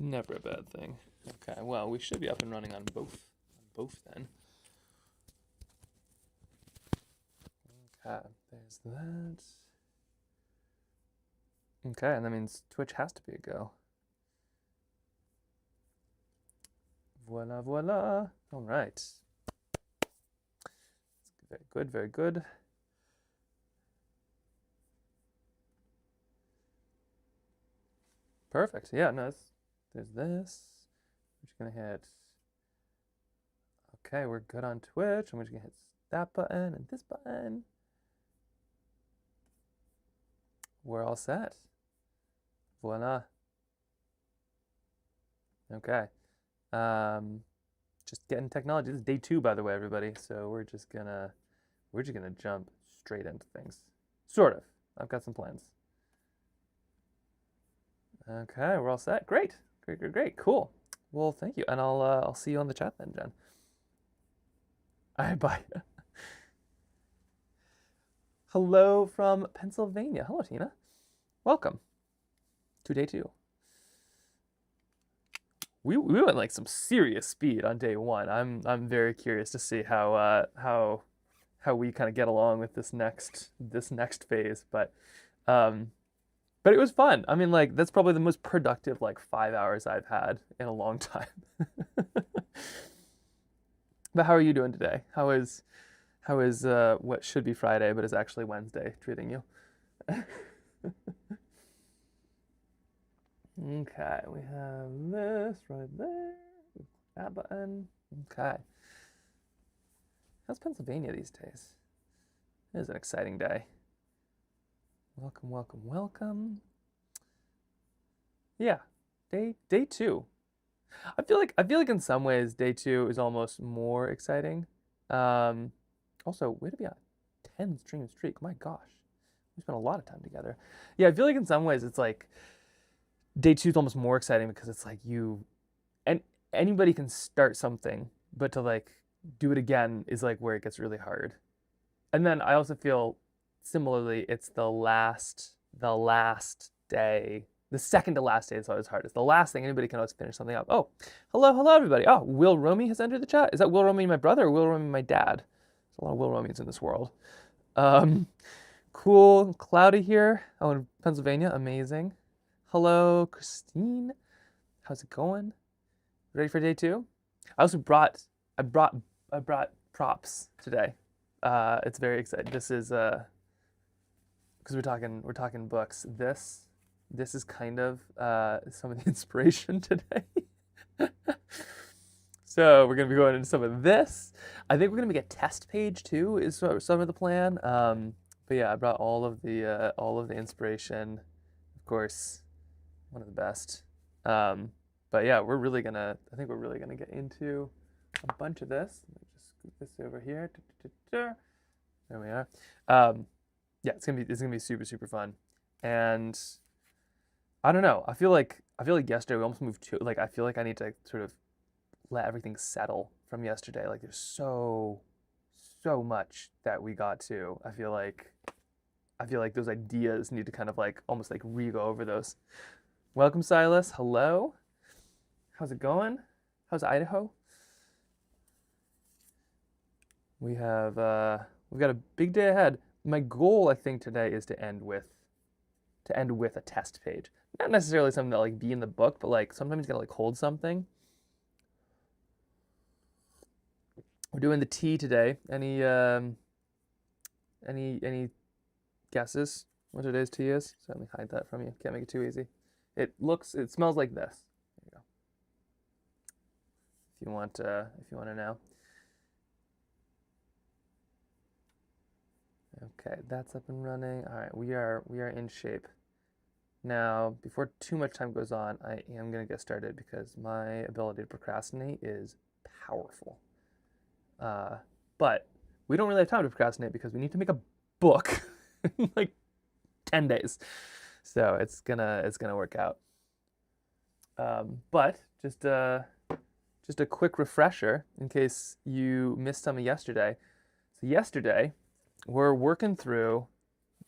Never a bad thing. Okay, well, we should be up and running on both then. Okay, there's that. Okay, and that means Twitch has to be a go. Voila, voila. All right. Very good, very good. Perfect. Yeah, no, there's this. We're just gonna hit. Okay, we're good on Twitch. I'm just gonna hit that button and this button. We're all set. Voila. Okay. Just getting technology. This is day 2, by the way, everybody. So we're just gonna jump straight into things. Sort of. I've got some plans. Okay, we're all set. Great. Cool. Well, thank you, and I'll see you on the chat then, Jen. All right, bye. Hello from Pennsylvania. Hello, Tina. Welcome to day 2. We went like some serious speed on day 1. I'm very curious to see how we kind of get along with this next phase, but it was fun. I mean, like, that's probably the most productive like 5 hours I've had in a long time. But how are you doing today? How is what should be Friday but is actually Wednesday treating you? Okay, we have this right there. That button. Okay. How's Pennsylvania these days? It is an exciting day. Welcome, welcome, welcome. Yeah, day 2. I feel like in some ways day 2 is almost more exciting. Also, way to be on a 10 stream streak. My gosh, we spent a lot of time together. Yeah, I feel like in some ways it's like day 2 is almost more exciting because it's like anybody can start something, but to like do it again is like where it gets really hard. And then I also feel similarly, it's the last day, the second to last day is always hardest. The last thing, anybody can always finish something up. Oh, hello everybody. Oh, Will Romey has entered the chat. Is that Will Romey my brother or Will Romey my dad? There's a lot of Will Romeys in this world. Cool, cloudy here. Oh, in Pennsylvania, amazing. Hello, Christine. How's it going? Ready for day 2? I brought props today. It's very exciting. This is because we're talking books. This is kind of some of the inspiration today. So we're gonna be going into some of this. I think we're gonna make a test page too. Is some of the plan. But yeah, I brought all of the inspiration. Of course, one of the best. But yeah, I think we're really gonna get into a bunch of this. Let me just scoot this over here. There we are. Yeah, it's gonna be super fun. And I don't know. I feel like yesterday we almost moved to like I feel like I need to sort of let everything settle from yesterday. Like there's so much that we got to. I feel like those ideas need to kind of like almost like re-go over those. Welcome, Silas. Hello. How's it going? How's Idaho? We've got a big day ahead. My goal, I think, today is to end with a test page. Not necessarily something that like be in the book, but like sometimes you gotta like hold something. We're doing the tea today. Any guesses what today's tea is? So let me hide that from you. Can't make it too easy. It smells like this. There you go. If you want to know. Okay, that's up and running. All right, we are in shape. Now, before too much time goes on, I am gonna get started because my ability to procrastinate is powerful. But we don't really have time to procrastinate because we need to make a book in like 10 days. So it's gonna work out. But just a quick refresher in case you missed some of yesterday. So yesterday, we're working through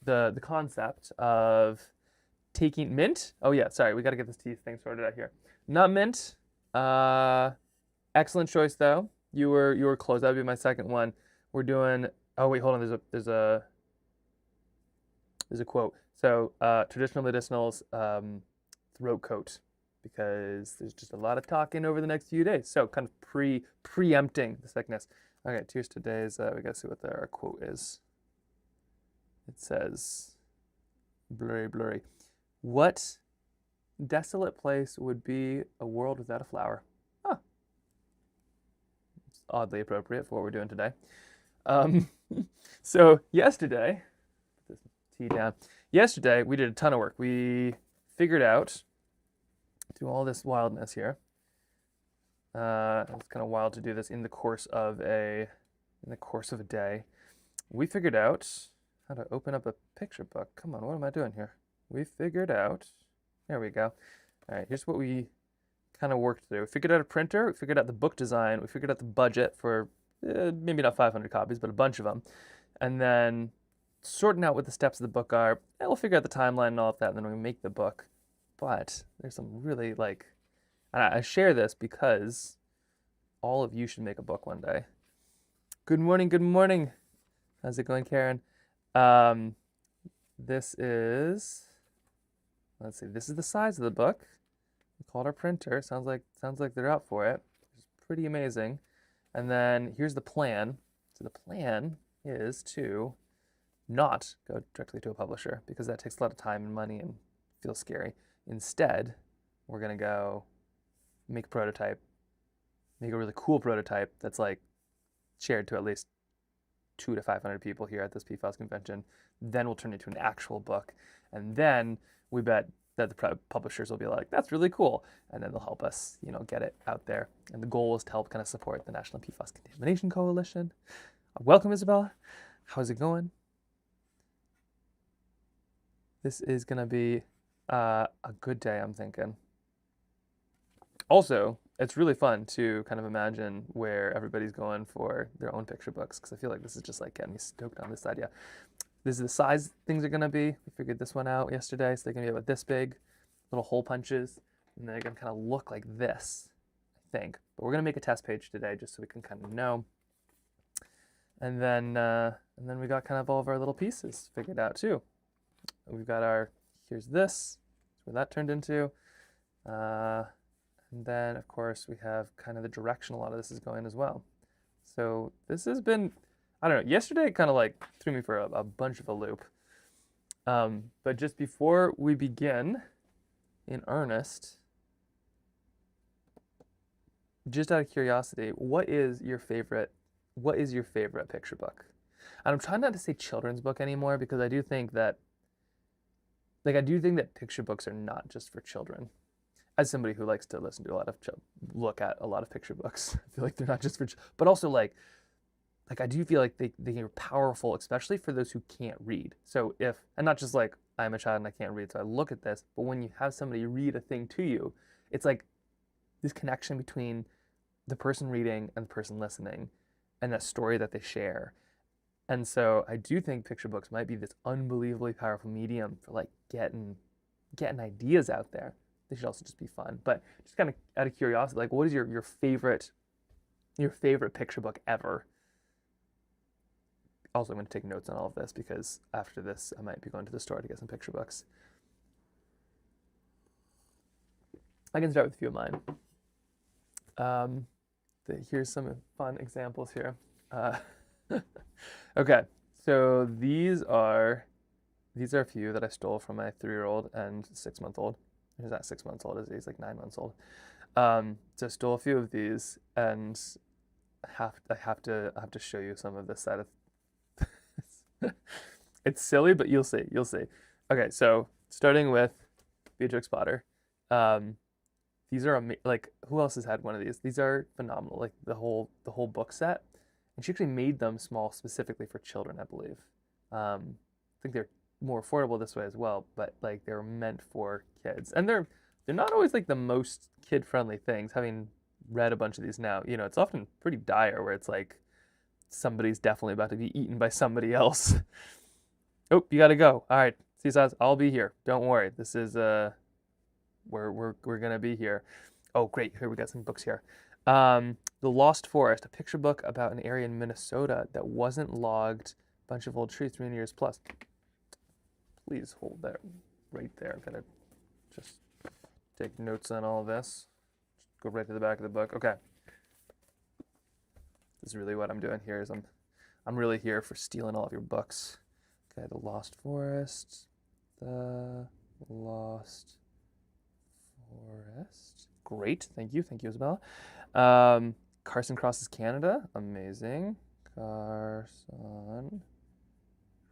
the concept of taking mint. Oh yeah, sorry, we got to get this tea thing sorted out here. Not mint. Excellent choice though. You were close. That would be my second one. We're doing. Oh wait, hold on. There's a quote. So traditional medicinals, throat coat, because there's just a lot of talking over the next few days. So kind of preempting the sickness. Okay, here's today's. We gotta see what our quote is. It says, blurry. What desolate place would be a world without a flower? Huh. It's oddly appropriate for what we're doing today. Um, so yesterday, put this tea down. Yesterday we did a ton of work. We figured out through all this wildness here. It's kind of wild to do this in the course of a day. We figured out how to open up a picture book. Come on, what am I doing here? We figured out. There we go. All right, here's what we kind of worked through. We figured out a printer. We figured out the book design. We figured out the budget for maybe not 500 copies, but a bunch of them. And then sorting out what the steps of the book are. And we'll figure out the timeline and all of that, and then we make the book. But there's some really and I share this because all of you should make a book one day. Good morning, good morning. How's it going, Karen? This is, let's see, this is the size of the book. We called our printer. Sounds like they're up for it. It's pretty amazing. And then here's the plan. So the plan is to not go directly to a publisher because that takes a lot of time and money and feels scary. Instead, we're gonna go make a prototype, make a really cool prototype that's like shared to at least 200 to 500 people here at this PFAS convention. Then we'll turn it into an actual book. And then we bet that the publishers will be like, that's really cool. And then they'll help us, get it out there. And the goal is to help kind of support the National PFAS Contamination Coalition. Welcome, Isabella. How's it going? This is going to be a good day, I'm thinking. Also, it's really fun to kind of imagine where everybody's going for their own picture books, because I feel like this is just like getting me stoked on this idea. This is the size things are going to be. We figured this one out yesterday, so they're going to be about this big, little hole punches, and they're going to kind of look like this, I think. But we're going to make a test page today just so we can kind of know. And then we got kind of all of our little pieces figured out too. We've got here's this, where that turned into. And then, of course, we have kind of the direction a lot of this is going as well. So this has been, I don't know, yesterday it kind of like threw me for a bunch of a loop. But just before we begin in earnest, just out of curiosity, what is your favorite picture book? And I'm trying not to say children's book anymore because I do think that picture books are not just for children. As somebody who likes to listen to look at a lot of picture books, I feel like they're not just for, but also like I do feel like they are powerful, especially for those who can't read. So and not just like I'm a child and I can't read, so I look at this, but when you have somebody read a thing to you, it's like this connection between the person reading and the person listening and that story that they share. And so I do think picture books might be this unbelievably powerful medium for like getting ideas out there. They should also just be fun. But just kind of out of curiosity, like what is your favorite picture book ever? Also, I'm going to take notes on all of this because after this, I might be going to the store to get some picture books. I can start with a few of mine. Here's some fun examples here. Okay, so these are a few that I stole from my 3-year-old and 6-month-old. He's not 6 months old, he's like 9 months old. So I stole a few of these, and I have to show you some of this side of. It's silly, but you'll see. Okay, so starting with Beatrix Potter. These are like, who else has had one of these? These are phenomenal. Like the whole book set, and she actually made them small specifically for children, I believe. I think they're more affordable this way as well, but like they're meant for kids, and they're not always like the most kid-friendly things. Having read a bunch of these now, it's often pretty dire where it's like somebody's definitely about to be eaten by somebody else. Oh, you gotta go. All right, see, I'll be here. Don't worry. This is we're gonna be here. Oh, great. Here we got some books here. The Lost Forest, a picture book about an area in Minnesota that wasn't logged. Bunch of old trees, 300 years plus. Please hold that right there. I'm gonna just take notes on all of this. Just go right to the back of the book. Okay. This is really what I'm doing here. Is I'm really here for stealing all of your books. Okay, The Lost Forest. The Lost Forest. Great. Thank you. Thank you, Isabella. Carson Crosses Canada. Amazing. Carson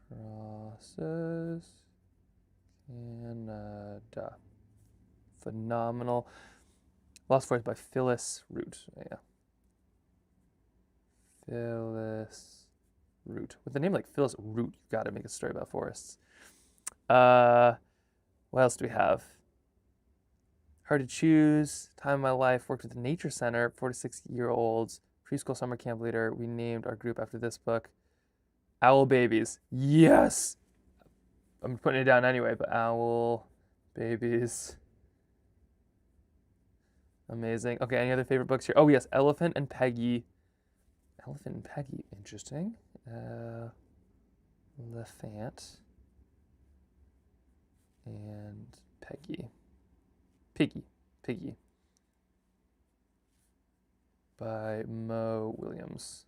Crosses Canada. Phenomenal. Lost Forest by Phyllis Root. Yeah. Phyllis Root. With a name like Phyllis Root, you've got to make a story about forests. What else do we have? Hard to Choose. Time of My Life. Worked at the Nature Center. 4 to 6-year-olds. Preschool summer camp leader. We named our group after this book. Owl Babies. Yes! I'm putting it down anyway, but Owl Babies. Amazing. Okay, any other favorite books here? Oh, yes, Elephant and Peggy. Elephant and Peggy. Interesting. Elephant and Peggy. Piggy. By Mo Williams.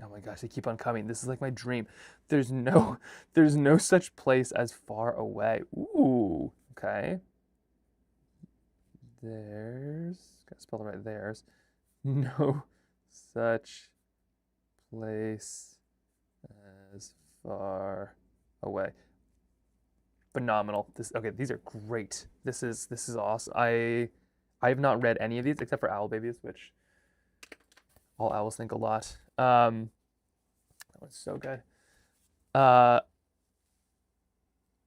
Oh my gosh, they keep on coming. This is like my dream. There's no such place as far away. Ooh, okay. Gotta spell it right, there's no such place as far away. Phenomenal. These are great. This is awesome. I have not read any of these except for Owl Babies, which all owls think a lot. That one's so good. We'll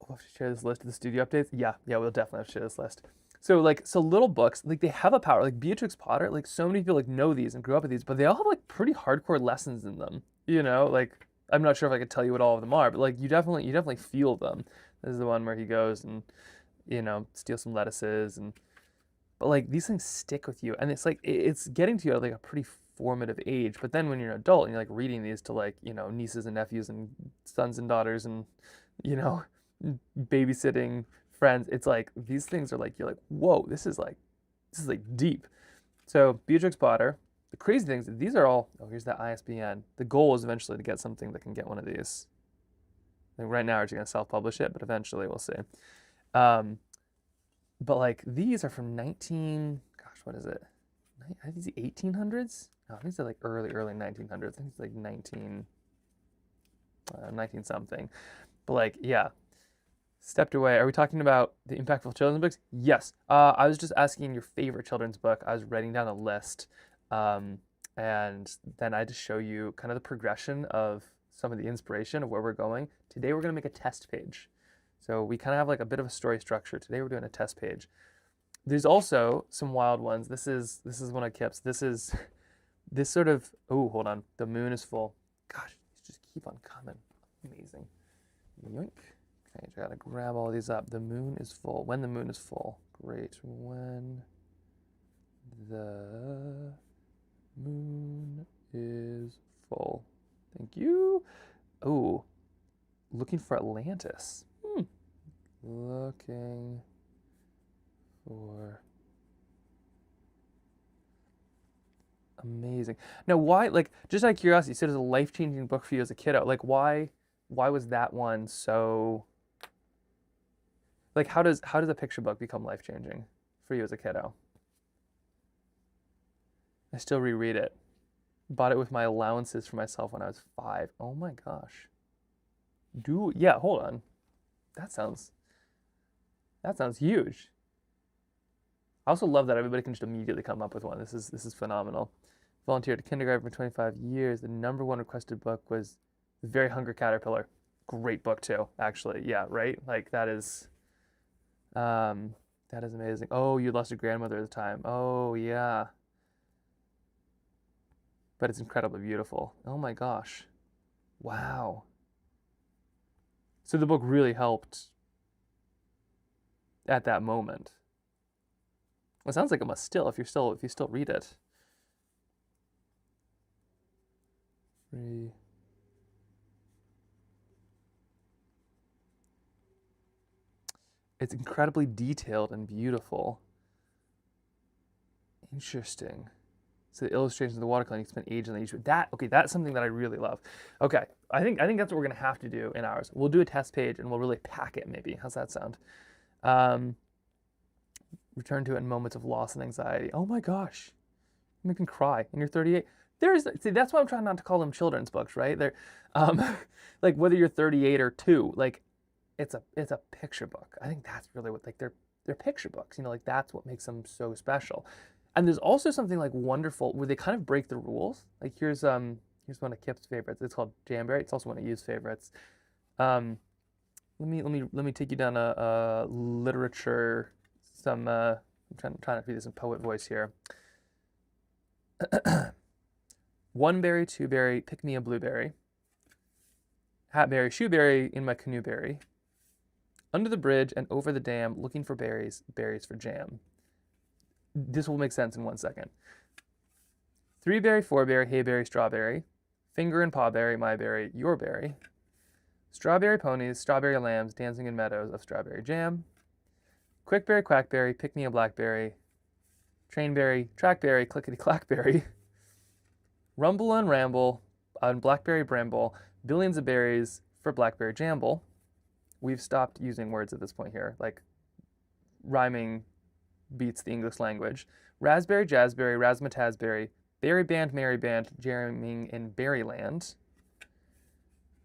have to share this list of the studio updates. Yeah, we'll definitely have to share this list. So little books, like they have a power. Like Beatrix Potter, like so many people like know these and grew up with these, but they all have like pretty hardcore lessons in them. You know, like I'm not sure if I could tell you what all of them are, but like you definitely feel them. This is the one where he goes and, steals some lettuces but like these things stick with you, and it's like it's getting to you at like a pretty formative age. But then when you're an adult and you're like reading these to like nieces and nephews and sons and daughters and babysitting friends, it's like these things are like you're like, whoa, this is like deep. So Beatrix Potter. The crazy things, these are all. Oh, here's that ISBN. The goal is eventually to get something that can get one of these. Like right now, we're just gonna self-publish it, but eventually we'll see. But like these are from what is it? I think it's the 1800s. No, I think it's like early 1900s. I think it's like 19 something. But like, yeah, stepped away. Are we talking about the impactful children's books? Yes. I was just asking your favorite children's book. I was writing down a list, and then I had to show you kind of the progression of some of the inspiration of where we're going. Today we're gonna make a test page. So we kind of have like a bit of a story structure. Today we're doing a test page. There's also some wild ones. This is one of Kip's. This sort of, oh, hold on. The moon is full. Gosh, just keep on coming. Amazing. Yoink. Okay, I gotta grab all these up. The moon is full. When the moon is full. Great. When the moon is full. Thank you. Oh, looking for Atlantis. Looking for. Amazing. Now, why, like, just out of curiosity, you said it was a life-changing book for you as a kiddo. Like, why was that one so, like, how does a picture book become life-changing for you as a kiddo? I still reread it. Bought it with my allowances for myself when I was 5. Oh my gosh. Yeah, hold on. That sounds huge. I also love that everybody can just immediately come up with one. This is phenomenal. Volunteered at kindergarten for 25 years. The #1 requested book was The Very Hungry Caterpillar. Great book too, actually. Yeah, right? Like that is amazing. Oh, you lost your grandmother at the time. Oh, yeah. But it's incredibly beautiful. Oh my gosh. Wow. So the book really helped at that moment. Well, it sounds like it must still if you still read it. Three. It's incredibly detailed and beautiful. Interesting. So the illustrations of the watercolor, you spend ages on each. That okay, that's something that I really love. Okay, I think that's what we're gonna have to do in ours. We'll do a test page and we'll really pack it. Maybe how's that sound? Return to it in moments of loss and anxiety. Oh my gosh, you make me cry. And you're 38. See, that's why I'm trying not to call them children's books, right? They're, like whether you're 38 or 2, like it's a picture book. I think that's really what like they're picture books. You know, like that's what makes them so special. And there's also something like wonderful where they kind of break the rules. Like here's one of Kip's favorites. It's called Jamberry. It's also one of Yu's favorites. Let me take you down a literature. I'm trying to read this in poet voice here. One berry, two berry, pick me a blueberry. Hatberry, shoeberry, in my canoe berry. Under the bridge and over the dam, looking for berries, berries for jam. This will make sense in 1 second. Three berry, four berry, hayberry, strawberry. Finger and pawberry, my berry, your berry. Strawberry ponies, strawberry lambs, dancing in meadows of strawberry jam. Quickberry, quackberry, pick me a blackberry. Trainberry, trackberry, clickety clackberry. Rumble and ramble on blackberry bramble, billions of berries for blackberry jamble. We've stopped using words at this point here, like rhyming beats the English language. Raspberry, jazzberry, razzmatazberry, berry band, merry band, jamming in berryland.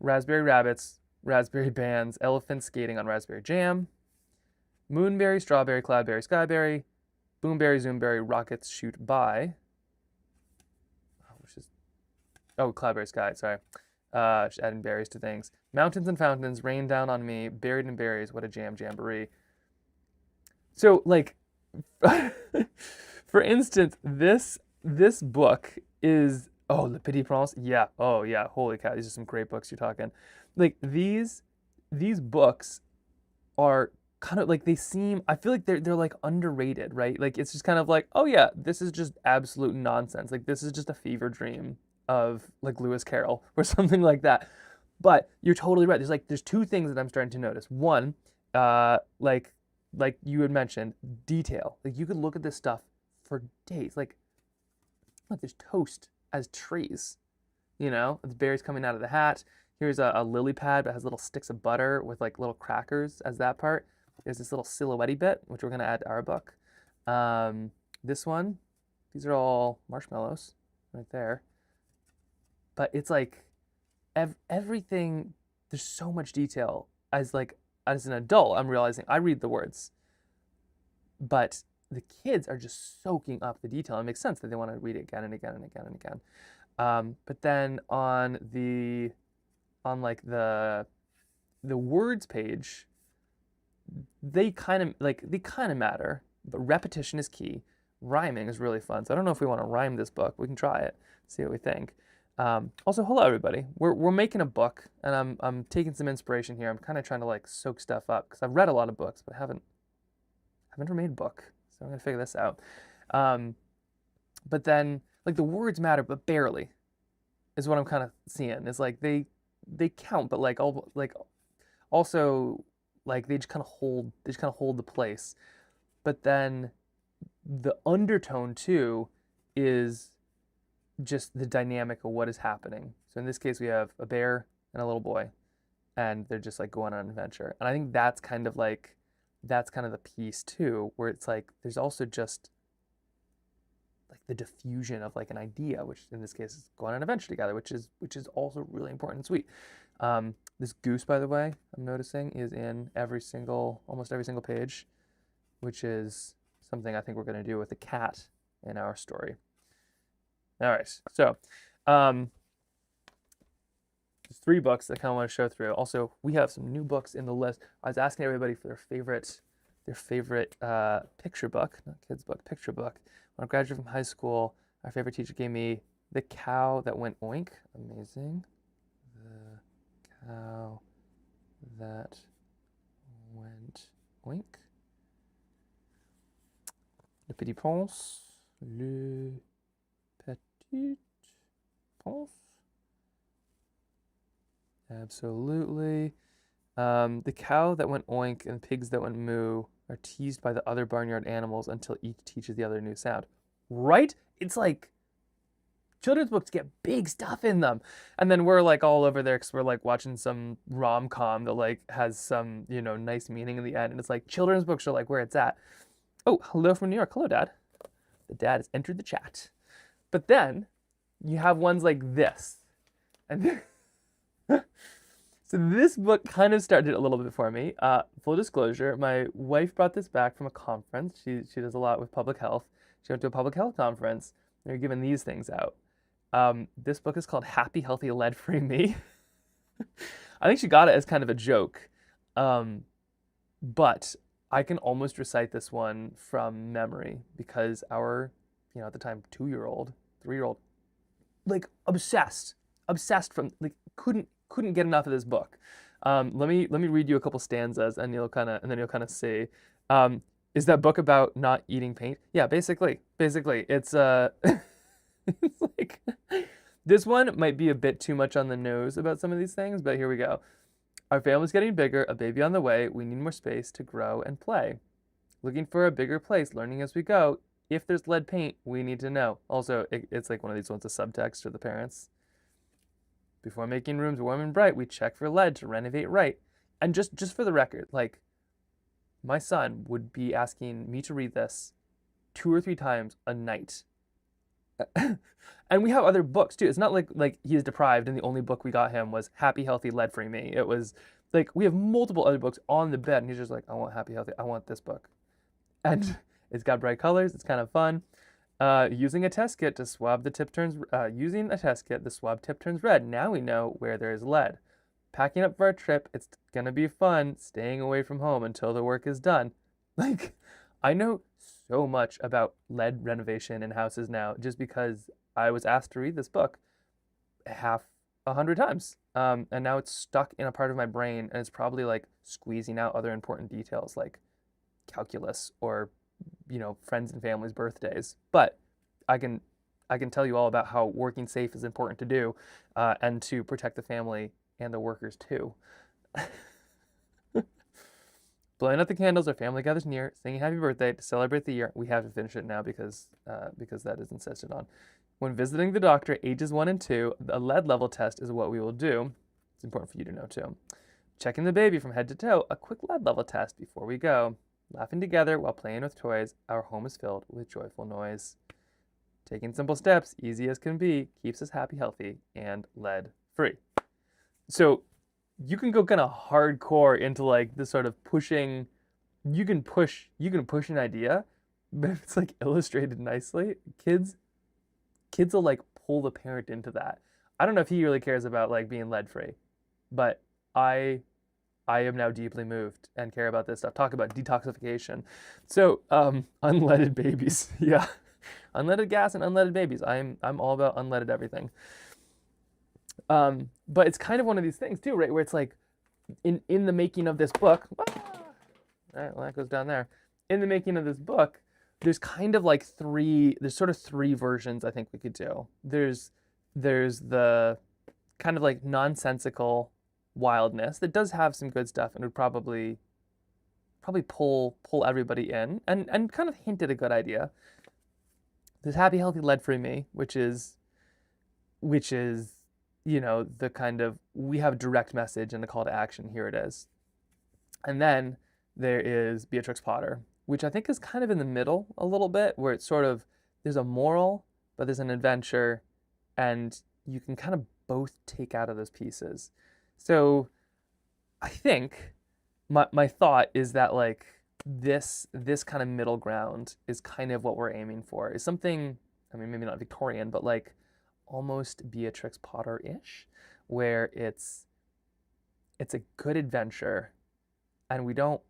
Raspberry rabbits, raspberry bands, elephants skating on raspberry jam. Moonberry, strawberry, cloudberry, skyberry, boomberry, zoomberry, rockets shoot by. Cloudberry sky, sorry. Just adding berries to things. Mountains and fountains rain down on me, buried in berries, what a jamboree. So, like, for instance, this book is, Le Petit Prince, yeah, oh yeah, holy cow, these are some great books you're talking. Like, these books are kind of like, I feel like they're like underrated, right? Like, it's just kind of like, oh yeah, this is just absolute nonsense. Like, this is just a fever dream of like Lewis Carroll or something like that. But you're totally right. There's two things that I'm starting to notice. One, like you had mentioned, detail. Like you could look at this stuff for days. Like there's toast as trees, you know, the berries coming out of the hat. Here's a lily pad that has little sticks of butter with like little crackers as that part. There's this little silhouette bit, which we're gonna add to our book. This one, these are all marshmallows right there. But it's like everything, there's so much detail. As an adult, I'm realizing I read the words, but the kids are just soaking up the detail. It makes sense that they want to read it again and again and again and again. But then on the words page, they kind of matter, but repetition is key. Rhyming is really fun. So I don't know if we want to rhyme this book. We can try it, see what we think. Also, hello everybody. We're making a book, and I'm taking some inspiration here. I'm kind of trying to like soak stuff up because I've read a lot of books, but I haven't ever made a book. So I'm gonna figure this out. But then like the words matter, but barely, is what I'm kind of seeing. It's like they count, but also like they just kind of hold the place. But then the undertone too is just the dynamic of what is happening. So in this case, we have a bear and a little boy, and they're just like going on an adventure. And I think that's kind of the piece too, where it's like there's also just like the diffusion of like an idea, which in this case is going on an adventure together, which is also really important and sweet. This goose, by the way, I'm noticing is in almost every single page, which is something I think we're going to do with the cat in our story. All right, so there's 3 books that I kind of want to show through. Also, we have some new books in the list. I was asking everybody for their favorite picture book, not kids book, picture book. When I graduated from high school, our favorite teacher gave me The Cow That Went Oink. Amazing. The Cow That Went Oink. The Petit Ponce. Le Petit Ponce. Absolutely. The cow that went oink and the pigs that went moo are teased by the other barnyard animals until each teaches the other a new sound. Right? It's like children's books get big stuff in them. And then we're like all over there because we're like watching some rom-com that like has some, nice meaning in the end. And it's like children's books are like where it's at. Oh, hello from New York. Hello, Dad. The dad has entered the chat. But then you have ones like this. And so this book kind of started a little bit for me. Full disclosure, my wife brought this back from a conference. She does a lot with public health. She went to a public health conference. They're giving these things out. This book is called Happy, Healthy, Lead-Free Me. I think she got it as kind of a joke. But I can almost recite this one from memory because our, at the time, 2-year-old, 3-year-old, like obsessed from, like couldn't get enough of this book. Let me read you a couple stanzas and then you'll kind of see. Is that book about not eating paint? Yeah, basically it's it's like this one might be a bit too much on the nose about some of these things, but here we go. Our family's getting bigger, a baby on the way. We need more space to grow and play. Looking for a bigger place, learning as we go. If there's lead paint, we need to know. Also, it's like one of these ones, a subtext for the parents. Before making rooms warm and bright, we check for lead to renovate right. And just for the record, like, my son would be asking me to read this 2 or 3 times a night. And we have other books too. It's not like he's deprived and the only book we got him was Happy, Healthy, Lead-Free Me. It was like we have multiple other books on the bed and he's just like, I want Happy, Healthy, I want this book. And it's got bright colors, it's kind of fun. Using a test kit, the swab tip turns red. Now we know where there is lead. Packing up for our trip, it's gonna be fun, staying away from home until the work is done. Like, I know so much about lead renovation in houses now just because I was asked to read this book 100 times. And now it's stuck in a part of my brain and it's probably like squeezing out other important details like calculus or, friends and family's birthdays. But I can tell you all about how working safe is important to do and to protect the family and the workers too. Blowing out the candles, our family gathers near, singing happy birthday to celebrate the year. We have to finish it now because that is insisted on. When visiting the doctor, ages 1 and 2, a lead level test is what we will do. It's important for you to know too. Checking the baby from head to toe, a quick lead level test before we go. Laughing together while playing with toys, our home is filled with joyful noise. Taking simple steps, easy as can be, keeps us happy, healthy, and lead free. So you can go kind of hardcore into like this sort of pushing. You can push an idea, but if it's like illustrated nicely, kids will like pull the parent into that. I don't know if he really cares about like being lead free, but I am now deeply moved and care about this stuff. Talk about detoxification. So unleaded babies, yeah, unleaded gas and unleaded babies. I'm all about unleaded everything. But it's kind of one of these things too, right? Where it's like in the making of this book, all right, well, that goes down there. In the making of this book, there's kind of like there's sort of 3 versions I think we could do. There's the kind of like nonsensical wildness that does have some good stuff and would probably pull everybody in and kind of hint at a good idea. There's Happy, Healthy, Lead-Free Me, which is the kind of, we have a direct message and a call to action, here it is. And then there is Beatrix Potter, which I think is kind of in the middle a little bit, where it's sort of, there's a moral, but there's an adventure, and you can kind of both take out of those pieces. So I think my thought is that like this kind of middle ground is kind of what we're aiming for. Is something, I mean, maybe not Victorian, but like almost Beatrix Potter-ish, where it's a good adventure and we don't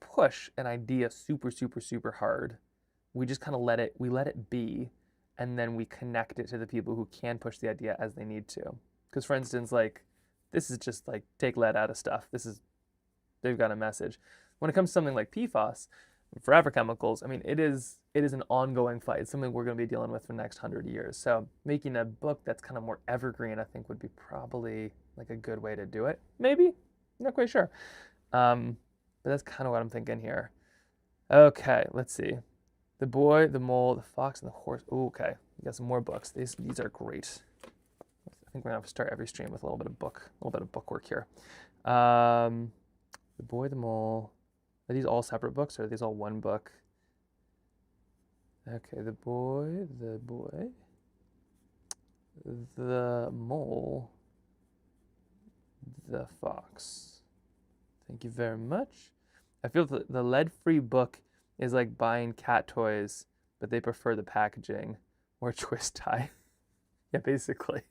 push an idea super hard. We just kind of let it be, and then we connect it to the people who can push the idea as they need to. Because for instance, like, this is just like take lead out of stuff. They've got a message. When it comes to something like PFAS, forever chemicals. I mean, it is an ongoing fight. It's something we're going to be dealing with for the next 100 years. So making a book that's kind of more evergreen, I think, would be probably like a good way to do it. Maybe, not quite sure. But that's kind of what I'm thinking here. Okay, let's see. The boy, the mole, the fox, and the horse. Ooh, okay, we got some more books. These are great. I think we're gonna have to start every stream with a little bit of bookwork here. The boy, the mole. Are these all separate books or are these all one book? Okay, the boy, the mole, the fox. Thank you very much. I feel the lead-free book is like buying cat toys, but they prefer the packaging or twist tie. Yeah, basically.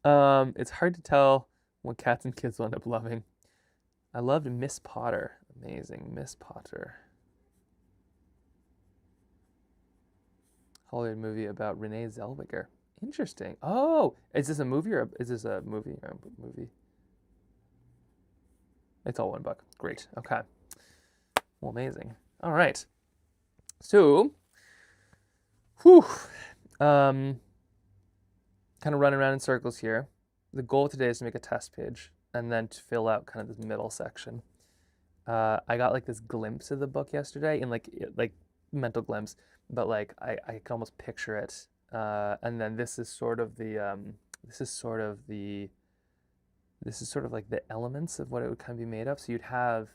It's hard to tell what cats and kids will end up loving. I loved Miss Potter. Amazing, Miss Potter. Hollywood movie about Renee Zellweger. Interesting. Oh, is this a movie or is this a movie? Movie. It's all one book. Great. Okay. Well, amazing. All right. So, whew. Kind of running around in circles here. The goal today is to make a test page and then to fill out kind of this middle section. I got like this glimpse of the book yesterday in like mental glimpse, but like I can almost picture it. And then this is sort of like the elements of what it would kind of be made of. So you'd have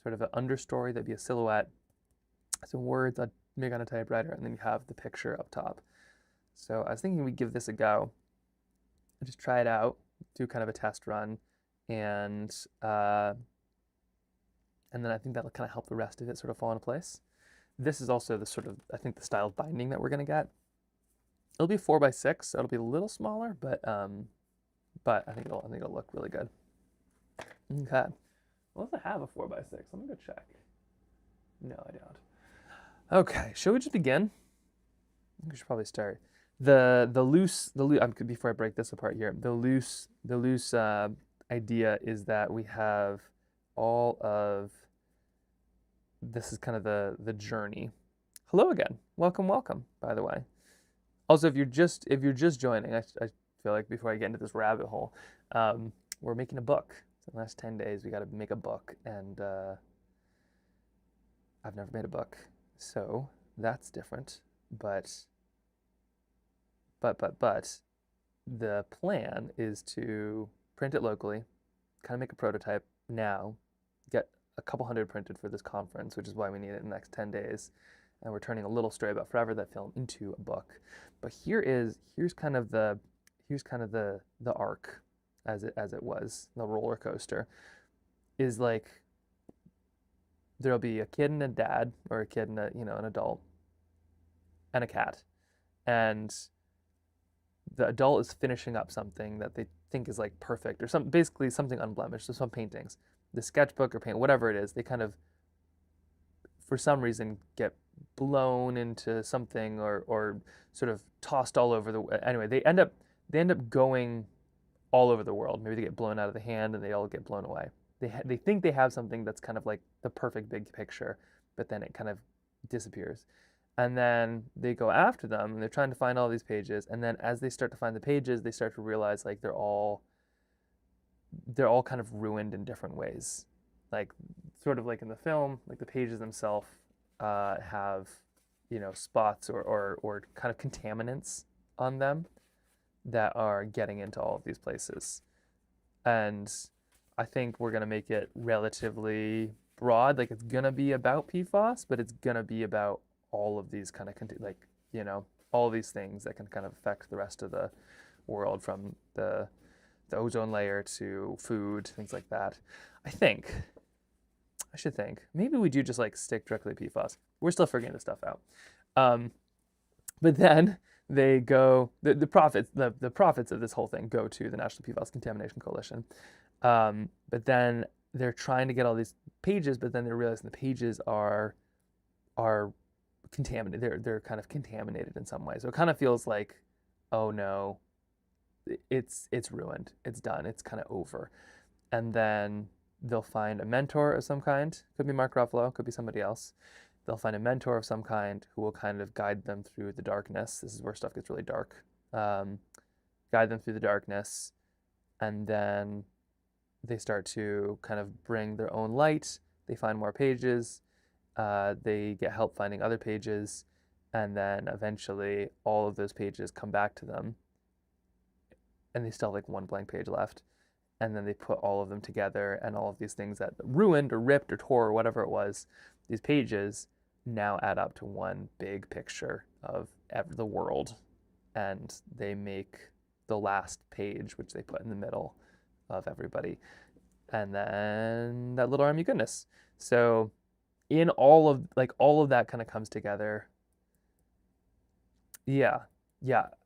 sort of an understory that'd be a silhouette, some words maybe on a typewriter, and then you have the picture up top. So I was thinking we'd give this a go, just try it out, do kind of a test run, and then I think that'll kind of help the rest of it sort of fall into place. This is also the sort of, I think, the style of binding that we're gonna get. It'll be 4x6, so it'll be a little smaller, but I think it'll look really good. Okay. Well, if I have a 4x6, let me go check. No, I don't. Okay, shall we just begin? We should probably start. The loose before I break this apart here, the loose idea is that we have all of this is kind of the journey. Hello again. Welcome, by the way. Also, if you're just joining, I feel like before I get into this rabbit hole, we're making a book. So the last 10 days we got to make a book, and I've never made a book, so that's different. But the plan is to print it locally, kind of make a prototype now, get a couple hundred printed for this conference, which is why we need it in the next 10 days. And we're turning a little story about Forever That Film into a book. But here's kind of the arc as it was, the roller coaster, is like there'll be a kid and a dad, or a kid and an adult, and a cat. And the adult is finishing up something that they think is like perfect, or basically something unblemished. So some paintings, the sketchbook or paint, whatever it is, they kind of, for some reason, get blown into something or sort of tossed all over anyway, they end up going all over the world. Maybe they get blown out of the hand and they all get blown away. They think they have something that's kind of like the perfect big picture, but then it kind of disappears. And then they go after them and they're trying to find all these pages, and then as they start to find the pages, they start to realize like they're all kind of ruined in different ways. Like sort of like in the film, like the pages themselves have spots or kind of contaminants on them that are getting into all of these places. And I think we're gonna make it relatively broad. Like it's gonna be about PFAS, but it's gonna be about all of these kind of all these things that can kind of affect the rest of the world, from the ozone layer to food, things like that. I should think maybe we do just like stick directly to PFAS. We're still figuring this stuff out. But then they go, the profits of this whole thing go to the National PFAS Contamination Coalition. But then they're trying to get all these pages, but then they're realizing the pages are contaminated. They're kind of contaminated in some way. So it kind of feels like, oh no, it's ruined. It's done. It's kind of over. And then they'll find a mentor of some kind. Could be Mark Ruffalo, could be somebody else. They'll find a mentor of some kind who will kind of guide them through the darkness. This is where stuff gets really dark. Guide them through the darkness, and then they start to kind of bring their own light. They find more pages. They get help finding other pages, and then eventually all of those pages come back to them, and they still have like one blank page left. And then they put all of them together, and all of these things that ruined or ripped or tore or whatever it was, these pages now add up to one big picture of the world. And they make the last page, which they put in the middle of everybody. And then that little army goodness. So in all of that kind of comes together. Yeah.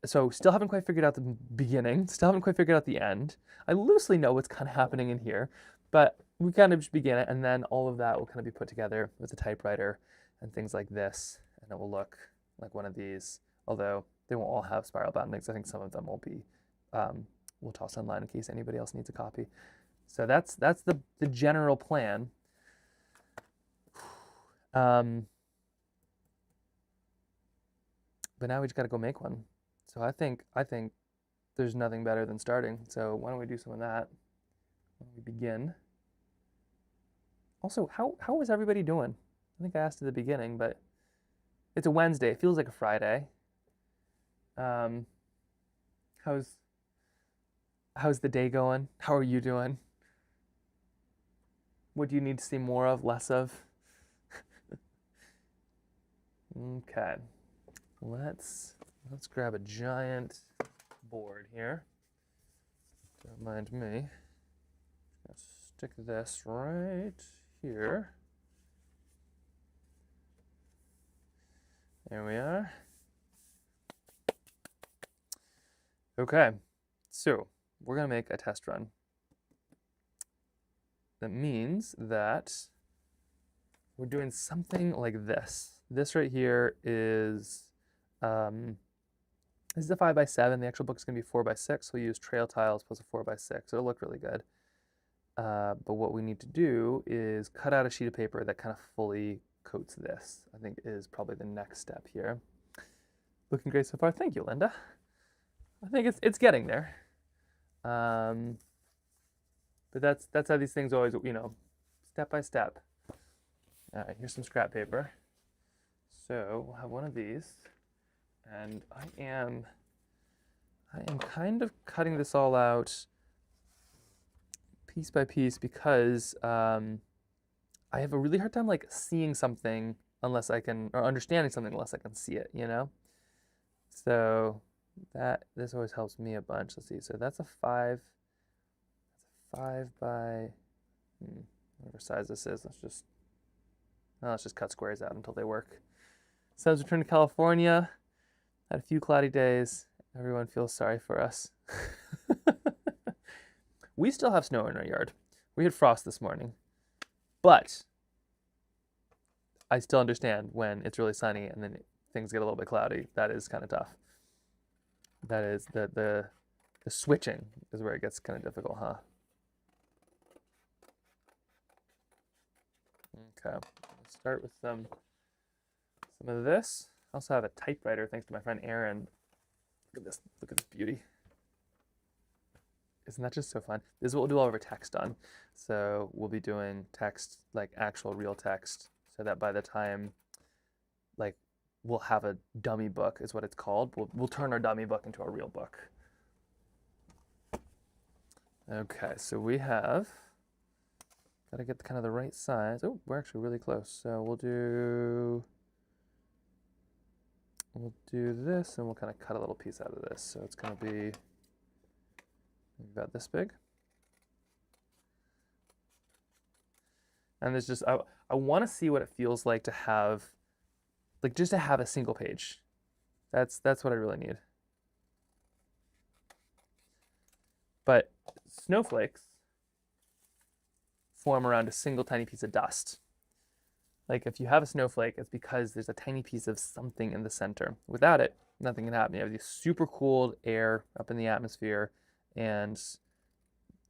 So still haven't quite figured out the beginning, still haven't quite figured out the end. I loosely know what's kind of happening in here, but we kind of just begin it, and then all of that will kind of be put together with a typewriter and things like this, and it will look like one of these, although they won't all have spiral boundings. I think some of them will be, we'll toss online in case anybody else needs a copy. So that's the general plan. But now we just got to go make one. So I think there's nothing better than starting. So why don't we do some of that? Why don't we begin? Also, how is everybody doing? I think I asked at the beginning, but it's a Wednesday. It feels like a Friday. How's the day going? How are you doing? What do you need to see more of, less of? Okay. Let's grab a giant board here. Don't mind me. Let's stick this right here. There we are. Okay, so we're gonna make a test run. That means that we're doing something like this. This right here is this is a 5x7. The actual book's gonna be 4x6. We'll use trail tiles plus a 4x6. It'll look really good. But what we need to do is cut out a sheet of paper that kind of fully coats this. I think is probably the next step here. Looking great so far. Thank you, Linda. I think it's getting there. But that's how these things always, step by step. All right, here's some scrap paper. So we'll have one of these. And I am kind of cutting this all out piece by piece because I have a really hard time like seeing something unless I can, or understanding something unless I can see it, So this always helps me a bunch. Let's see. So that's a 5. That's a 5 by whatever size this is. Let's just cut squares out until they work. Sun's returned to California. Had a few cloudy days. Everyone feels sorry for us. We still have snow in our yard. We had frost this morning. But I still understand when it's really sunny and then things get a little bit cloudy. That is kind of tough. That is the switching is where it gets kind of difficult, huh? Okay, let's start with some of this. I also have a typewriter thanks to my friend Aaron. Look at this beauty. Isn't that just so fun? This is what we'll do all of our text on. So we'll be doing text, like actual real text, so that by the time, like, we'll have a dummy book is what it's called. We'll turn our dummy book into a real book. Okay, so we have, gotta get kind of the right size. Oh, we're actually really close. So we'll do this, and we'll kind of cut a little piece out of this. So it's gonna be about this big. And there's just, I want to see what it feels like to have, like just to have a single page. That's what I really need. But snowflakes form around a single tiny piece of dust. Like if you have a snowflake, it's because there's a tiny piece of something in the center. Without it, nothing can happen. You have this super cold air up in the atmosphere, and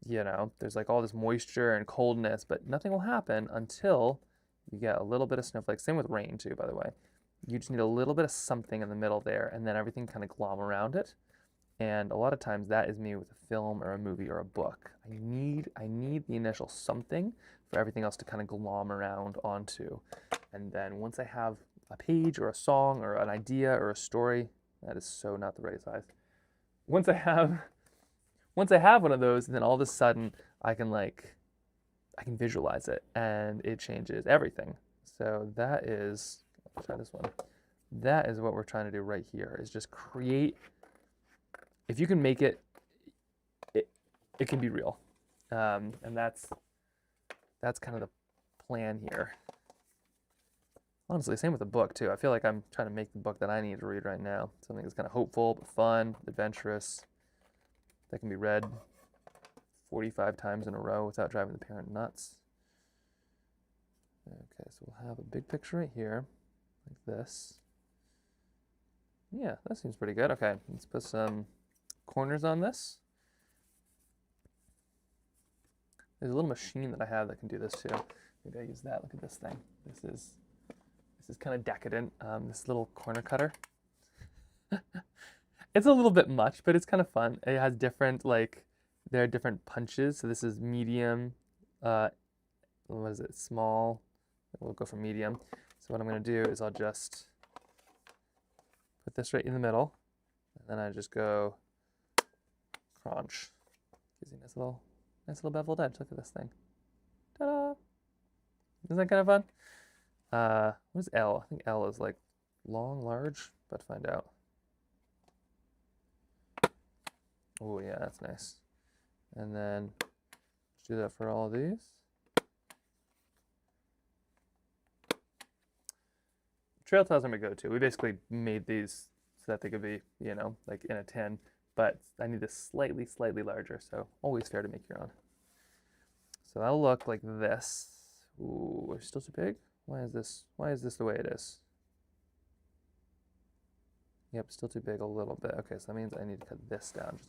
you know, there's like all this moisture and coldness, but nothing will happen until you get a little bit of snowflakes. Same with rain too, by the way. You just need a little bit of something in the middle there, and then everything kind of glom around it. And a lot of times that is me with a film or a movie or a book. I need the initial something for everything else to kind of glom around onto. And then once I have a page or a song or an idea or a story, that is so not the right size. Once I have one of those, then all of a sudden I can visualize it and it changes everything. So that is, let's try this one. That is what we're trying to do right here, is just create. If you can make it, it can be real. And that's kind of the plan here. Honestly, same with the book too. I feel like I'm trying to make the book that I need to read right now. Something that's kind of hopeful, but fun, adventurous, that can be read 45 times in a row without driving the parent nuts. Okay, so we'll have a big picture right here, like this. Yeah, that seems pretty good. Okay, let's put some corners on this. There's a little machine that I have that can do this too. Maybe I use that. Look at this thing. This is kind of decadent. This little corner cutter. It's a little bit much, but it's kind of fun. It has different, there are different punches. So this is medium, what is it, small. We'll go for medium. So what I'm going to do is I'll just put this right in the middle, and then I just go crunch. Gives you a nice little beveled edge. Look at this thing. Ta-da! Isn't that kind of fun? What is L? I think L is like long, large, but find out. Oh yeah, that's nice. And then do that for all of these. Trail tiles are my go-to. We basically made these so that they could be, you know, like in a tin, but I need this slightly larger, so always fair to make your own. So that'll look like this. Ooh, it's still too big? Why is this the way it is? Yep, still too big a little bit. Okay, so that means I need to cut this down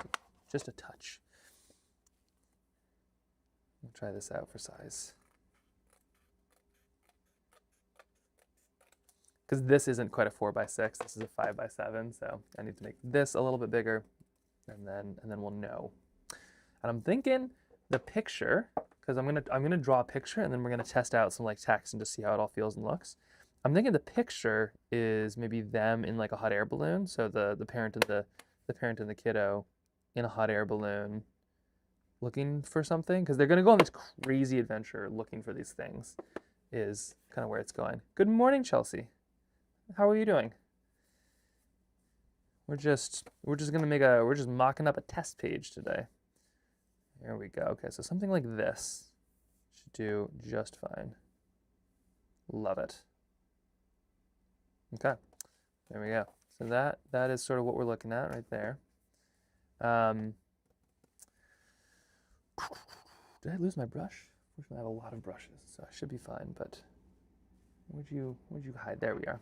just a touch. I'll try this out for size. Because this isn't quite a 4x6, this is a 5x7, so I need to make this a little bit bigger, and then we'll know. And I'm thinking the picture, because I'm gonna draw a picture, and then we're gonna test out some like text and just see how it all feels and looks. I'm thinking the picture is maybe them in like a hot air balloon, so the parent and the kiddo in a hot air balloon looking for something, because they're gonna go on this crazy adventure looking for these things, is kind of where it's going. Good morning, Chelsea. How are you doing? We're just mocking up a test page today. Here we go. Okay, so something like this should do just fine. Love it. Okay, there we go. So that is sort of what we're looking at right there. Did I lose my brush? Fortunately, I have a lot of brushes, so I should be fine. But where'd you hide? There we are.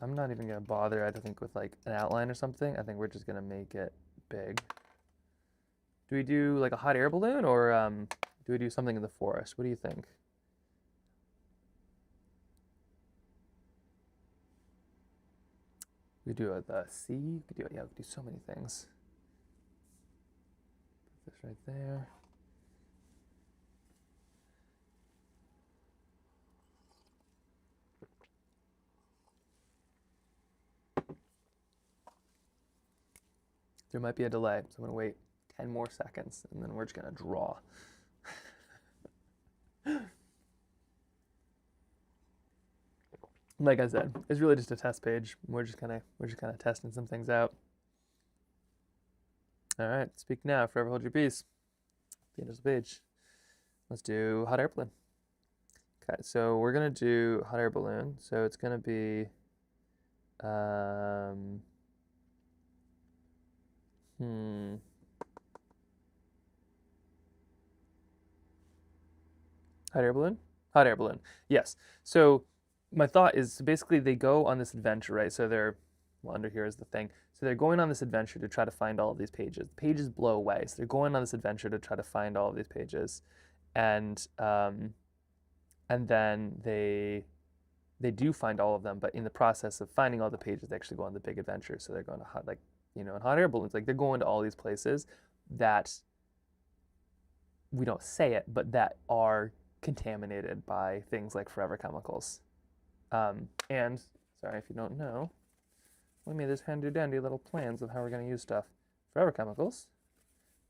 I'm not even gonna bother, I think, with like an outline or something. I think we're just gonna make it big. Do we do like a hot air balloon, or do we do something in the forest? What do you think? We do the sea. We could do it. Yeah, we could do so many things. Put this right there. There might be a delay, so I'm gonna wait 10 more seconds, and then we're just gonna draw. Like I said, it's really just a test page. We're just kind of testing some things out. All right, speak now, forever hold your peace. The end of the page. Let's do hot air balloon. Okay, so we're gonna do hot air balloon. So it's gonna be, hot air balloon? Hot air balloon. Yes. So my thought is basically they go on this adventure, right? So they're well, under here is the thing. So they're going on this adventure to try to find all of these pages. The pages blow away, so they're going on this adventure to try to find all of these pages, and then they do find all of them, but in the process of finding all the pages, they actually go on the big adventure. So they're going to hot, like, in hot air balloons, like they're going to all these places that we don't say it, but that are contaminated by things like forever chemicals. And sorry if you don't know, we made this handy dandy little plans of how we're going to use stuff. Forever chemicals,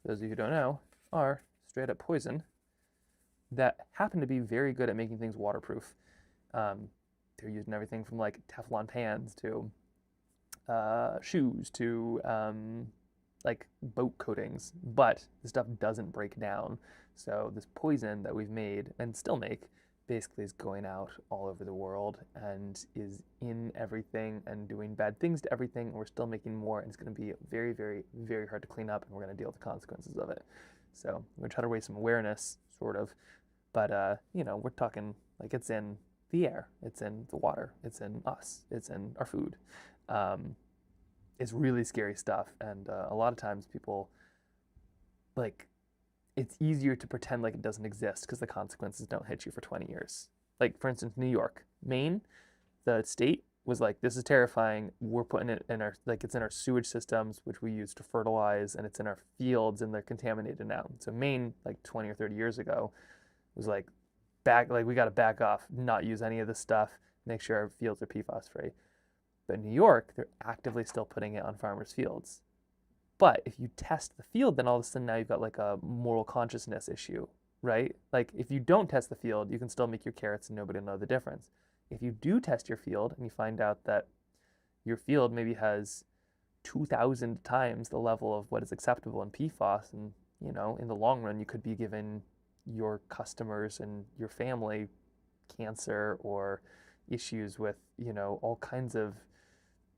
for those of you who don't know, are straight up poison that happen to be very good at making things waterproof. They're used in everything from like Teflon pans to shoes to like boat coatings, but the stuff doesn't break down. So this poison that we've made and still make basically is going out all over the world and is in everything and doing bad things to everything. And we're still making more, and it's going to be very, very, very hard to clean up, and we're going to deal with the consequences of it. So we're going to try to raise some awareness, sort of, but we're talking like it's in the air, it's in the water, it's in us, it's in our food. It's really scary stuff, and a lot of times people, like, it's easier to pretend like it doesn't exist because the consequences don't hit you for 20 years. Like, for instance, New York, Maine, the state was like, this is terrifying. We're putting it in our, like, it's in our sewage systems, which we use to fertilize, and it's in our fields, and they're contaminated now. So Maine, like 20 or 30 years ago, was like, we got to back off, not use any of this stuff, make sure our fields are PFAS free. But in New York, they're actively still putting it on farmers' fields. But if you test the field, then all of a sudden now you've got like a moral consciousness issue, right? Like if you don't test the field, you can still make your carrots and nobody will know the difference. If you do test your field and you find out that your field maybe has 2,000 times the level of what is acceptable in PFAS, and in the long run, you could be giving your customers and your family cancer or issues with, all kinds of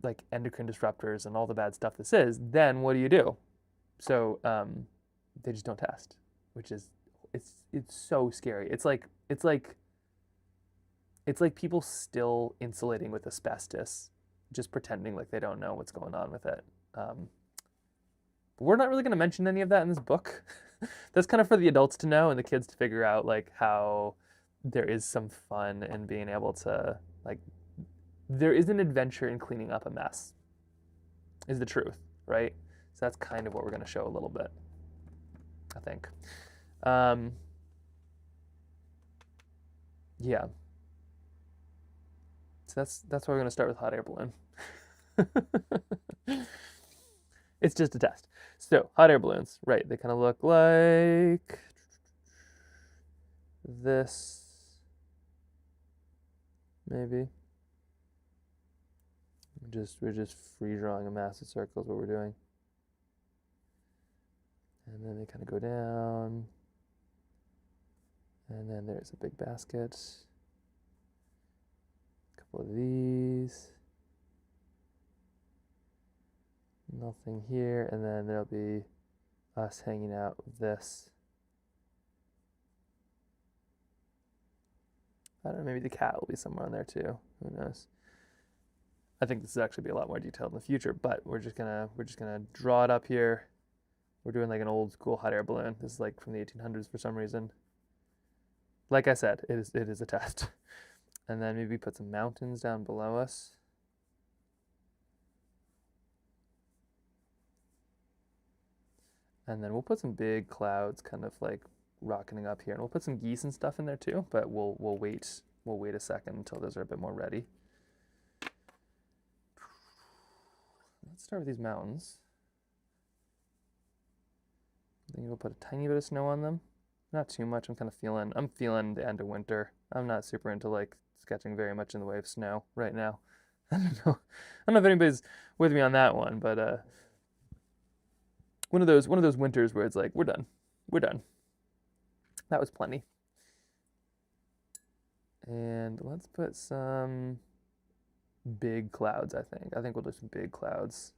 like endocrine disruptors and all the bad stuff this is, then what do? So they just don't test, which is it's so scary. It's like people still insulating with asbestos, just pretending like they don't know what's going on with it. But we're not really going to mention any of that in this book. That's kind of for the adults to know and the kids to figure out, like, how there is some fun in being able to, like, there is an adventure in cleaning up a mess, is the truth, right? So that's kind of what we're going to show a little bit, I think. Yeah. So that's why we're going to start with hot air balloon. It's just a test. So hot air balloons, right? They kind of look like this, maybe. We're just free drawing a massive circle is what we're doing. And then they kind of go down. And then there's a big basket. A couple of these. Nothing here. And then there'll be us hanging out with this. I don't know, maybe the cat will be somewhere on there too. Who knows? I think this will actually be a lot more detailed in the future, but we're just gonna draw it up here. We're doing like an old school hot air balloon. This is like from the 1800s for some reason. Like I said, it is a test. And then maybe put some mountains down below us. And then we'll put some big clouds kind of like rocketing up here. And we'll put some geese and stuff in there too, but we'll wait a second until those are a bit more ready. Let's start with these mountains. I think we'll put a tiny bit of snow on them. Not too much. I'm feeling the end of winter. I'm not super into like sketching very much in the way of snow right now. I don't know if anybody's with me on that one, but one of those winters where it's like we're done. That was plenty. And let's put some big clouds, I think we'll do some big clouds.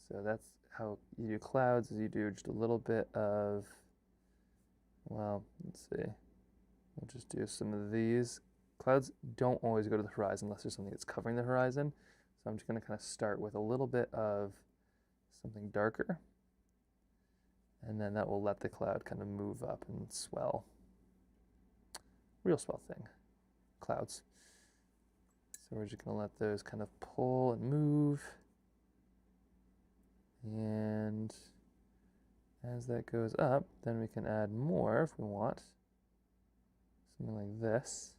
So that's how you do clouds, is you do just a little bit of, well, let's see. We'll just do some of these. Clouds don't always go to the horizon unless there's something that's covering the horizon. So I'm just going to kind of start with a little bit of something darker, and then that will let the cloud kind of move up and swell. Real swell thing, clouds. So we're just going to let those kind of pull and move. And as that goes up, then we can add more if we want. Something like this.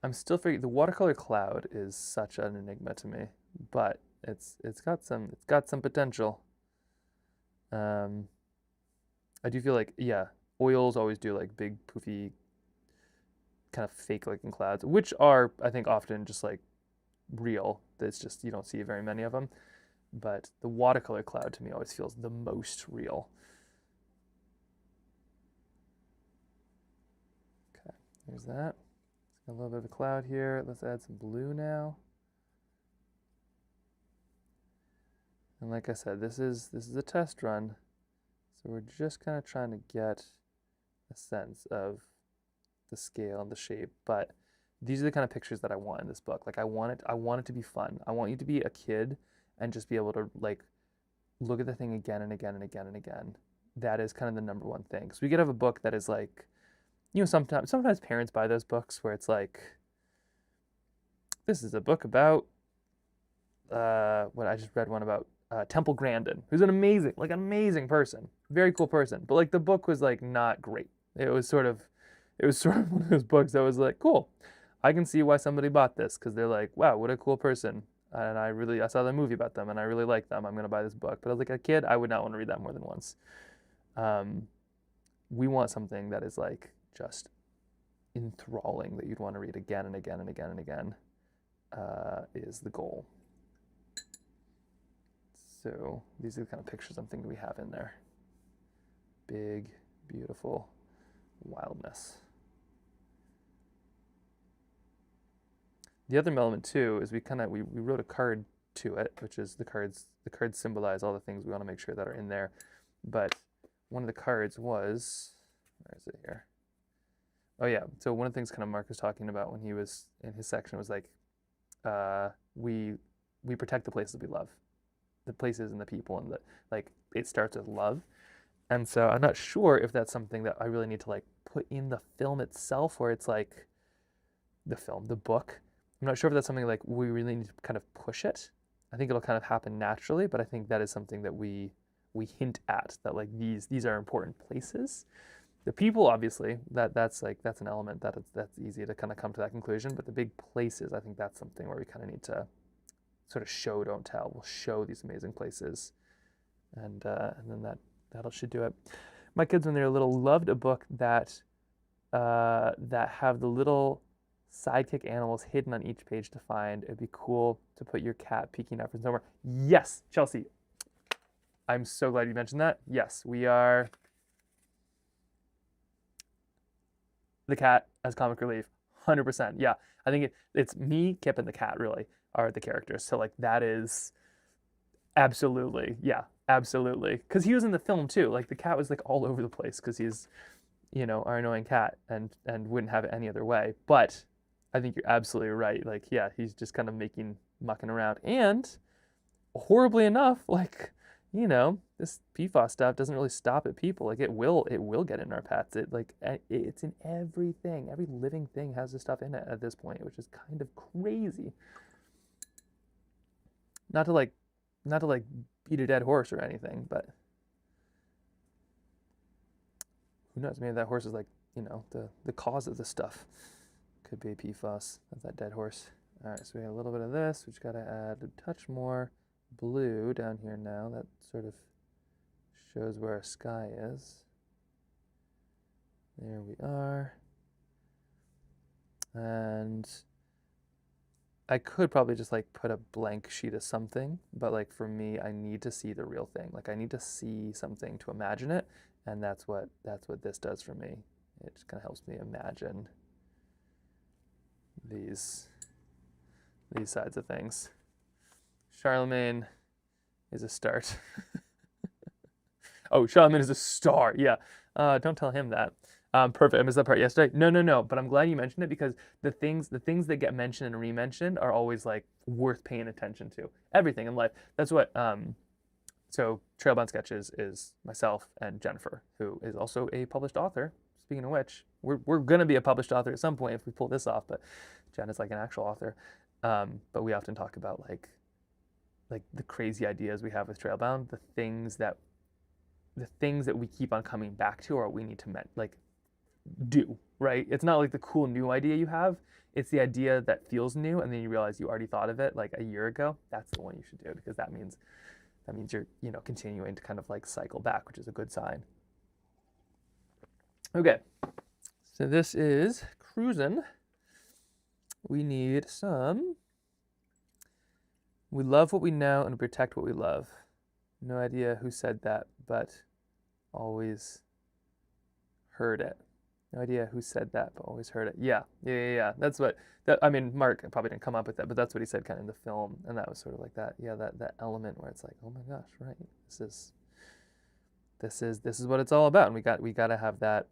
I'm still figuring the watercolor cloud is such an enigma to me, but it's got some potential. I do feel like, yeah, oils always do like big poofy kind of fake looking clouds, which are, I think, often just like real. It's just you don't see very many of them. But the watercolor cloud to me always feels the most real. Okay, there's that. A little bit of a cloud here. Let's add some blue now. And like I said, this is a test run. So we're just kind of trying to get a sense of the scale and the shape, but these are the kind of pictures that I want in this book. Like I want it to be fun. I want you to be a kid and just be able to like look at the thing again and again and again and again. That is kind of the number one thing. So we could have a book that is like, you know, sometimes parents buy those books where it's like, this is a book about what I just read one about Temple Grandin, who's an amazing person, very cool person. But like the book was like not great. It was sort of one of those books that was like, cool, I can see why somebody bought this because they're like, wow, what a cool person. And I saw the movie about them and I really like them. I'm gonna buy this book. But as like a kid, I would not want to read that more than once. We want something that is like just enthralling that you'd want to read again and again and again and again. Is the goal. So these are the kind of pictures I'm thinking we have in there. Big, beautiful wildness. The other element too is we wrote a card to it, which is the cards symbolize all the things we want to make sure that are in there. But one of the cards was, where is it here? Oh yeah, so one of the things kind of Mark was talking about when he was in his section was like, we protect the places we love, the places and the people, and like it starts with love. And so I'm not sure if that's something that I really need to like put in the film itself, where it's like the book. I'm not sure if that's something like we really need to kind of push it. I think it'll kind of happen naturally, but I think that is something that we hint at, that like these are important places. The people, obviously, that's an element that's easy to kind of come to that conclusion. But the big places, I think that's something where we kind of need to sort of show, don't tell. We'll show these amazing places, and then that should do it. My kids, when they were little, loved a book that have the little sidekick animals hidden on each page to find. It'd be cool to put your cat peeking out from somewhere. Yes, Chelsea. I'm so glad you mentioned that. Yes, we are. The cat as comic relief, 100%. Yeah, I think it's me, Kip, and the cat really are the characters. So like that is absolutely, yeah, absolutely. Because he was in the film too. Like the cat was like all over the place because he's, you know, our annoying cat and wouldn't have it any other way. But I think you're absolutely right. Like yeah, he's just kind of mucking around, and horribly enough, like, you know, this PFAS stuff doesn't really stop at people. Like it will get in our pets. It's in everything. Every living thing has this stuff in it at this point, which is kind of crazy. Not to like beat a dead horse or anything, but who knows? Maybe that horse is like, you know, the cause of this stuff. Could be PFAS of that dead horse. All right, so we have a little bit of this. We just got to add a touch more blue down here now. That sort of shows where our sky is. There we are. And I could probably just like put a blank sheet of something, but like for me, I need to see the real thing. Like I need to see something to imagine it, and that's what this does for me. It just kind of helps me imagine these sides of things. Charlemagne is a start. Oh, Charlemagne is a star. Yeah. Don't tell him that. Perfect. I missed that part yesterday. No. But I'm glad you mentioned it because the things that get mentioned and re-mentioned are always like worth paying attention to. Everything in life. That's what. So Trailbound Sketches is myself and Jennifer, who is also a published author. Speaking of which, we're gonna be a published author at some point if we pull this off. But Jen is like an actual author. But we often talk about like the crazy ideas we have with Trailbound, the things that we keep on coming back to, or we need to like do, right? It's not like the cool new idea you have. It's the idea that feels new, and then you realize you already thought of it like a year ago. That's the one you should do because that means you're continuing to kind of like cycle back, which is a good sign. Okay, so this is cruising. We need some. We love what we know and protect what we love. No idea who said that, but always heard it. No idea who said that, but always heard it. Yeah. That's what I mean, Mark probably didn't come up with that, but that's what he said kind of in the film, and that was sort of like that. Yeah, that element where it's like, oh my gosh, right? This is what it's all about, and we got to have that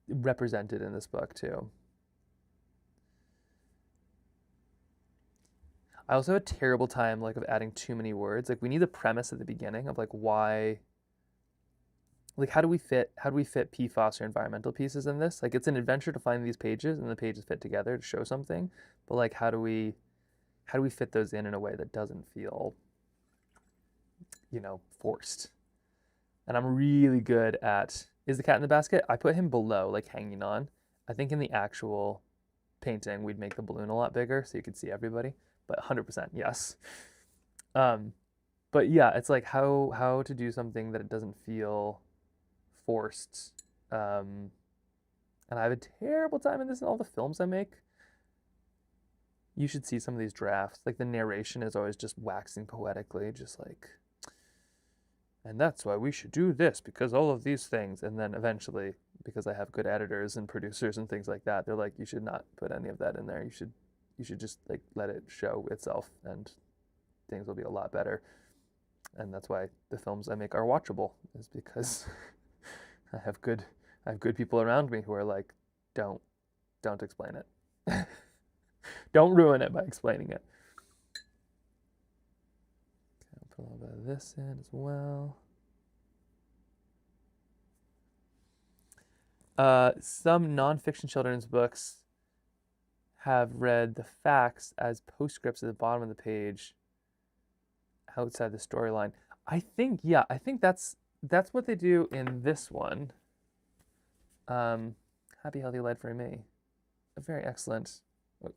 represented in this book too. I also have a terrible time like of adding too many words. Like we need the premise at the beginning of like why, like how do we fit PFAS or environmental pieces in this? Like it's an adventure to find these pages and the pages fit together to show something, but like how do we fit those in a way that doesn't feel forced? And I'm really good at, is the cat in the basket? I put him below, like hanging on. I think in the actual painting we'd make the balloon a lot bigger so you could see everybody, but 100% yes. But yeah, it's like how to do something that it doesn't feel forced. And I have a terrible time in this in all the films I make. You should see some of these drafts. Like the narration is always just waxing poetically, just like, and that's why we should do this because all of these things. And then eventually, because I have good editors and producers and things like that, they're like, you should not put any of that in there. You should just like let it show itself and things will be a lot better. And that's why the films I make are watchable, is because I have good people around me who are like, don't explain it. Don't ruin it by explaining it. Okay, I'll put a little bit of this in as well. Some nonfiction children's books have read the facts as postscripts at the bottom of the page outside the storyline. I think that's what they do in this one. Happy Healthy Life for Me. A very excellent,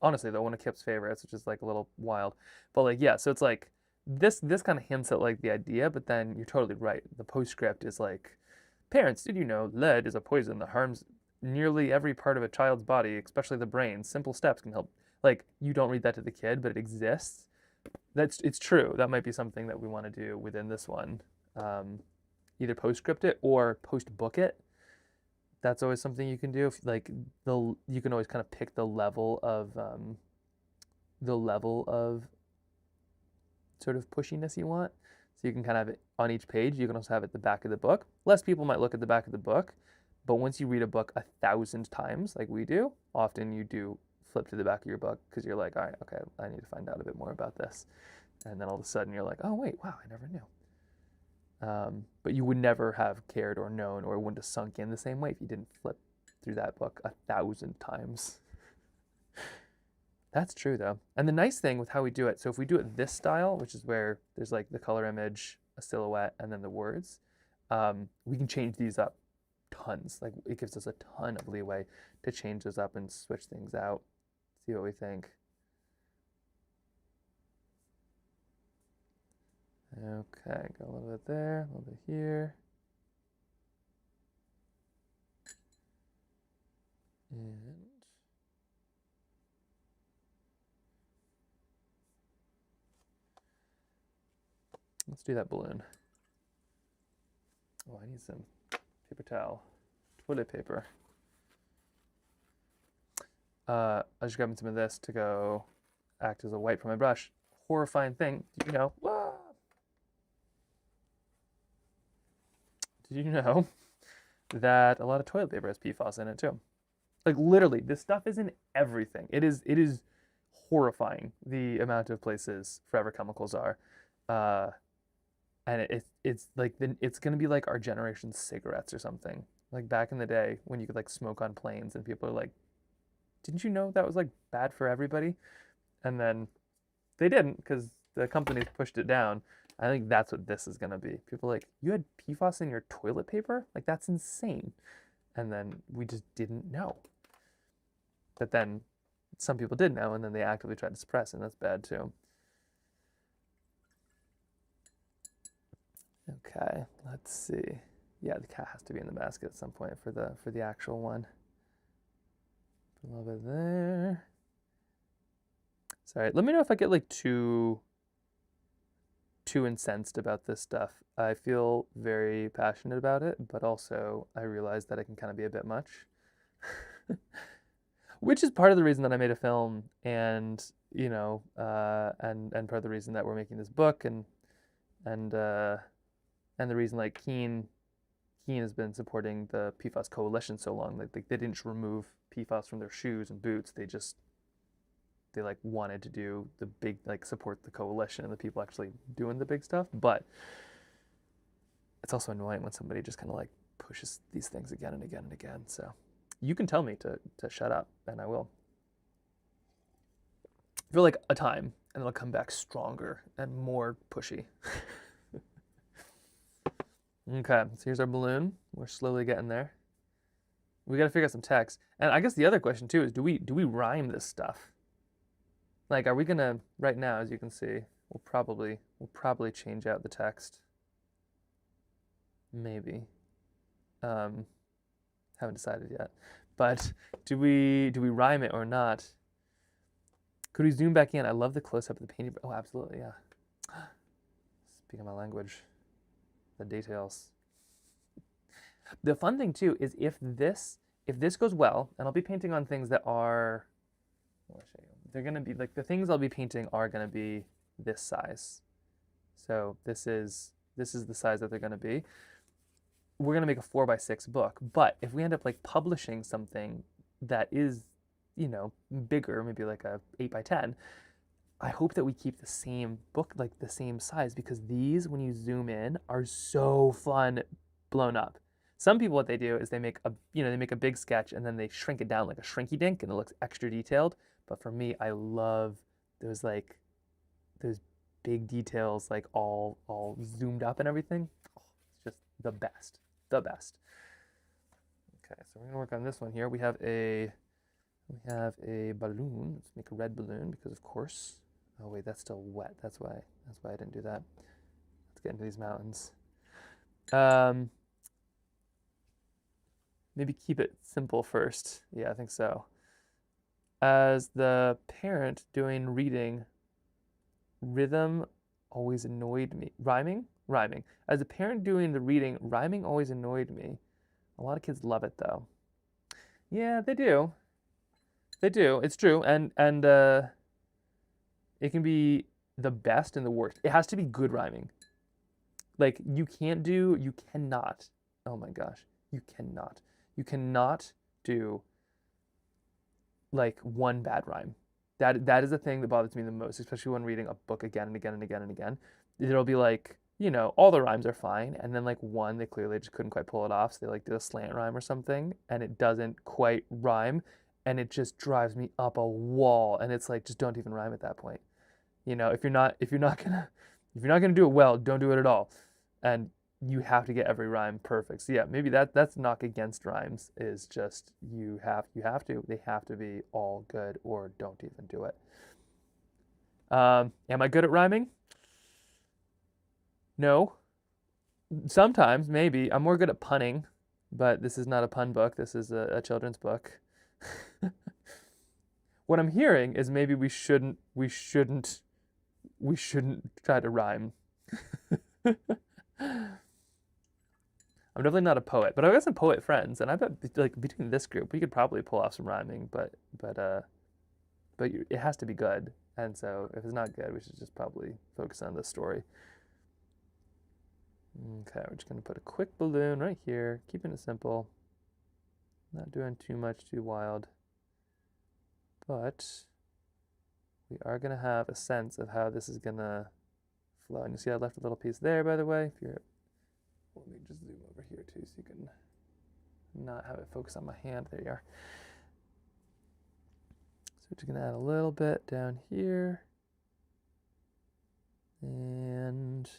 honestly though, one of Kip's favorites, which is like a little wild. But like, yeah, so it's like this kind of hints at like the idea, but then you're totally right. The postscript is like, parents, did you know lead is a poison that harms nearly every part of a child's body, especially the brain. Simple steps can help. Like, you don't read that to the kid, but it exists. It's true. That might be something that we want to do within this one. Either postscript it or post book it. That's always something you can do. Like you can always kind of pick the level of sort of pushiness you want. So you can kind of have it on each page. You can also have it at the back of the book. Less people might look at the back of the book, but once you read a book 1,000 times, like we do, often you do flip to the back of your book because you're like, all right, okay, I need to find out a bit more about this. And then all of a sudden you're like, oh wait, wow, I never knew. But you would never have cared or known, or it wouldn't have sunk in the same way if you didn't flip through that book 1,000 times. That's true though. And the nice thing with how we do it, so if we do it this style, which is where there's like the color image, a silhouette, and then the words, we can change these up tons. Like it gives us a ton of leeway to change those up and switch things out, see what we think. Okay, got a little bit there, a little bit here. And let's do that balloon. Oh, I need some paper towel, toilet paper. I was just grabbing some of this to go act as a wipe for my brush. Horrifying thing, you know. Whoa! Did you know that a lot of toilet paper has PFAS in it too. Like literally, this stuff is in everything. It is horrifying the amount of places forever chemicals are. Uh, and it's like it's gonna be like our generation's cigarettes or something. Like back in the day when you could like smoke on planes and people are like, didn't you know that was like bad for everybody? And then they didn't because the companies pushed it down. I think that's what this is gonna be. People are like, you had PFAS in your toilet paper? Like that's insane. And then we just didn't know. But then some people did know, and then they actively tried to suppress, and that's bad too. Okay, let's see. Yeah, the cat has to be in the basket at some point for the actual one. Put a little bit there. Sorry, let me know if I get like too incensed about this stuff. I feel very passionate about it, but also I realize that it can kind of be a bit much. Which is part of the reason that I made a film, and and part of the reason that we're making this book, and the reason like Keen has been supporting the PFAS coalition so long. Like they didn't just remove PFAS from their shoes and boots. They like wanted to do the big, like support the coalition and the people actually doing the big stuff. But it's also annoying when somebody just kind of like pushes these things again and again and again. So you can tell me to shut up, and I will. For like a time, and then I'll come back stronger and more pushy. Okay, so here's our balloon. We're slowly getting there. We gotta figure out some text. And I guess the other question too is, do we rhyme this stuff? Like, are we gonna, right now, as you can see, we'll probably change out the text. Maybe. Haven't decided yet. But do we rhyme it or not? Could we zoom back in? I love the close-up of the painting. Oh, absolutely, yeah. Speaking my language. The details. The fun thing too is if this goes well, and I'll be painting on things that are, I'll show you. They're gonna be like the things I'll be painting are gonna be this size. So this is the size that they're gonna be. We're gonna make a 4x6 book, but if we end up like publishing something that is, bigger, maybe like a 8x10, I hope that we keep the same book, like the same size, because these, when you zoom in, are so fun blown up. Some people, what they do is they make a big sketch and then they shrink it down like a shrinky dink and it looks extra detailed. But for me, I love those big details, like all zoomed up and everything. Oh, it's just the best, the best. Okay, so we're gonna work on this one here. We have a balloon. Let's make a red balloon because of course. Oh wait, that's still wet. That's why I didn't do that. Let's get into these mountains. Maybe keep it simple first. Yeah, I think so. As the parent doing reading, rhythm always annoyed me. Rhyming? Rhyming. As a parent doing the reading, rhyming always annoyed me. A lot of kids love it though. Yeah, they do. They do. It's true. And it can be the best and the worst. It has to be good rhyming. Like you cannot. Oh my gosh. You cannot do like one bad rhyme. That is the thing that bothers me the most, especially when reading a book again and again and again and again. It'll be like, all the rhymes are fine, and then like one, they clearly just couldn't quite pull it off, so they like did a slant rhyme or something, and it doesn't quite rhyme, and it just drives me up a wall, and it's like, just don't even rhyme at that point. If you're not gonna do it well, don't do it at all. And you have to get every rhyme perfect. So yeah, maybe that's knock against rhymes is just they have to be all good or don't even do it. Am I good at rhyming? No. Sometimes, maybe. I'm more good at punning, but this is not a pun book. This is a children's book. What I'm hearing is maybe we shouldn't try to rhyme. I'm definitely not a poet, but I've got some poet friends, and I bet like between this group we could probably pull off some rhyming, but it has to be good, and so if it's not good, we should just probably focus on this story. Okay, we're just gonna put a quick balloon right here, keeping it simple. Not doing too much, too wild. But we are gonna have a sense of how this is gonna flow. And you see I left a little piece there, by the way. If you're, let me just zoom over here too so you can not have it focus on my hand. There you are. So we're just gonna add a little bit down here. And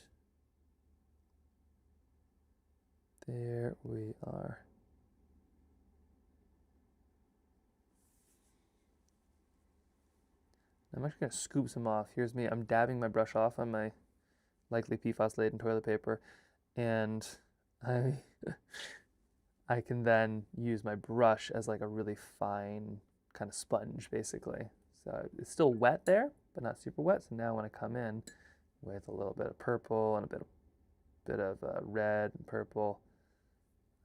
there we are. I'm actually going to scoop some off. Here's me. I'm dabbing my brush off on my likely PFAS-laden toilet paper. And I can then use my brush as like a really fine kind of sponge, basically. So it's still wet there, but not super wet. So now when I come in with a little bit of purple and a bit of red and purple,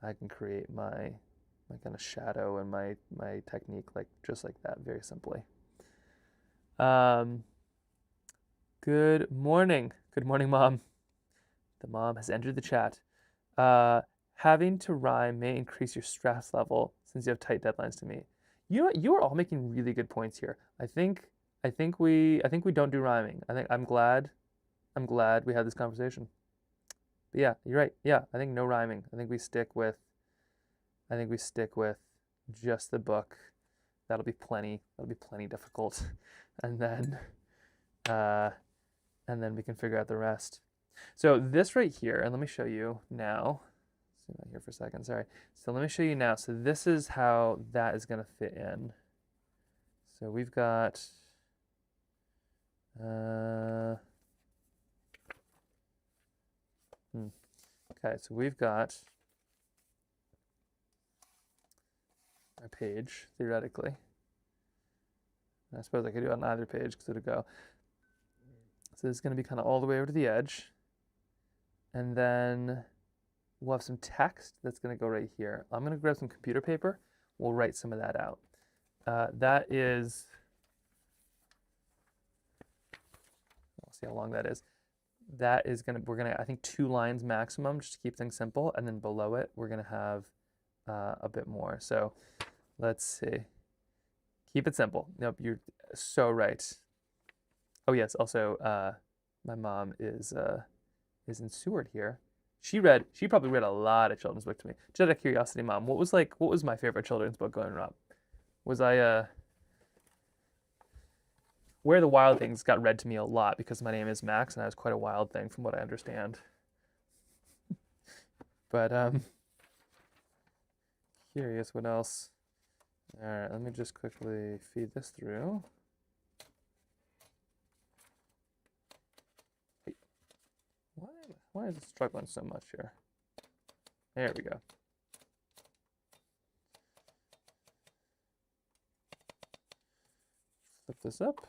I can create my kind of shadow and my technique like just like that, very simply. Good morning. Good morning, Mom. The mom has entered the chat. Having to rhyme may increase your stress level since you have tight deadlines to meet. You know what? You are all making really good points here. I think we don't do rhyming. I'm glad we had this conversation. But yeah, you're right. Yeah, I think no rhyming. I think we stick with just the book. That'll be plenty difficult. And then we can figure out the rest. So this right here, and let me show you now. Zoom out here for a second, sorry. So let me show you now. So this is how that is gonna fit in. So we've got, okay, so we've got our page, theoretically. And I suppose I could do it on either page because it'll go. So this is going to be kind of all the way over to the edge. And then we'll have some text that's going to go right here. I'm going to grab some computer paper. We'll write some of that out. That is, I'll see how long that is. That is going to, we're going to, I think 2 lines maximum just to keep things simple. And then below it, we're going to have a bit more. So let's see. Keep it simple. Nope, you're so right. Oh yes, also my mom is in Seward here. She probably read a lot of children's books to me. Just out of curiosity, Mom, what was my favorite children's book growing up? Was I Where the Wild Things got read to me a lot because my name is Max and I was quite a wild thing from what I understand. But curious what else. All right, let me just quickly feed this through. Why is it struggling so much here? There we go. Flip this up.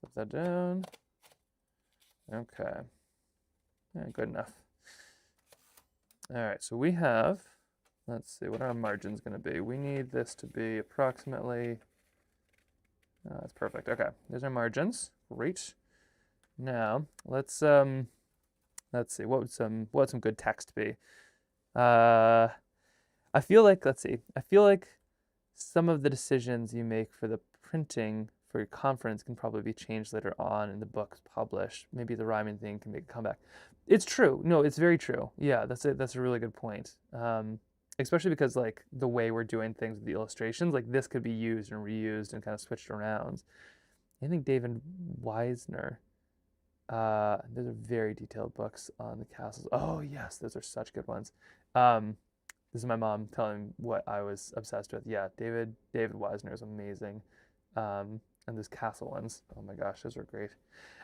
Flip that down. Okay. Yeah, good enough. All right, so we have, let's see, what are our margins going to be? We need this to be approximately, that's perfect. Okay, there's our margins. Great. Now, let's see, what would some good text be? I feel like, let's see, I feel like some of the decisions you make for the printing for your conference can probably be changed later on in the book's published. Maybe the rhyming thing can make a comeback. It's true. No, it's very true. Yeah, that's a really good point. Especially because like the way we're doing things with the illustrations, like this could be used and reused and kind of switched around. I think David Wisner, those are very detailed books on the castles. Oh yes, those are such good ones. This is my mom telling what I was obsessed with. Yeah, David Wisner is amazing. And those castle ones, oh my gosh, those are great.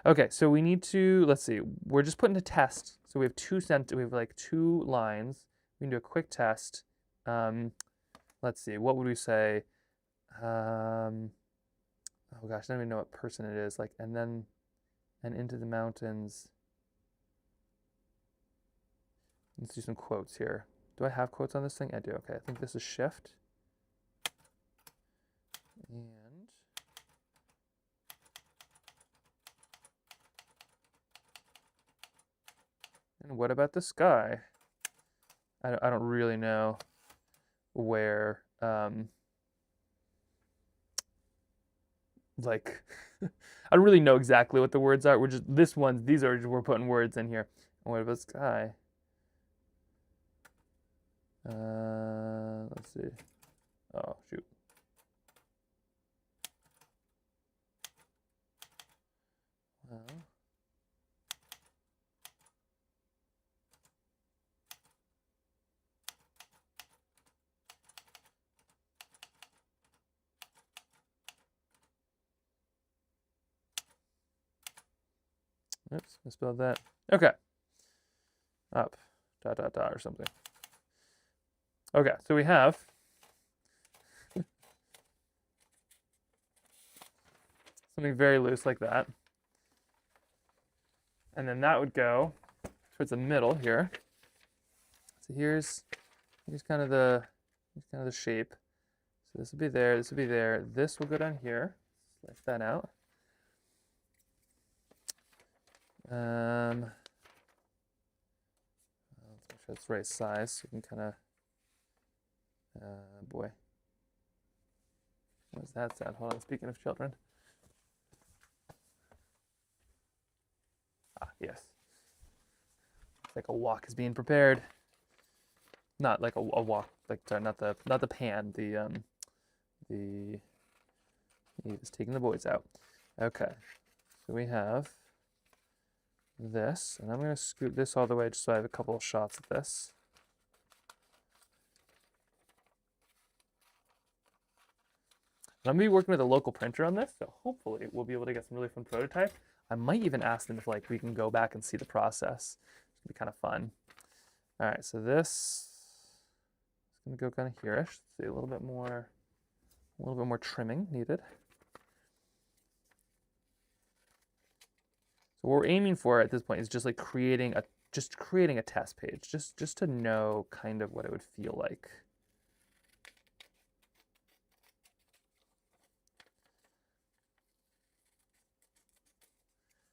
Okay, so we need to, let's see, we're just putting a test. So we have like 2 lines. We can do a quick test. Let's see, what would we say? Oh gosh, I don't even know what person it is. Like, and into the mountains. Let's do some quotes here. Do I have quotes on this thing? I do, okay. I think this is shift. And what about the sky? I don't really know where, like, I don't really know exactly what the words are. We're putting words in here. And what about sky? Let's see. Oh, shoot. Well, oops, misspelled that. Okay. Up, dot, dot, dot, or something. Okay, so we have something very loose like that. And then that would go towards the middle here. So here's kind of the shape. So this would be there, this would be there. This will go down here. Slice that out. Let's make sure it's the right size so you can kind of, boy. What was that sound? Hold on, speaking of children. Ah, yes. It's like a wok is being prepared. Not like a wok, like sorry, not the pan, he's taking the boys out. Okay. So we have this, and I'm going to scoot this all the way just so I have a couple of shots of this. And I'm going to be working with a local printer on this, so hopefully we'll be able to get some really fun prototype. I might even ask them if like we can go back and see the process. It's going to be kind of fun. All right, so this is going to go kind of here-ish. See a little bit more trimming needed. So what we're aiming for at this point is just like creating a test page, just to know kind of what it would feel like.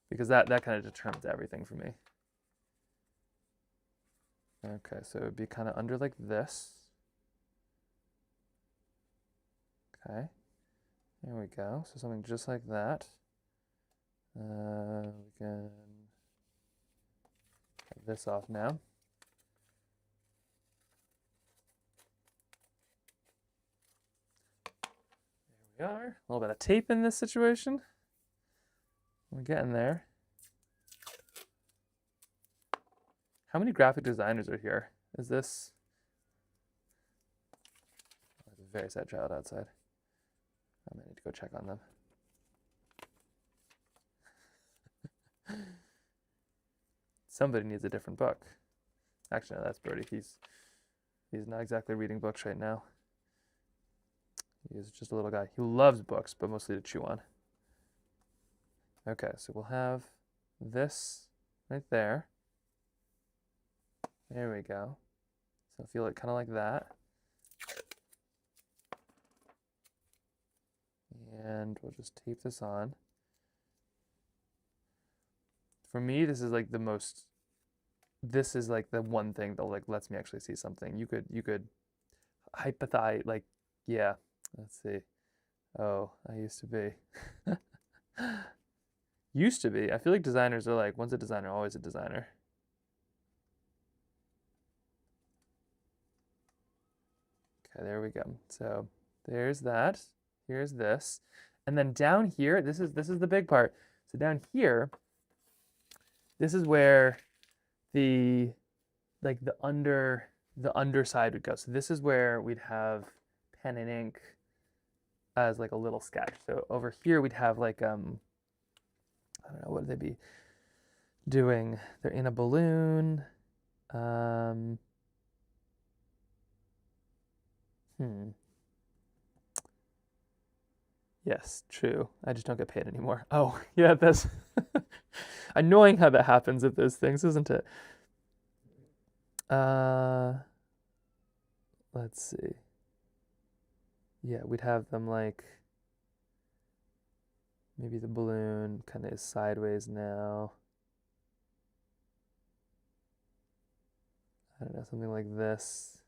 Because that kind of determines everything for me. Okay, so it would be kind of under like this. Okay, there we go. So something just like that. We can cut this off now. There we are. A little bit of tape in this situation. We're getting there. How many graphic designers are here? Is this... Oh, there's a very sad child outside. I might need to go check on them. Somebody needs a different book. Actually, no, that's Birdie. He's not exactly reading books right now. He's just a little guy. He loves books, but mostly to chew on. Okay, so we'll have this right there. There we go. So feel it kind of like that. And we'll just tape this on. For me, this is like the one thing that like lets me actually see something. You could hypothesize, like, yeah, let's see. Oh, I used to be. Used to be. I feel like designers are like, once a designer, always a designer. Okay, there we go. So there's that. Here's this. And then down here, this is the big part. So down here, this is where the underside would go. So this is where we'd have pen and ink as like a little sketch. So over here we'd have like I don't know, what would they be doing? They're in a balloon. Yes, true. I just don't get paid anymore. Oh, yeah, that's annoying how that happens with those things, isn't it? Let's see. Yeah, we'd have them like maybe the balloon kind of is sideways now. I don't know, something like this.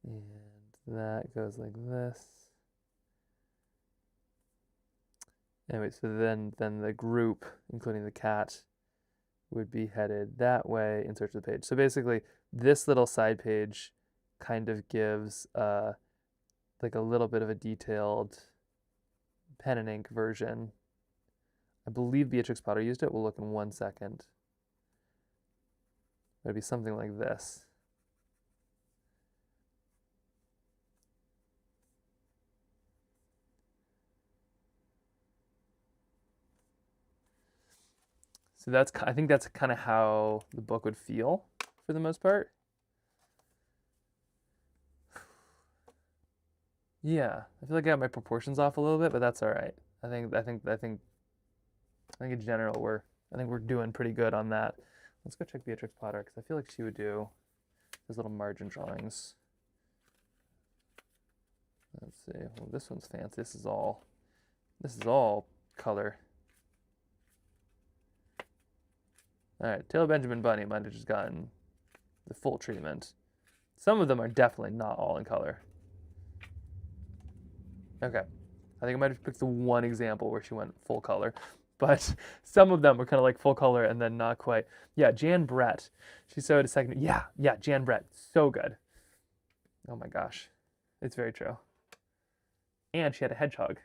And that goes like this. Anyway, so then the group, including the cat, would be headed that way in search of the page. So basically, this little side page kind of gives like a little bit of a detailed pen and ink version. I believe Beatrix Potter used it. We'll look in 1 second. It'd be something like this. So I think that's kind of how the book would feel for the most part. Yeah, I feel like I got my proportions off a little bit, but that's all right. I think in general we're doing pretty good on that. Let's go check Beatrix Potter because I feel like she would do those little margin drawings. Let's see. Well, this one's fancy. This is all color. All right, Taylor Benjamin Bunny might have just gotten the full treatment. Some of them are definitely not all in color. Okay, I think I might have picked the one example where she went full color, but some of them were kind of like full color and then not quite. Yeah, Jan Brett, she sewed a second. Yeah, Jan Brett, so good. Oh my gosh, it's very true. And she had a hedgehog,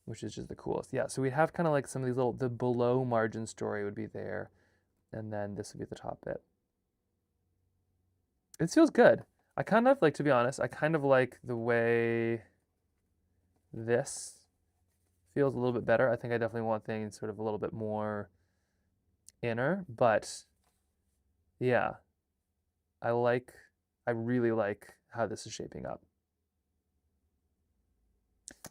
which is just the coolest. Yeah, so we'd have kind of like some of these the below margin story would be there, and then this would be the top bit. It feels good. I kind of like, to be honest, I kind of like the way this feels a little bit better. I think I definitely want things sort of a little bit more inner, but yeah, I really like how this is shaping up.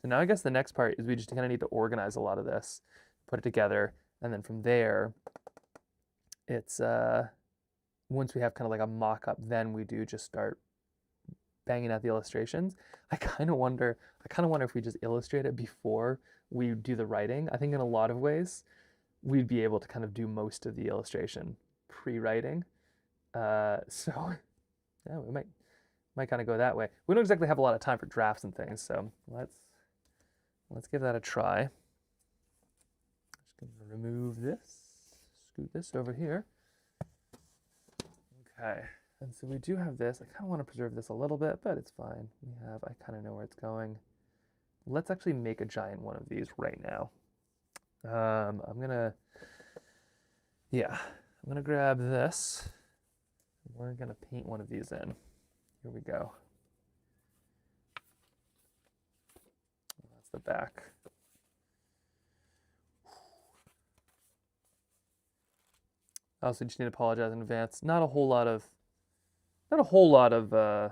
So now I guess the next part is we just kind of need to organize a lot of this, put it together, and then from there, it's once we have kind of like a mock-up, then we do just start banging out the illustrations. I kind of wonder if we just illustrate it before we do the writing. I think in a lot of ways, we'd be able to kind of do most of the illustration pre-writing. So yeah, we might kind of go that way. We don't exactly have a lot of time for drafts and things, so let's give that a try. Just gonna remove this, scoot this over here. Okay, and so we do have this. I kind of want to preserve this a little bit, but it's fine. I kind of know where it's going. Let's actually make a giant one of these right now. I'm gonna grab this. We're gonna paint one of these in. Here we go. That's the back. I also just need to apologize in advance. Not a whole lot of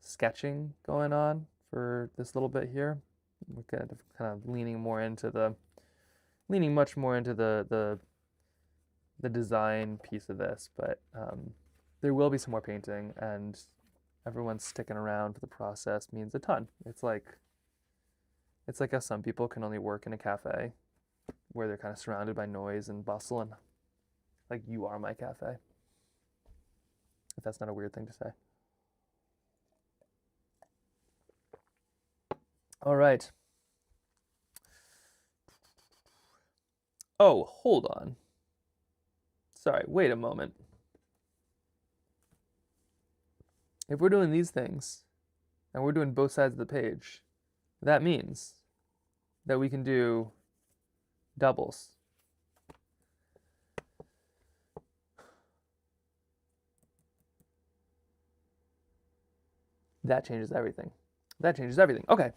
sketching going on for this little bit here. We're kind of leaning much more into the design piece of this, but there will be some more painting, and everyone's sticking around for the process means a ton. It's like how some people can only work in a cafe where they're kind of surrounded by noise and bustle, and like you are my cafe. If that's not a weird thing to say. All right. Oh, hold on. Sorry, wait a moment. If we're doing these things, and we're doing both sides of the page, that means that we can do doubles. That changes everything. Okay.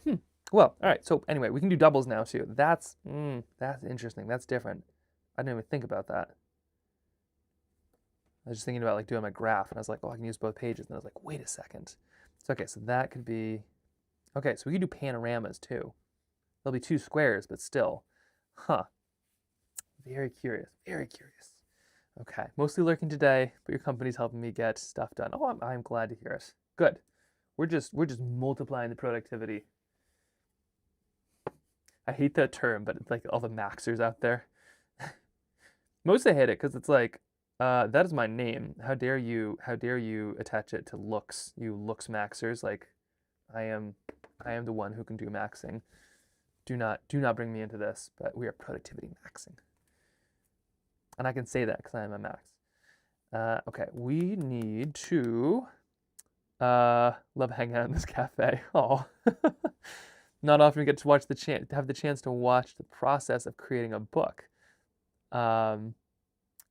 Well, all right. So anyway, we can do doubles now too. That's interesting. That's different. I didn't even think about that. I was just thinking about like doing my graph, and I was like, oh, I can use both pages. And I was like, wait a second. So okay, so that could be. Okay, so we could do panoramas too. There'll be two squares, but still. Huh. Very curious. Very curious. Okay, mostly lurking today, but your company's helping me get stuff done. Oh, I'm glad to hear it. Good. We're just multiplying the productivity. I hate that term, but it's like all the maxers out there. Mostly I hate it because it's like, that is my name. How dare you attach it to looks, you looks maxers. Like, I am, I am the one who can do maxing. Do not bring me into this, but we are productivity maxing. And I can say that because I am a max. Okay, we need to, love hanging out in this cafe. Oh, not often we get to watch have the chance to watch the process of creating a book. Um,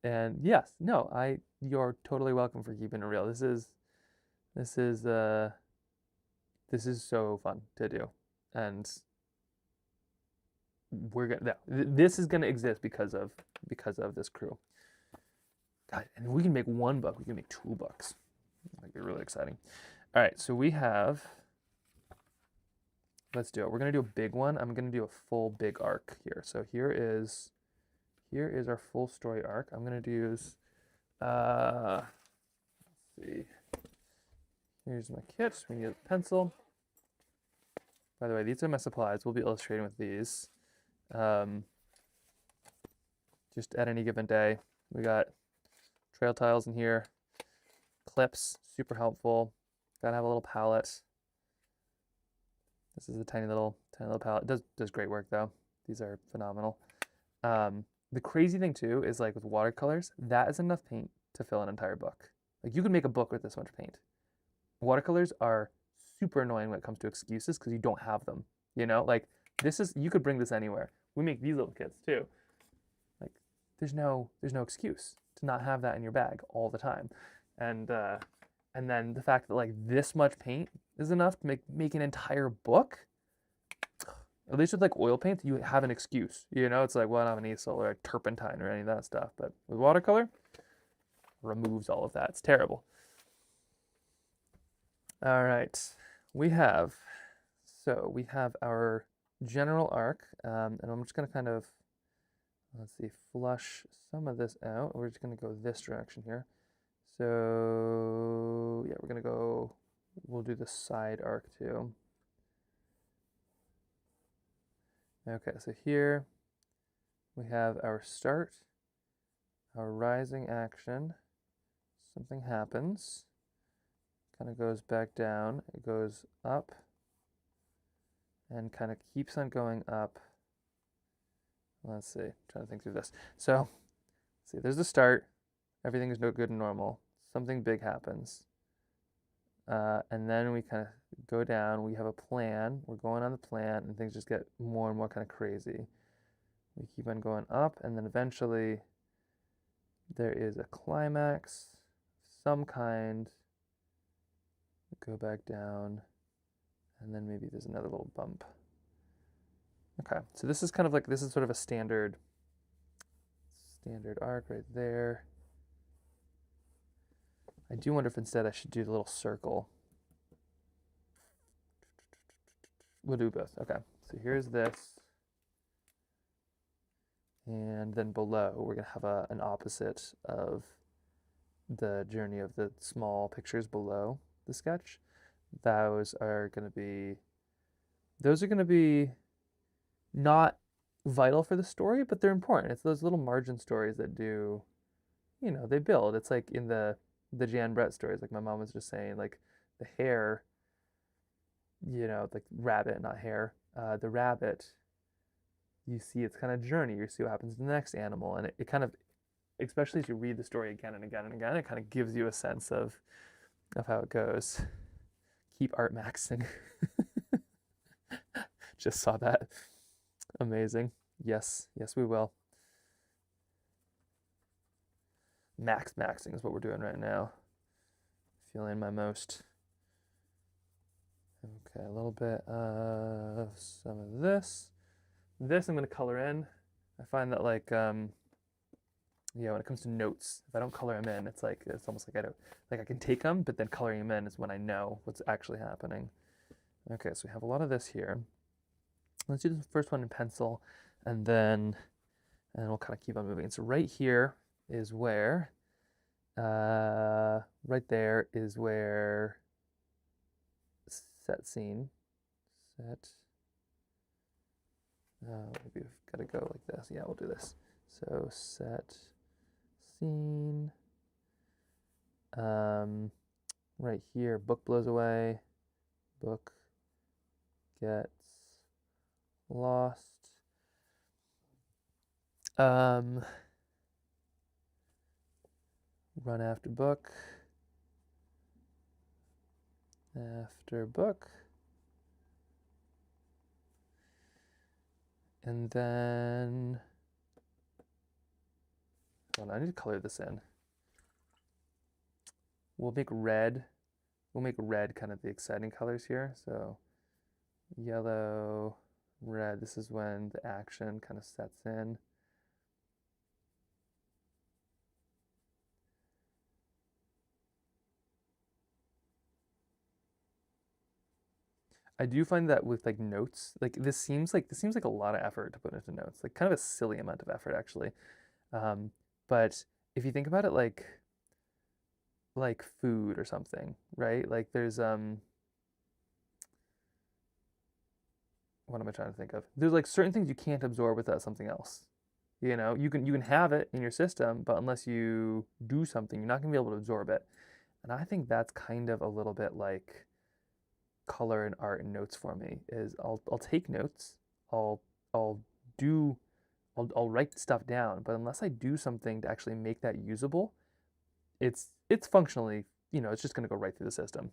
and yes, no, you're totally welcome for keeping it real. This is uh this is so fun to do, and this is gonna exist because of this crew. God, and we can make one book. We can make 2 books. That'd be really exciting. All right, so we have. Let's do it. We're gonna do a big one. I'm gonna do a full big arc here. So here is our full story arc. I'm gonna use. Let's see. Here's my kit. We need a pencil. By the way, these are my supplies. We'll be illustrating with these. Just at any given day. We got trail tiles in here, clips, super helpful. Gotta have a little palette. This is a tiny little palette. It does great work though. These are phenomenal. The crazy thing too is like with watercolors, that is enough paint to fill an entire book. Like you could make a book with this much paint. Watercolors are super annoying when it comes to excuses because you don't have them. You know, like you could bring this anywhere. We make these little kits too. Like there's no excuse to not have that in your bag all the time. And then the fact that like this much paint is enough to make an entire book. At least with like oil paint, you have an excuse. You know, it's like, well, I don't have an easel or a turpentine or any of that stuff. But with watercolor, removes all of that. It's terrible. All right, we have our general arc, and I'm just gonna kind of, let's see, flush some of this out. We're just gonna go this direction here. So yeah, we'll do the side arc too. Okay, so here we have our start, our rising action. Something happens, kind of goes back down, it goes up, and kind of keeps on going up. Let's see, I'm trying to think through this. So, let's see, there's the start, everything is no good and normal. Something big happens. And then we kind of go down, we have a plan, we're going on the plan, and things just get more and more kind of crazy. We keep on going up, and then eventually there is a climax, some kind, go back down, and then maybe there's another little bump. Okay, so this is kind of like, this is sort of a standard arc right there. I do wonder if instead I should do the little circle. We'll do both. Okay, so here's this. And then below, we're going to have an opposite of the journey of the small pictures below the sketch. Those are going to be not vital for the story, but they're important. It's those little margin stories that do, you know, they build. It's like in the Jan Brett stories, like my mom was just saying, like the hare, you know, like rabbit, not hare, the rabbit, you see its kind of journey, you see what happens to the next animal, and it kind of, especially as you read the story again and again and again, it kind of gives you a sense of how it goes. Keep art maxing. Just saw that. Amazing. Yes, we will. Maxing is what we're doing right now. Feeling my most. Okay, a little bit of some of this. This I'm going to color in. I find that like, when it comes to notes, if I don't color them in, it's almost like I can take them, but then coloring them in is when I know what's actually happening. Okay, so we have a lot of this here. Let's do the first one in pencil, and then we'll kind of keep on moving. So right here is where, right there is where set scene, set, maybe we've got to go like this. Yeah, we'll do this. So set scene. Right here, book blows away. Book gets lost. Run after book. After book. And then, hold on, I need to color this in. We'll make red kind of the exciting colors here. So yellow, red, this is when the action kind of sets in. I do find that with like notes, like this seems like a lot of effort to put into notes, like kind of a silly amount of effort actually. But if you think about it like food or something, right? Like there's what am I trying to think of? There's like certain things you can't absorb without something else. You know, you can have it in your system, but unless you do something, you're not gonna be able to absorb it. And I think that's kind of a little bit like color and art and notes for me is I'll take notes, I'll do I'll write stuff down, but unless I do something to actually make that usable, it's functionally, you know, it's just going to go right through the system,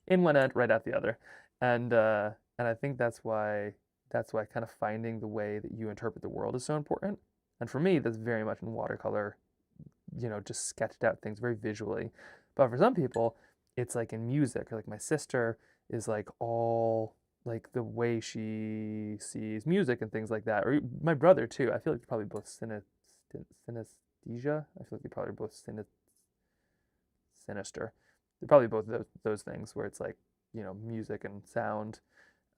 in one end, right out the other, and I think that's why kind of finding the way that you interpret the world is so important. And for me, that's very much in watercolor, you know, just sketched out things very visually. But for some people, it's like in music, or like my sister is like all like the way she sees music and things like that. Or my brother too. I feel like they're probably both synesthesia. I feel like they're probably both sinister. They're probably both those things where it's like, you know, music and sound.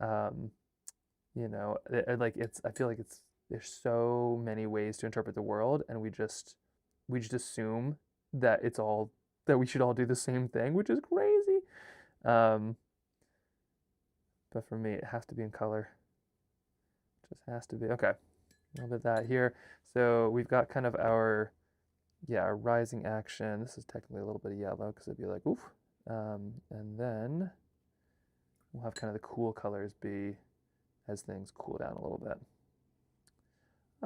You know, like it's. I feel like there's so many ways to interpret the world, and we just assume that we should all do the same thing, which is crazy. But for me, it has to be in color. It just has to be. Okay, a little bit of that here. So we've got kind of our rising action. This is technically a little bit of yellow because it'd be like, oof. And then we'll have kind of the cool colors be as things cool down a little bit.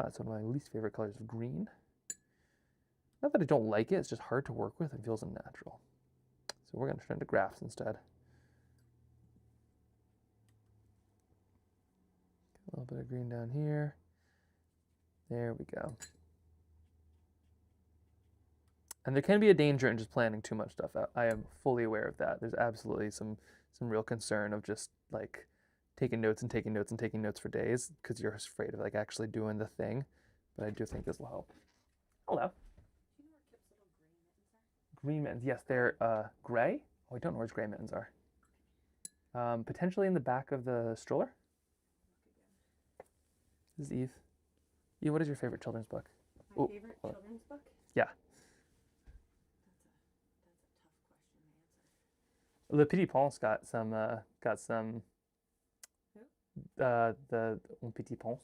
It's one of my least favorite colors of green. Not that I don't like it, it's just hard to work with and feels unnatural. So we're going to turn to graphs instead. A little bit of green down here. There we go. And there can be a danger in just planning too much stuff out. I am fully aware of that. There's absolutely some real concern of just like taking notes and taking notes and taking notes for days because you're afraid of like actually doing the thing. But I do think this will help. Hello. Green mittens, yes, they're gray. Oh, I don't know where gray mittens are. Potentially in the back of the stroller. This is Eve. Eve, what is your favorite children's book? My favorite children's book? Yeah. That's a tough question to answer. Le Petit Prince got some. Who? The Un Petit Prince.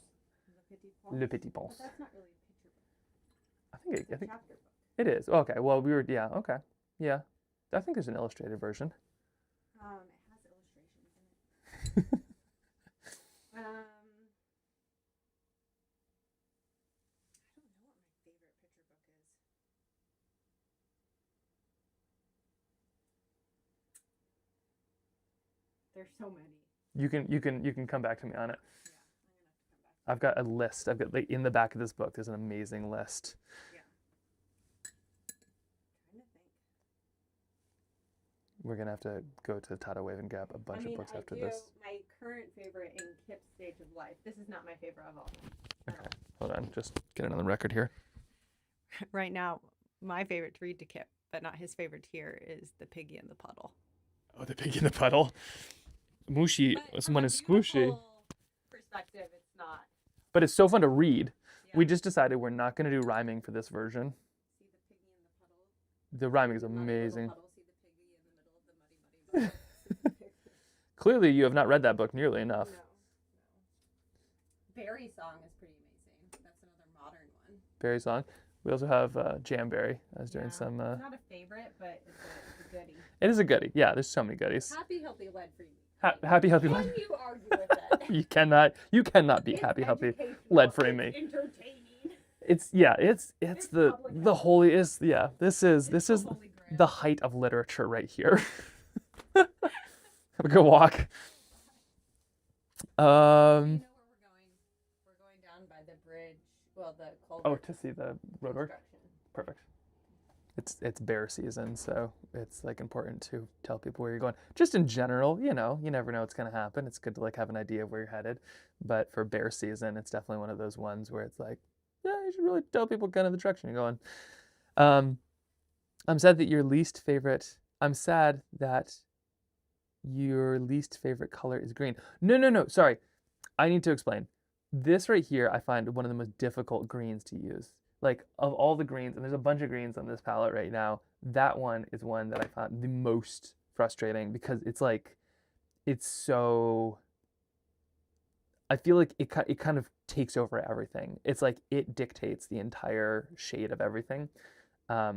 Le Petit Prince? Le Petit Prince. But that's not really a picture book. I think Chapter book. it is. Okay. Well, okay. Yeah. I think there's an illustrated version. It has illustrations in it. I don't know what my favorite picture book is. There's so many. You can come back to me on it. Yeah, I'm gonna have to come back. I've got a list. I've got like in the back of this book. There's an amazing list. Yeah. Trying to think. We're gonna have to go to Tidal Wave and grab a bunch of books after this. My current favorite in Kip's stage of life. This is not my favorite of all time. Okay, hold on. Just get it on the record here. Right now, my favorite to read to Kip, but not his favorite here, is The Piggy in the Puddle. Oh, the pig in the puddle. Mushy. Someone is squishy. Perspective, it's not. But it's so fun to read. Yeah. We just decided we're not going to do rhyming for this version. See the piggy in the puddle? The rhyming is The muddy little amazing. puddle. See the piggy in the middle of the muddy puddle? Clearly, you have not read that book nearly enough. No. Barry Song is pretty amazing. That's another modern one. Barry Song. We also have Jamberry. I was doing Yeah, some. not a favorite, but it's a goodie. It is a goodie. Yeah, there's so many goodies. Happy, healthy, lead-free. Happy healthy. Can you argue with that? You cannot be It's happy healthy educational, lead-free it's me. entertaining. It's the public the health. holiest. Yeah, this is the holy grail. the height of literature right here. Have a good walk. You know where we're going? We're going down by the bridge. Well, the culvert. Oh, to see the roadwork. construction. Perfect. It's bear season, so it's like important to tell people where you're going. Just in general, you never know what's gonna happen. It's good to like have an idea of where you're headed. But for bear season, it's definitely one of those ones where it's like, yeah, you should really tell people kind of the direction you're going. I'm sad that your least favorite. I'm sad that your least favorite color is green. No. Sorry, I need to explain. This right here, I find one of the most difficult greens to use. Like of all the greens, and there's a bunch of greens on this palette right now, that one is one that I found the most frustrating because it's so. I feel like it kind of takes over everything. It's like it dictates the entire shade of everything. I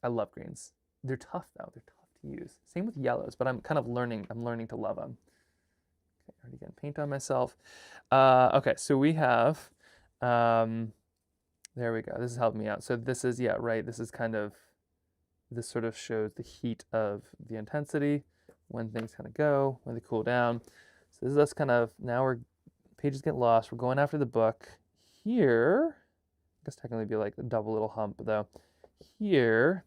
love greens. They're tough though. They're tough to use. Same with yellows, but I'm kind of learning. I'm learning to love them. Okay, already getting paint on myself. Okay, so we have. There we go. This is helping me out. So this is right. This is kind of. This sort of shows the heat of the intensity, when things kind of go, when they cool down. So this is us kind of now we're pages get lost. We're going after the book. Here, I guess technically it'd be like a double little hump though. Here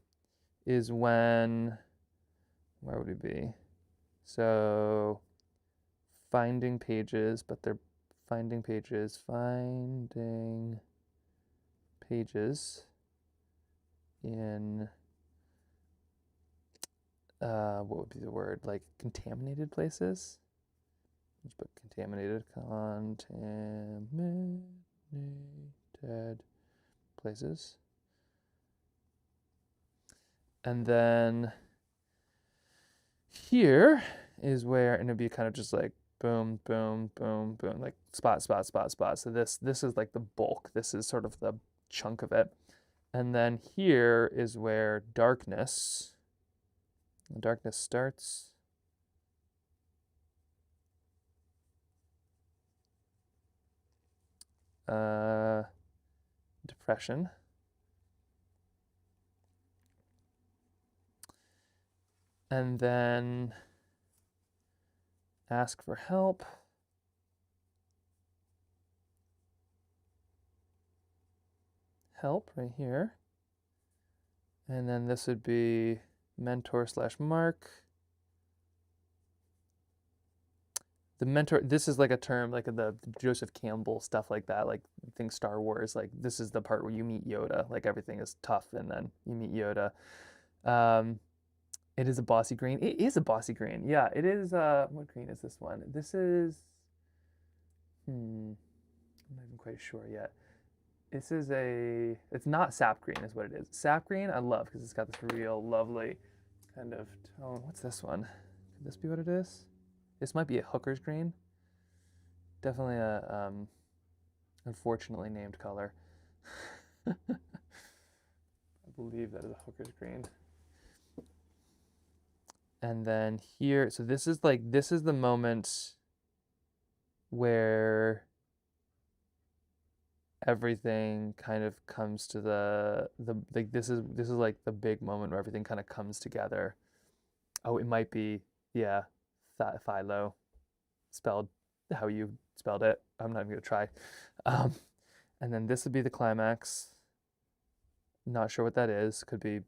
is when, where would it be? So finding pages, but they're finding pages in, what would be the word? Like contaminated places? Let's put contaminated places. And then here is where, and it'd be kind of just like boom, boom, boom, boom, like spot, spot, spot, spot. So this is like the bulk. This is sort of the chunk of it. And then here is where darkness starts. Depression. And then ask for help. Help right here. And then this would be mentor/mark. The mentor, this is like a term, like the Joseph Campbell stuff like that, like think Star Wars, like this is the part where you meet Yoda, like everything is tough and then you meet Yoda. It is a bossy green. It is a bossy green. Yeah, it is. What green is this one? This is, I'm not even quite sure yet. This is it's not sap green is what it is. Sap green I love because it's got this real lovely kind of tone. What's this one? Could this be what it is? This might be a hooker's green. Definitely a unfortunately named color. I believe that is a hooker's green. And then here, so this is the moment where everything kind of comes to the like this is like the big moment where everything kind of comes together. Oh, it might be, yeah, Philo, spelled how you spelled it. I'm not even gonna try. And then this would be the climax. Not sure what that is. Could be.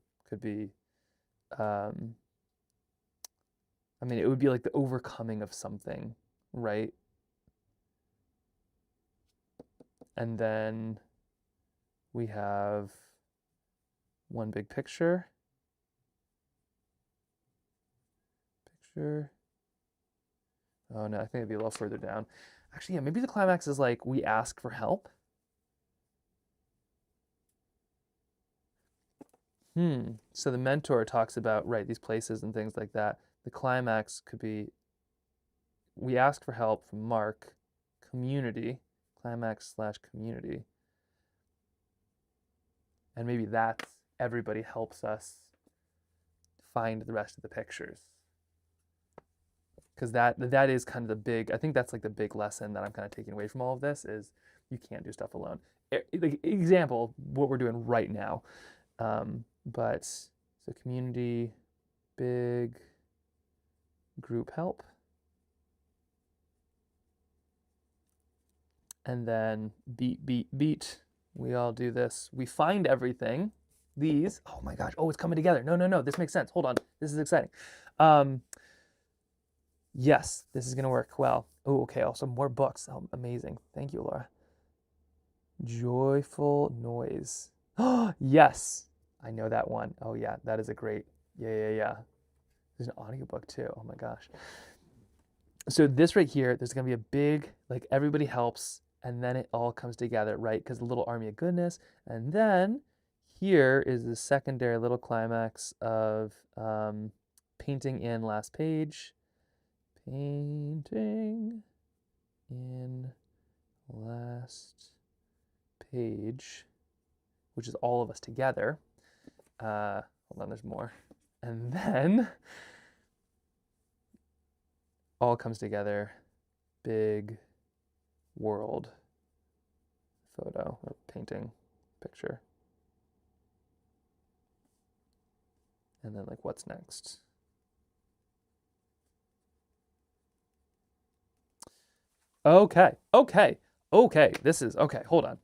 I mean, it would be like the overcoming of something, right? And then we have one big picture. Oh no, I think it'd be a little further down. Actually, yeah, maybe the climax is like we ask for help. So the mentor talks about, right, these places and things like that. The climax could be we ask for help from Mark, community, climax/community. And maybe that's everybody helps us find the rest of the pictures. Because that is kind of the big, I think that's like the big lesson that I'm kind of taking away from all of this is you can't do stuff alone. Like example, what we're doing right now. But so community, big group help. And then beat, beat, beat. We all do this. We find everything. These, oh my gosh, oh, it's coming together. No, no, no, this makes sense. Hold on, this is exciting. Yes, this is gonna work well. Oh, okay, also more books. Oh, amazing. Thank you, Laura. Joyful noise. Oh, yes, I know that one. Oh yeah, that is a great, yeah. There's an audiobook too, oh my gosh. So this right here, there's gonna be a big, like everybody helps, and then it all comes together, right? Because the little army of goodness, and then here is the secondary little climax of painting in last page. Painting in last page, which is all of us together. Hold on, there's more. And then all comes together, big world photo or painting picture. And then like what's next? Okay. This is okay. Hold on.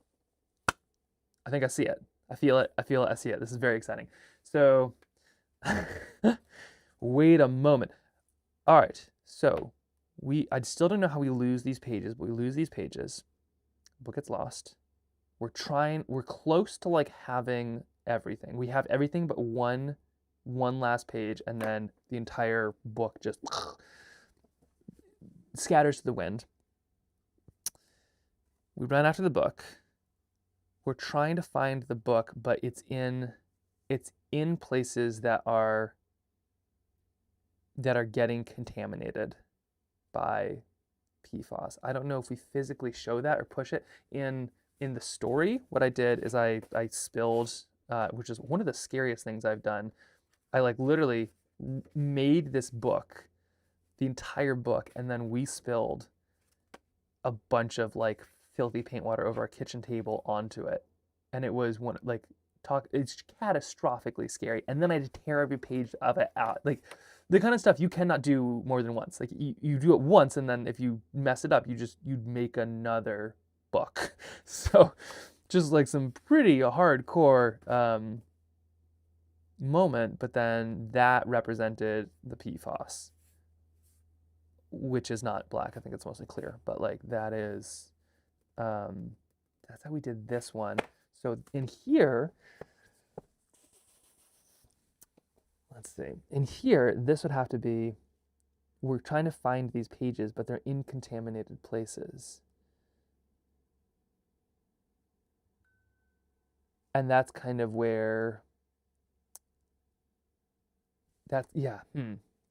I think I see it. I feel it. I see it. This is very exciting. So, wait a moment. All right. So, I still don't know how we lose these pages, but we lose these pages. The book gets lost. We're close to like having everything. We have everything but one last page, and then the entire book just scatters to the wind. We run after the book. We're trying to find the book, but it's in places that are getting contaminated by PFAS. I don't know if we physically show that or push it in the story. What I did is I spilled, which is one of the scariest things I've done. I like literally made this book, the entire book, and then we spilled a bunch of like filthy paint water over our kitchen table onto it, and it was it's catastrophically scary. And then I had to tear every page of it out, like the kind of stuff you cannot do more than once. Like you do it once, and then if you mess it up, you'd make another book. So just like some pretty hardcore moment, but then that represented the PFAS, which is not black. I think it's mostly clear, but like that is that's how we did this one. So in here, let's see, in here, this would have to be, we're trying to find these pages, but they're in contaminated places. And that's kind of where,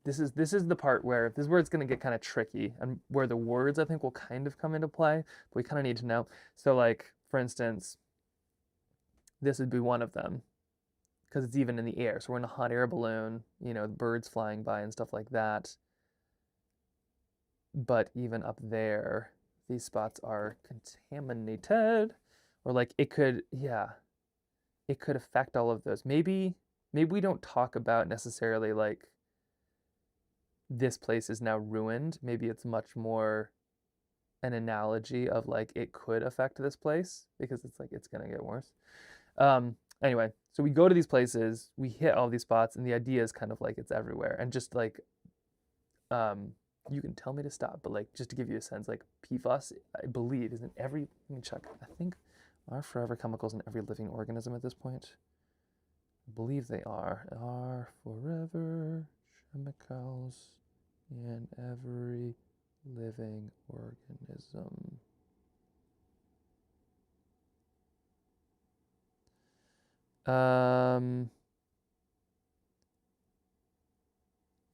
This is the part where this is where it's going to get kind of tricky, and where the words I think will kind of come into play, but we kind of need to know. So like, for instance, this would be one of them because it's even in the air. So we're in a hot air balloon, birds flying by and stuff like that. But even up there, these spots are contaminated, or like it could affect all of those. Maybe we don't talk about necessarily like this place is now ruined. Maybe it's much more an analogy of like it could affect this place because it's like it's gonna get worse. Anyway, so we go to these places, we hit all these spots, and the idea is kind of like it's everywhere. And just like you can tell me to stop, but like just to give you a sense, like PFAS, I believe, is in every, let me check. I think are forever chemicals in every living organism at this point. I believe they are forever chemicals in every living organism.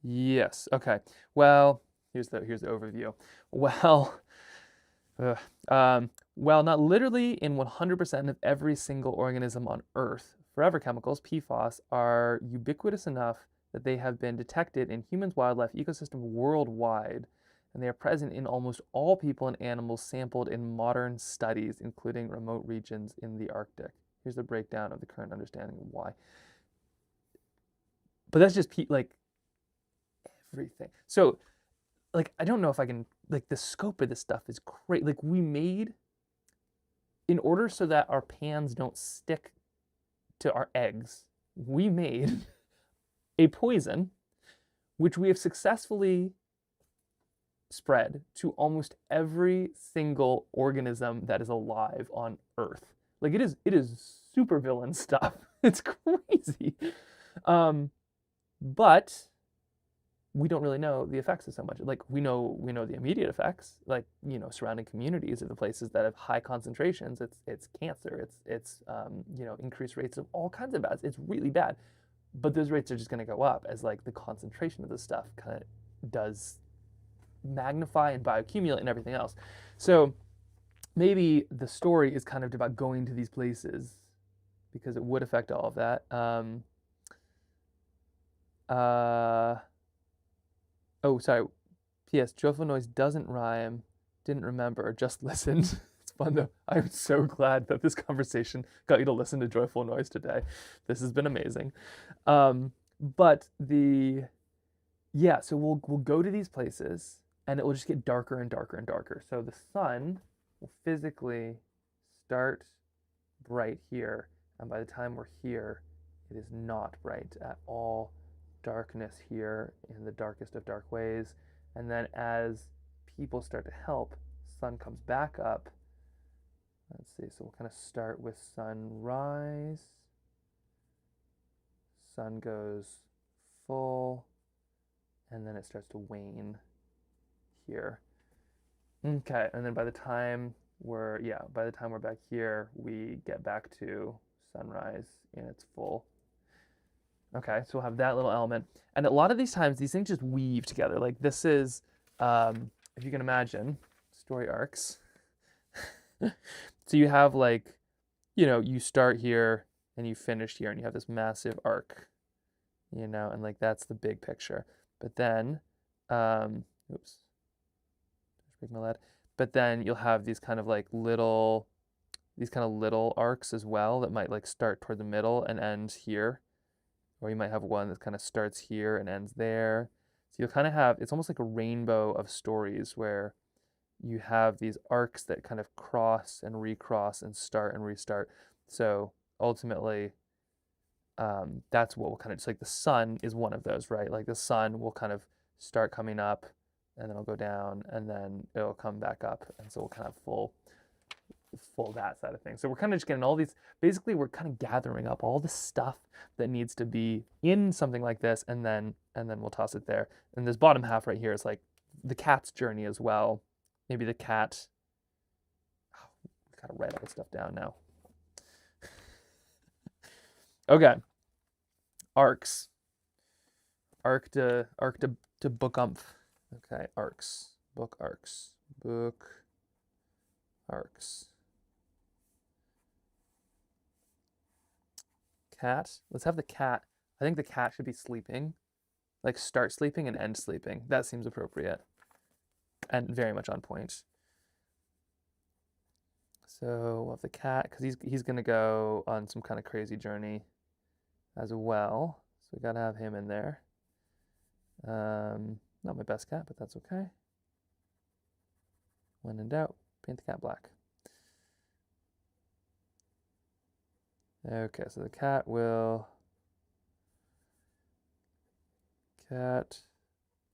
Yes. Okay. Well, here's the overview. Well, While not literally in 100% of every single organism on Earth, forever chemicals, PFAS, are ubiquitous enough that they have been detected in humans, wildlife, ecosystem worldwide, and they are present in almost all people and animals sampled in modern studies, including remote regions in the Arctic. Here's the breakdown of the current understanding of why. But that's just like everything. So, like, I don't know if I can, like, the scope of this stuff is great. Like, we made, in order so that our pans don't stick to our eggs, we made a poison which we have successfully spread to almost every single organism that is alive on Earth. Like, it is super villain stuff. It's crazy. But we don't really know the effects of so much. Like, we know the immediate effects, like, surrounding communities are the places that have high concentrations. It's cancer. It's increased rates of all kinds of bad. It's really bad. But those rates are just going to go up as, like, the concentration of this stuff kind of does magnify and bioaccumulate and everything else. So maybe the story is kind of about going to these places because it would affect all of that. Oh, sorry. P.S. Joyful noise doesn't rhyme. Didn't remember. Just listened. It's fun though. I'm so glad that this conversation got you to listen to joyful noise today. This has been amazing. But so we'll go to these places and it will just get darker and darker and darker. So the sun will physically start bright here, and by the time we're here, it is not bright at all. Darkness here in the darkest of dark ways. And then as people start to help, sun comes back up. Let's see, so we'll kind of start with sunrise. Sun goes full, and then it starts to wane here. Okay, and then by the time we're back here, we get back to sunrise in its full. Okay, so we'll have that little element. And a lot of these times, these things just weave together. Like, this is, if you can imagine, story arcs. So you have, like, you start here and you finish here and you have this massive arc, and, like, that's the big picture. But then, oops, break my lead. But then you'll have these kind of little arcs as well that might, like, start toward the middle and end here. Or you might have one that kind of starts here and ends there. So you'll kind of have, it's almost like a rainbow of stories where you have these arcs that kind of cross and recross and start and restart. So ultimately, that's what will kind of, just like the sun is one of those, right? Like the sun will kind of start coming up and then it'll go down and then it'll come back up. And so we'll kind of full that side of things. So we're kind of just getting all these, basically we're kind of gathering up all the stuff that needs to be in something like this, and then we'll toss it there. And this bottom half right here is like the cat's journey as well. Maybe the cat, we gotta write all this stuff down now. Okay. Arcs. Arc to book umph. Okay, arcs. Book arcs. Book arcs. Cat. Let's have the cat. I think the cat should be sleeping. Like, start sleeping and end sleeping. That seems appropriate. And very much on point. So we'll have the cat, because he's gonna go on some kind of crazy journey as well. So we gotta have him in there. Not my best cat, but that's okay. When in doubt, paint the cat black. Okay, so the cat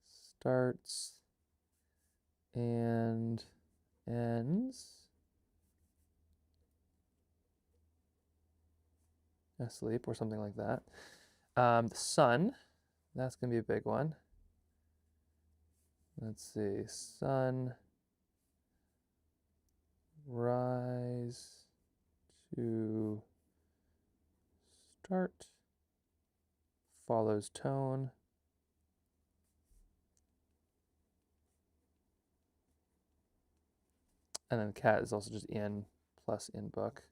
starts and ends asleep or something like that. The sun, that's gonna be a big one. Let's see, sun, rise to start, follows tone. And then cat is also just in plus in book.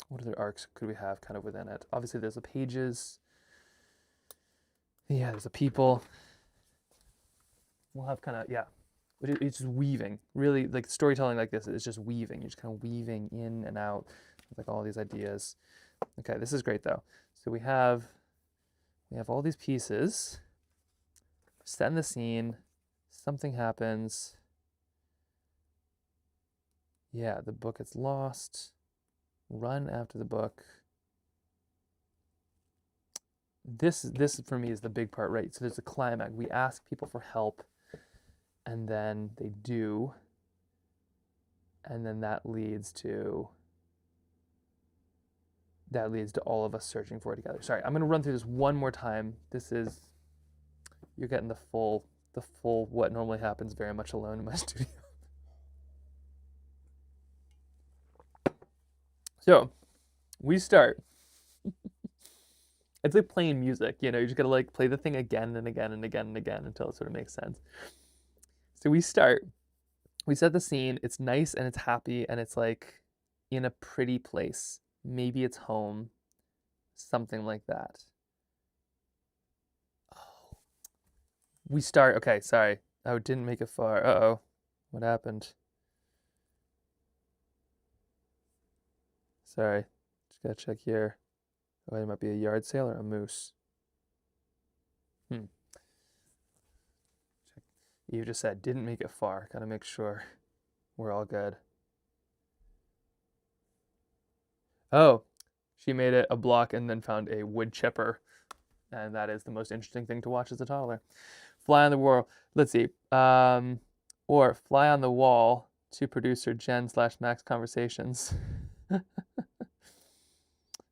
What other arcs could we have kind of within it? Obviously, there's the pages. Yeah, there's the people. We'll have kind of, yeah, it's just weaving. Really, like storytelling like this is just weaving. You're just kind of weaving in and out with like all these ideas. Okay, this is great though. So we have all these pieces. Set in the scene. Something happens. Yeah, the book gets lost. Run after the book. This for me is the big part, right? So there's a climax. We ask people for help, and then they do, and then that leads to all of us searching for it together. Sorry, I'm gonna run through this one more time. You're getting the full what normally happens very much alone in my studio. So we start. It's like playing music, you just gotta like play the thing again and again and again and again until it sort of makes sense. So we start. We set the scene. It's nice and it's happy and it's like in a pretty place. Maybe it's home, something like that. Oh. We start. Okay, sorry. Oh, didn't make it far. Uh-oh. What happened? Sorry. Just gotta check here. Oh, it might be a yard sale or a moose. Check. You just said didn't make it far. Gotta make sure we're all good. Oh, she made it a block and then found a wood chipper. And that is the most interesting thing to watch as a toddler. Fly on the wall. Let's see. Or fly on the wall to producer Jen/Max conversations.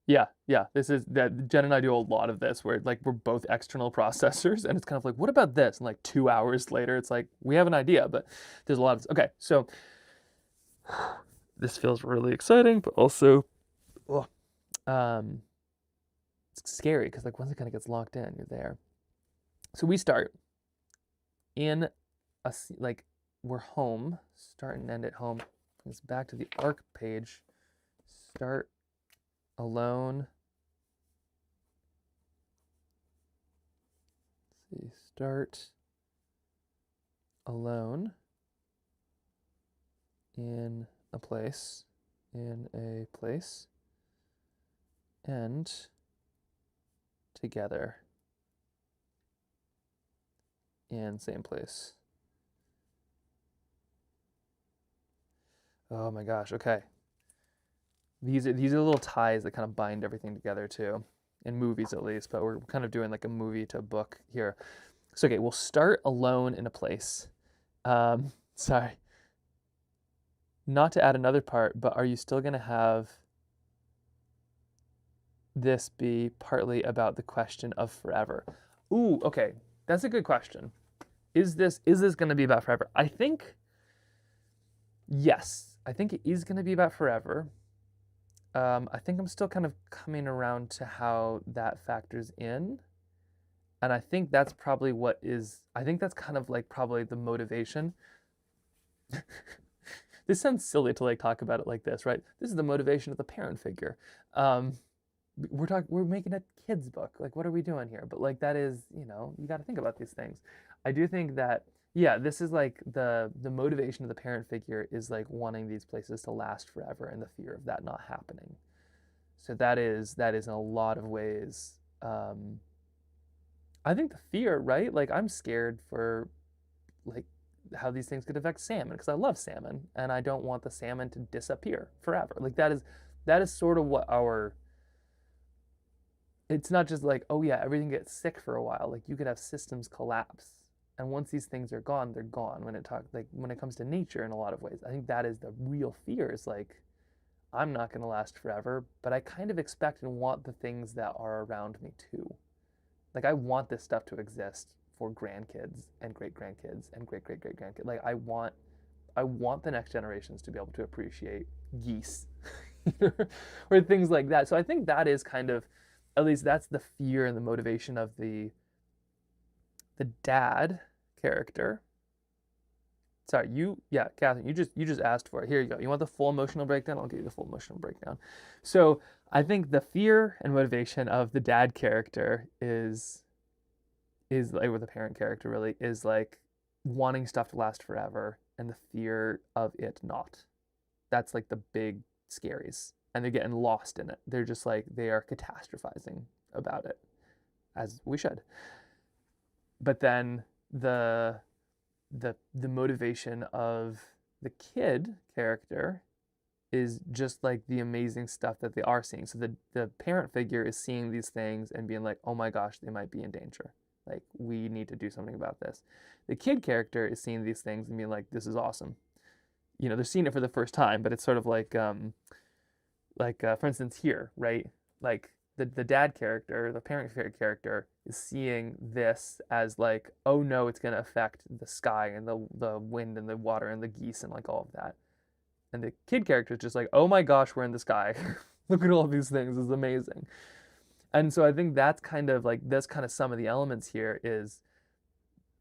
Yeah. This is that Jen and I do a lot of this where like we're both external processors and it's kind of like, what about this? And like 2 hours later, it's like, we have an idea, but there's a lot of, okay, so this feels really exciting, but also, it's scary because like once it kind of gets locked in, you're there. So we start in like we're home, start and end at home. It's back to the arc page. Start alone. Let's see, start alone in a place, end together in same place. Oh my gosh, okay. These are little ties that kind of bind everything together too, in movies at least, but we're kind of doing like a movie to a book here. So okay, we'll start alone in a place. Sorry. Not to add another part, but are you still gonna have this be partly about the question of forever? Ooh, okay, that's a good question. Is this gonna be about forever? I think yes. I think it is gonna be about forever. I think I'm still kind of coming around to how that factors in. And I think that's probably I think that's kind of like probably the motivation. This sounds silly to like talk about it like this, right? This is the motivation of the parent figure. We're making a kid's book. Like, what are we doing here? But like that is, you got to think about these things. I do think that, yeah, this is like the motivation of the parent figure is like wanting these places to last forever and the fear of that not happening. So that is in a lot of ways. I think the fear, right? Like I'm scared for like how these things could affect salmon because I love salmon and I don't want the salmon to disappear forever. Like that is sort of what it's not just like, oh yeah, everything gets sick for a while. Like you could have systems collapse. And once these things are gone, they're gone when it comes to nature in a lot of ways. I think that is the real fear is like, I'm not going to last forever, but I kind of expect and want the things that are around me too. Like I want this stuff to exist for grandkids and great grandkids and great great great grandkids. Like I want the next generations to be able to appreciate geese or things like that. So I think that is kind of, at least that's the fear and the motivation of the dad character sorry, yeah, Catherine, you just asked for it. Here you go. You want the full emotional breakdown? I'll give you the full emotional breakdown. So I think the fear and motivation of the dad character is like, or the parent character really, is like wanting stuff to last forever and the fear of it not. That's like the big scaries. And they're getting lost in it. They're just like, they are catastrophizing about it, as we should. But then the motivation of the kid character is just like the amazing stuff that they are seeing. So the parent figure is seeing these things and being like, oh my gosh, they might be in danger. Like, we need to do something about this. The kid character is seeing these things and being like, this is awesome. You know, they're seeing it for the first time, but it's sort of like for instance here, right? Like the dad character, the parent character is seeing this as like, oh no, it's going to affect the sky and the wind and the water and the geese and like all of that. And the kid character is just like, oh my gosh, we're in the sky. Look at all these things. It's amazing. And so I think that's kind of like, that's kind of some of the elements here is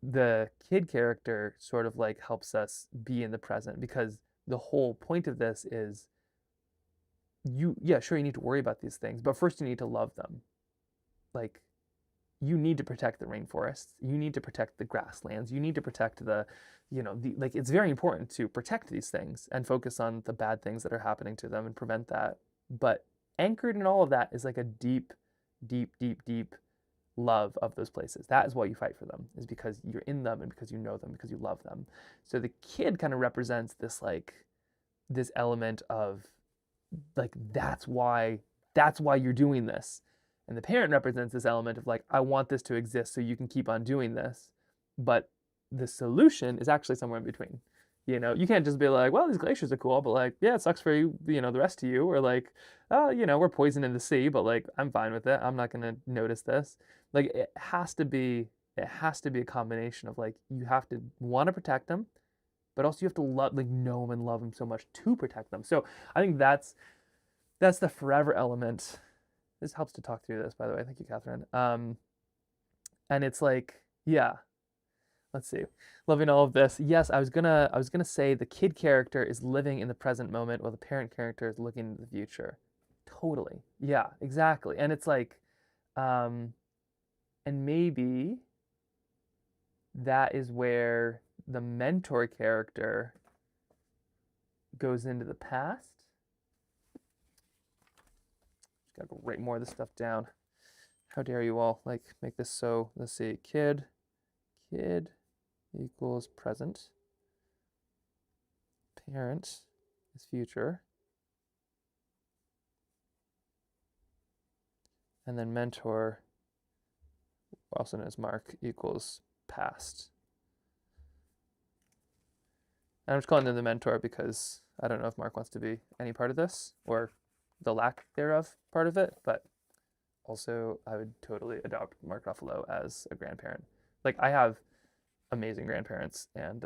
the kid character sort of like helps us be in the present, because the whole point of this is sure, you need to worry about these things, but first you need to love them. Like, you need to protect the rainforests, you need to protect the grasslands, you need to protect like, it's very important to protect these things and focus on the bad things that are happening to them and prevent that. But anchored in all of that is like a deep, deep, deep, deep love of those places. That is why you fight for them, is because you're in them and because you know them, because you love them. So the kid kind of represents this, like, this element of like, that's why you're doing this. And the parent represents this element of like, I want this to exist so you can keep on doing this. But the solution is actually somewhere in between. You know, you can't just be like, well, these glaciers are cool, but like, yeah, it sucks for you, the rest of you. Or like, oh, we're poison in the sea, but like, I'm fine with it. I'm not going to notice this. Like, it has to be a combination of like, you have to want to protect them, but also you have to love, like, know them and love them so much to protect them. So I think that's the forever element. This helps to talk through this, by the way. Thank you, Catherine. And it's like, yeah, let's see, loving all of this. Yes, I was gonna say the kid character is living in the present moment while the parent character is looking into the future. Totally. Yeah, exactly. And it's like, and maybe that is where the mentor character goes into the past. Just gotta go write more of this stuff down. How dare you all, like, make this so, let's see, kid equals present, parent is future, and then mentor, also known as Mark, equals past. And I'm just calling him the mentor because I don't know if Mark wants to be any part of this, or the lack thereof part of it, but also I would totally adopt Mark Ruffalo as a grandparent. Like, I have amazing grandparents and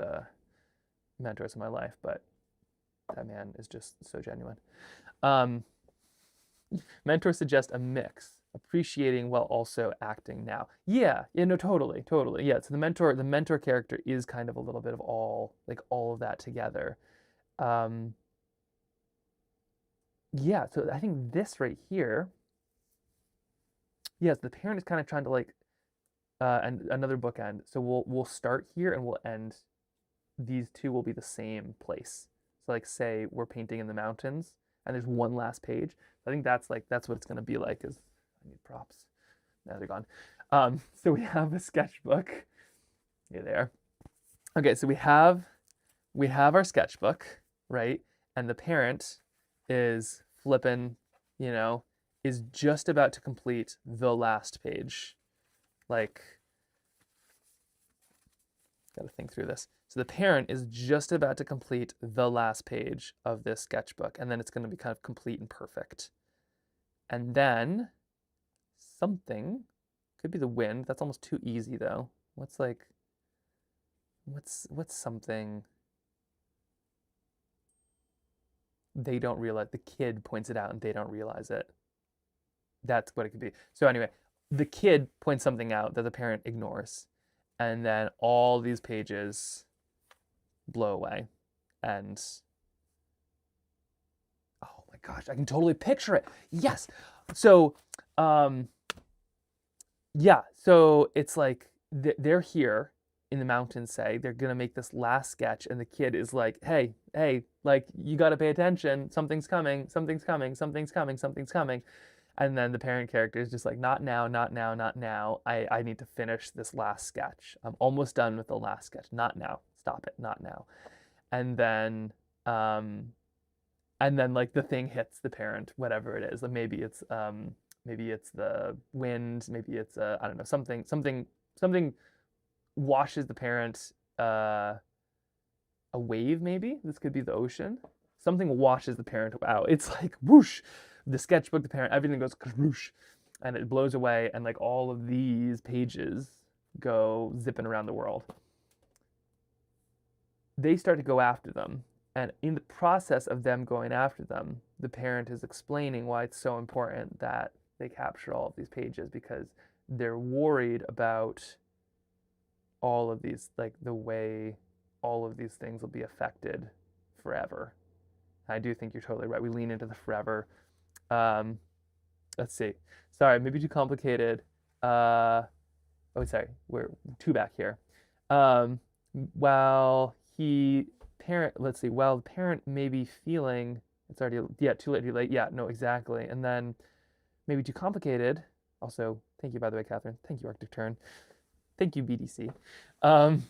mentors in my life, but that man is just so genuine. Mentors suggest a mix, appreciating while also acting now. Yeah, no, totally. Yeah, so the mentor character is kind of a little bit of all of that together. Yeah, so I think this right here, yes, the parent is kind of trying to like, and another bookend. So we'll start here and we'll end. These two will be the same place. So like, say we're painting in the mountains and there's one last page. I think that's what it's gonna be like. Is I need props. Now they're gone. So we have a sketchbook. Yeah, there. Okay, so we have our sketchbook, right? And the parent is flipping, is just about to complete the last page. Like, gotta think through this. So the parent is just about to complete the last page of this sketchbook, and then it's going to be kind of complete and perfect. And then something, could be the wind. That's almost too easy though. What's something they don't realize? The kid points it out and they don't realize it. That's what it could be. So anyway, the kid points something out that the parent ignores. And then all these pages blow away. And oh my gosh, I can totally picture it. Yes. So, um, yeah. So it's like they're here in the mountains, say, they're gonna make this last sketch, and the kid is like, hey, hey, like, you gotta pay attention. Something's coming, something's coming, something's coming, something's coming. And then the parent character is just like, not now, not now, not now. I need to finish this last sketch. I'm almost done with the last sketch. Not now. Stop it. Not now. And then um and then like the thing hits the parent, whatever it is. Like maybe it's the wind, maybe it's I don't know, something washes the parent, a wave, maybe. This could be the ocean. Something washes the parent out. It's like whoosh, the sketchbook, the parent, everything goes whoosh, and it blows away, and like all of these pages go zipping around the world. They start to go after them, and in the process of them going after them, the parent is explaining why it's so important that they capture all of these pages, because they're worried about all of these, like the way all of these things will be affected forever. I do think you're totally right. We lean into the forever. Um, let's see. Sorry, maybe too complicated. Oh, sorry, we're two back here. Um, while he parent, let's see. While the parent may be feeling it's already, yeah, too late, too late. Yeah, no, exactly. And then maybe too complicated. Also, thank you, by the way, Catherine. Thank you, Arctic Tern. Thank you, BDC. Um,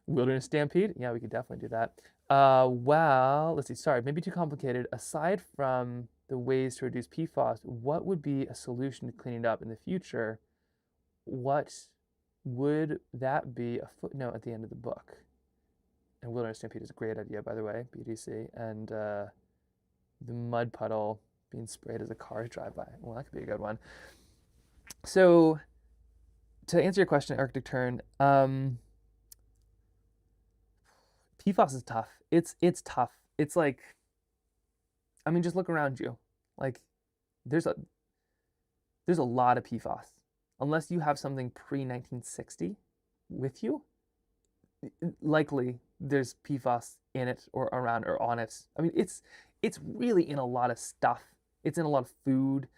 Wilderness Stampede. Yeah, we could definitely do that. Well, let's see. Sorry, maybe too complicated. Aside from the ways to reduce PFAS, what would be a solution to cleaning it up in the future? What would that be? A footnote at the end of the book. And Wilderness Stampede is a great idea, by the way, BDC. And the mud puddle being sprayed as a car drive by. Well, that could be a good one. So, to answer your question, Arctic Tern, PFAS is tough. It's tough. It's like, I mean, just look around you. Like, there's a there's a lot of PFAS. Unless you have something pre 1960 with you, likely there's PFAS in it or around or on it. I mean, it's really in a lot of stuff. It's in a lot of food.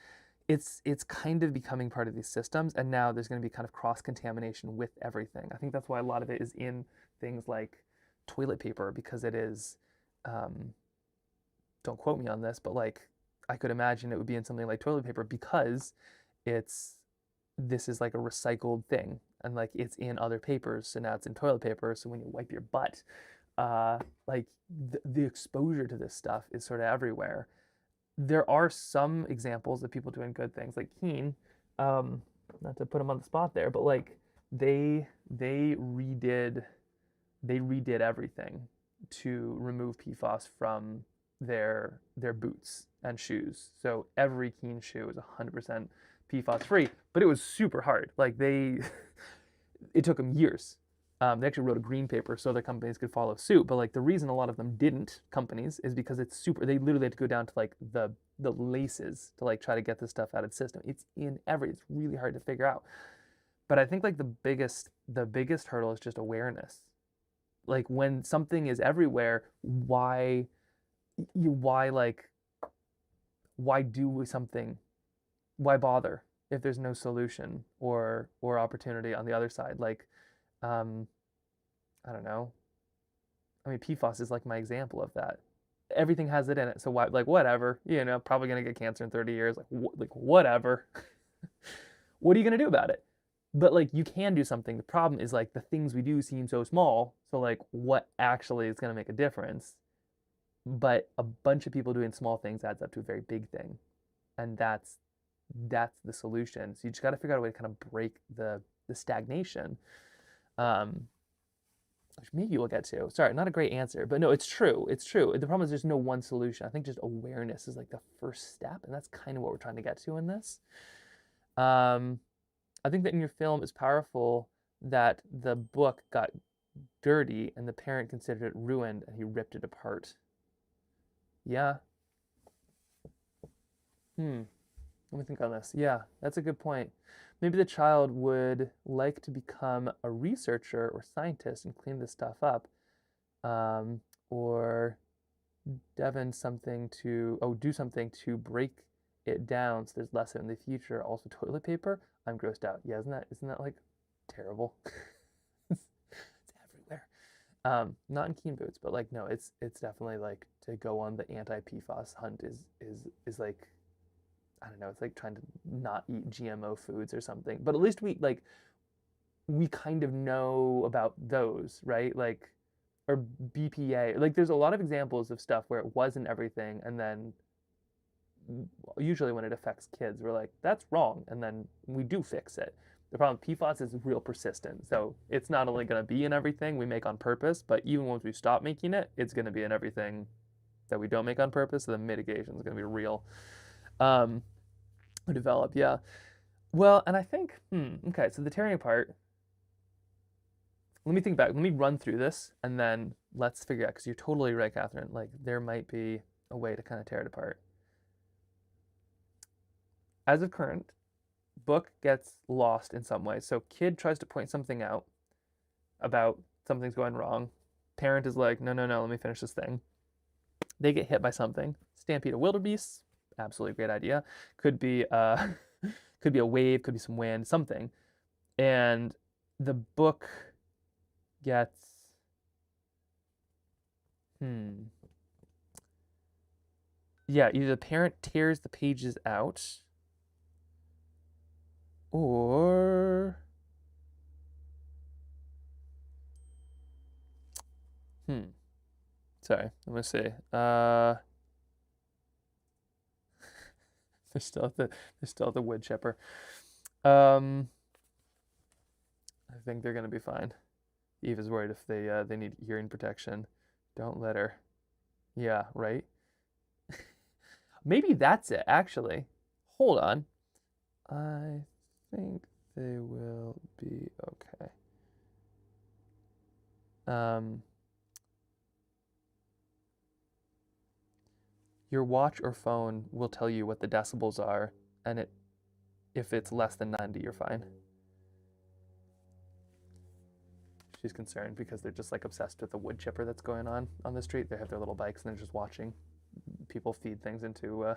It's kind of becoming part of these systems, and now there's going to be kind of cross contamination with everything. I think that's why a lot of it is in things like toilet paper, because it is. Don't quote me on this, but like I could imagine it would be in something like toilet paper, because it's this is like a recycled thing, and like it's in other papers, so now it's in toilet paper. So when you wipe your butt, like the exposure to this stuff is sort of everywhere. There are some examples of people doing good things, like Keen. Not to put him on the spot there, but like they redid everything to remove PFAS from their boots and shoes. So every Keen shoe is 100% PFAS free, but it was super hard. Like it took them years. They actually wrote a green paper so other companies could follow suit. But like the reason a lot of them didn't, companies, is because it's super. They literally had to go down to like the laces to like try to get this stuff out of the system. It's in It's really hard to figure out. But I think like the biggest hurdle is just awareness. Like when something is everywhere, why do something? Why bother if there's no solution or opportunity on the other side? Like, I don't know. I mean, PFAS is like my example of that. Everything has it in it, so why? Like, whatever. Probably gonna get cancer in 30 years. Like whatever. What are you gonna do about it? But like, you can do something. The problem is like the things we do seem so small. So like, what actually is gonna make a difference? But a bunch of people doing small things adds up to a very big thing, and that's the solution. So you just got to figure out a way to kind of break the stagnation, which maybe we'll get to. Sorry, not a great answer, but no, it's true. It's true. The problem is there's no one solution. I think just awareness is like the first step, and that's kind of what we're trying to get to in this. I think that in your film it's powerful that the book got dirty and the parent considered it ruined and he ripped it apart. Yeah. Hmm. Let me think on this. Yeah, that's a good point. Maybe the child would like to become a researcher or scientist and clean this stuff up. Or Devon something to, oh, do something to break it down so there's less of it in the future. Also toilet paper. I'm grossed out. Yeah, isn't that like terrible? It's everywhere. Not in Keen Boots, but like no, it's definitely like to go on the anti-PFAS hunt is like I don't know, it's like trying to not eat GMO foods or something. But at least we kind of know about those, right? Like or BPA. Like there's a lot of examples of stuff where it wasn't everything and then usually when it affects kids, we're like, that's wrong, and then we do fix it. The problem with PFAS is real persistent. So it's not only going to be in everything we make on purpose, but even once we stop making it, it's going to be in everything that we don't make on purpose. So the mitigation is going to be real. Develop, yeah. Well, and I think, okay, so the tearing apart, let me think back. Let me run through this and then let's figure out, because you're totally right, Catherine. Like, there might be a way to kind of tear it apart. As of current, book gets lost in some way. So, kid tries to point something out about something's going wrong. Parent is like, no, let me finish this thing. They get hit by something. Stampede of wildebeests, absolutely great idea. Could be could be a wave, could be some wind, something. And the book gets yeah, either the parent tears the pages out or sorry, let me see. They're still at the wood chipper. I think they're gonna be fine. Eve is worried if they need hearing protection. Don't let her. Yeah, right. Maybe that's it. Actually, hold on. I think they will be okay. Your watch or phone will tell you what the decibels are, and if it's less than 90, you're fine. She's concerned because they're just like obsessed with the wood chipper that's going on the street. They have their little bikes and they're just watching people feed things into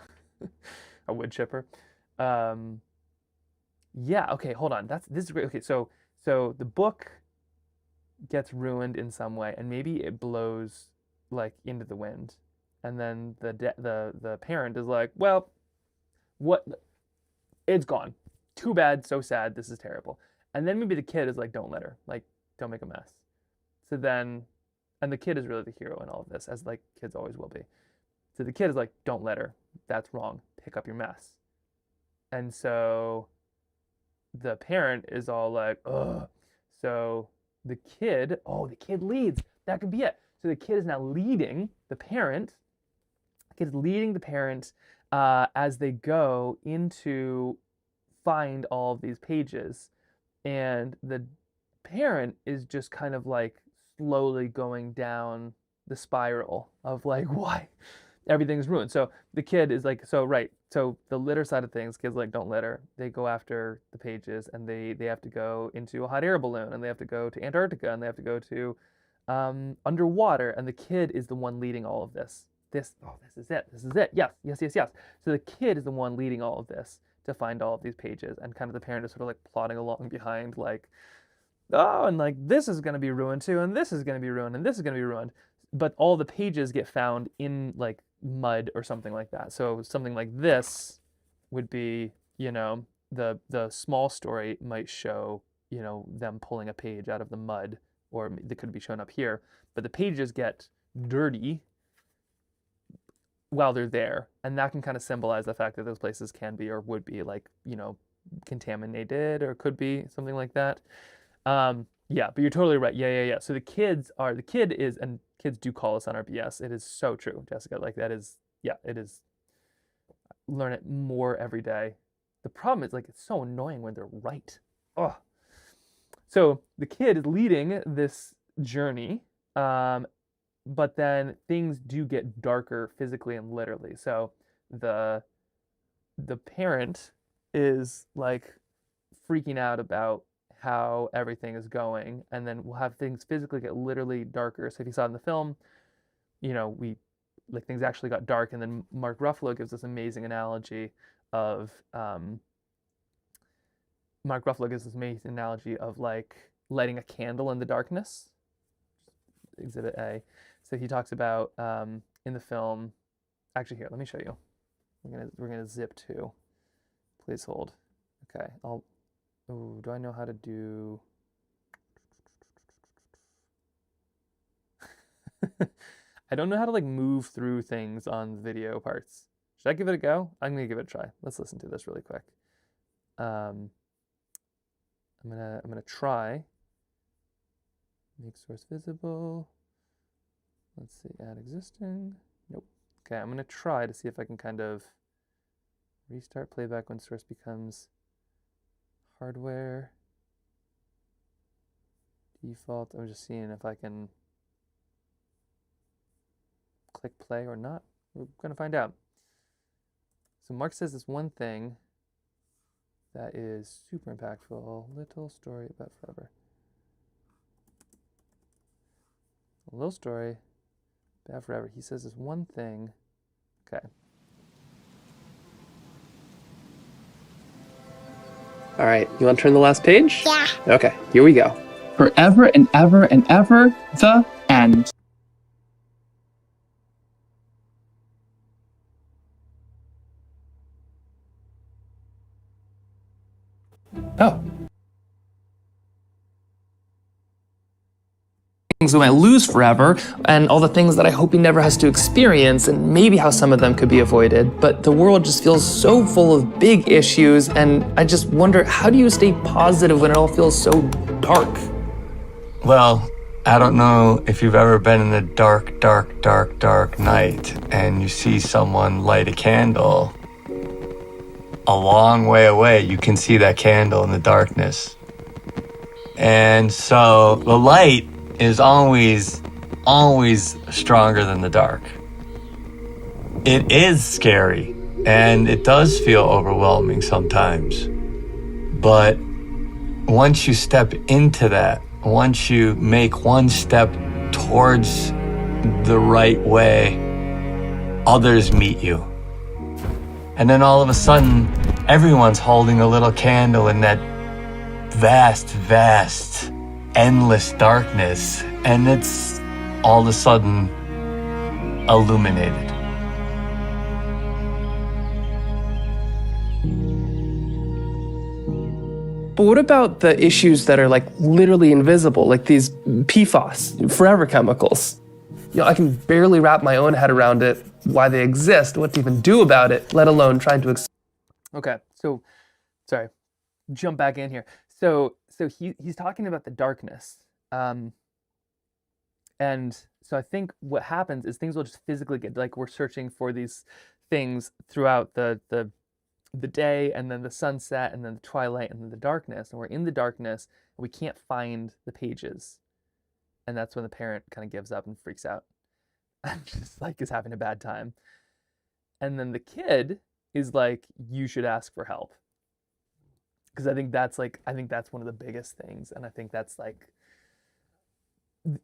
a wood chipper. Yeah, okay, hold on. This is great. Okay, so the book gets ruined in some way, and maybe it blows like into the wind, and then the parent is like, well, what? It's gone. Too bad. So sad. This is terrible. And then maybe the kid is like, don't let her. Like, don't make a mess. So then, and the kid is really the hero in all of this, as like kids always will be. So the kid is like, don't let her. That's wrong. Pick up your mess. And so the parent is all like, ugh. So the kid leads. That could be it. So the kid is now leading the parent. The kid is leading the parent as they go into find all of these pages. And the parent is just kind of like slowly going down the spiral of like why everything's ruined. So the kid is like, so right. So the litter side of things, kids like don't litter. They go after the pages and they have to go into a hot air balloon and they have to go to Antarctica and they have to go to underwater, and the kid is the one leading all of this. This is it. This is it. Yes. So the kid is the one leading all of this to find all of these pages, and kind of the parent is sort of like plodding along behind, like, oh, and like this is going to be ruined too, and this is going to be ruined, and this is going to be ruined. But all the pages get found in like mud or something like that. So something like this would be, the small story might show, them pulling a page out of the mud, or they could be shown up here. But the pages get dirty while they're there, and that can kind of symbolize the fact that those places can be or would be like, contaminated, or could be something like that. Yeah, but you're totally right. Yeah. So the kid is, and kids do call us on our BS. It is so true, Jessica. Like that is, yeah, it is. Learn it more every day. The problem is like it's so annoying when they're right. Oh. So the kid is leading this journey, but then things do get darker physically and literally. So the the parent is like freaking out about how everything is going, and then we'll have things physically get literally darker. So if you saw in the film, we like things actually got dark, and then Mark Ruffalo gives this amazing analogy of like lighting a candle in the darkness. Exhibit A. So he talks about in the film. Actually, here, let me show you. We're gonna zip to. Please hold. Okay. Oh, do I know how to do? I don't know how to like move through things on video parts. Should I give it a go? I'm gonna give it a try. Let's listen to this really quick. I'm gonna try. Make source visible. Let's see, add existing. Nope. Okay, I'm gonna try to see if I can kind of restart playback when source becomes hardware. Default. I'm just seeing if I can click play or not. We're gonna find out. So Mark says this one thing that is super impactful. Little story about forever. A little story about forever. He says this one thing. Okay. All right, you want to turn the last page? Yeah. Okay, here we go. Forever and ever and ever, the end. Oh. Things we might lose forever, and all the things that I hope he never has to experience, and maybe how some of them could be avoided. But the world just feels so full of big issues, and I just wonder, how do you stay positive when it all feels so dark? Well, I don't know if you've ever been in a dark, dark, dark, dark night and you see someone light a candle. A long way away, you can see that candle in the darkness. And so the light is always stronger than the dark. It is scary, and it does feel overwhelming sometimes. But once you step into that, once you make one step towards the right way, others meet you. And then all of a sudden, everyone's holding a little candle in that vast, vast, endless darkness, and it's all of a sudden illuminated. But what about the issues that are like literally invisible, like these PFAS, forever chemicals? I can barely wrap my own head around it, why they exist, what to even do about it, let alone trying to Okay, so sorry, jump back in here. So he's talking about the darkness, and so I think what happens is things will just physically get like we're searching for these things throughout the day, and then the sunset, and then the twilight, and then the darkness, and we're in the darkness and we can't find the pages, and that's when the parent kind of gives up and freaks out and just like is having a bad time, and then the kid is like, you should ask for help, because I think that's one of the biggest things, and I think that's like,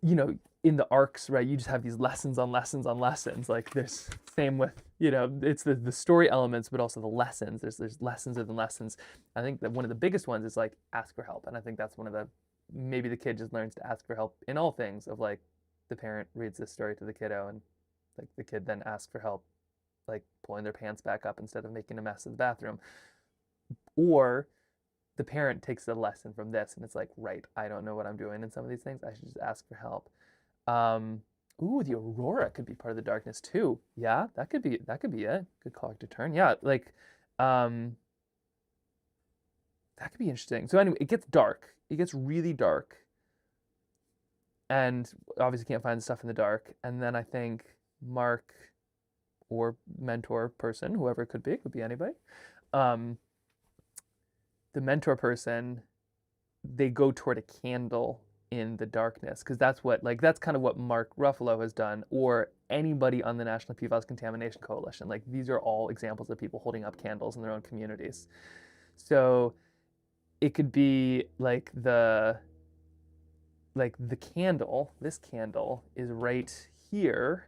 in the arcs, right, you just have these lessons on lessons on lessons. Like there's same with, it's the story elements, but also the lessons. There's lessons within lessons. I think that one of the biggest ones is like ask for help. And I think that's one of the, maybe the kid just learns to ask for help in all things, of like the parent reads this story to the kiddo, and like the kid then asks for help, like pulling their pants back up instead of making a mess in the bathroom. Or the parent takes the lesson from this and it's like, right, I don't know what I'm doing in some of these things. I should just ask for help. Ooh, the aurora could be part of the darkness too. Yeah, that could be it. Good call to turn. Yeah, like that could be interesting. So anyway, it gets dark. It gets really dark. And obviously can't find the stuff in the dark. And then I think Mark, or mentor person, whoever it could be anybody. The mentor person, they go toward a candle in the darkness, because that's kind of what Mark Ruffalo has done, or anybody on the National PFAS Contamination Coalition. Like these are all examples of people holding up candles in their own communities. So it could be like the candle, this candle is right here,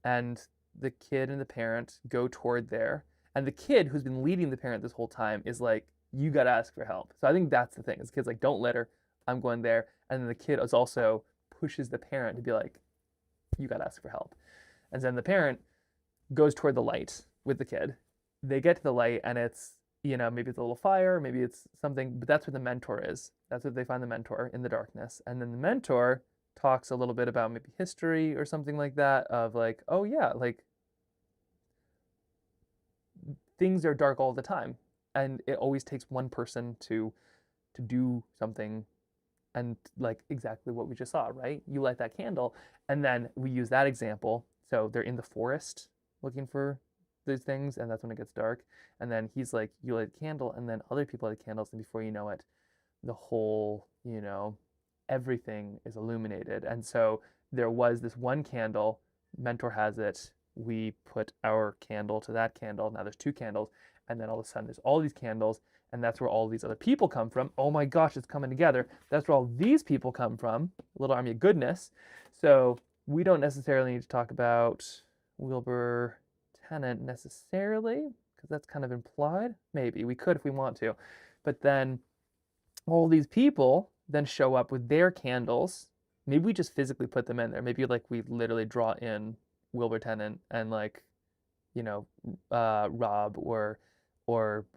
and the kid and the parent go toward there. And the kid who's been leading the parent this whole time is like, you gotta ask for help. So I think that's the thing. Is the kid's like, don't litter, I'm going there. And then the kid is also pushes the parent to be like, you gotta ask for help. And then the parent goes toward the light with the kid. They get to the light and it's, you know, maybe it's a little fire, maybe it's something, but that's where the mentor is. That's where they find the mentor, in the darkness. And then the mentor talks a little bit about maybe history or something like that, of like, oh yeah, like things are dark all the time. And it always takes one person to do something, and like exactly what we just saw, right? You light that candle, and then we use that example. So they're in the forest looking for those things, and that's when it gets dark. And then he's like, you light a candle, and then other people light candles, and before you know it, the whole, you know, everything is illuminated. And so there was this one candle, mentor has it, we put our candle to that candle, now there's two candles, and then all of a sudden there's all these candles, and that's where all these other people come from. Oh my gosh, it's coming together. That's where all these people come from, a little army of goodness. So we don't necessarily need to talk about Wilbur Tennant necessarily, because that's kind of implied. Maybe we could if we want to, but then all these people then show up with their candles. Maybe we just physically put them in there. Maybe like we literally draw in Wilbur Tennant and like, you know, Rob or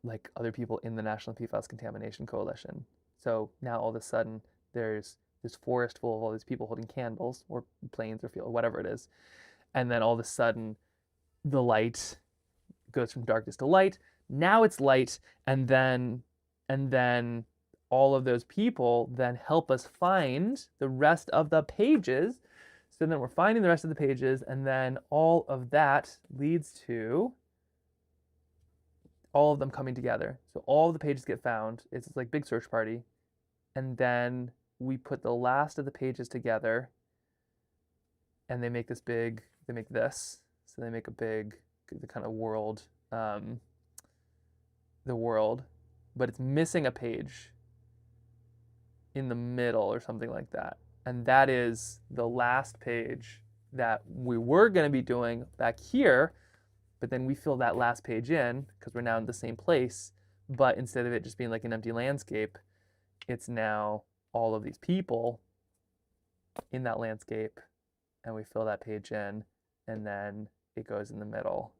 like other people in the National PFAS Contamination Coalition. So now all of a sudden there's this forest full of all these people holding candles or planes or field, whatever it is. And then all of a sudden the light goes from darkness to light. Now it's light, and then all of those people then help us find the rest of the pages. So then we're finding the rest of the pages, and then all of that leads to all of them coming together. So all of the pages get found. It's like big search party. And then we put the last of the pages together, and they make this big, they make this. So they make a big, the kind of world, the world, but it's missing a page in the middle or something like that. And that is the last page that we were going to be doing back here, but then we fill that last page in because we're now in the same place. But instead of it just being like an empty landscape, it's now all of these people in that landscape, and we fill that page in, and then it goes in the middle.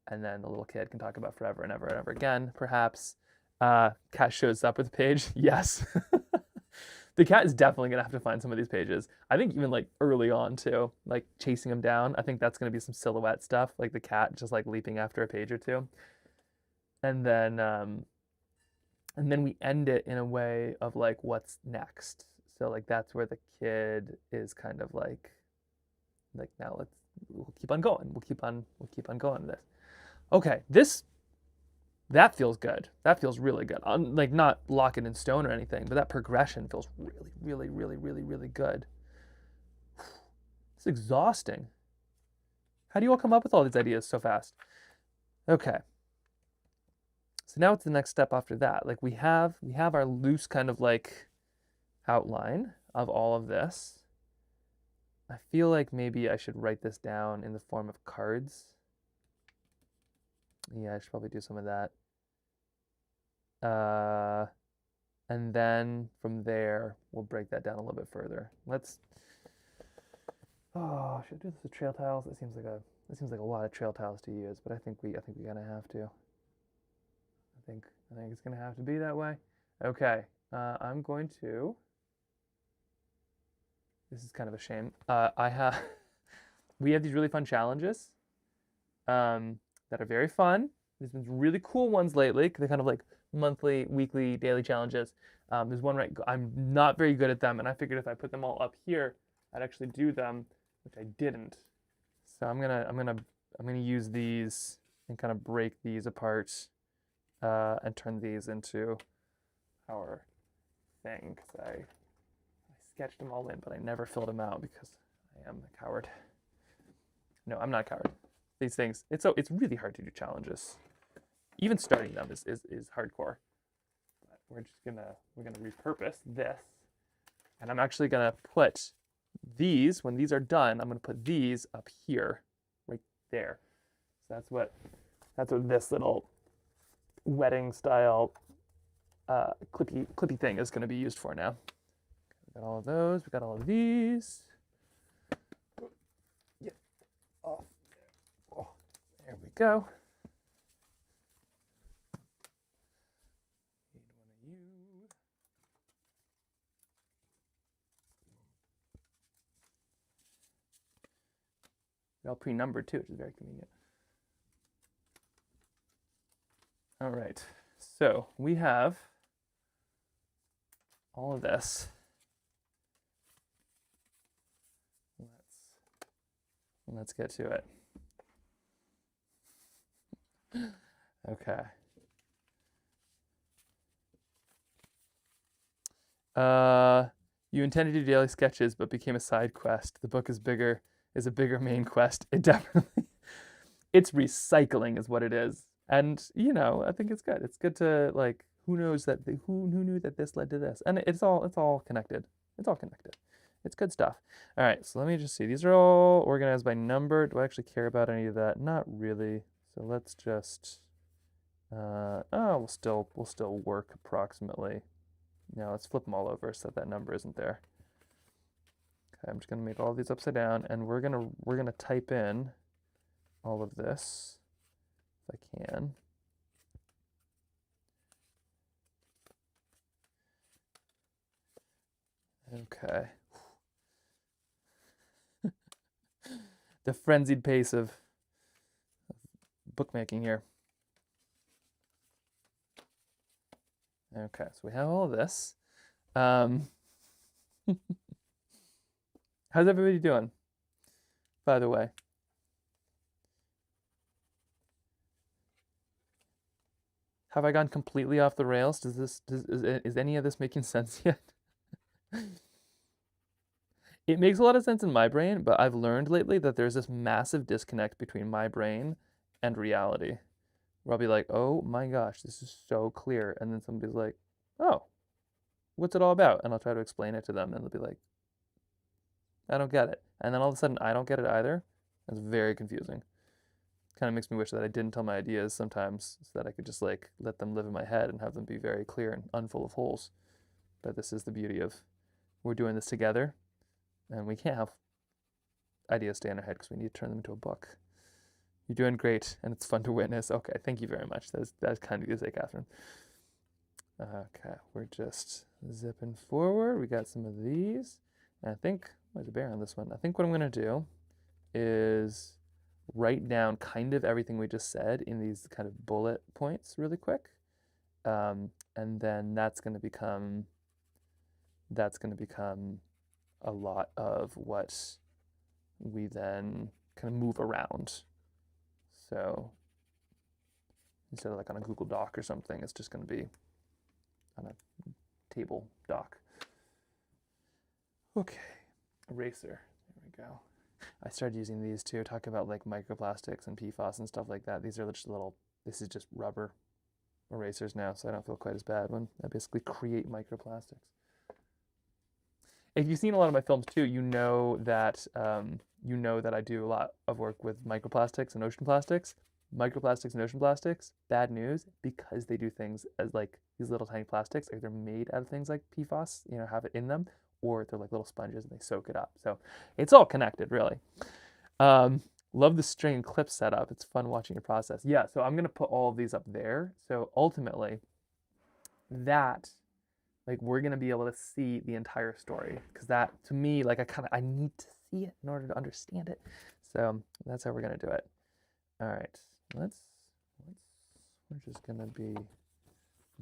And then the little kid can talk about forever and ever and ever again, perhaps. Cat shows up with a page. Yes. The cat is definitely going to have to find some of these pages. I think even like early on too, like chasing him down. I think that's going to be some silhouette stuff, like the cat just like leaping after a page or two. And then we end it in a way of like, what's next? So like that's where the kid is kind of like now we'll keep on going. We'll keep on going with this. Okay, that feels good. That feels really good. Like not lock it in stone or anything, but that progression feels really, really, really, really, really good. It's exhausting. How do you all come up with all these ideas so fast? Okay. So now it's the next step after that. Like we have our loose kind of like outline of all of this. I feel like maybe I should write this down in the form of cards. Yeah, I should probably do some of that. And then from there, we'll break that down a little bit further. Oh, should I do this with trail tiles? It seems like a lot of trail tiles to use, but I think we gotta have to. I think it's gonna have to be that way. Okay, I'm going to. This is kind of a shame. We have these really fun challenges that are very fun. There's been really cool ones lately. They're kind of like monthly, weekly, daily challenges. There's one right. I'm not very good at them, and I figured if I put them all up here, I'd actually do them, which I didn't. So I'm gonna use these and kind of break these apart and turn these into our thing. Because I sketched them all in, but I never filled them out because I am a coward. No, I'm not a coward. These things, it's really hard to do challenges. Even starting them is hardcore. But we're gonna repurpose this, and I'm actually gonna put these, when these are done, I'm gonna put these up here, right there. So that's what this little wedding style clippy thing is gonna be used for now. We got all of those. We got all of these. Yeah. Oh, there we go. Need one of you. They're all pre-numbered too, which is very convenient. All right. So we have all of this. Let's get to it. Okay. You intended to do daily sketches, but became a side quest. The book is a bigger main quest. It definitely, it's recycling is what it is. And, you know, I think it's good. It's good to, like, who knows that, who knew that this led to this? And it's all connected. It's all connected. It's good stuff. All right, so let me just see. These are all organized by number. Do I actually care about any of that? Not really. So let's just, we'll still work approximately. Now let's flip them all over so that number isn't there. Okay, I'm just gonna make all of these upside down, and we're gonna type in all of this if I can. Okay. The frenzied pace of bookmaking here. Okay, so we have all of this. How's everybody doing, by the way? Have I gone completely off the rails? Is any of this making sense yet? It makes a lot of sense in my brain, but I've learned lately that there's this massive disconnect between my brain and reality. Where I'll be like, oh my gosh, this is so clear. And then somebody's like, oh, what's it all about? And I'll try to explain it to them, and they'll be like, I don't get it. And then all of a sudden, I don't get it either. It's very confusing. Kind of makes me wish that I didn't tell my ideas sometimes, so that I could just like let them live in my head and have them be very clear and unfull of holes. But this is the beauty of we're doing this together, and we can't have ideas stay in our head because we need to turn them into a book. You're doing great, and it's fun to witness. Okay, thank you very much. That's kind of you to say, Catherine. Okay, we're just zipping forward. We got some of these. And I think, there's a bear on this one. I think what I'm going to do is write down kind of everything we just said in these kind of bullet points really quick. And then that's going to become a lot of what we then kind of move around. So instead of like on a Google Doc or something, it's just going to be on a table doc. Okay, eraser. There we go. I started using these too, talk about like microplastics and PFAS and stuff like that. These are just this is just rubber erasers now, so I don't feel quite as bad when I basically create microplastics. If you've seen a lot of my films too, you know that I do a lot of work with microplastics and ocean plastics. Microplastics and ocean plastics, bad news, because they do things as like these little tiny plastics, either made out of things like PFAS, you know, have it in them, or they're like little sponges and they soak it up. So it's all connected, really. Love the string and clip setup. It's fun watching your process. Yeah, so I'm gonna put all of these up there. So ultimately, that, like, we're gonna be able to see the entire story, because that, to me, like, I need to see it in order to understand it. So that's how we're gonna do it. All right, we're just gonna be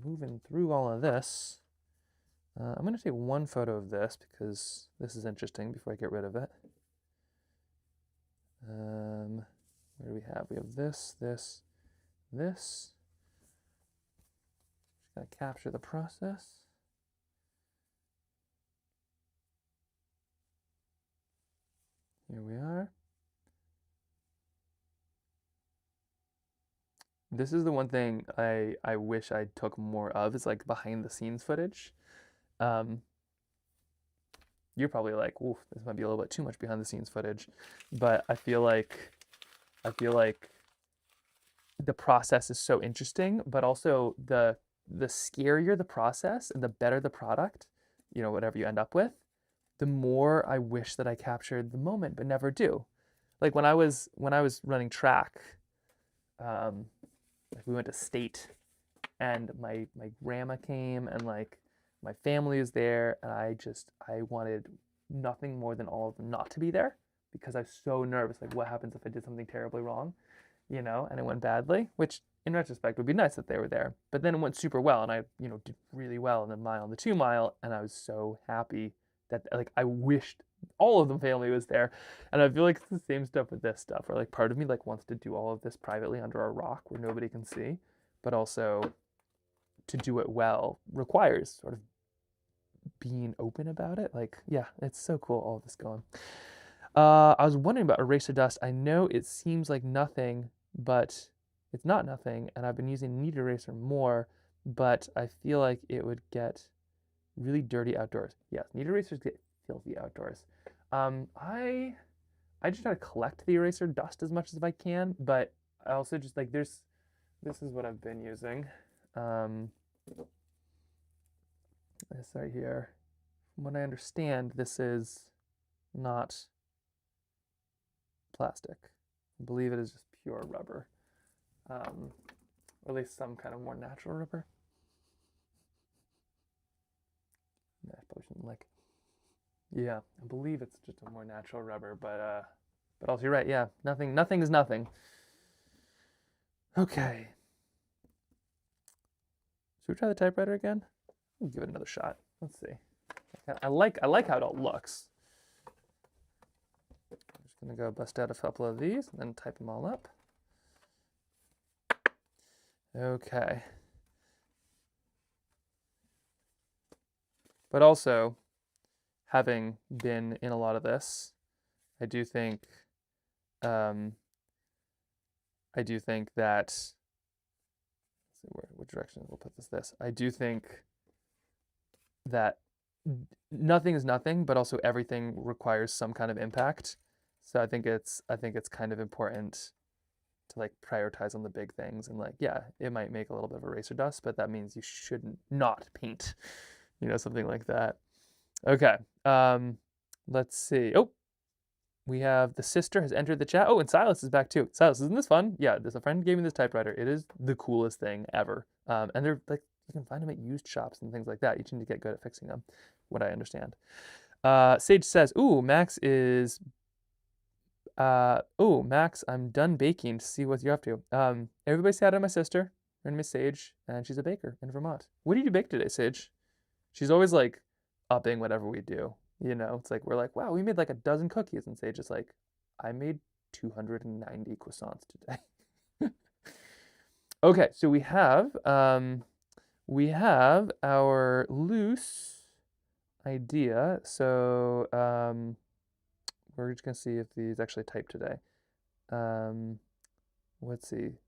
moving through all of this. I'm gonna take one photo of this because this is interesting before I get rid of it. What do we have? We have this. Just gotta capture the process. Here we are. this is the one thing I wish I took more of, is like behind the scenes footage. You're probably like, oof, this might be a little bit too much behind the scenes footage, but I feel like the process is so interesting, but also the scarier the process and the better the product, you know, whatever you end up with, the more I wish that I captured the moment, but never do. Like when I was running track, like we went to state, and my grandma came, and like my family was there, and I wanted nothing more than all of them not to be there, because I was so nervous. Like, what happens if I did something terribly wrong, you know, and it went badly? Which in retrospect would be nice that they were there. But then it went super well, and I, you know, did really well in the mile and the 2 mile, and I was so happy that, like, I wished all of the family was there. And I feel like it's the same stuff with this stuff, where like part of me like wants to do all of this privately under a rock where nobody can see, but also to do it well requires sort of being open about it. Like, yeah, it's so cool, all of this going. I was wondering about eraser dust. I know it seems like nothing, but it's not nothing, and I've been using knead eraser more, but I feel like it would get really dirty outdoors. Yes, knead erasers get filthy outdoors. I just try to collect the eraser dust as much as I can, but I also just like, this is what I've been using. This right here. From what I understand, this is not plastic. I believe it is just pure rubber. Or at least some kind of more natural rubber. Yeah, I probably shouldn't like. Yeah, I believe it's just a more natural rubber, but also you're right. Yeah, nothing is nothing. Okay. Should we try the typewriter again? We'll give it another shot. Let's see. I like how it all looks. I'm just gonna go bust out a couple of these and then type them all up. Okay. But also, having been in a lot of this, I do think that, let's see what direction we'll put this. I do think that nothing is nothing, but also everything requires some kind of impact. So I think it's kind of important to like prioritize on the big things, and like, yeah, it might make a little bit of eraser dust, but that means you shouldn't not paint, you know, something like that. Okay, let's see. Oh, we have the sister has entered the chat. Oh, and Silas is back too. Silas, isn't this fun? Yeah, there's a friend gave me this typewriter. It is the coolest thing ever. And they're like, you can find them at used shops and things like that. You just need to get good at fixing them, what I understand. Sage says, ooh, Max, I'm done baking to see what you're up to. Everybody say hi to my sister. Her name is Sage, and she's a baker in Vermont. What did you bake today, Sage? She's always like upping whatever we do. You know, it's like, we're like, wow, we made like a dozen cookies. And Sage is like, I made 290 croissants today. Okay, so we have our loose idea. So we're just gonna see if these actually type today. Let's see.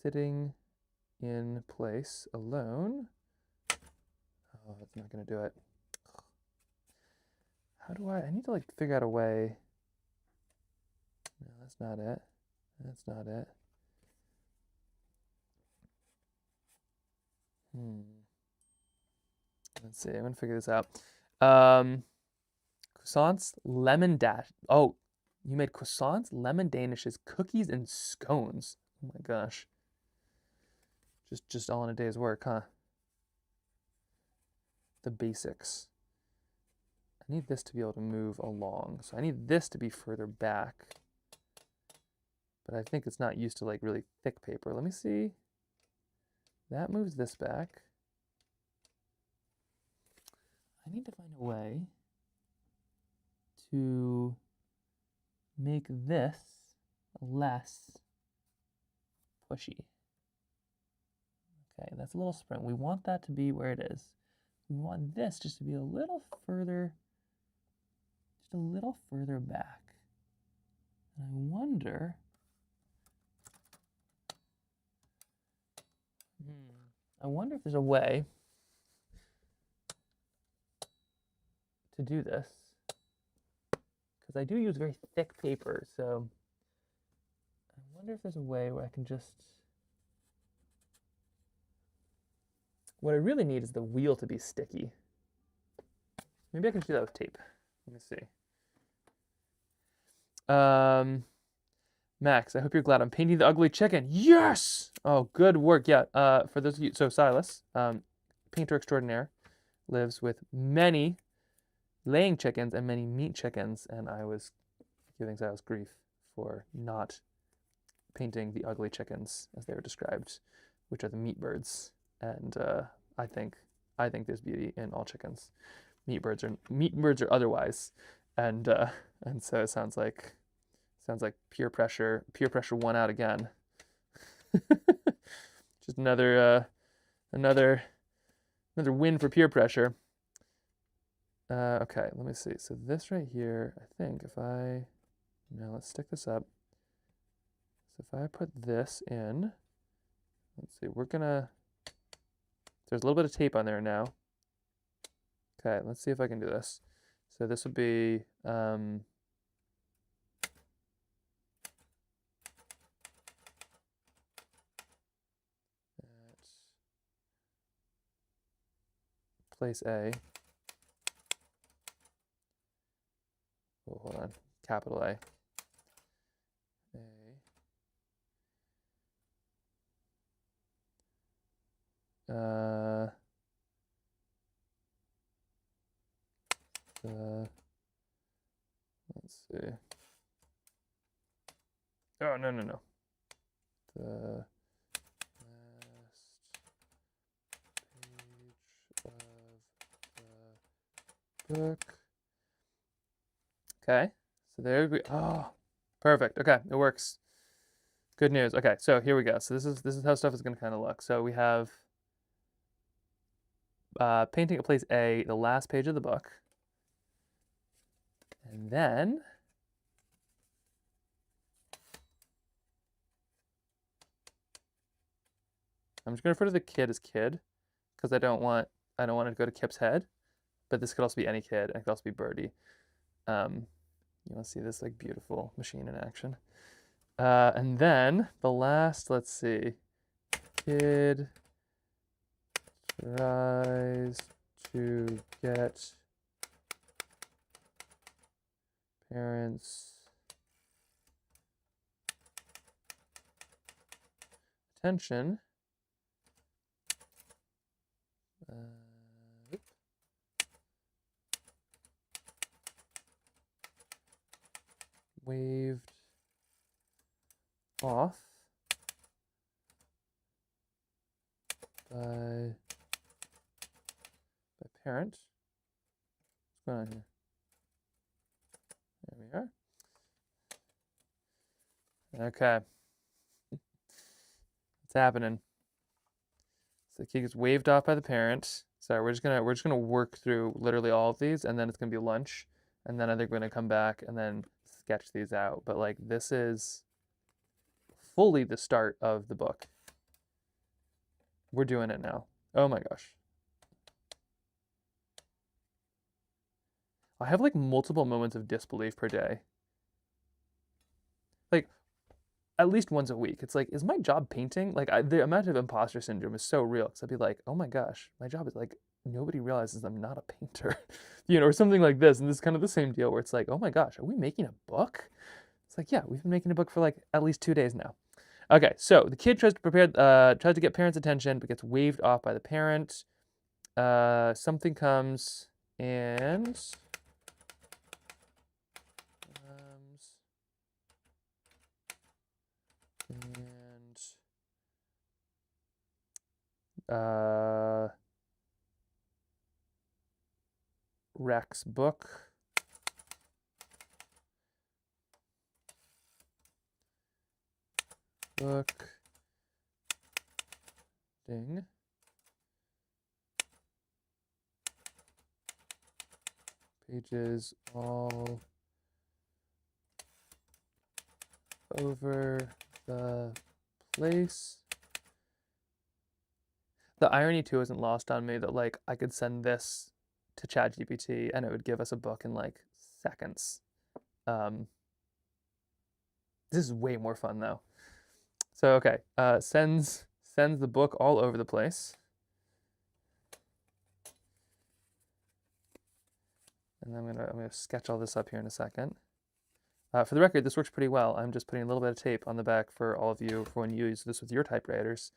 Sitting in place alone. Oh, that's not gonna do it. How do I need to like figure out a way. No, that's not it. That's not it. Let's see, I'm gonna figure this out. Croissants, lemon dash. Oh, you made croissants, lemon danishes, cookies, and scones. Oh my gosh. Just all in a day's work, huh? The basics. I need this to be able to move along. So I need this to be further back. But I think it's not used to like really thick paper. Let me see. That moves this back. I need to find a way to make this less pushy. Okay, that's a little sprint. We want that to be where it is. We want this just to be a little further, just a little further back. And I wonder I wonder if there's a way to do this, because I do use very thick paper, so I wonder if there's a way where I can just, what I really need is the wheel to be sticky. Maybe I can do that with tape. Let me see. Max, I hope you're glad I'm painting the ugly chicken. Yes! Oh, good work. Yeah, for those of you, so Silas, painter extraordinaire, lives with many laying chickens and many meat chickens, and I was giving Silas grief for not painting the ugly chickens as they were described, which are the meat birds. And I think there's beauty in all chickens, meat birds or otherwise, and so it sounds like peer pressure won out again. Just another win for peer pressure. Okay, let me see. So this right here, I think now let's stick this up. So if I put this in, let's see, there's a little bit of tape on there now. Okay, let's see if I can do this. So this would be, place A. Oh, hold on, capital A. Let's see. Oh, no. The last page of the book. Okay, so there we go. Oh, perfect. Okay, it works. Good news. Okay, so here we go. So this is how stuff is going to kind of look. So we have painting at place A, the last page of the book. And then I'm just going to refer to the kid as kid, because I don't want it to go to Kip's head, but this could also be any kid, and it could also be Birdie. You want to see this like beautiful machine in action. And then the last, let's see, kid tries to get parents' attention. Waved off by parent. What's going on here? There we are. Okay. What's happening? So the kid gets waved off by the parent. So we're just gonna work through literally all of these, and then it's gonna be lunch, and then I think we're gonna come back and then sketch these out. But like, this is fully the start of the book. We're doing it now. Oh my gosh. I have like multiple moments of disbelief per day. Like, at least once a week. It's like, is my job painting? Like, the amount of imposter syndrome is so real. Because I'd be like, oh my gosh, my job is like, nobody realizes I'm not a painter. You know, or something like this. And this is kind of the same deal where it's like, oh my gosh, are we making a book? It's like, yeah, we've been making a book for like at least 2 days now. Okay, so the kid tries to get parents' attention, but gets waved off by the parent. Something comes and Rex book. Ding. Pages all over the place. The irony too isn't lost on me that like I could send this to ChatGPT and it would give us a book in like seconds. This is way more fun though. So okay, sends the book all over the place. And I'm gonna sketch all this up here in a second. For the record, this works pretty well. I'm just putting a little bit of tape on the back for all of you for when you use this with your typewriters.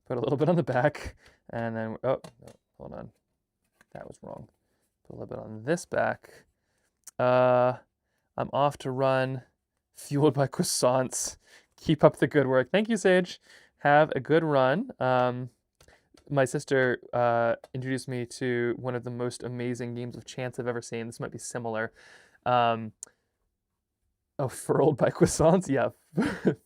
Put a little bit on the back, and then, oh, no, hold on. That was wrong. Put a little bit on this back. I'm off to run, fueled by croissants. Keep up the good work. Thank you, Sage. Have a good run. My sister introduced me to one of the most amazing games of chance I've ever seen. This might be similar. Oh, furled by croissants? Yeah,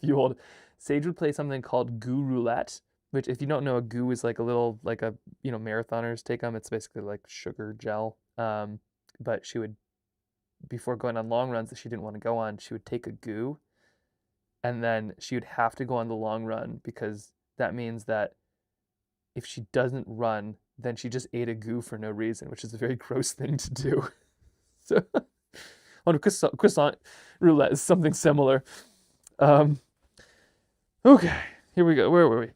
fueled. Sage would play something called Goo Roulette, which if you don't know, a goo is like a little, like a, marathoners take them. It's basically like sugar gel. But she would, before going on long runs that she didn't want to go on, she would take a goo and then she would have to go on the long run because that means that if she doesn't run, then she just ate a goo for no reason, which is a very gross thing to do. So, on croissant roulette is something similar. Okay, here we go. Where were we?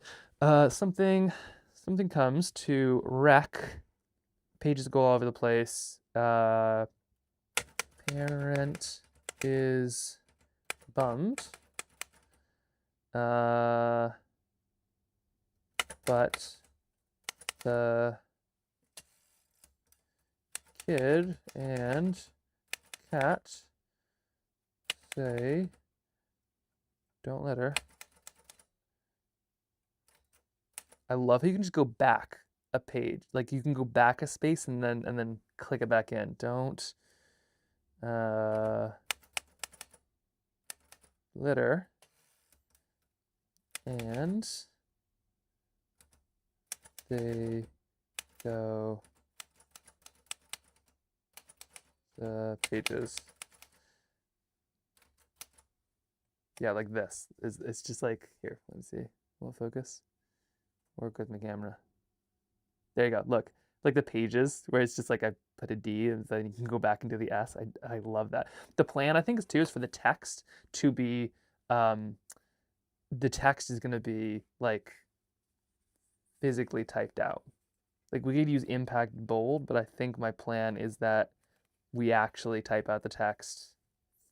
Something comes to wreck. Pages go all over the place. Parent is bummed. But the kid and cat say, don't let her. I love how you can just go back a page. Like you can go back a space and then click it back in. Don't litter and they go the pages. Yeah, like this. It's just like, here, let me see. Will focus? Work with my camera. There you go. Look, like the pages where it's just like I put a D and then you can go back into the S. I love that. The plan I think is too is for the text to be the text is going to be like physically typed out. Like we could use impact bold, but I think my plan is that we actually type out the text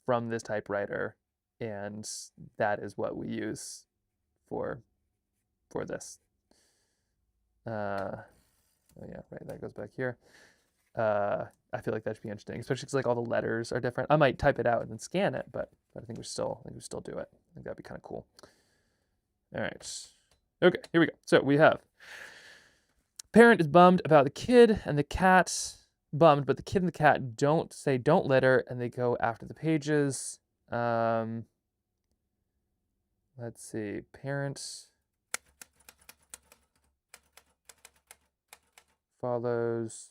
from this typewriter, and that is what we use for this. Oh yeah, right, that goes back here. I feel like that should be interesting, especially because like all the letters are different. I might type it out and then scan it, but I think we still do it. I think that'd be kind of cool. All right. Okay, here we go. So we have parent is bummed about the kid and the cat. Bummed, but the kid and the cat don't litter, and they go after the pages. Let's see. Parent follows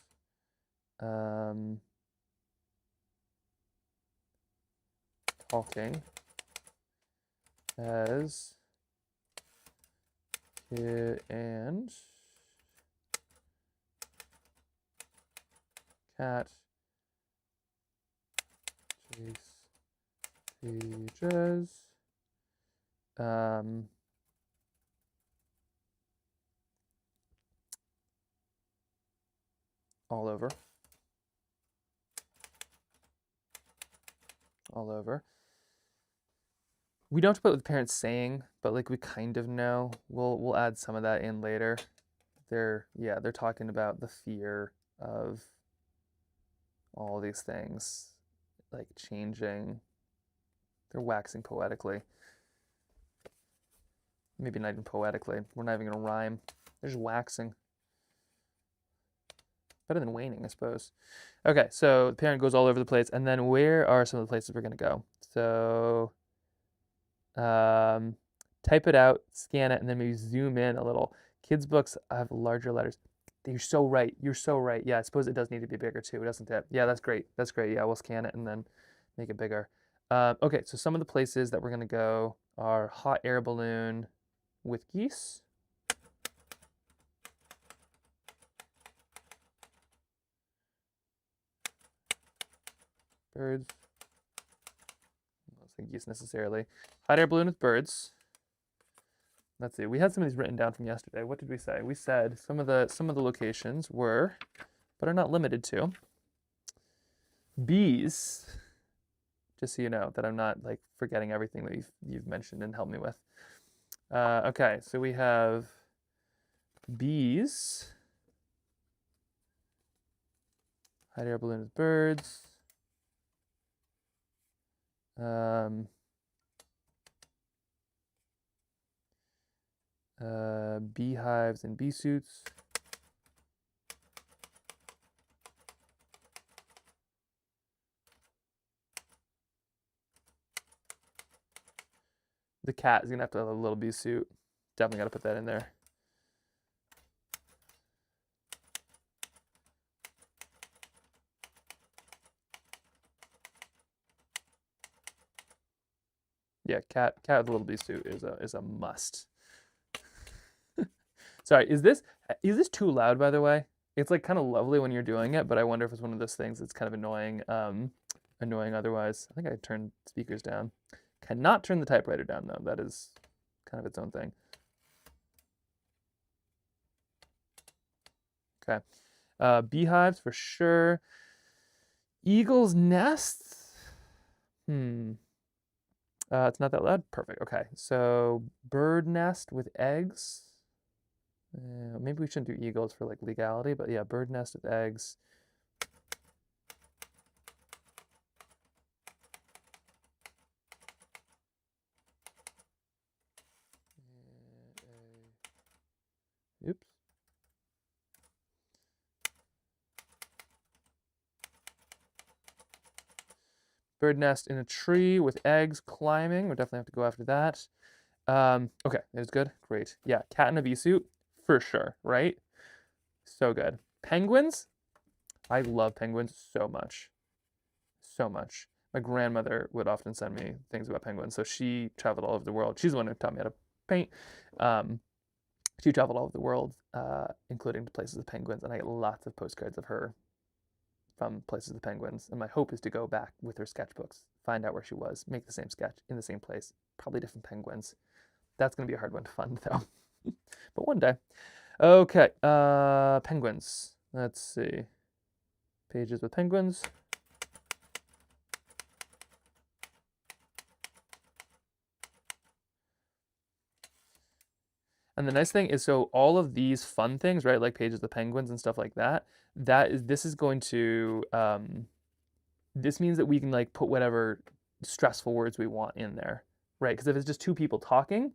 talking as kid and cat chase pages. All over. We don't have to put what the parents saying, but like we kind of know. We'll add some of that in later. They're talking about the fear of all these things, like changing. They're waxing poetically. Maybe not even poetically. We're not even gonna rhyme. They're just waxing. Better than waning, I suppose. Okay, so the parent goes all over the place, and then where are some of the places we're gonna go? So type it out, scan it, and then maybe zoom in a little. Kids' books have larger letters. You're so right. Yeah, I suppose it does need to be bigger too, doesn't it? Yeah, that's great. Yeah, we'll scan it and then make it bigger. Okay, so some of the places that we're gonna go are hot air balloon with geese. Birds. I don't think geese necessarily. Hot air balloon with birds. Let's see. We had some of these written down from yesterday. What did we say? We said some of the locations were, but are not limited to, bees. Just so you know that I'm not like forgetting everything that you've mentioned and helped me with. Okay, so we have bees. Hot air balloon with birds. Beehives and bee suits. The cat is gonna have to have a little bee suit. Definitely gotta put that in there. Yeah, cat with a little bee suit is a must. Sorry, is this too loud, by the way? It's like kind of lovely when you're doing it, but I wonder if it's one of those things that's kind of annoying, annoying otherwise. I think I turned speakers down. Cannot turn the typewriter down though. That is kind of its own thing. Okay, beehives for sure. Eagle's nests. It's not that loud. Perfect. Okay, so bird nest with eggs. Maybe we shouldn't do eagles for like legality, but yeah, bird nest with eggs. Oops. Bird nest in a tree with eggs climbing. We'll definitely have to go after that. Okay, that's good. Great. Yeah, cat in a bee suit for sure, right? So good. Penguins. I love penguins so much. So much. My grandmother would often send me things about penguins. So she traveled all over the world. She's the one who taught me how to paint. She traveled all over the world, including to places with penguins, and I get lots of postcards of her from places with penguins. And my hope is to go back with her sketchbooks, find out where she was, make the same sketch in the same place, probably different penguins. That's going to be a hard one to fund, though. But one day. Okay, penguins. Let's see. Pages with penguins. And the nice thing is, so all of these fun things, right, like pages with penguins and stuff like that, this is going to, this means that we can like put whatever stressful words we want in there, right? Because if it's just two people talking,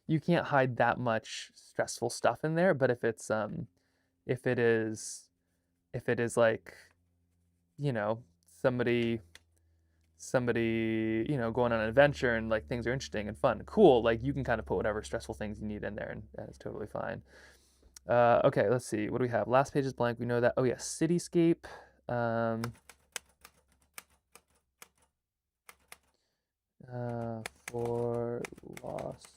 you can't hide that much stressful stuff in there. But if it's if it is like, you know, somebody going on an adventure and like things are interesting and fun, cool, like you can kind of put whatever stressful things you need in there, and that's totally fine. Okay, let's see, what do we have? Last page is blank, we know that. Oh yeah, cityscape. For lost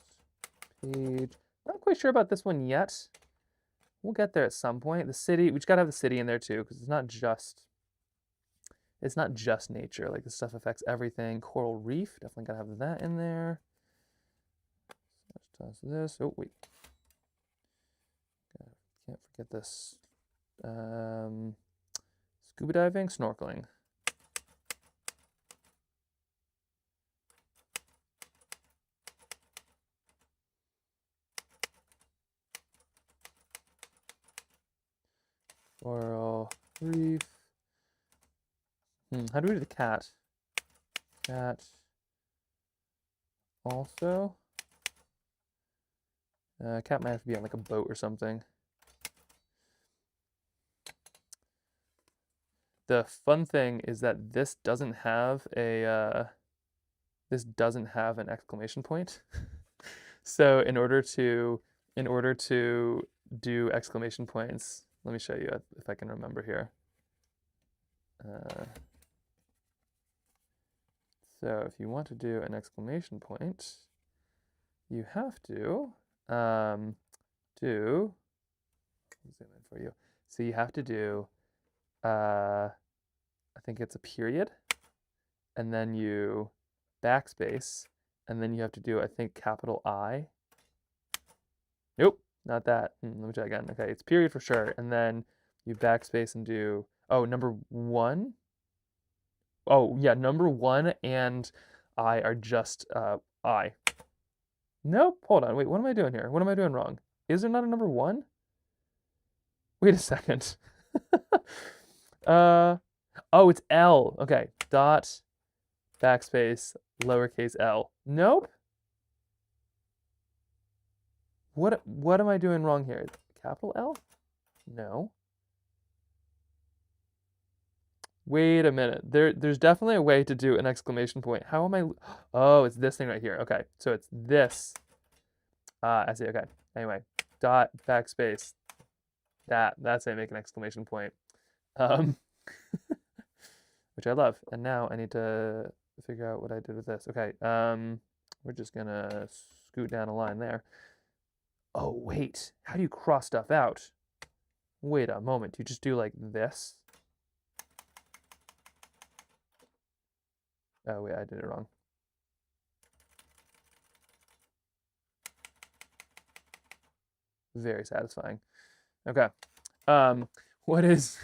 page, not quite sure about this one yet. We'll get there at some point. The city, we just gotta have the city in there too, because it's not just nature. Like this stuff affects everything. Coral reef, definitely gotta have that in there. Let's toss this. Oh wait, can't forget this. Scuba diving, snorkeling. Coral reef. How do we do the cat? Cat. Also. Cat might have to be on like a boat or something. The fun thing is that this doesn't have an exclamation point. So in order to do exclamation points, let me show you if I can remember here. So if you want to do an exclamation point, you have to do, I'll zoom in for you. So you have to do I think it's a period, and then you backspace, and then you have to do, I think, capital I. Nope, not that. Let me try again. Okay, it's period for sure, and then you backspace and do, oh, number 1. Oh, yeah, number 1 and I are just I. Nope, hold on, wait, what am I doing here? What am I doing wrong? Is there not a number 1? Wait a second. Oh, it's L. Okay, dot, backspace, lowercase l. Nope. What am I doing wrong here? Capital L? No. Wait a minute. There's definitely a way to do an exclamation point. How am I? Oh, it's this thing right here. Okay, so it's this. I see. Okay. Anyway, dot, backspace. That's how I make an exclamation point. Which I love. And now I need to figure out what I did with this. Okay. We're just gonna scoot down a line there. Oh, wait. How do you cross stuff out? Wait a moment. You just do like this? Oh, wait, I did it wrong. Very satisfying. Okay. What is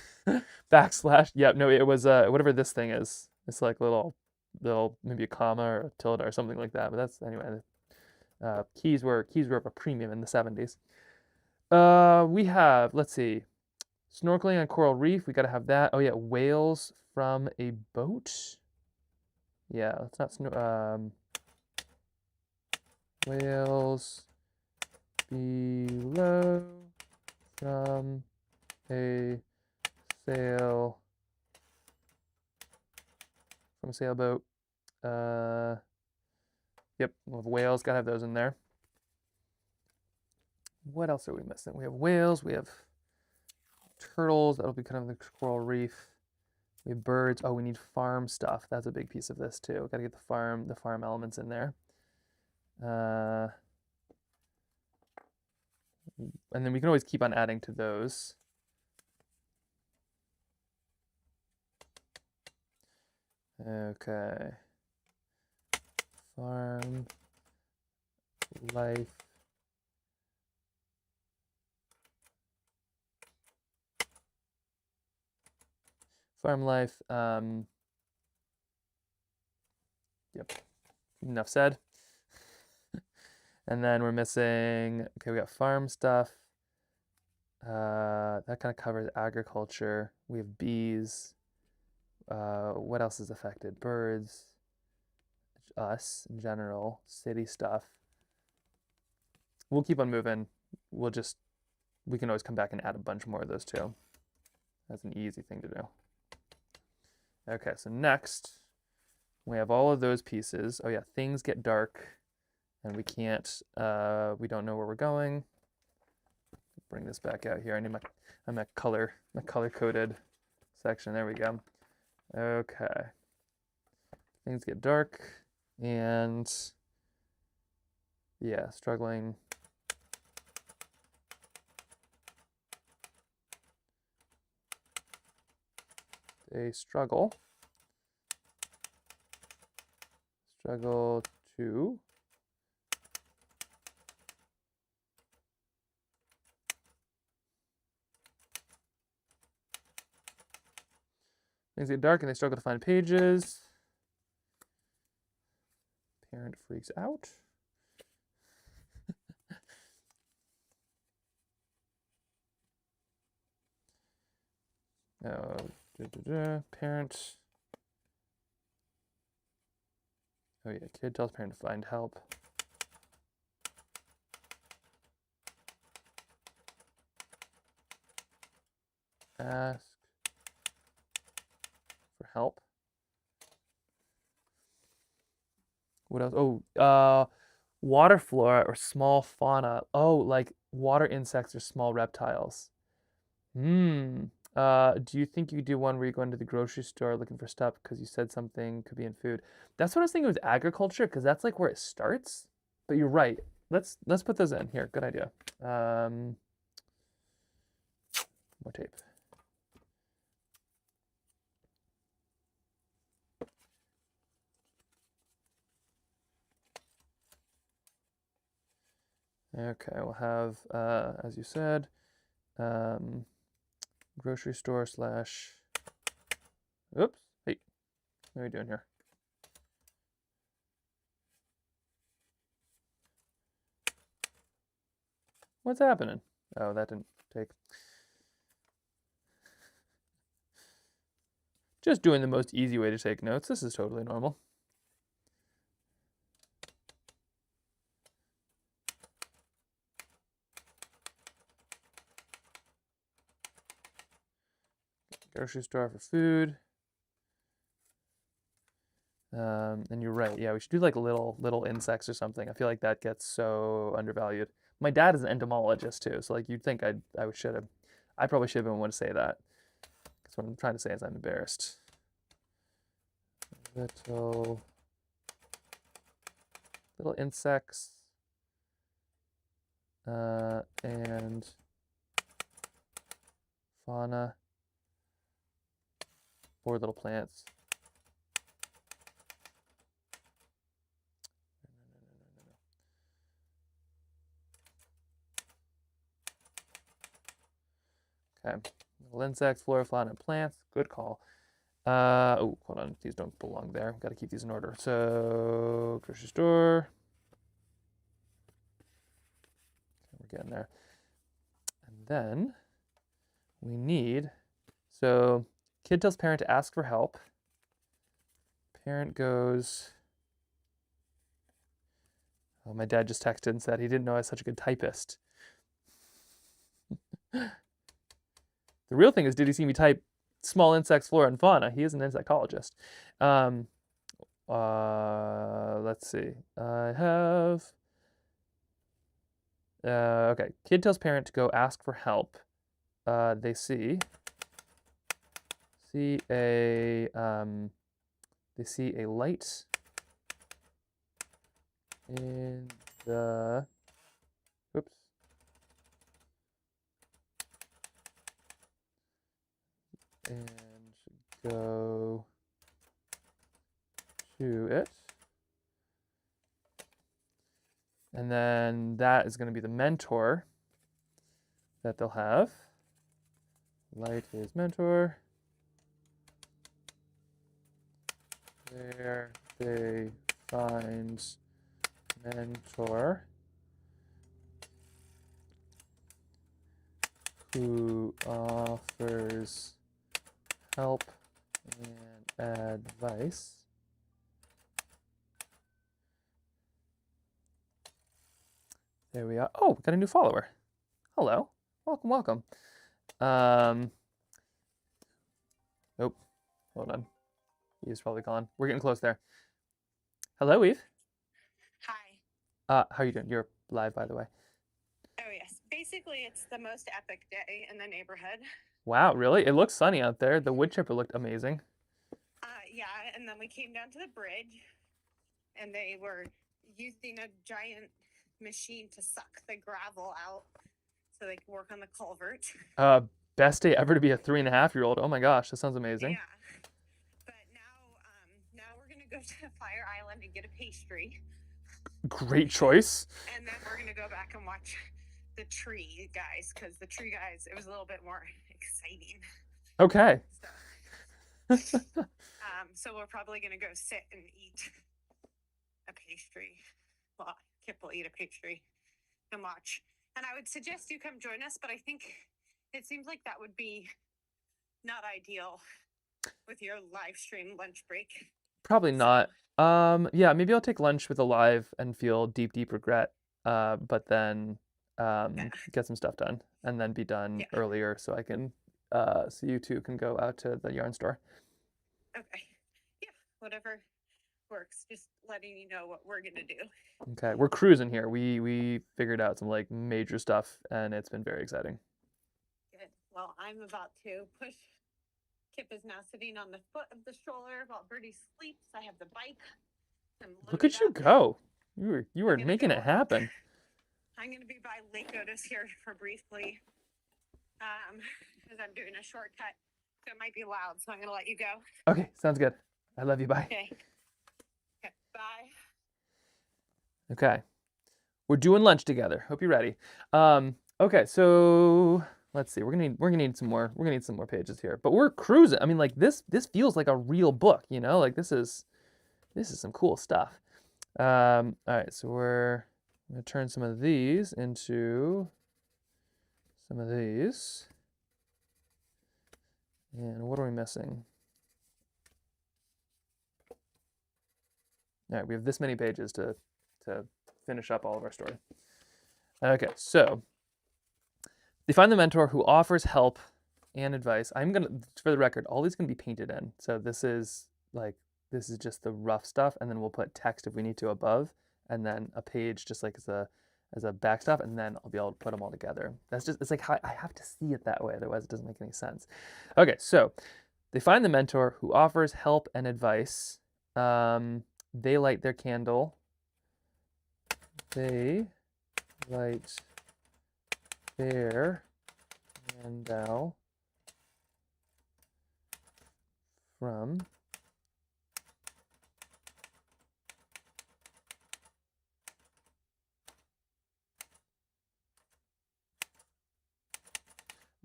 backslash? Yep, no, it was whatever this thing is. It's like little maybe a comma or a tilde or something like that. But that's anyway. Keys were of a premium in the 70s. We have, let's see, snorkeling on coral reef. We got to have that. Oh yeah, whales from a boat. Yeah, let's not whales below from a sailboat. Yep, we'll have whales, gotta have those in there. What else are we missing? We have whales, we have turtles, that'll be kind of the coral reef. We have birds. Oh, we need farm stuff. That's a big piece of this too. Got to get the farm elements in there. And then we can always keep on adding to those. Okay. Farm life. Farm life, yep, enough said. And then we're missing, okay, we got farm stuff. That kind of covers agriculture. We have bees. What else is affected? Birds, us in general, city stuff. We'll keep on moving. We can always come back and add a bunch more of those too. That's an easy thing to do. Okay, so next we have all of those pieces. Oh yeah, things get dark and we can't, we don't know where we're going. Bring this back out here. I need my color coded section. There we go. Okay. Things get dark and yeah, struggling. They struggle to things get dark and they struggle to find pages. Parent freaks out. Parent. Oh yeah, kid tells parent to find help. Ask for help. What else? Oh, water flora or small fauna. Oh, like water insects or small reptiles. Do you think you could do one where you go into the grocery store looking for stuff because you said something could be in food? That's what I was thinking with agriculture because that's like where it starts. But you're right. Let's put those in here. Good idea. More tape. Okay, we'll have, as you said, grocery store slash. Oops. Hey, what are we doing here? What's happening? Oh, that didn't take. Just doing the most easy way to take notes. This is totally normal. Grocery store for food. And you're right. Yeah, we should do like little insects or something. I feel like that gets so undervalued. My dad is an entomologist too, so like you'd think I should have. I probably should have been one to say that. Because what I'm trying to say is I'm embarrassed. Little insects. And fauna. Or little plants. Okay, little insects, flora, fauna, and plants. Good call. Oh, hold on. These don't belong there. Got to keep these in order. So, grocery store. Okay, we're getting there. And then we need. So, kid tells parent to ask for help. Parent goes. Oh, my dad just texted and said he didn't know I was such a good typist. The real thing is, did he see me type small insects, flora, and fauna? He is an insectologist. Let's see. I have. Okay. Kid tells parent to go ask for help. They see a light in the. Oops. And go to it. And then that is going to be the mentor that they'll have. Light is mentor. There they find mentor who offers help and advice. There we are. Oh, we got a new follower. Hello. Welcome, welcome. Nope. Hold on. He's probably gone. We're getting close there. Hello, Eve. Hi. How are you doing? You're live, by the way. Oh, yes. Basically, it's the most epic day in the neighborhood. Wow, really? It looks sunny out there. The wood chipper looked amazing. Yeah, and then we came down to the bridge, and they were using a giant machine to suck the gravel out so they could work on the culvert. Best day ever to be a 3.5-year-old. Oh my gosh, that sounds amazing. Yeah. But now we're going to go to Fire Island and get a pastry. Great choice. And then we're going to go back and watch the tree guys, because the tree guys, it was a little bit more exciting. Okay. So we're probably going to go sit and eat a pastry. Well, Kip will eat a pastry and watch. And I would suggest you come join us, but I think it seems like that would be not ideal with your live stream lunch break. Probably not. Yeah, maybe I'll take lunch with a live and feel deep regret. But then get some stuff done and then be done earlier so I can so you two can go out to the yarn store. Okay. Yeah, whatever works. Just letting you know what we're gonna do. Okay, we're cruising here. We figured out some like major stuff and it's been very exciting. Good. Well, I'm about to push. Kip is now sitting on the foot of the stroller while Birdie sleeps. I have the bike. Look at you go. You were making it happen. I'm gonna be by Lake Otis here for briefly. Because I'm doing a shortcut. So it might be loud, so I'm gonna let you go. Okay, sounds good. I love you. Bye. Okay. Okay. Bye. Okay. We're doing lunch together. Hope you're ready. Okay, so let's see. We're gonna need some more. We're gonna need some more pages here. But we're cruising. I mean, like this feels like a real book, you know? Like this is some cool stuff. All right, so we're gonna turn some of these into some of these. And what are we missing? All right, we have this many pages to finish up all of our story. Okay, so they find the mentor who offers help and advice. I'm gonna, for the record, all these gonna be painted in. So this is just the rough stuff, and then we'll put text if we need to above, and then a page just like as a back stuff, and then I'll be able to put them all together. That's just, it's like how I have to see it that way, otherwise it doesn't make any sense. Okay, so they find the mentor who offers help and advice. They light their candle. They light their candle from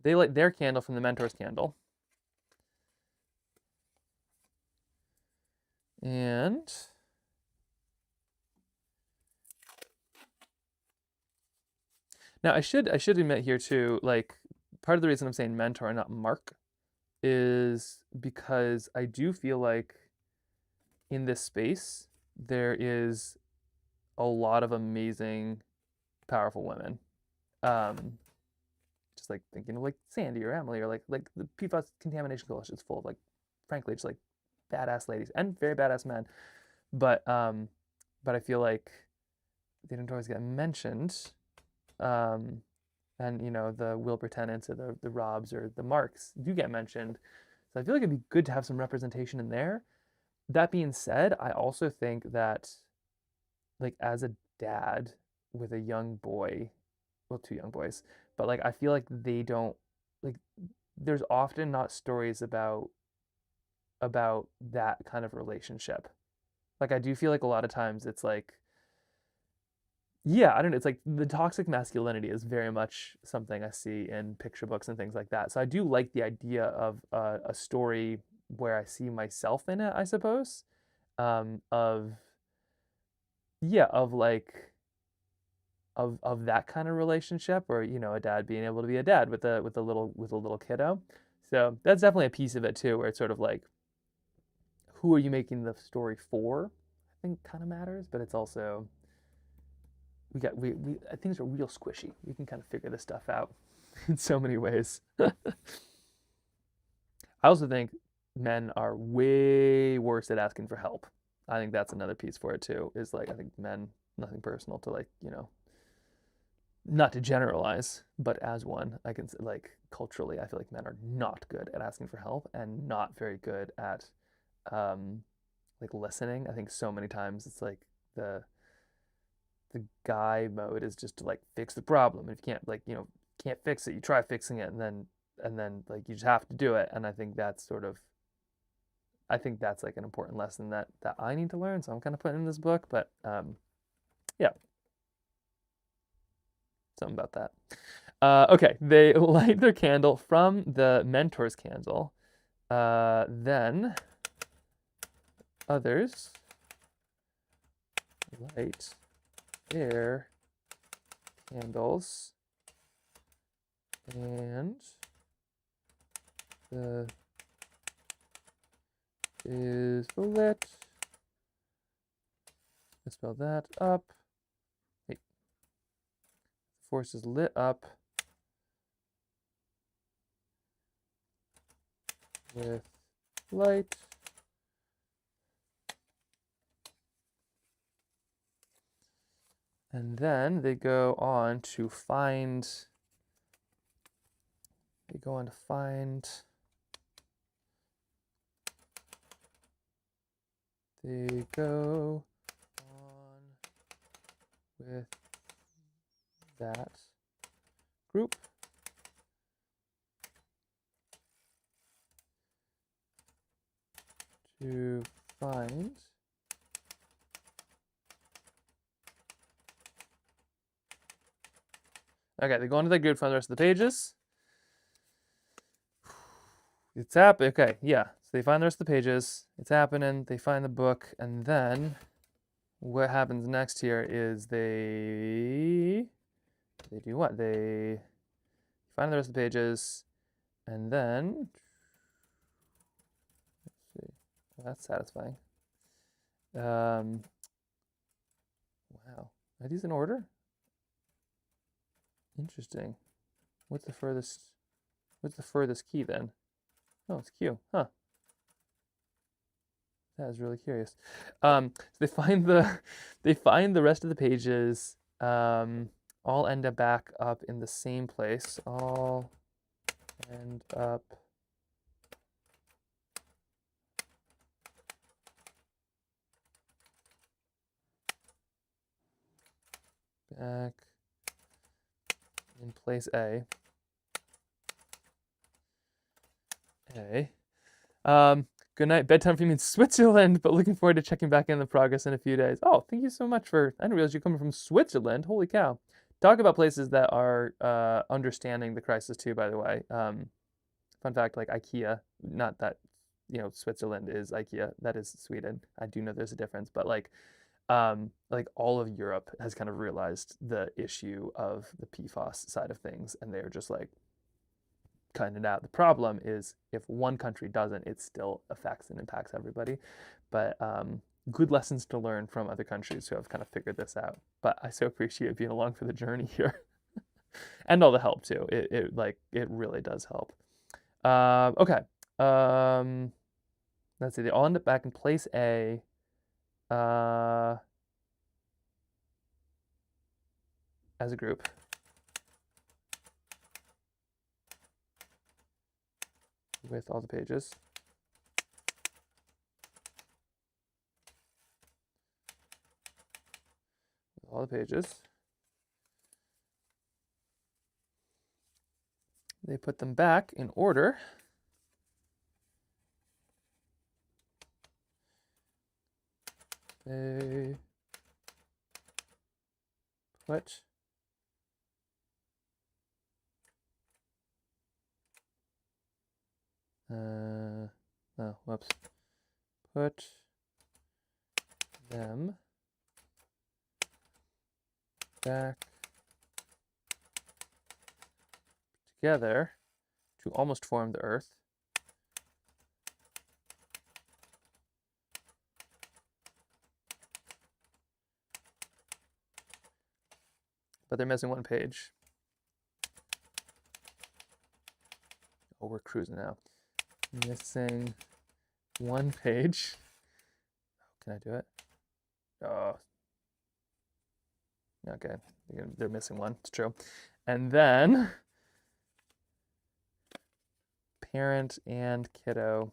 they light their candle from the mentor's candle. And now I should admit here too, like part of the reason I'm saying mentor and not mark is because I do feel like in this space there is a lot of amazing, powerful women. Just like thinking of like Sandy or Emily or like the PFAS Contamination Coalition is full of like, frankly, just like badass ladies and very badass men. But I feel like they don't always get mentioned. And you know, the Wilbur Tennants or the Robs or the Marks do get mentioned. So I feel like it'd be good to have some representation in there. That being said, I also think that like as a dad with a young boy, well, two young boys, but like I feel like they don't like there's often not stories about that kind of relationship. Like I do feel like a lot of times it's like, yeah, I don't know. It's like the toxic masculinity is very much something I see in picture books and things like that. So I do like the idea of a story where I see myself in it, I suppose. Of yeah, of like of that kind of relationship, or you know, a dad being able to be a dad with a little kiddo. So that's definitely a piece of it too, where it's sort of like, who are you making the story for? I think kind of matters, but it's also we things are real squishy. We can kind of figure this stuff out in so many ways. I also think men are way worse at asking for help. I think that's another piece for it too. Is like I think men, nothing personal to like, you know, not to generalize, but as one, I can like culturally, I feel like men are not good at asking for help and not very good at like listening. I think so many times it's like the guy mode is just to like fix the problem. If you can't like, you know, can't fix it, you try fixing it, and then like you just have to do it. And I think that's like an important lesson that I need to learn. So I'm kind of putting in this book, but yeah, something about that. Okay, they light their candle from the mentor's candle. Then others light their candles, and the is lit. Let's spell that up. Hey. The force is lit up with light. And then they go on to find, they go on with that group. To find Okay, they go into the grid, find the rest of the pages. It's happening. Okay, yeah. So they find the rest of the pages. It's happening. They find the book, and then what happens next here is they do what? They find the rest of the pages, and then let's see. Well, that's satisfying. Wow. Are these in order? Interesting. What's the furthest key then? Oh, it's Q. Huh. That is really curious. So they find the rest of the pages. All end up back up in the same place. All end up back in place A. Good night. Bedtime for me in Switzerland, but looking forward to checking back in the progress in a few days. Oh, thank you so much for. I didn't realize you're coming from Switzerland. Holy cow! Talk about places that are understanding the crisis too. By the way, fun fact: like IKEA, not that Switzerland is IKEA. That is Sweden. I do know there's a difference, but like all of Europe has kind of realized the issue of the PFAS side of things, and they're just like cutting it out. The problem is if one country doesn't, it still affects and impacts everybody. But good lessons to learn from other countries who have kind of figured this out. But I so appreciate being along for the journey here, and all the help too. It really does help. Okay. Let's see. They all end up back in place A. As a group. With all the pages. With all the pages. They put them back in order. They put oh, whoops. Put them back together to almost form the Earth. But they're missing one page. Oh, we're cruising now. Missing one page. Can I do it? Oh. Okay, they're missing one, it's true. And then parent and kiddo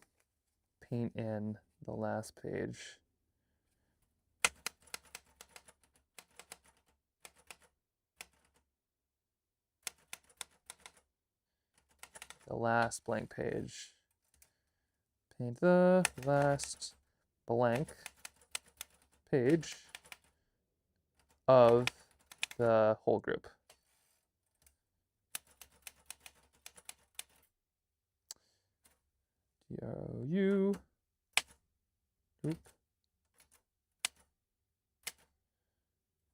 paint in the last page. The last blank page. Paint the last blank page of the whole group. DROU group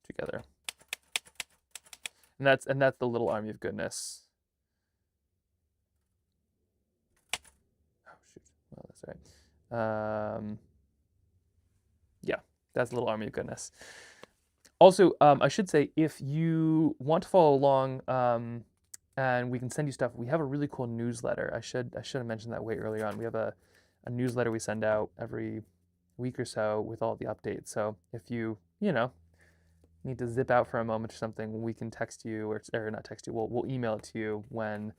together. And that's the little army of goodness. Oh, that's right. Yeah, that's a little army of goodness. Also, I should say, if you want to follow along, and we can send you stuff, we have a really cool newsletter. I should have mentioned that way earlier on. We have a newsletter we send out every week or so with all the updates. So if you need to zip out for a moment or something, we can text you or not text you. We'll email it to you when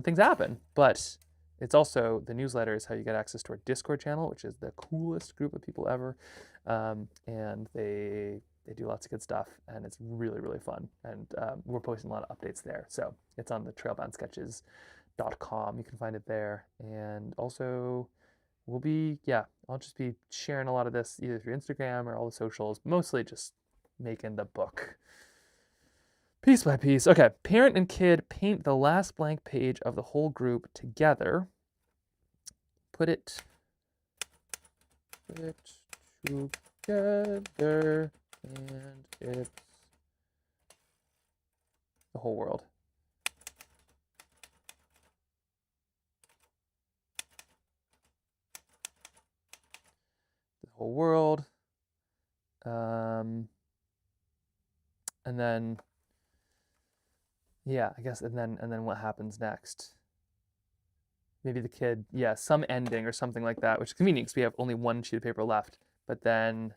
things happen. But it's also, the newsletter is how you get access to our Discord channel, which is the coolest group of people ever. And they do lots of good stuff, and it's really, really fun. And we're posting a lot of updates there. So it's on the trailboundsketches.com. You can find it there. And also, I'll just be sharing a lot of this either through Instagram or all the socials, mostly just making the book Piece by piece. Okay, parent and kid paint the last blank page of the whole group together. Put it together, and it's the whole world. The whole world. And then, yeah, I guess, and then what happens next? Maybe the kid, yeah, some ending or something like that, which is convenient because we have only one sheet of paper left. But then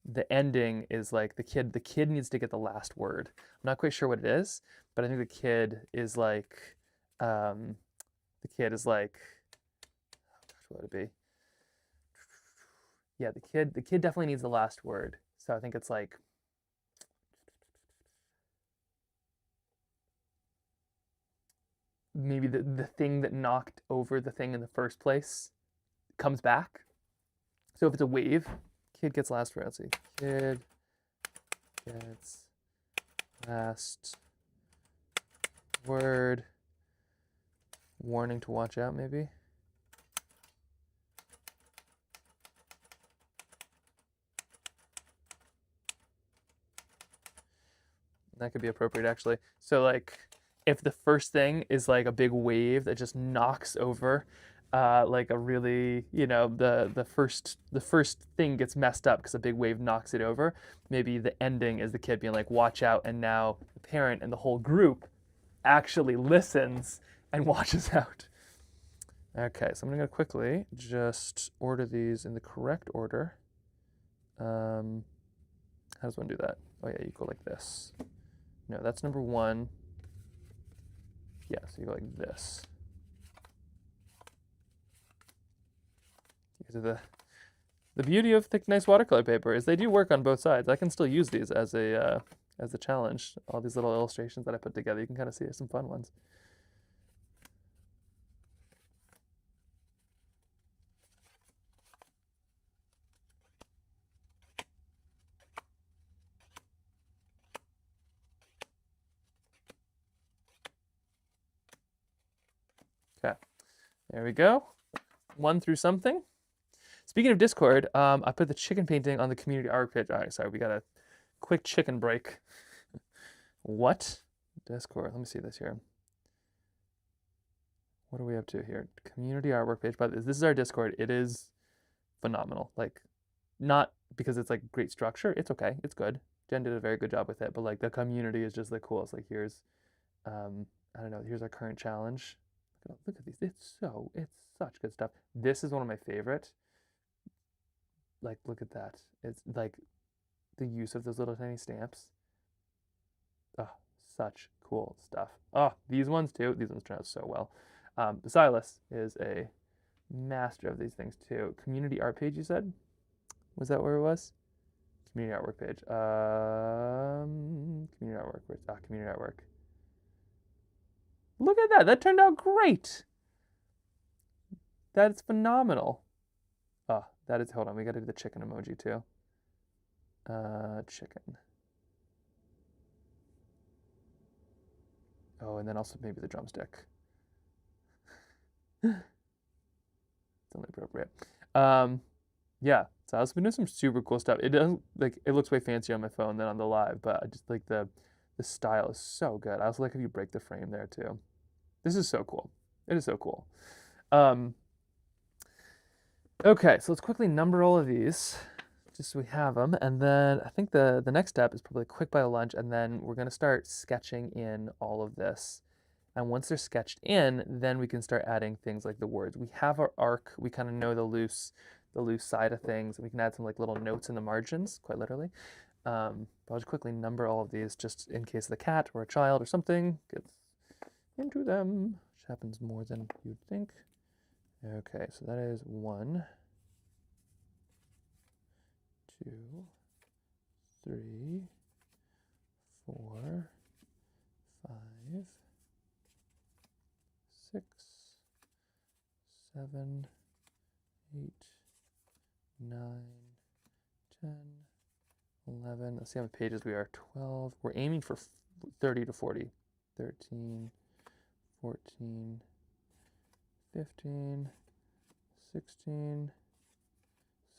the ending is like the kid needs to get the last word. I'm not quite sure what it is, but I think the kid is like, oh gosh, what would it be? Yeah, the kid definitely needs the last word. So I think it's like, maybe the thing that knocked over the thing in the first place comes back. So if it's a wave, kid gets last word. Let's see. Kid gets last word. Warning to watch out, maybe. That could be appropriate, actually. So like, if the first thing is like a big wave that just knocks over, like a really, the first thing gets messed up because a big wave knocks it over. Maybe the ending is the kid being like, "Watch out!" and now the parent and the whole group actually listens and watches out. Okay, so I'm gonna quickly just order these in the correct order. How does one do that? Oh yeah, you go like this. No, that's number one. Yeah, so you go like this. The beauty of thick, nice watercolor paper is they do work on both sides. I can still use these as a challenge. All these little illustrations that I put together, you can kind of see some fun ones. Okay, there we go. One through something. Speaking of Discord, I put the chicken painting on the community art page. All right, sorry, we got a quick chicken break. What? Discord, let me see this here. What are we up to here? Community artwork page, but this is our Discord. It is phenomenal. Like, not because it's like great structure. It's okay. It's good. Jen did a very good job with it, but like the community is just the coolest. Like here's, I don't know, here's our current challenge. Look at these. It's such good stuff. This is one of my favorite. Like, look at that. It's like the use of those little tiny stamps. Oh, such cool stuff. Oh, these ones too. These ones turn out so well. Silas is a master of these things too. Community art page, you said? Was that where it was? Community artwork page. Community artwork. Community artwork. Look at that. That turned out great. That's phenomenal. Oh, that is, hold on. We got to do the chicken emoji too. Chicken. Oh, and then also maybe the drumstick. It's only appropriate. Yeah, so I've been doing some super cool stuff. It doesn't, like, it looks way fancier on my phone than on the live, but I just like the style is so good. I also like if you break the frame there too. This is so cool. It is so cool. Okay, so let's quickly number all of these, just so we have them. And then I think the next step is probably a quick bite of lunch, and then we're gonna start sketching in all of this. And once they're sketched in, then we can start adding things like the words. We have our arc, we kind of know the loose side of things, and we can add some like little notes in the margins, quite literally. But I'll just quickly number all of these just in case the cat or a child or something gets into them, which happens more than you'd think. Okay, so that is 1, 2, 3, 4, 5, 6, 7, 8, 9, 10, 11. Let's see how many pages we are. 12. We're aiming for 30 to 40. 13, 14, 15, 16,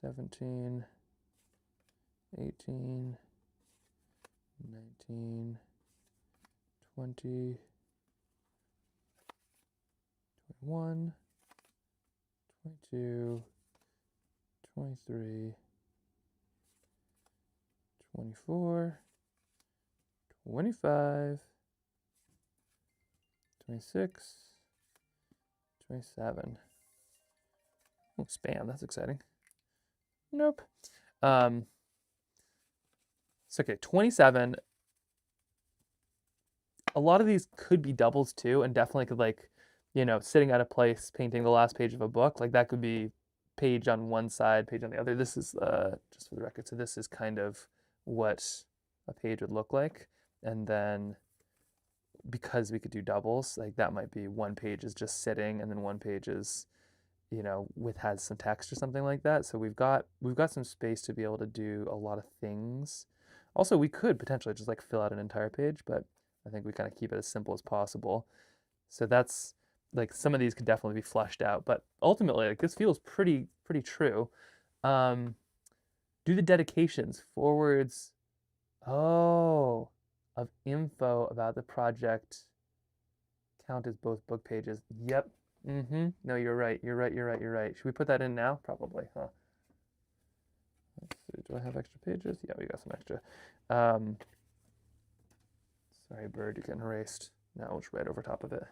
17, 18, 19, 20, 21, 22, 23, 24, 25, 26, 27. Oh, spam, that's exciting. Nope. So okay, 27. A lot of these could be doubles too, and definitely could, like, you know, sitting at a place painting the last page of a book, like that could be page on one side, page on the other. This is just for the record, so this is kind of what a page would look like. And then because we could do doubles, like that might be one page is just sitting and then one page is, you know, has some text or something like that. So we've got some space to be able to do a lot of things. Also, we could potentially just like fill out an entire page, but I think we kind of keep it as simple as possible. So that's like, some of these could definitely be fleshed out, but ultimately, like, this feels pretty true. Do the dedications, forwards, of info about the project count as both book pages. Yep. No, you're right. You're right. Should we put that in now? Probably, huh? Let's see. Do I have extra pages? Yeah, we got some extra. Sorry, bird, you're getting erased. Now we'll just write over top of it.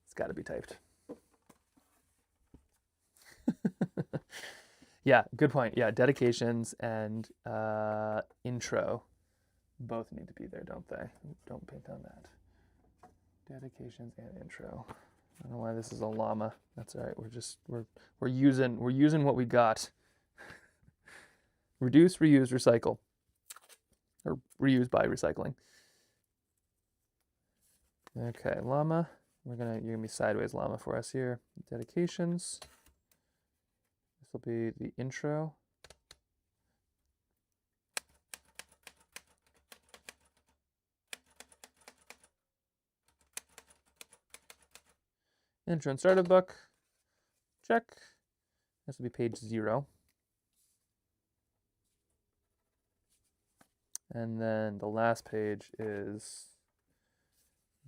It's got to be typed. Yeah, good point. Yeah, dedications and intro both need to be there, don't they? Don't paint on that. Dedications and intro. I don't know why this is a llama. That's all right. We're using what we got. Reduce, reuse, recycle, or reuse by recycling. Okay, llama. You're gonna be sideways llama for us here. Dedications. This will be the intro. Intro and start of book. Check. This will be page 0. And then the last page is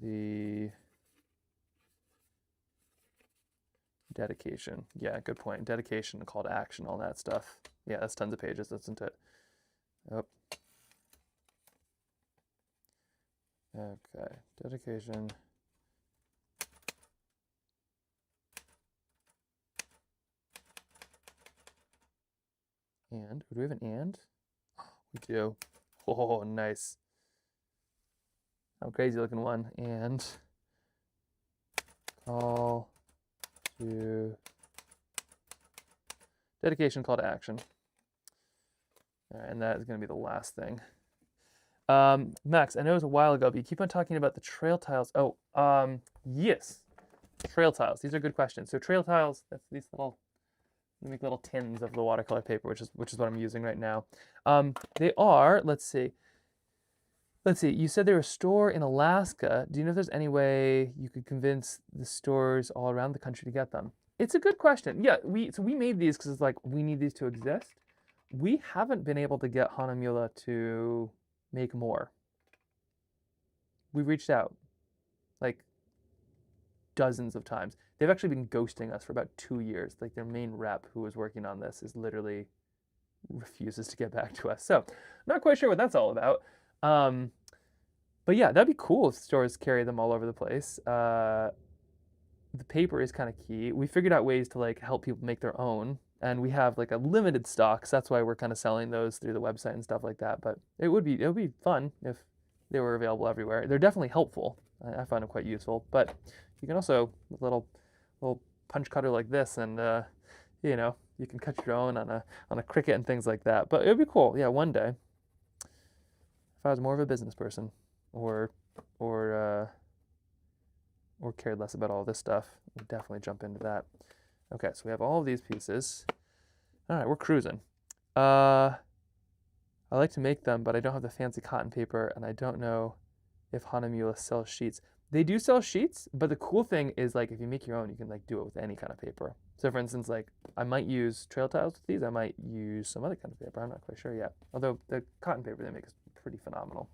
the dedication. Yeah, good point. Dedication, call to action, all that stuff. Yeah, that's tons of pages, isn't it? Yep. Okay, dedication. And, do we have an and? We do. Oh, nice. Oh, crazy looking one. And call to dedication, call to action. All right, and that is going to be the last thing. Max, I know it was a while ago, but you keep on talking about the trail tiles. Oh, yes, trail tiles. These are good questions. So trail tiles, that's these little, you make little tins of the watercolor paper, which is what I'm using right now. They are, let's see, you said they're a store in Alaska. Do you know if there's any way you could convince the stores all around the country to get them? It's a good question. Yeah, we made these because it's like, we need these to exist. We haven't been able to get Hanamula to make more. We've reached out like dozens of times. They've actually been ghosting us for about 2 years. Like, their main rep who was working on this is literally refuses to get back to us. So not quite sure what that's all about. But yeah, that'd be cool if stores carry them all over the place. The paper is kind of key. We figured out ways to like help people make their own, and we have like a limited stock, so that's why we're kind of selling those through the website and stuff like that. But it would be fun if they were available everywhere. They're definitely helpful. I find them quite useful. But you can also, with a little punch cutter like this, and you know, you can cut your own on a Cricut and things like that. But it would be cool. Yeah, one day, if I was more of a business person, or cared less about all this stuff, we'd definitely jump into that. Okay, so we have all of these pieces. All right, we're cruising. I like to make them, but I don't have the fancy cotton paper, and I don't know if Hanamula sells sheets. They do sell sheets, but the cool thing is like if you make your own, you can like do it with any kind of paper. So for instance, like I might use trail tiles with these. I might use some other kind of paper. I'm not quite sure yet. Although the cotton paper they make is pretty phenomenal.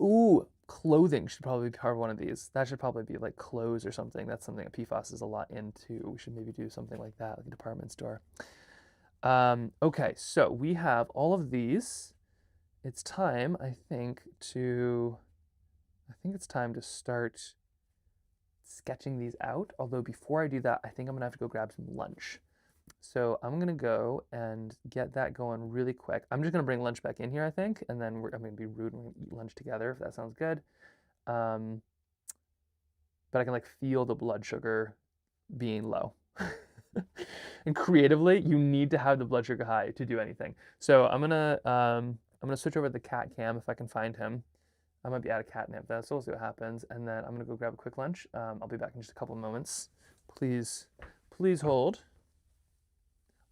Ooh, clothing should probably be part of one of these. That should probably be like clothes or something. That's something that PFAS is a lot into. We should maybe do something like that, like a department store. Okay, so we have all of these. It's time, I think it's time to start sketching these out. Although before I do that, I think I'm gonna have to go grab some lunch. So I'm gonna go and get that going really quick. I'm just gonna bring lunch back in here, I think, and then I'm gonna be rude and we're gonna eat lunch together if that sounds good. But I can like feel the blood sugar being low. And creatively, you need to have the blood sugar high to do anything. So I'm gonna switch over to the cat cam if I can find him. I might be out of catnip though, so we'll see what happens. And then I'm gonna go grab a quick lunch. I'll be back in just a couple of moments. Please hold.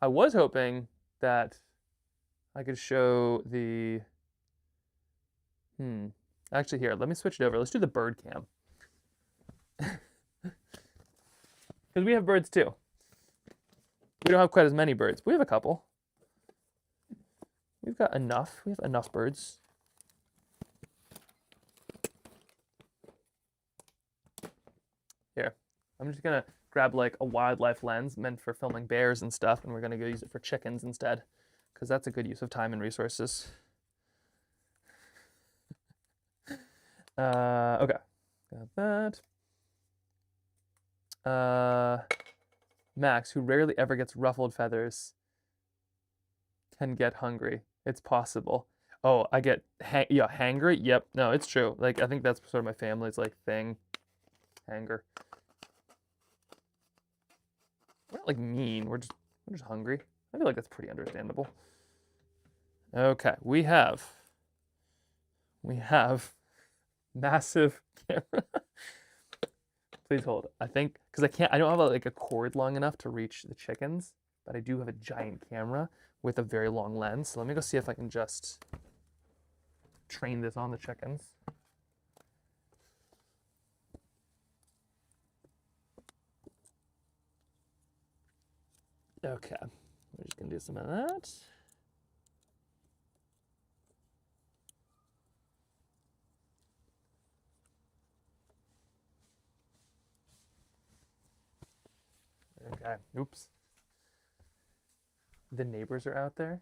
I was hoping that I could show the, actually here, let me switch it over. Let's do the bird cam. Because we have birds too. We don't have quite as many birds, but we have a couple. We've got enough. We have enough birds. Here, I'm just gonna grab like a wildlife lens meant for filming bears and stuff, and we're gonna go use it for chickens instead, because that's a good use of time and resources. Okay, got that. Max, who rarely ever gets ruffled feathers, can get hungry. It's possible. Oh, I get hangry. Yep, no, it's true. Like I think that's sort of my family's like thing. Hanger. We're not like mean. We're just hungry. I feel like that's pretty understandable. Okay, we have massive camera. Please hold. I think because I don't have like a cord long enough to reach the chickens, but I do have a giant camera with a very long lens. So let me go see if I can just train this on the chickens. Okay, we're just gonna do some of that. Okay, oops. The neighbors are out there,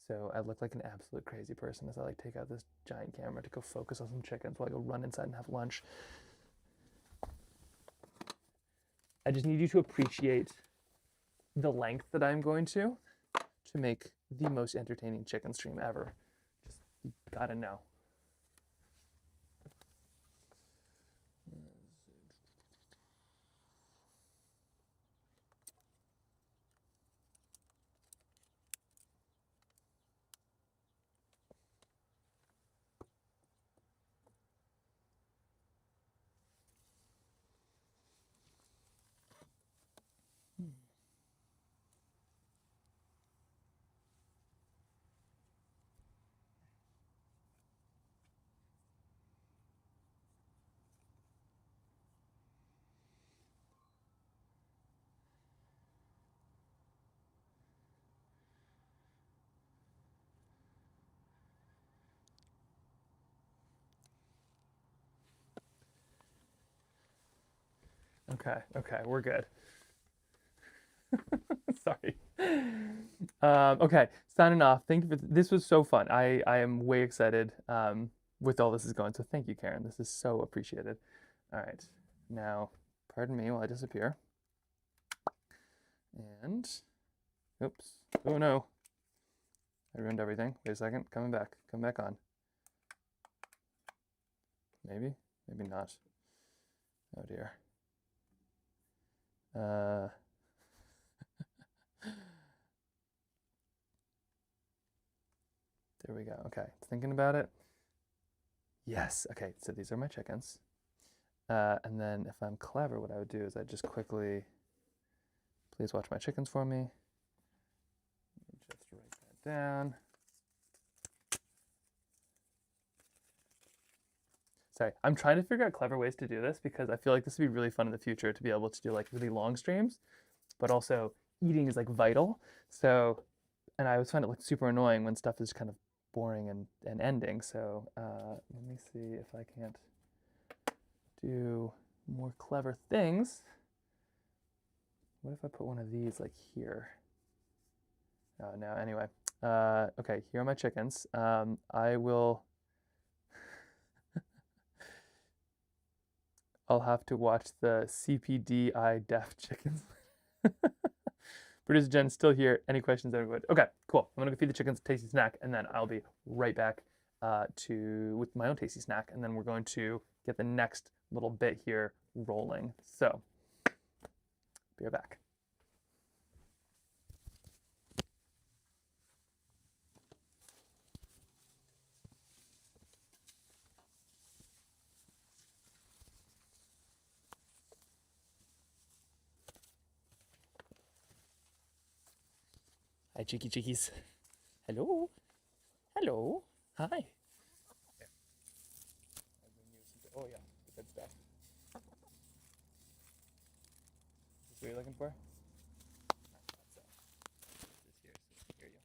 so I look like an absolute crazy person as I like take out this giant camera to go focus on some chickens while I go run inside and have lunch. I just need you to appreciate the length that I'm going to make the most entertaining chicken stream ever. Just, you gotta know. Okay, we're good. Sorry. Okay, signing off. Thank you for this was so fun. I am way excited with all this is going. So thank you, Karen. This is so appreciated. All right, now, pardon me while I disappear. And, oops. Oh no, I ruined everything. Wait a second. Coming back. Come back on. Maybe, maybe not. Oh dear. There we go. Okay, thinking about it. Yes. Okay, so these are my chickens. And then if I'm clever, what I would do is I'd just quickly, please watch my chickens for me. Let me just write that down. Sorry, I'm trying to figure out clever ways to do this because I feel like this would be really fun in the future to be able to do like really long streams, but also eating is like vital. So, and I always find it like super annoying when stuff is kind of boring and ending. So let me see if I can't do more clever things. What if I put one of these like here? Oh no, anyway. Okay, here are my chickens. I will I'll have to watch the CPDI deaf chickens. Producer Jen's still here. Any questions, everyone? Okay, cool. I'm gonna go feed the chickens a tasty snack, and then I'll be right back with my own tasty snack, and then we're going to get the next little bit here rolling. So, be right back. Hi, cheeky chickies. Hello. Hello. Hi. Here. I'll bring you some, oh yeah, the good stuff. Is this what you're looking for? I thought so. This is here, so here you go.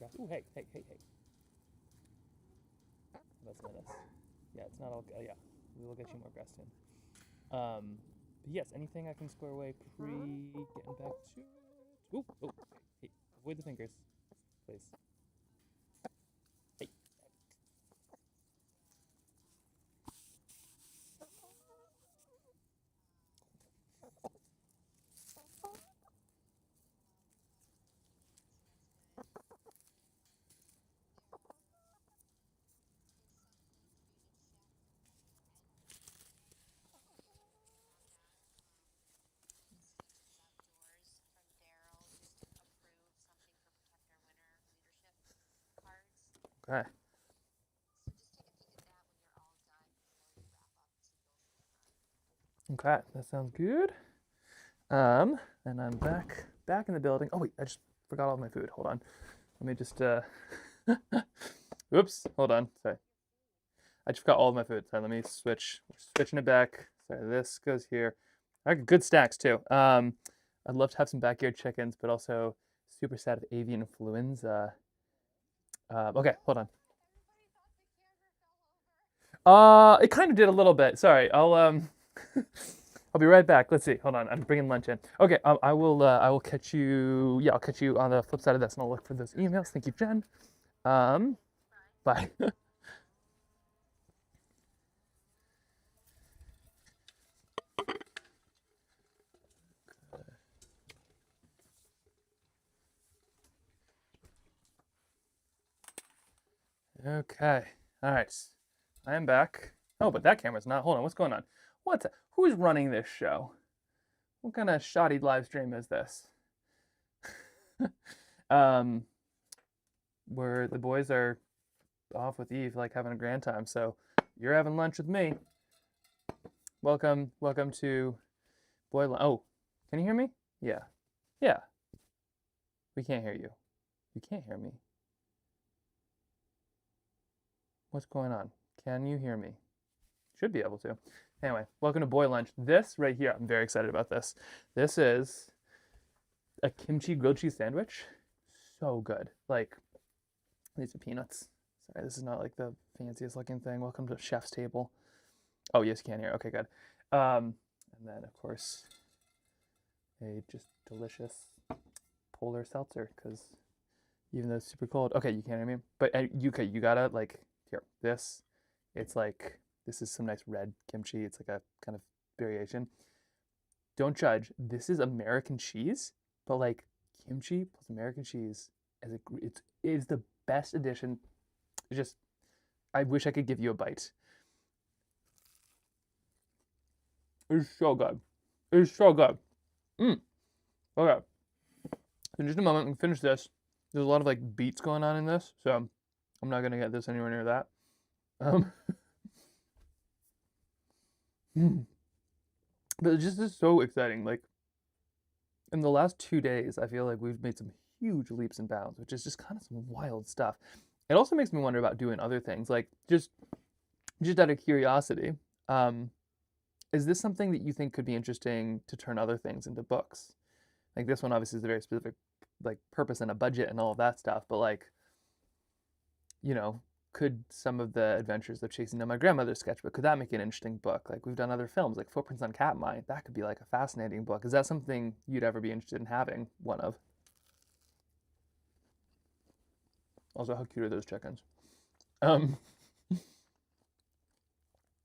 grass. Ooh, hey. That's some of this. Yeah, it's not all. Yeah, we will get you more grass soon. But yes, anything I can square away pre getting back to it. Ooh, hey, avoid the fingers, please. Hey. Okay. Okay, that sounds good. And I'm back in the building. Oh wait, I just forgot all my food. Hold on. Let me just Oops, hold on. Sorry. I just forgot all of my food. Sorry, let me switch. We're switching it back. Sorry, this goes here. I got good stacks too. I'd love to have some backyard chickens, but also super sad of avian influenza. Okay, hold on. It kind of did a little bit. Sorry, I'll I'll be right back. Let's see. Hold on. I'm bringing lunch in. Okay. I will catch you. Yeah, I'll catch you on the flip side of this, and I'll look for those emails. Thank you, Jen. Bye. Okay. All right. I am back. Oh, but that camera's not. Hold on. What's going on? Who's running this show? What kind of shoddy live stream is this? Where the boys are off with Eve, like having a grand time. So you're having lunch with me. Welcome to Boy Lunch. Oh, can you hear me? Yeah. We can't hear you. You can't hear me. What's going on? Can you hear me? Should be able to. Anyway, welcome to Boy Lunch. This right here, I'm very excited about this. This is a kimchi grilled cheese sandwich. So good. Like, these are peanuts. Sorry, this is not like the fanciest looking thing. Welcome to Chef's Table. Oh, yes, you can hear. Okay, good. And then, of course, a just delicious polar seltzer, because even though it's super cold. Okay, you can't hear me. But you gotta, like, here, this is some nice red kimchi. It's like a kind of variation. Don't judge. This is American cheese, but like kimchi plus American cheese it is the best addition. I wish I could give you a bite. It's so good. It's so good. Okay. In just a moment, we can finish this. There's a lot of like beats going on in this, so I'm not gonna get this anywhere near that. But it just is so exciting. Like, in the last 2 days, I feel like we've made some huge leaps and bounds, which is just kind of some wild stuff. It also makes me wonder about doing other things, like just out of curiosity. Is this something that you think could be interesting to turn other things into books? Like this one obviously is a very specific like purpose and a budget and all of that stuff, but like, could some of the adventures of chasing down my grandmother's sketchbook, could that make an interesting book? Like we've done other films like Footprints on Katmai. That could be like a fascinating book. Is that something you'd ever be interested in having one of? Also, how cute are those chickens? And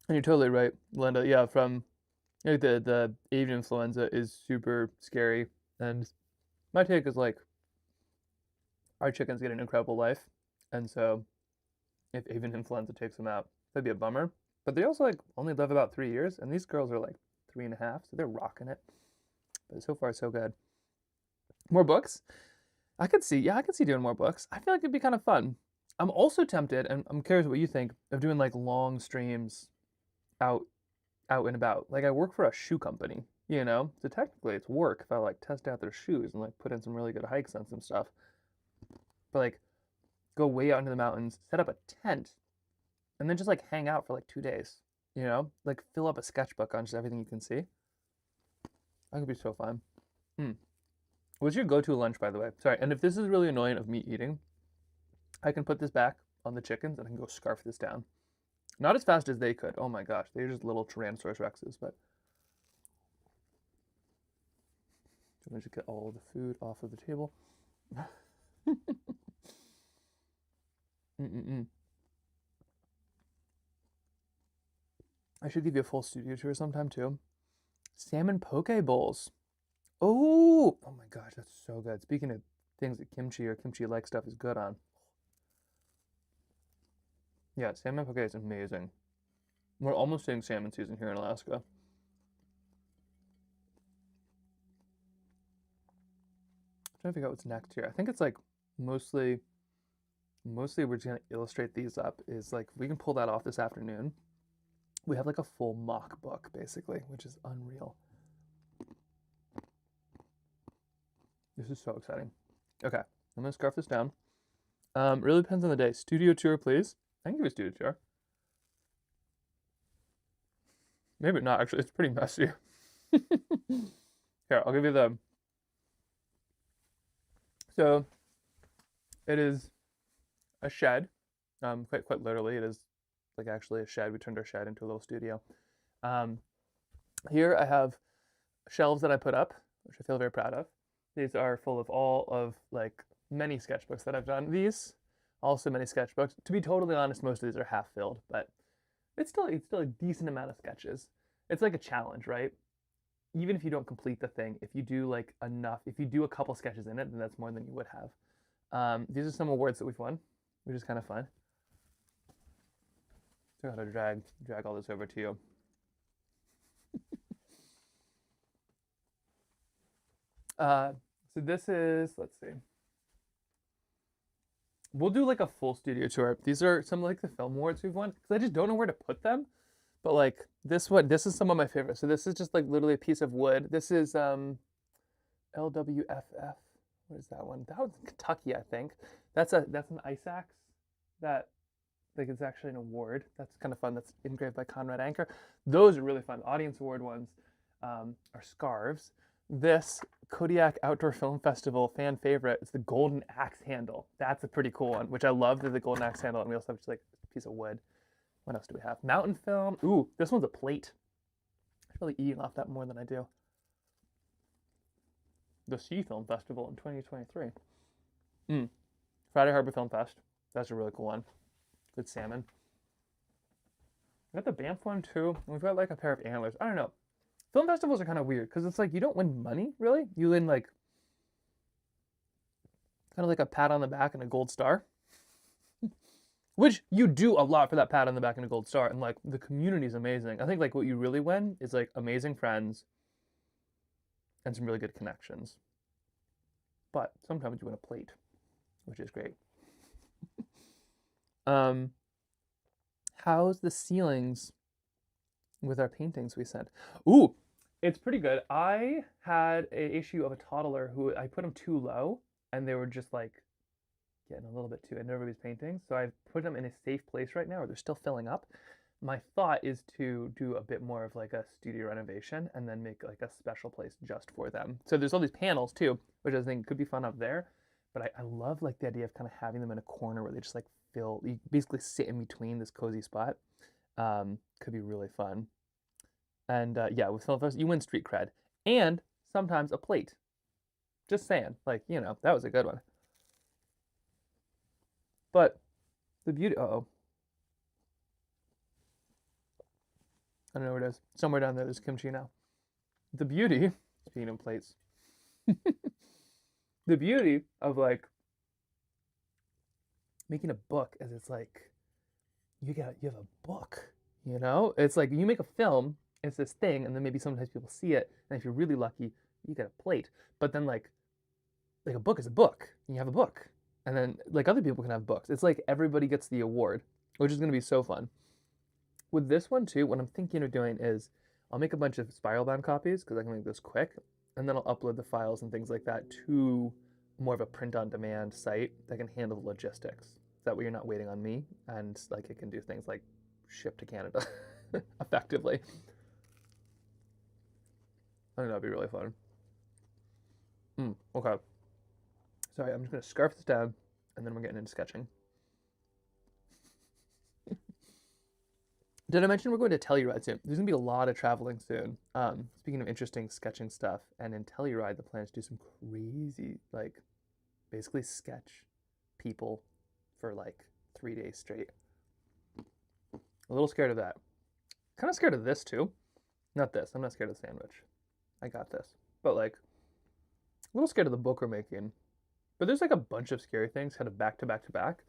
you're totally right, Linda. Yeah, from like the avian influenza is super scary, and my take is like our chickens get an incredible life, and so if avian influenza takes them out, that'd be a bummer. But they also like only live about 3 years, and these girls are like 3.5, so they're rocking it. But so far, so good. More books? I could see doing more books. I feel like it'd be kind of fun. I'm also tempted, and I'm curious what you think, of doing like long streams out and about. Like I work for a shoe company, so technically it's work if I like test out their shoes and like put in some really good hikes on some stuff. But like go way out into the mountains, set up a tent, and then just like hang out for like 2 days, like fill up a sketchbook on just everything you can see. That could be so fun. What's your go-to lunch, by the way? Sorry, and if this is really annoying of me eating, I can put this back on the chickens and I can go scarf this down. Not as fast as they could. Oh my gosh, they're just little Tyrannosaurus Rexes, but let me just get all the food off of the table. I should give you a full studio tour sometime too. Salmon poke bowls. Oh my gosh, that's so good. Speaking of things that kimchi or kimchi-like stuff is good on. Yeah, salmon poke is amazing. We're almost hitting salmon season here in Alaska. I'm trying to figure out what's next here. I think it's like mostly we're just gonna illustrate these up. Is like we can pull that off this afternoon. We have like a full mock book basically, which is unreal. This is so exciting. Okay, I'm gonna scarf this down. Really depends on the day. Studio tour, please. I can give you a studio tour. Maybe not, actually. It's pretty messy. Here, I'll give you the... So, it is a shed. Quite literally, it is like actually a shed. We turned our shed into a little studio. Here I have shelves that I put up, which I feel very proud of. These are full of all of like many sketchbooks that I've done. These, also many sketchbooks. To be totally honest, most of these are half filled, but it's still a decent amount of sketches. It's like a challenge, right? Even if you don't complete the thing, if you do like enough, if you do a couple sketches in it, then that's more than you would have. These are some awards that we've won, which is kind of fun. So I gotta drag all this over to you. So this is, let's see. We'll do like a full studio tour. These are some like the film awards we've won because I just don't know where to put them. But like this one, this is some of my favorites. So this is just like literally a piece of wood. This is LWFF. What is that one? That was in Kentucky, I think. That's an ice axe that like it's actually an award. That's kind of fun. That's engraved by Conrad Anchor. Those are really fun. Audience award ones are scarves. This Kodiak Outdoor Film Festival fan favorite is the golden axe handle. That's a pretty cool one, which I love, the golden axe handle. And we also have just like a piece of wood. What else do we have? Mountain film. Ooh, this one's a plate. I'm really eating off that more than I do. The Sea Film Festival in 2023. Friday Harbor Film Fest. That's a really cool one. Good salmon. We got the Banff one too. And we've got like a pair of antlers. I don't know. Film festivals are kind of weird because it's like you don't win money, really. You win like kind of like a pat on the back and a gold star. Which you do a lot for that pat on the back and a gold star. And like the community is amazing. I think like what you really win is like amazing friends and some really good connections. But sometimes you win a plate, which is great. How's the ceilings with our paintings we sent? Ooh, it's pretty good. I had an issue of a toddler who I put them too low and they were just like getting a little bit too into everybody's paintings. So I've put them in a safe place right now where they're still filling up. My thought is to do a bit more of like a studio renovation and then make like a special place just for them. So there's all these panels too, which I think could be fun up there. But I love like the idea of kind of having them in a corner where they just like fill, you basically sit in between this cozy spot. Could be really fun. And yeah, with Film Fest, you win street cred and sometimes a plate. Just saying, like, you know, that was a good one. But the beauty, I don't know where it is. Somewhere down there, there's kimchi now. The beauty, speaking of plates, the beauty of like making a book is it's like you have a book, you know? It's like you make a film, it's this thing, and then maybe sometimes people see it, and if you're really lucky, you get a plate. But then like a book is a book, and you have a book. And then like other people can have books. It's like everybody gets the award, which is gonna be so fun. With this one too, what I'm thinking of doing is I'll make a bunch of spiral bound copies because I can make this quick, and then I'll upload the files and things like that to more of a print on demand site that can handle the logistics. That way you're not waiting on me, and like it can do things like ship to Canada effectively. I think that'd be really fun. Okay. Sorry, I'm just gonna scarf this down and then we're getting into sketching. Did I mention we're going to Telluride soon? There's gonna be a lot of traveling soon. Speaking of interesting sketching stuff, and in Telluride, the plan is to do some crazy, like, basically sketch people for like 3 days straight. A little scared of that. Kind of scared of this too. Not this. I'm not scared of the sandwich. I got this. But like, a little scared of the book we're making. But there's like a bunch of scary things kind of back to back to back.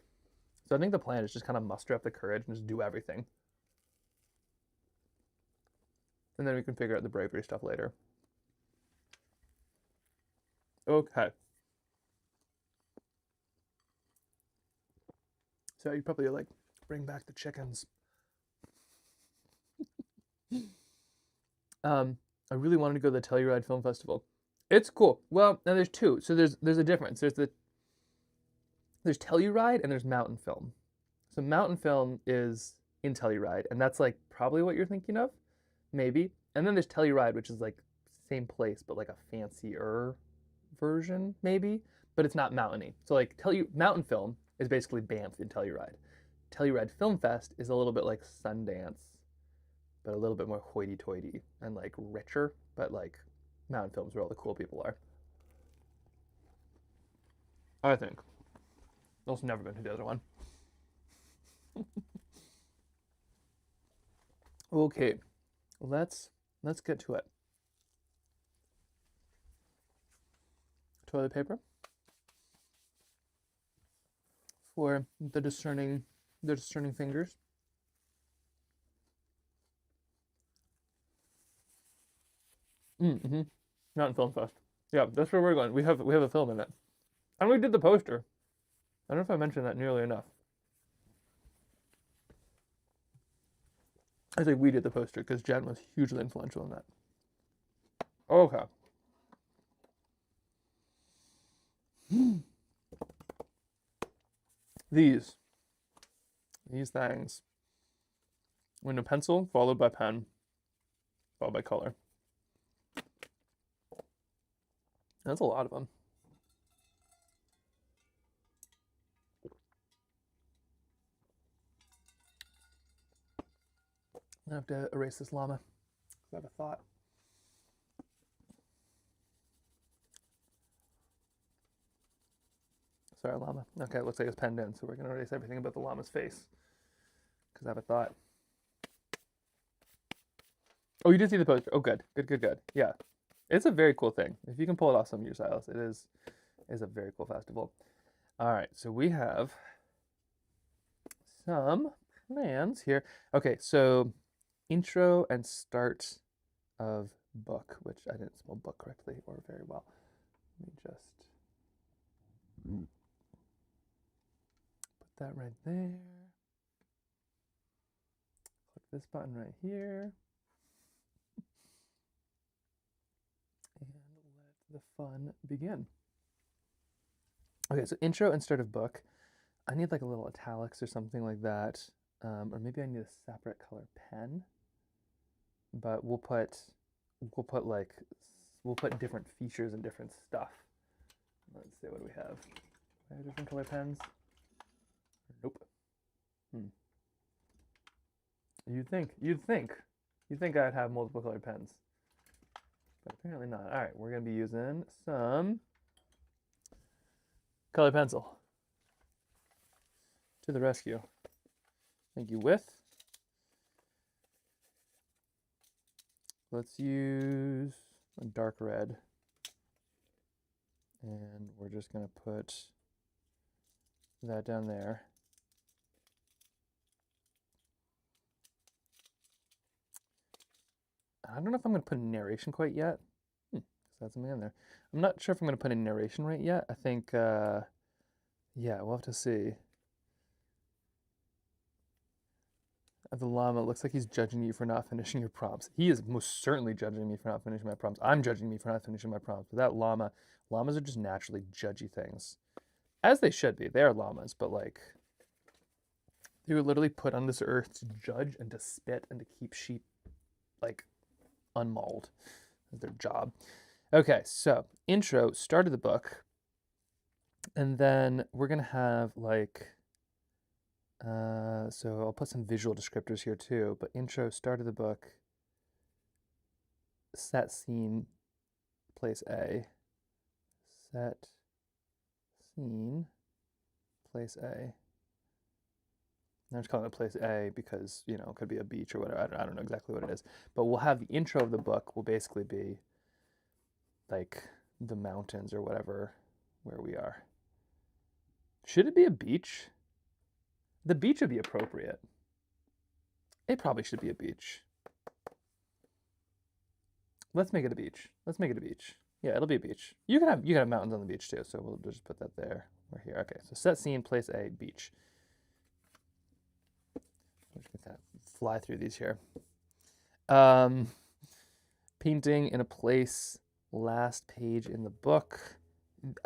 So I think the plan is just kind of muster up the courage and just do everything. And then we can figure out the bravery stuff later. Okay. So you probably like, bring back the chickens. I really wanted to go to the Telluride Film Festival. It's cool. Well, now there's two. So there's a difference. There's Telluride and there's mountain film. So mountain film is in Telluride, and that's like probably what you're thinking of, maybe. And then there's Telluride, which is like same place but like a fancier version, maybe. But it's not mountainy. So like mountain film is basically Banff in Telluride. Telluride Film Fest is a little bit like Sundance, but a little bit more hoity-toity and like richer, but like mountain film's where all the cool people are. I think. I've also never been to the other one. Okay, let's get to it. Toilet paper for the discerning fingers. Mm-hmm. Mountain Film Fest. Yeah, that's where we're going. We have a film in it, and we did the poster. I don't know if I mentioned that nearly enough. I think we did the poster because Jen was hugely influential in that. Okay. These things. When a pencil, followed by pen, followed by color. That's a lot of them. I have to erase this llama. I have a thought. Sorry, llama. Okay, it looks like it's penned in, so we're going to erase everything about the llama's face. Because I have a thought. Oh, you did see the poster. Oh, good. Good. Yeah. It's a very cool thing. If you can pull it off some of your styles, it is a very cool festival. All right, so we have some plans here. Okay, so intro and start of book, which I didn't spell book correctly or very well. Let me just put that right there. Click this button right here. And let the fun begin. Okay, so intro and start of book. I need like a little italics or something like that. Or maybe I need a separate color pen. But we'll put different features and different stuff. Let's see, what do we have? Do I have different color pens? Nope. You'd think I'd have multiple colored pens. But apparently not. All right, we're gonna be using some colored pencil. To the rescue. Thank you. Let's use a dark red. And we're just gonna put that down there. I don't know if I'm gonna put a narration quite yet. That's something in there. I'm not sure if I'm gonna put a narration right yet. I think, yeah, we'll have to see. The llama looks like he's judging you for not finishing your prompts. He is most certainly judging me for not finishing my prompts. I'm judging me for not finishing my prompts. But that llamas are just naturally judgy things. As they should be. They are llamas, but like, they were literally put on this earth to judge and to spit and to keep sheep, like, unmauled. That's their job. Okay, so intro, start of the book. And then we're going to have, like, So I'll put some visual descriptors here too, but intro, start of the book, set scene, place A. Set scene, place A. I'm just calling it place A because, you know, it could be a beach or whatever. I don't know exactly what it is. But we'll have the intro of the book will basically be like the mountains or whatever where we are. Should it be a beach? The beach would be appropriate. It probably should be a beach. Let's make it a beach. Let's make it a beach. Yeah, it'll be a beach. You can have mountains on the beach too, so we'll just put that there. We're here. Okay, so set scene, place A, beach. We're just gonna kind of fly through these here. Painting in a place, last page in the book.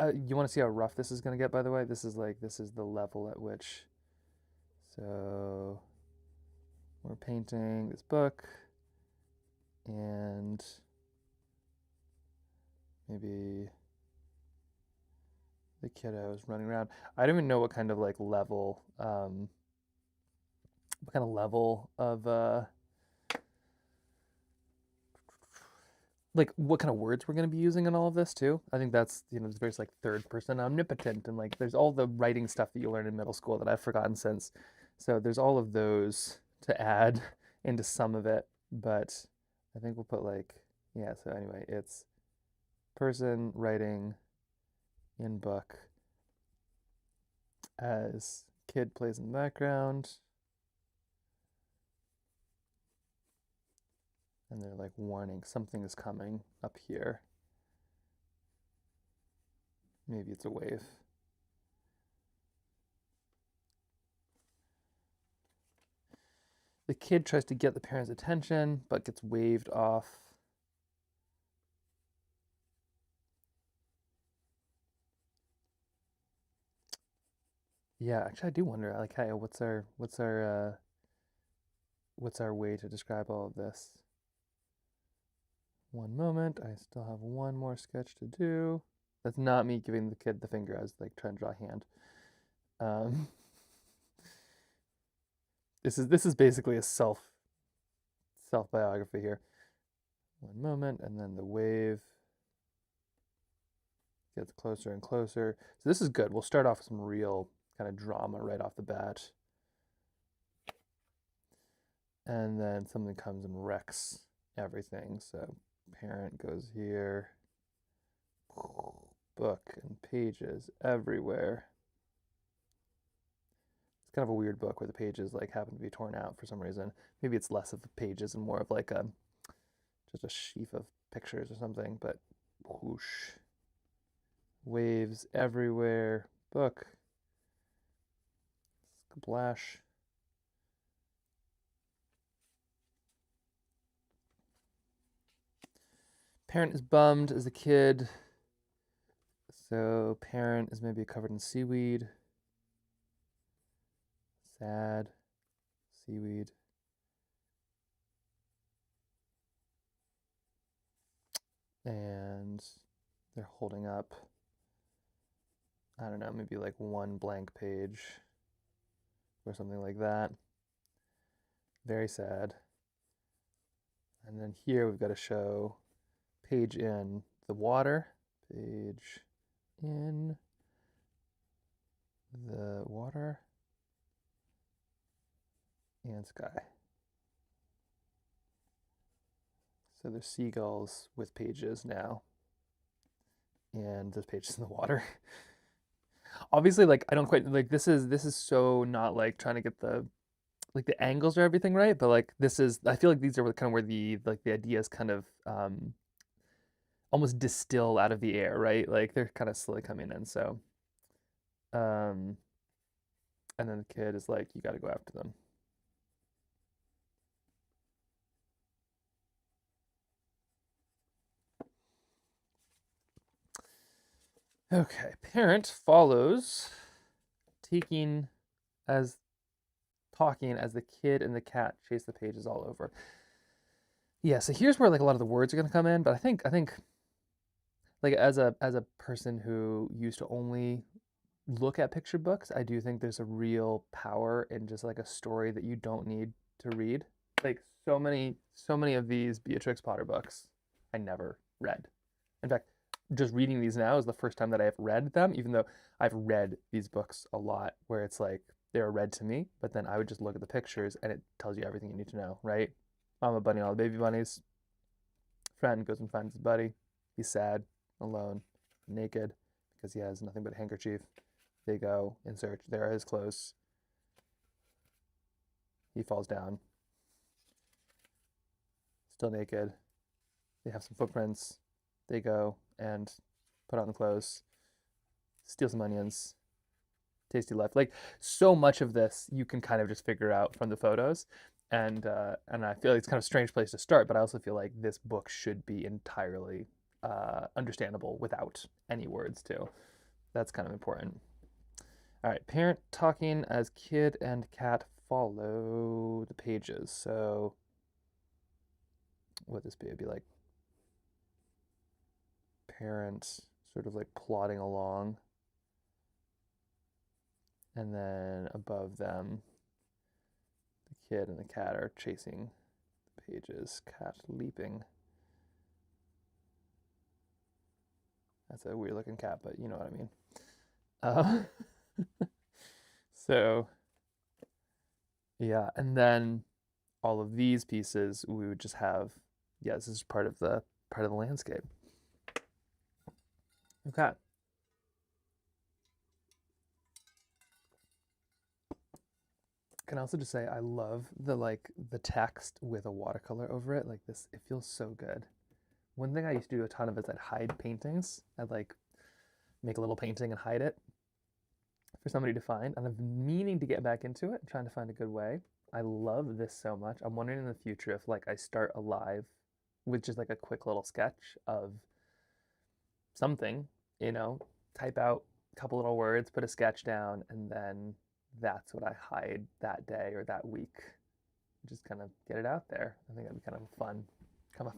You want to see how rough this is gonna get, by the way? This is the level at which. So we're painting this book, and maybe the kiddo is running around. I don't even know what kind of like level, of like what kind of words we're going to be using in all of this too. I think that's, you know, there's like third person omnipotent, and like there's all the writing stuff that you learn in middle school that I've forgotten since. So there's all of those to add into some of it, but I think we'll put like, yeah, so anyway, it's person writing in book as kid plays in the background. And they're like warning something is coming up here. Maybe it's a wave. The kid tries to get the parents' attention, but gets waved off. Yeah, actually, I do wonder. Like, hey, what's our way to describe all of this? One moment. I still have one more sketch to do. That's not me giving the kid the finger. I was like trying to draw a hand. This is basically a self biography here. One moment, and then the wave gets closer and closer. So this is good. We'll start off with some real kind of drama right off the bat. And then something comes and wrecks everything. So parent goes here. Book and pages everywhere. It's kind of a weird book where the pages like happen to be torn out for some reason. Maybe it's less of the pages and more of like just a sheaf of pictures or something, but whoosh. Waves everywhere. Book. Splash. Parent is bummed as a kid. So parent is maybe covered in seaweed. Sad. Seaweed. And they're holding up, I don't know, maybe like one blank page or something like that. Very sad. And then here we've got to show page in the water. Page in the water and sky. So there's seagulls with pages now. And there's pages in the water. Obviously, like I don't quite like this is so not like trying to get the like the angles or everything right, but like this is I feel like these are kind of where the like the ideas kind of almost distill out of the air, right? Like they're kind of slowly coming in. So and then the kid is like, you got to go after them. Okay, parent follows, talking as the kid and the cat chase the pages all over. Yeah, so here's where like a lot of the words are gonna come in, but I think like as a person who used to only look at picture books, I do think there's a real power in just like a story that you don't need to read. Like so many of these Beatrix Potter books I never read. In fact, just reading these now is the first time that I have read them, even though I've read these books a lot where it's like they were read to me, but then I would just look at the pictures and it tells you everything you need to know, right? Mama Bunny, all the baby bunnies. Friend goes and finds his buddy. He's sad, alone, naked, because he has nothing but a handkerchief. They go in search. There are his clothes. He falls down. Still naked. They have some footprints. They go and put on the clothes, steal some onions, tasty life. Like so much of this you can kind of just figure out from the photos. And I feel like it's kind of a strange place to start, but I also feel like this book should be entirely understandable without any words too. That's kind of important. All right, parent talking as kid and cat follow the pages. So what this be? It'd be like parent sort of like plodding along, and then above them the kid and the cat are chasing the pages. Cat leaping. That's a weird looking cat, but you know what I mean. So yeah, and then all of these pieces we would just have, yeah, this is part of the landscape. Okay. Can I also just say I love the text with a watercolor over it. Like this, it feels so good. One thing I used to do a ton of is I'd hide paintings. I'd like make a little painting and hide it for somebody to find. And I've been meaning to get back into it, trying to find a good way. I love this so much. I'm wondering in the future if like I start a live with just like a quick little sketch of something, you know, type out a couple little words, put a sketch down, and then that's what I hide that day or that week. Just kind of get it out there. I think that'd be kind of a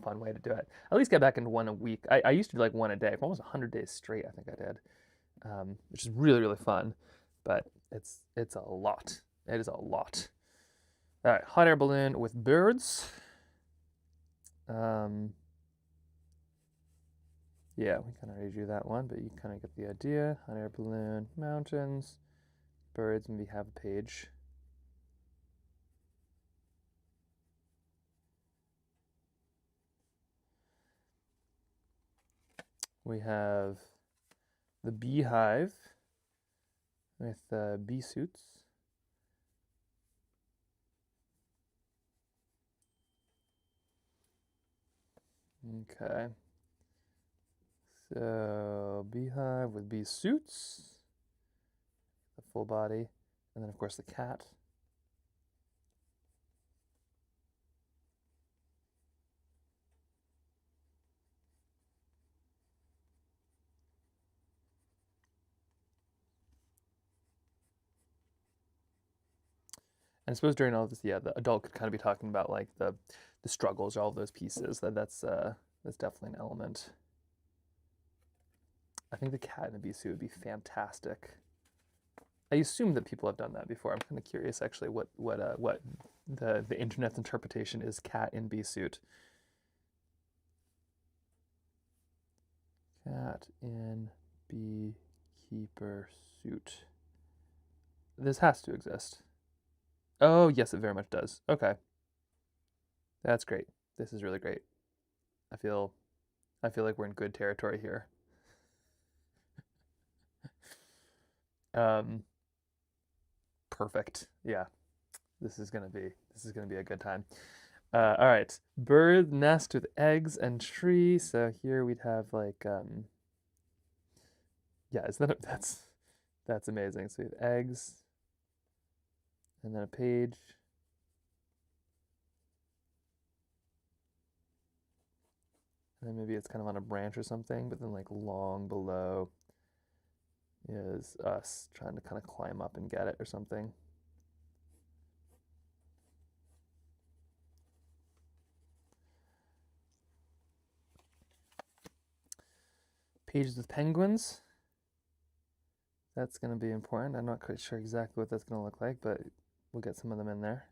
fun way to do it. At least get back into one a week. I used to do like one a day for almost 100 days straight, I think I did, which is really, really fun, but it's a lot. It is a lot. All right, hot air balloon with birds. Yeah, we kind of already drew that one, but you kind of get the idea. Hot air balloon, mountains, birds, maybe have a page. We have the beehive with bee suits. Okay. So beehive with bee suits, the full body, and then of course the cat. And I suppose during all this, yeah, the adult could kind of be talking about like the struggles, all of those pieces. That's definitely an element. I think the cat in a bee suit would be fantastic. I assume that people have done that before. I'm kind of curious actually what the internet's interpretation is cat in bee suit. Cat in beekeeper suit. This has to exist. Oh, yes, it very much does. Okay. That's great. This is really great. I feel like we're in good territory here. Perfect. Yeah. This is gonna be a good time. All right. Bird nest with eggs and tree. So here we'd have like yeah, that's amazing. So we have eggs and then a page. And then maybe it's kind of on a branch or something, but then like long below is us trying to kind of climb up and get it or something. Pages with penguins. That's going to be important. I'm not quite sure exactly what that's going to look like, but we'll get some of them in there.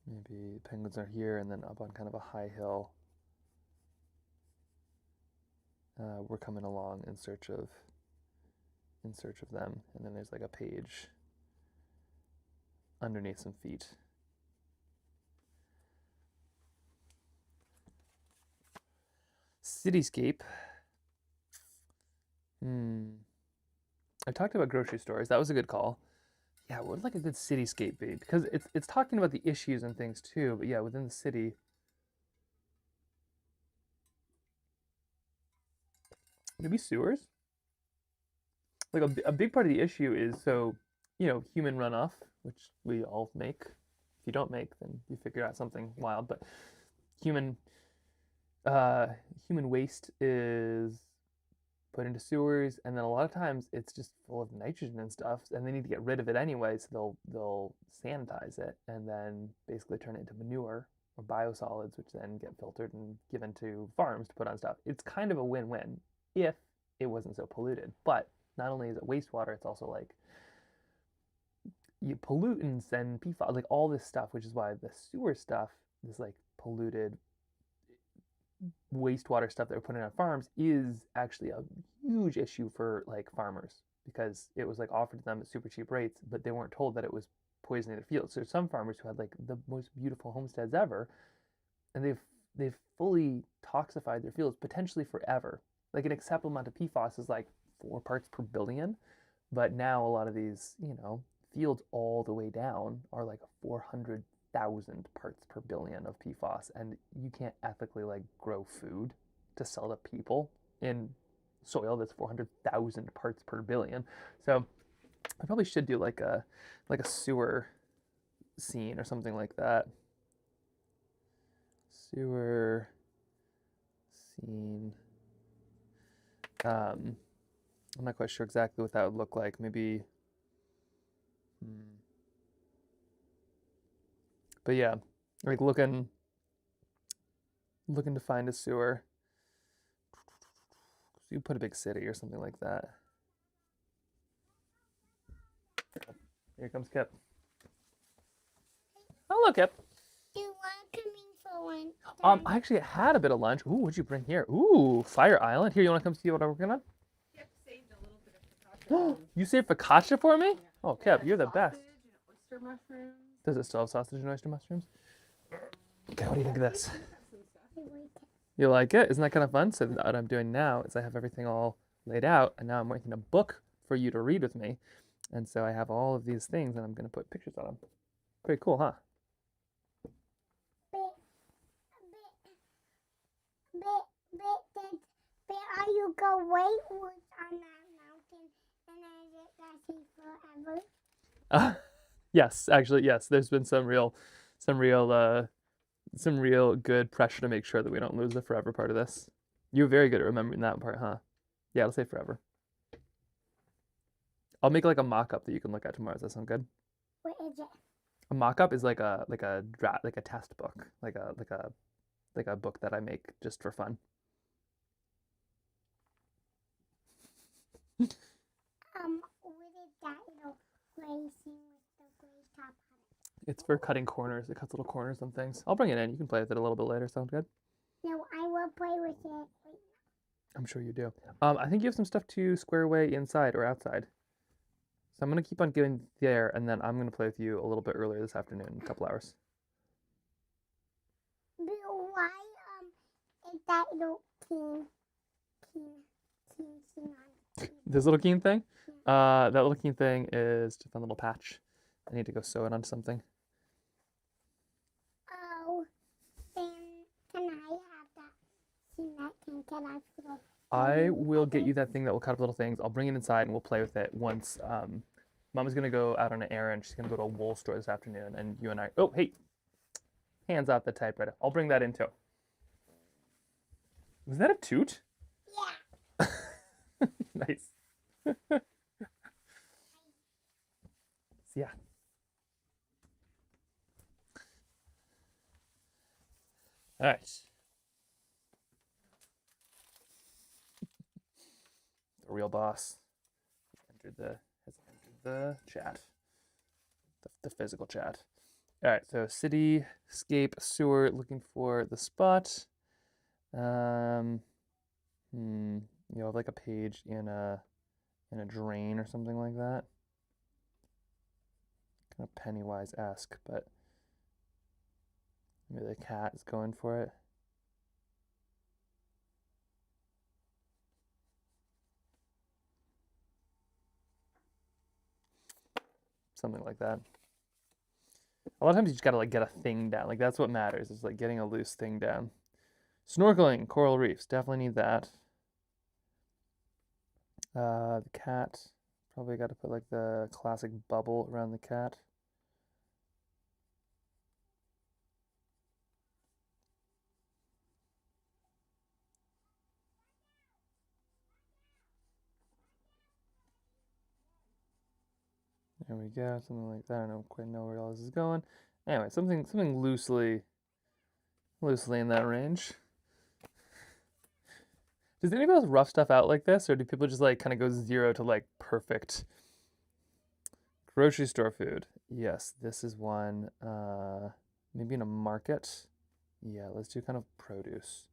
Maybe penguins are here and then up on kind of a high hill. We're coming along in search of them, and then there's like a page underneath some feet. Cityscape. I talked about grocery stores. That was a good call. Yeah, what would like a good cityscape be? Because it's talking about the issues and things too, but yeah, within the city. Maybe sewers? Like a big part of the issue is, so, human runoff, which we all make. If you don't make, then you figure out something wild, but human waste is put into sewers, and then a lot of times it's just full of nitrogen and stuff, and they need to get rid of it anyway, so they'll sanitize it and then basically turn it into manure or biosolids, which then get filtered and given to farms to put on stuff. It's kind of a win-win if it wasn't so polluted. But not only is it wastewater, it's also like pollutants and PFAS, like all this stuff, which is why the sewer stuff, this like polluted wastewater stuff that we're putting on farms, is actually a huge issue for like farmers, because it was like offered to them at super cheap rates, but they weren't told that it was poisoning their fields. So there's some farmers who had like the most beautiful homesteads ever, and they've fully toxified their fields potentially forever. Like an acceptable amount of PFAS is like 4 parts per billion, but now a lot of these, fields all the way down are like 400,000 parts per billion of PFAS, and you can't ethically like grow food to sell to people in soil that's 400,000 parts per billion. So I probably should do like a sewer scene or something like that. Sewer scene. I'm not quite sure exactly what that would look like. Maybe, but yeah, like looking to find a sewer. So you put a big city or something like that. Here comes Kip. Hello, Kip. Do you want coming for lunch? I actually had a bit of lunch. Ooh, what'd you bring here? Ooh, Fire Island. Here, you want to come see what I'm working on? Kip saved a little bit of focaccia. You saved focaccia for me? Yeah. Oh, Kip, you're the best. Sausage and oyster mushrooms. Does it still have sausage and oyster mushrooms? Okay, what do you think of this? You like it? Isn't that kind of fun? So what I'm doing now is I have everything all laid out, and now I'm making a book for you to read with me. And so I have all of these things, and I'm going to put pictures on them. Pretty cool, huh? But are you go wait on that mountain and then it lasts forever? Yes, actually, yes. There's been some real good pressure to make sure that we don't lose the forever part of this. You're very good at remembering that part, huh? Yeah, let's say forever. I'll make like a mock-up that you can look at tomorrow. Does that sound good? What is it? A mock-up is like a test book, like a book that I make just for fun. What is that little gray thing with the gray top on it? It's for cutting corners. It cuts little corners on things. I'll bring it in. You can play with it a little bit later. Sound good? No, I will play with it. I'm sure you do. I think you have some stuff to square away inside or outside. So I'm gonna keep on going there, and then I'm gonna play with you a little bit earlier this afternoon, in a couple hours. But why is that little keen on? This little keen thing? That little keen thing is just a fun little patch. I need to go sew it onto something. Oh, then can I have that? See that thing? Can I feel? I will get you that thing that will cut up little things. I'll bring it inside and we'll play with it once. Mama's gonna go out on an errand. She's gonna go to a wool store this afternoon, and you and I. Oh, hey! Hands off the typewriter. I'll bring that in too. Was that a toot? Yeah. Nice. Yeah. All right. real boss. Has entered the chat, the physical chat. All right, so cityscape sewer, looking for the spot. You have like a page in a drain or something like that. Kind of Pennywise-esque, but maybe the cat is going for it. Something like that. A lot of times you just gotta like get a thing down. Like that's what matters. Is like getting a loose thing down. Snorkeling, coral reefs, definitely need that. The cat, probably got to put like the classic bubble around the cat. There we go, something like that. I don't quite know where all this is going. Anyway, something loosely in that range. Does anybody else rough stuff out like this, or do people just like kind of go 0 to like perfect? Grocery store food. Yes, this is one. Maybe in a market. Yeah, let's do kind of produce.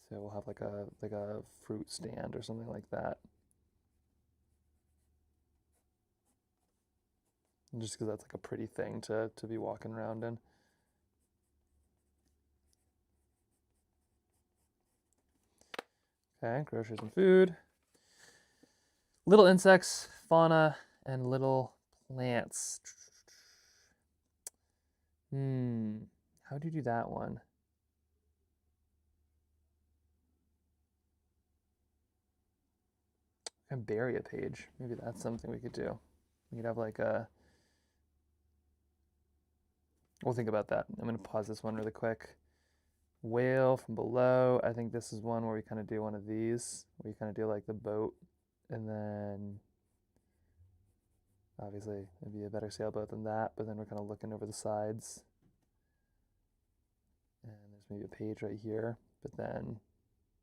So we'll have like a fruit stand or something like that. Just because that's like a pretty thing to be walking around in. Okay, groceries and food. Little insects, fauna, and little plants. How do you do that one? And bury a page. Maybe that's something we could do. We could have like a... We'll think about that. I'm going to pause this one really quick. Whale from below. I think this is one where we kind of do one of these. Where you kind of do like the boat. And then... Obviously, it'd be a better sailboat than that. But then we're kind of looking over the sides. And there's maybe a page right here. But then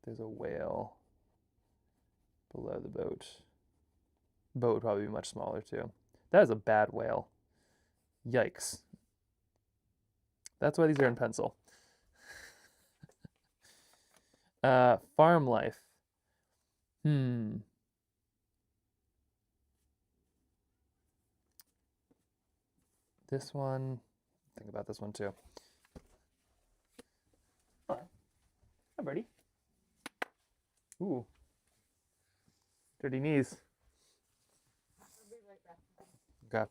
there's a whale below the boat. Boat would probably be much smaller too. That is a bad whale. Yikes. That's why these are in pencil. Farm life. This one, think about this one too. Hi, birdie. Ooh. Dirty knees. Okay.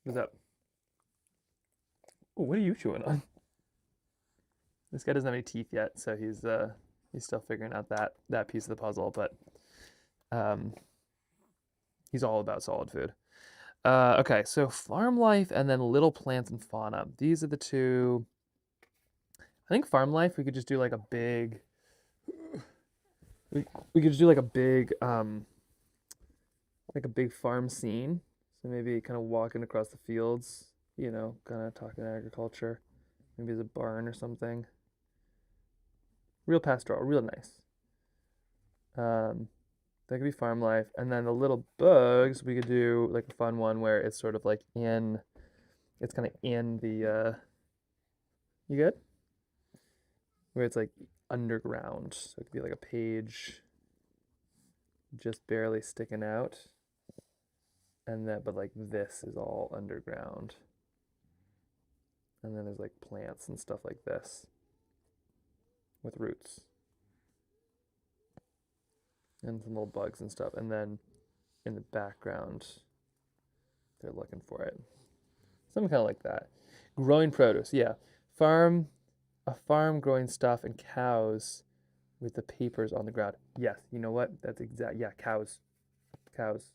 What's up? Oh, what are you chewing on? This guy doesn't have any teeth yet, so he's still figuring out that piece of the puzzle, but he's all about solid food. Okay, so farm life and then little plants and fauna. These are the two. I think farm life we could just do like a big. We could just do like a big farm scene. So maybe kind of walking across the fields, you know, kind of talking agriculture. Maybe there's a barn or something. Real pastoral, real nice. That could be farm life. And then the little bugs, we could do like a fun one where it's sort of like it's kind of in the, you good? Where it's like underground. So it could be like a page just barely sticking out. And then, but like this is all underground. And then there's like plants and stuff like this with roots. And some little bugs and stuff. And then in the background, they're looking for it. Something kind of like that. Growing produce, yeah. A farm growing stuff and cows with the papers on the ground. Yes, you know what? That's exact. Yeah, cows. Cows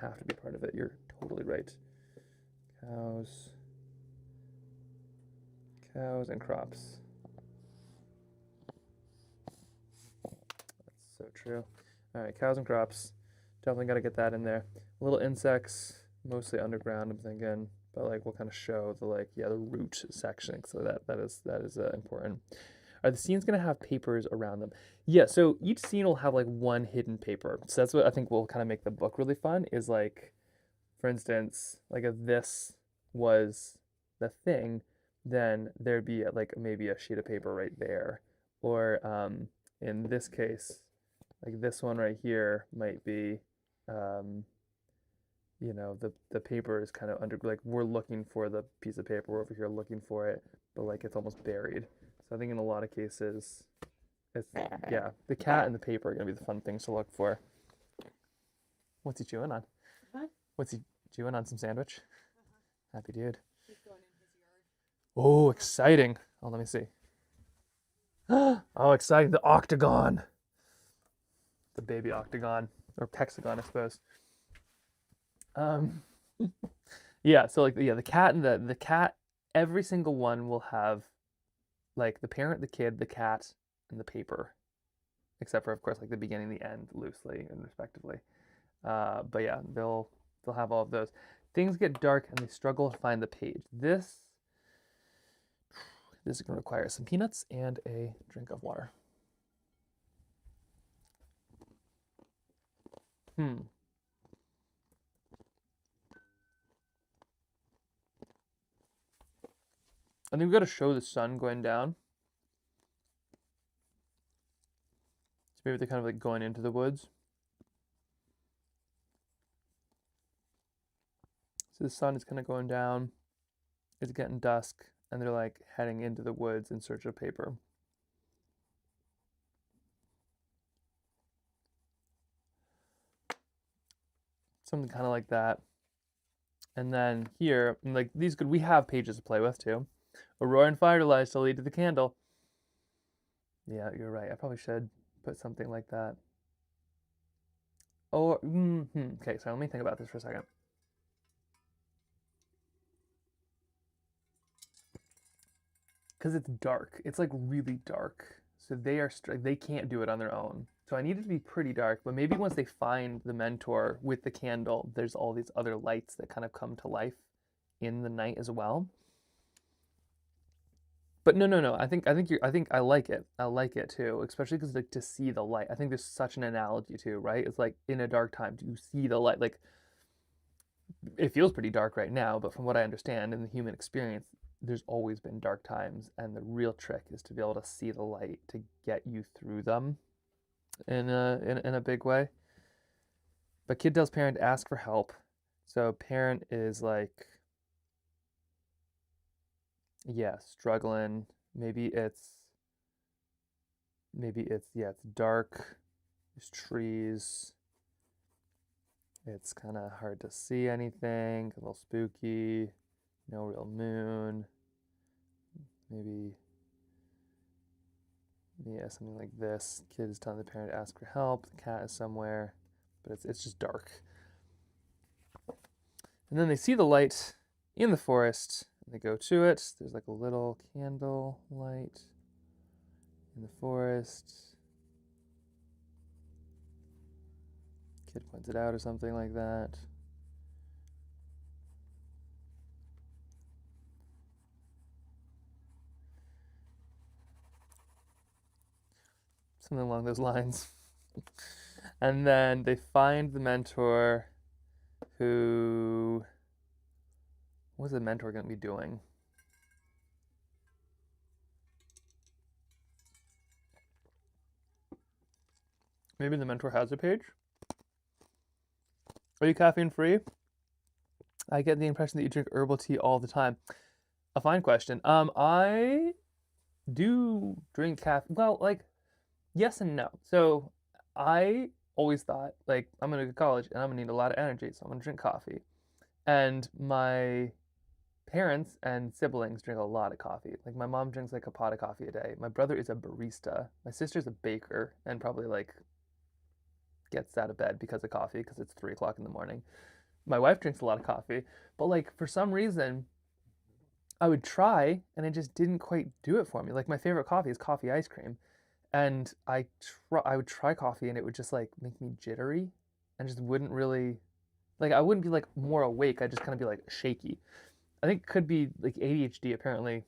have to be part of it. You're totally right. Cows and crops. That's so true. All right, cows and crops. Definitely got to get that in there. Little insects, mostly underground, I'm thinking. but like we'll kind of show the the root section. So that is important. Are the scenes gonna have papers around them? Yeah. So each scene will have like one hidden paper. So that's what I think will kind of make the book really fun. Is like, for instance, like if this was the thing, then there'd be like maybe a sheet of paper right there, or in this case, like this one right here might be, the paper is kind of under, like we're looking for the piece of paper, we're over here looking for it, but like it's almost buried. So I think in a lot of cases, it's the cat and the paper are gonna be the fun things to look for. What's he chewing on? What? What's he chewing on? Some sandwich? Happy dude. He's going in his yard. Oh, exciting. Oh, let me see. Oh, exciting. The octagon. The baby octagon. Or hexagon, I suppose. Yeah, so like the cat and the cat, every single one will have like the parent, the kid, the cat, and the paper. Except for of course like the beginning, the end, loosely and respectively. But yeah, they'll have all of those. Things get dark and they struggle to find the page. This is going to require some peanuts and a drink of water. I think we've got to show the sun going down. So maybe they're kind of like going into the woods. So the sun is kind of going down. It's getting dusk, and they're like heading into the woods in search of paper. Something kind of like that. And then here, like these we have pages to play with too. A roaring fire lies to lead to the candle. Yeah, you're right. I probably should put something like that. Or, okay, so let me think about this for a second. Because it's dark. It's like really dark. So they can't do it on their own. So I need it to be pretty dark, but maybe once they find the mentor with the candle, there's all these other lights that kind of come to life in the night as well. But no. I think I like it. I like it too, especially because like to see the light. I think there's such an analogy too, right? It's like in a dark time, do you see the light? Like it feels pretty dark right now, but from what I understand in the human experience, there's always been dark times, and the real trick is to be able to see the light to get you through them in a big way. But kid tells parent to ask for help. So parent is like, yeah, struggling. Maybe it's dark. There's trees. It's kind of hard to see anything, a little spooky. No real moon. Maybe, yeah, something like this. Kid is telling the parent to ask for help. The cat is somewhere, but it's just dark. And then they see the light in the forest, and they go to it. There's like a little candle light in the forest. Kid points it out or something like that. Something along those lines. And then they find the mentor who... What's the mentor going to be doing? Maybe the mentor has a page? Are you caffeine free? I get the impression that you drink herbal tea all the time. A fine question. I do drink caffeine. Well, like, yes and no. So I always thought, like, I'm gonna go to college and I'm gonna need a lot of energy, so I'm gonna drink coffee. And my parents and siblings drink a lot of coffee. Like my mom drinks like a pot of coffee a day. My brother is a barista. My sister's a baker and probably like gets out of bed because of coffee because it's 3 o'clock in the morning. My wife drinks a lot of coffee, but like for some reason I would try and it just didn't quite do it for me. Like my favorite coffee is coffee ice cream. And I would try coffee and it would just like make me jittery and just wouldn't really, like I wouldn't be like more awake. I'd just kind of be like shaky. I think it could be like ADHD apparently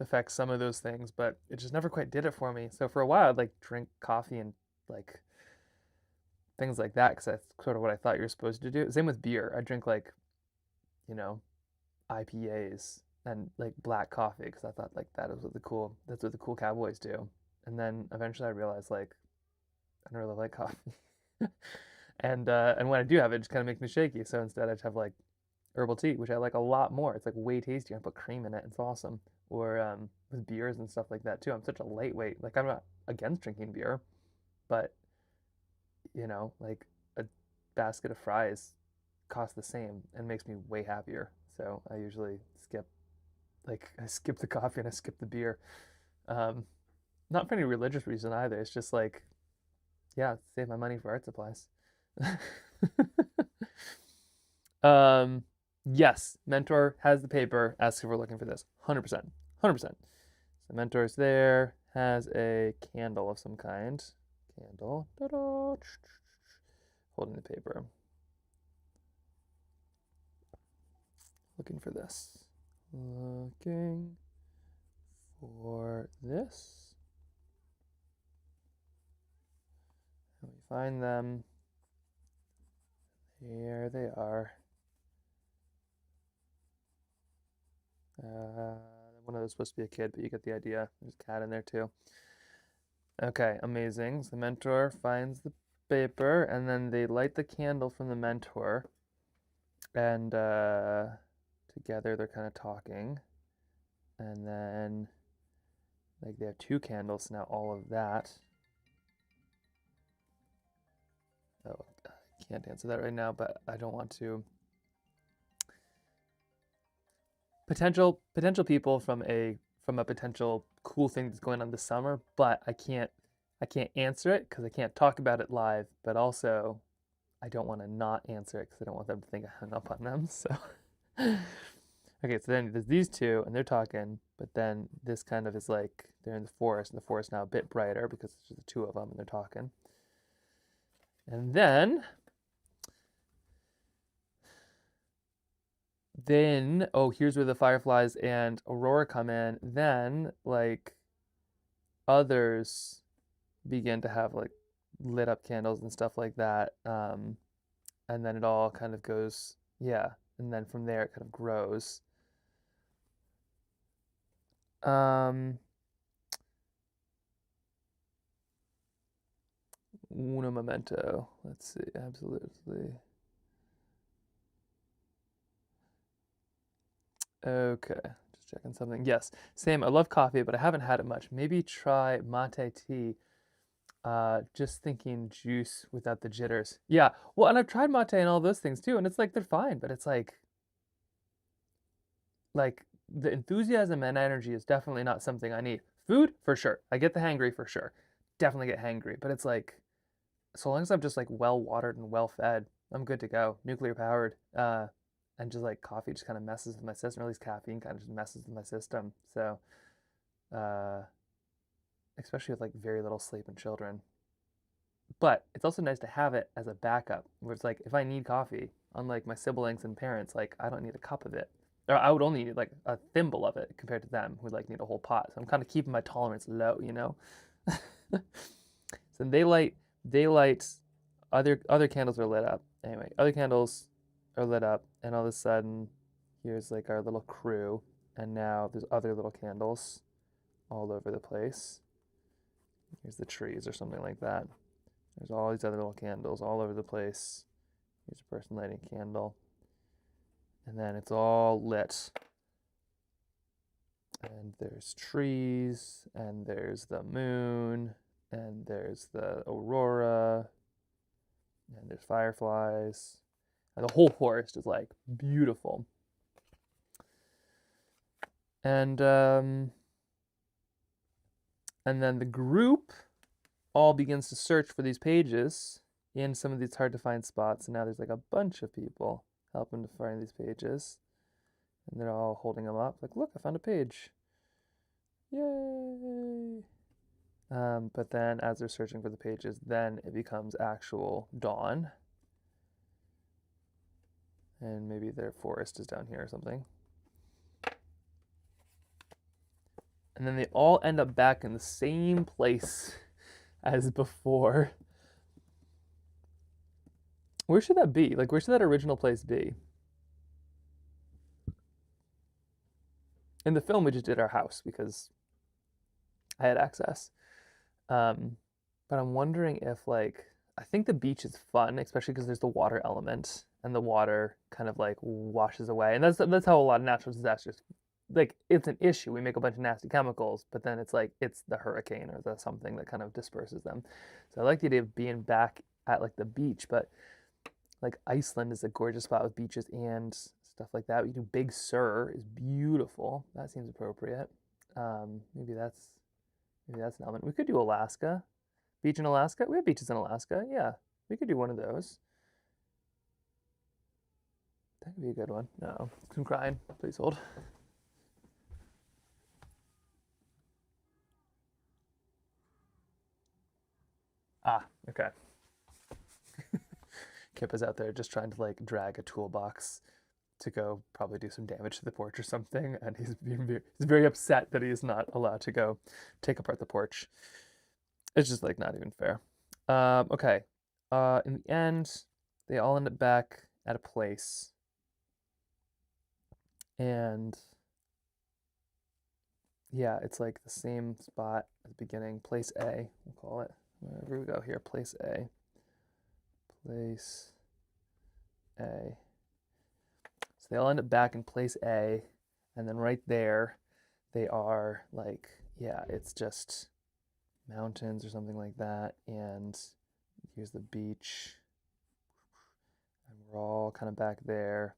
affects some of those things, but it just never quite did it for me. So for a while, I'd like drink coffee and like things like that because that's sort of what I thought you were supposed to do. Same with beer. I drink like, you know, IPAs and like black coffee because I thought like that's what the cool cowboys do. And then eventually I realized like I don't really like coffee. And when I do have it, it just kind of makes me shaky. So instead I just have like herbal tea, which I like a lot more. It's like way tastier. I put cream in it. It's awesome. Or with beers and stuff like that too. I'm such a lightweight. Like I'm not against drinking beer, but you know, like a basket of fries costs the same and makes me way happier. So I usually I skip the coffee and I skip the beer. Um, Not for any religious reason either. It's just like, yeah, save my money for art supplies. um, yes, Mentor has the paper. Asks if we're looking for this. 100%. 100%. So Mentor's there. Has a candle of some kind. Candle. Ta-da. Holding the paper. Looking for this. Looking for this. And we find them. Here they are. One of those is supposed to be a kid, but you get the idea. There's a cat in there too. Okay, amazing. So the mentor finds the paper, and then they light the candle from the mentor, and together they're kind of talking, and then like they have two candles now. All of that. Oh, I can't answer that right now, but I don't want to. Potential people from a potential cool thing that's going on this summer, but I can't answer it because I can't talk about it live. But also, I don't want to not answer it because I don't want them to think I hung up on them. So, okay, so then there's these two and they're talking, but then this kind of is like they're in the forest, and the forest now a bit brighter because it's just the two of them and they're talking. And then oh, here's where the fireflies and Aurora come in. Then like others begin to have like lit up candles and stuff like that. And then it all kind of goes, yeah. And then from there it kind of grows. Uno momento. Let's see. Absolutely. Okay, just checking something. Yes, same. I love coffee, but I haven't had it much. Maybe try mate tea. Just thinking juice without the jitters. Yeah, well, and I've tried mate and all those things too, and it's like they're fine, but it's like the enthusiasm and energy is definitely not something I need. Food, for sure. I get the hangry for sure. Definitely get hangry, but it's like so long as I'm just like well watered and well fed, I'm good to go. Nuclear powered. And just like coffee just kind of messes with my system, or at least caffeine kind of just messes with my system. So, especially with like very little sleep in children. But it's also nice to have it as a backup, where it's like if I need coffee, unlike my siblings and parents, like I don't need a cup of it, or I would only need like a thimble of it compared to them who like need a whole pot. So I'm kind of keeping my tolerance low, you know. So they light other candles are lit up. Anyway, other candles are lit up, and all of a sudden here's like our little crew, and now there's other little candles all over the place. Here's the trees or something like that. There's all these other little candles all over the place. Here's a person lighting a candle, and then it's all lit, and there's trees, and there's the moon, and there's the aurora, and there's fireflies. And the whole forest is like beautiful. And then the group all begins to search for these pages in some of these hard to find spots. And now there's like a bunch of people helping to find these pages. And they're all holding them up. Like, look, I found a page. Yay! But then as they're searching for the pages, then it becomes actual dawn. And maybe their forest is down here or something. and then they all end up back in the same place as before. Where should that be? Like, where should that original place be? In the film, we just did our house because I had access. But I'm wondering if, like, I think the beach is fun, especially because there's the water element, and the water kind of like washes away. And that's how a lot of natural disasters, like, it's an issue. We make a bunch of nasty chemicals, but then it's like it's the hurricane or the something that kind of disperses them. So I like the idea of being back at like the beach, but like Iceland is a gorgeous spot with beaches and stuff like that. You do Big Sur is beautiful. That seems appropriate. Maybe that's an element. We could do Alaska. Beach in Alaska? We have beaches in Alaska. Yeah, we could do one of those. That could be a good one. No, I'm crying. Please hold. Ah, okay. Kip is out there just trying to like drag a toolbox to go probably do some damage to the porch or something, and he's very upset that he is not allowed to go take apart the porch. It's just like not even fair. Okay. In the end, they all end up back at a place, and yeah, it's like the same spot at the beginning. Place A, we'll call it. Wherever we go here, place A. Place A. So they all end up back in place A, and then right there, they are like, yeah, it's just mountains or something like that, and here's the beach, and we're all kind of back there,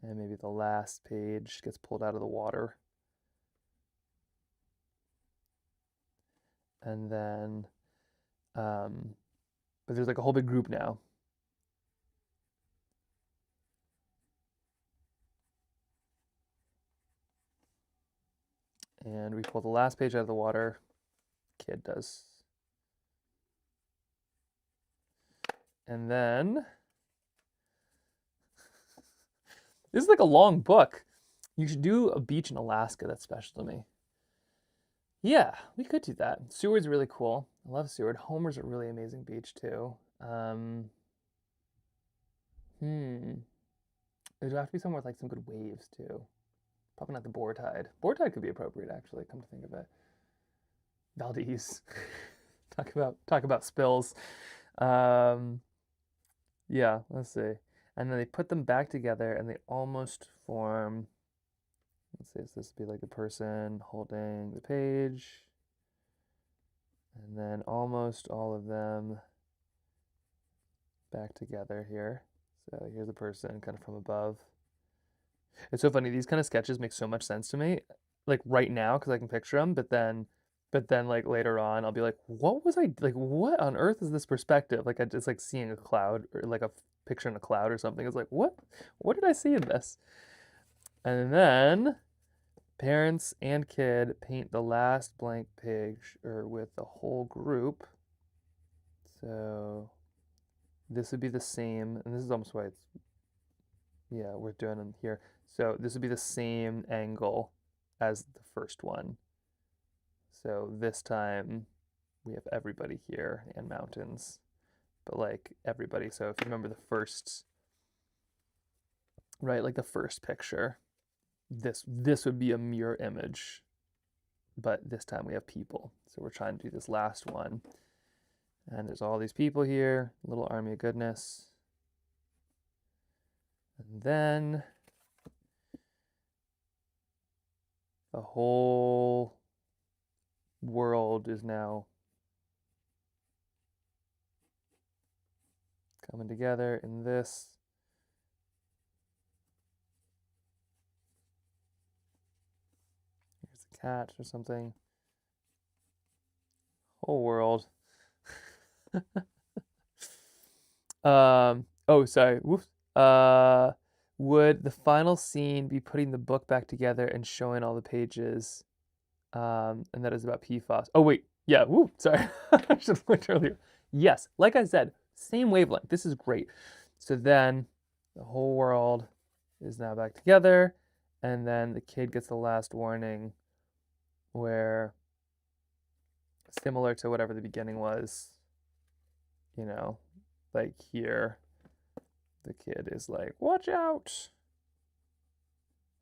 and maybe the last page gets pulled out of the water, and then but there's like a whole big group now. And we pull the last page out of the water. Kid does. And then this is like a long book. You should do a beach in Alaska. That's special to me. Yeah, we could do that. Seward's really cool. I love Seward. Homer's a really amazing beach too. It would have to be somewhere with like some good waves too. Probably not the Boar Tide. Boar Tide could be appropriate actually, come to think of it. Valdez. talk about spills. Yeah, let's see. And then they put them back together and they almost form, let's see, so this would be like a person holding the page. And then almost all of them back together here. So here's the person kind of from above. It's so funny. These kind of sketches make so much sense to me, like right now, because I can picture them. But then like later on, I'll be like, what was I like? What on earth is this perspective? Like it's like seeing a cloud or like a picture in a cloud or something. It's like what did I see in this? And then parents and kid paint the last blank page or with the whole group. So this would be the same, and this is almost why it's, yeah, we're doing them here. So this would be the same angle as the first one. So this time we have everybody here and mountains, but like everybody. So if you remember the first, right, like the first picture, this would be a mirror image, but this time we have people. So we're trying to do this last one. And there's all these people here, little army of goodness. And then the whole world is now coming together in this. Here's a cat or something. Whole world. Oh, sorry. Whoops. Would the final scene be putting the book back together and showing all the pages? And that is about PFAS. Oh, wait. Yeah. Woo. Sorry. I should have looked earlier. Yes. Like I said, same wavelength. This is great. So then the whole world is now back together. And then the kid gets the last warning where similar to whatever the beginning was, you know, like here, the kid is like, watch out.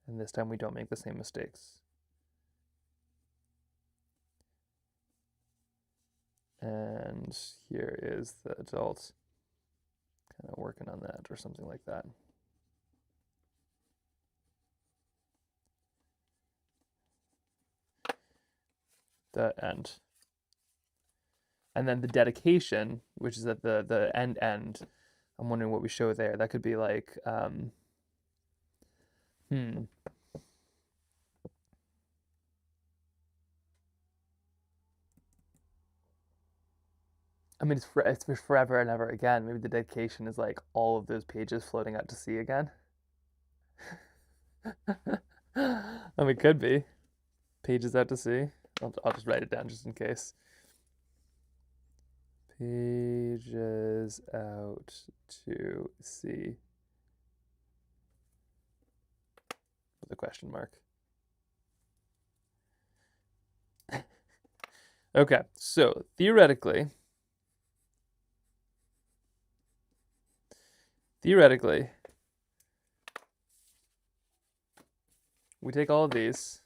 And this time we don't make the same mistakes. And here is the adult kind of working on that or something like that. The end. And then the dedication, which is at the end. I'm wondering what we show there. That could be like, I mean, it's for forever and ever again. Maybe the dedication is like all of those pages floating out to sea again. I mean, it could be pages out to sea. I'll just write it down just in case. Pages out to sea with a question mark. Okay, so theoretically, we take all of these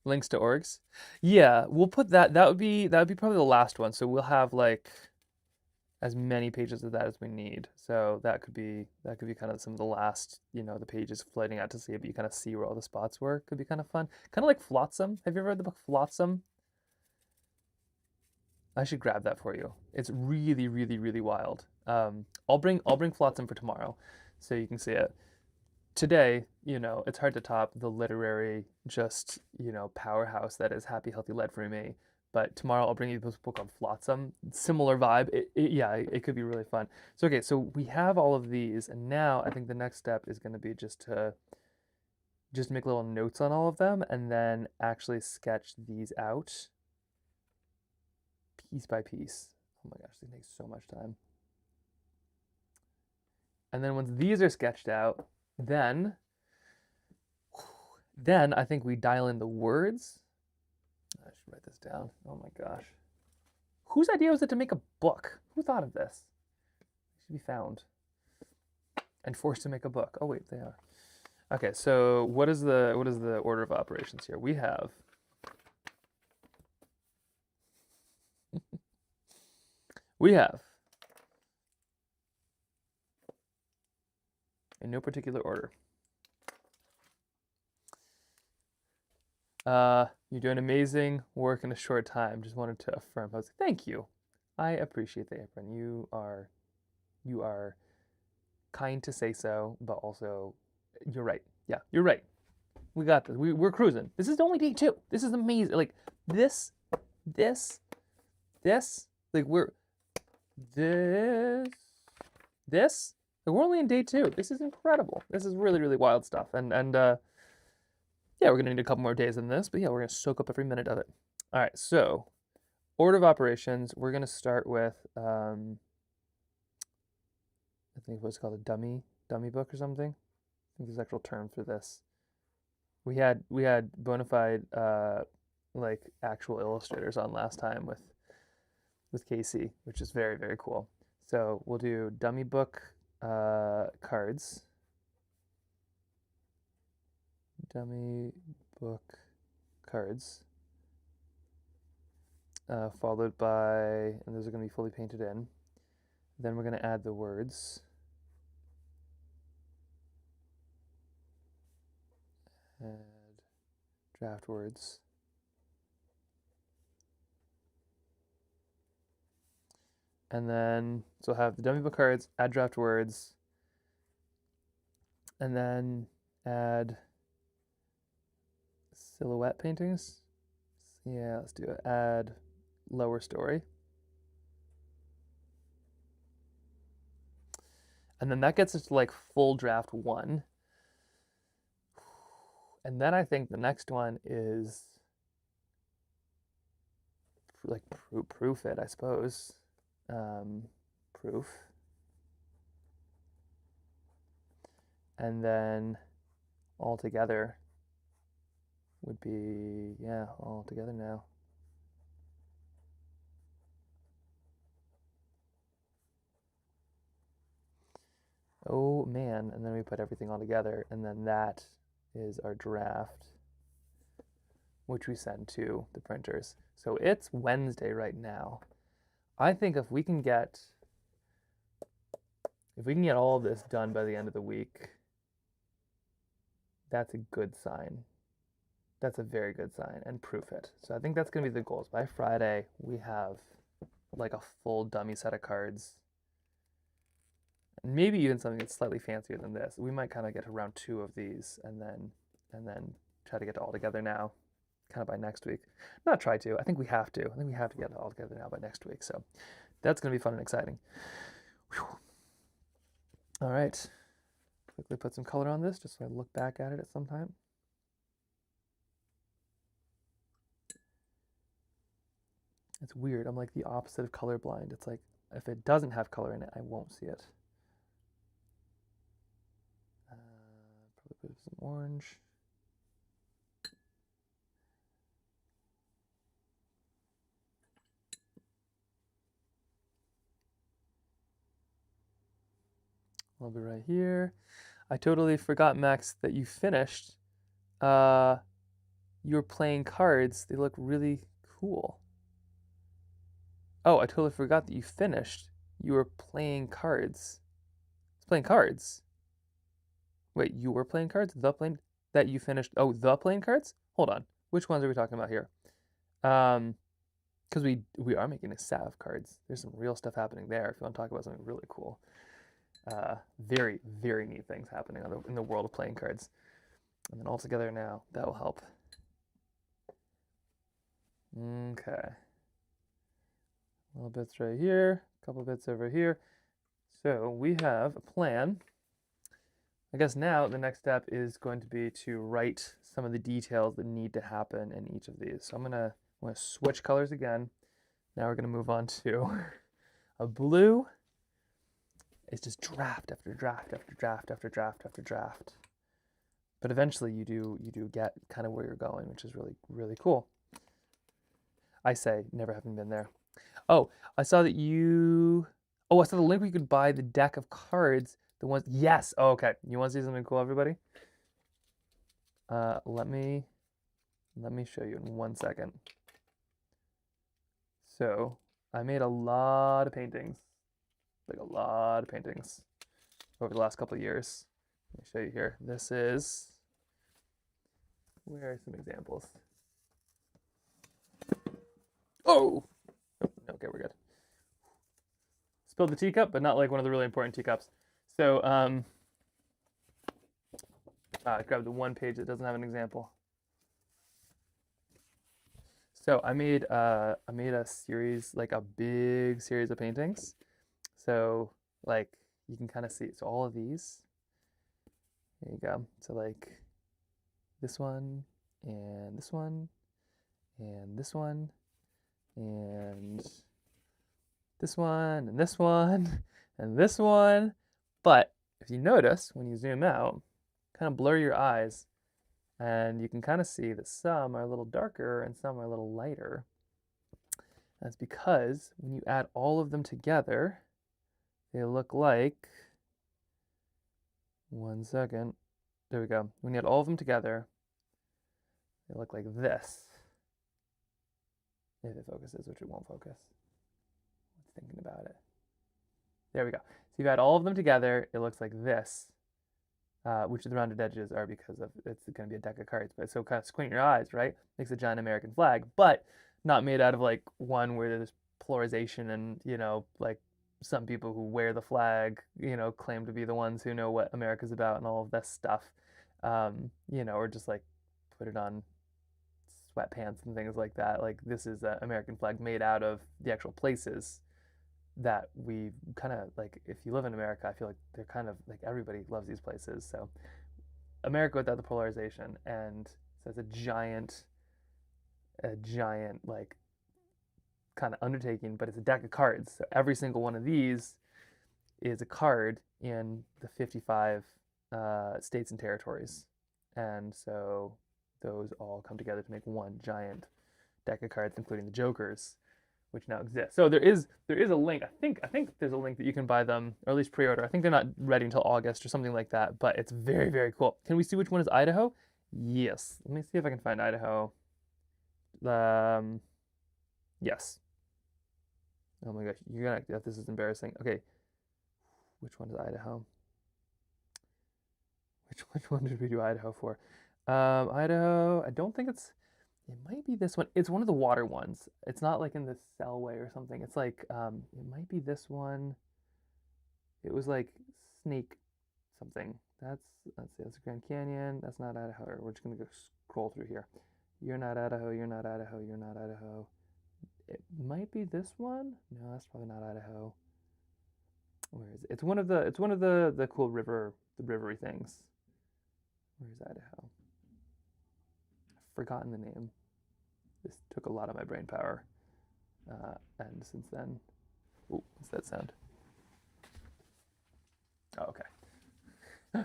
links to orgs. Yeah, we'll put that. That would be probably the last one. So we'll have like as many pages of that as we need. So that could be kind of some of the last, you know, the pages floating out to sea, but you kind of see where all the spots were. Could be kind of fun. Kind of like Flotsam. Have you ever read the book Flotsam? I should grab that for you. It's really, really, really wild. I'll bring Flotsam for tomorrow, so you can see it. Today, you know, it's hard to top the literary, just, you know, powerhouse that is Happy Healthy Lead for me. But tomorrow I'll bring you this book called Flotsam. Similar vibe. It could be really fun. So okay, so we have all of these, and now I think the next step is going to be just to make little notes on all of them, and then actually sketch these out piece by piece. Oh my gosh, this takes so much time. And then once these are sketched out, then I think we dial in the words. I should write this down. Oh my gosh. Whose idea was it to make a book? Who thought of this? It should be found and forced to make a book. Oh wait, they are. Okay, so what is the order of operations here? We have in no particular order. You're doing amazing work in a short time. Just wanted to affirm. I was like, thank you. I appreciate the apron. You are kind to say so, but also you're right. Yeah, you're right. We got this. We're cruising. This is only day 2. This is amazing. Like this, like this. Like we're only in day 2. This is incredible. This is really, really wild stuff. And yeah, we're gonna need a couple more days than this, but yeah, we're gonna soak up every minute of it. All right, so order of operations, we're gonna start with I think what's called a dummy book or something. I think there's an actual term for this. We had bona fide like actual illustrators on last time with Casey, which is very, very cool. So we'll do dummy book cards. Dummy book cards, followed by, and those are going to be fully painted in. Then we're going to add the words. Add draft words. And then, so I'll have the dummy book cards, add draft words, and then add silhouette paintings. Yeah, let's do it. Add lower story. And then that gets us to like full draft 1. And then I think the next one is like proof it, I suppose. Proof. And then all together would be, yeah, all together now. Oh man, and then we put everything all together, and then that is our draft, which we send to the printers. So it's Wednesday right now. I think if we can get all of this done by the end of the week, that's a good sign. That's a very good sign, and proof it. So I think that's gonna be the goals. By Friday, we have like a full dummy set of cards. Maybe even something that's slightly fancier than this. We might kind of get to round 2 of these and then try to get it all together now, kind of by next week. Not try to. I think we have to. I think we have to get it all together now by next week. So that's going to be fun and exciting. Whew. All right. Quickly put some color on this just so I look back at it at some time. It's weird. I'm like the opposite of colorblind. It's like if it doesn't have color in it, I won't see it. Probably put some orange. A little bit right here. I totally forgot, Max, that you finished. You were playing cards. They look really cool. Oh, I totally forgot that you finished. You were playing cards. Playing cards. Wait, you were playing cards? That you finished. Oh, the playing cards? Hold on. Which ones are we talking about here? Because we are making a set of cards. There's some real stuff happening there if you want to talk about something really cool. Very, very neat things happening in the world of playing cards. And then all together now, that will help. Okay. Little bits right here, a couple bits over here. So we have a plan. I guess now the next step is going to be to write some of the details that need to happen in each of these. So I'm gonna switch colors again. Now we're gonna move on to a blue. It's just draft after draft after draft after draft after draft. But eventually you do get kind of where you're going, which is really, really cool. I say, never having been there. Oh, I saw that you... Oh, I saw the link where you could buy the deck of cards. The ones... Yes! Oh, okay. You want to see something cool, everybody? Let me show you in 1 second. So, I made a lot of paintings. Like a lot of paintings over the last couple of years. Let me show you here. This is... Where are some examples? Oh! Okay, we're good. Spilled the teacup, but not like one of the really important teacups. So, I grabbed the one page that doesn't have an example. So I made a series, like a big series of paintings. So like you can kind of see, so all of these, there you go. So like this one, and this one, and this one, and this one, and this one, and this one. But if you notice, when you zoom out, kind of blur your eyes, and you can kind of see that some are a little darker and some are a little lighter. That's because when you add all of them together, they look like, 1 second, there we go. When you add all of them together, they look like this. If it focuses, which it won't focus. It's thinking about it. There we go. So you've add all of them together, it looks like this, which the rounded edges are because of it's going to be a deck of cards. But so kind of squint your eyes, right? Makes a giant American flag, but not made out of like one where there's polarization and, you know, like some people who wear the flag, you know, claim to be the ones who know what America's about and all of this stuff, you know, or just like put it on sweatpants and things like that. Like this is an American flag made out of the actual places that we kind of like. If you live in America, I feel like they're kind of like everybody loves these places. So America without the polarization, and so it's a giant like kind of undertaking, but it's a deck of cards. So every single one of these is a card in the 55 states and territories, and so those all come together to make one giant deck of cards, including the Jokers, which now exist. So there is a link. I think there's a link that you can buy them, or at least pre-order. I think they're not ready until August or something like that, but it's very, very cool. Can we see which one is Idaho? Yes. Let me see if I can find Idaho. Yes. Oh my gosh, this is embarrassing. Okay. Which one is Idaho? Which one did we do Idaho for? Idaho, I don't think it might be this one. It's one of the water ones. It's not like in the Selway or something. It's like, it might be this one. It was like Snake something. Let's see, that's Grand Canyon. That's not Idaho. We're just gonna go scroll through here. You're not Idaho, you're not Idaho, you're not Idaho. It might be this one. No, that's probably not Idaho. Where is it? It's one of the cool rivery things. Where's Idaho? I've forgotten the name. This took a lot of my brain power. And since then, ooh, what's that sound? Oh, okay.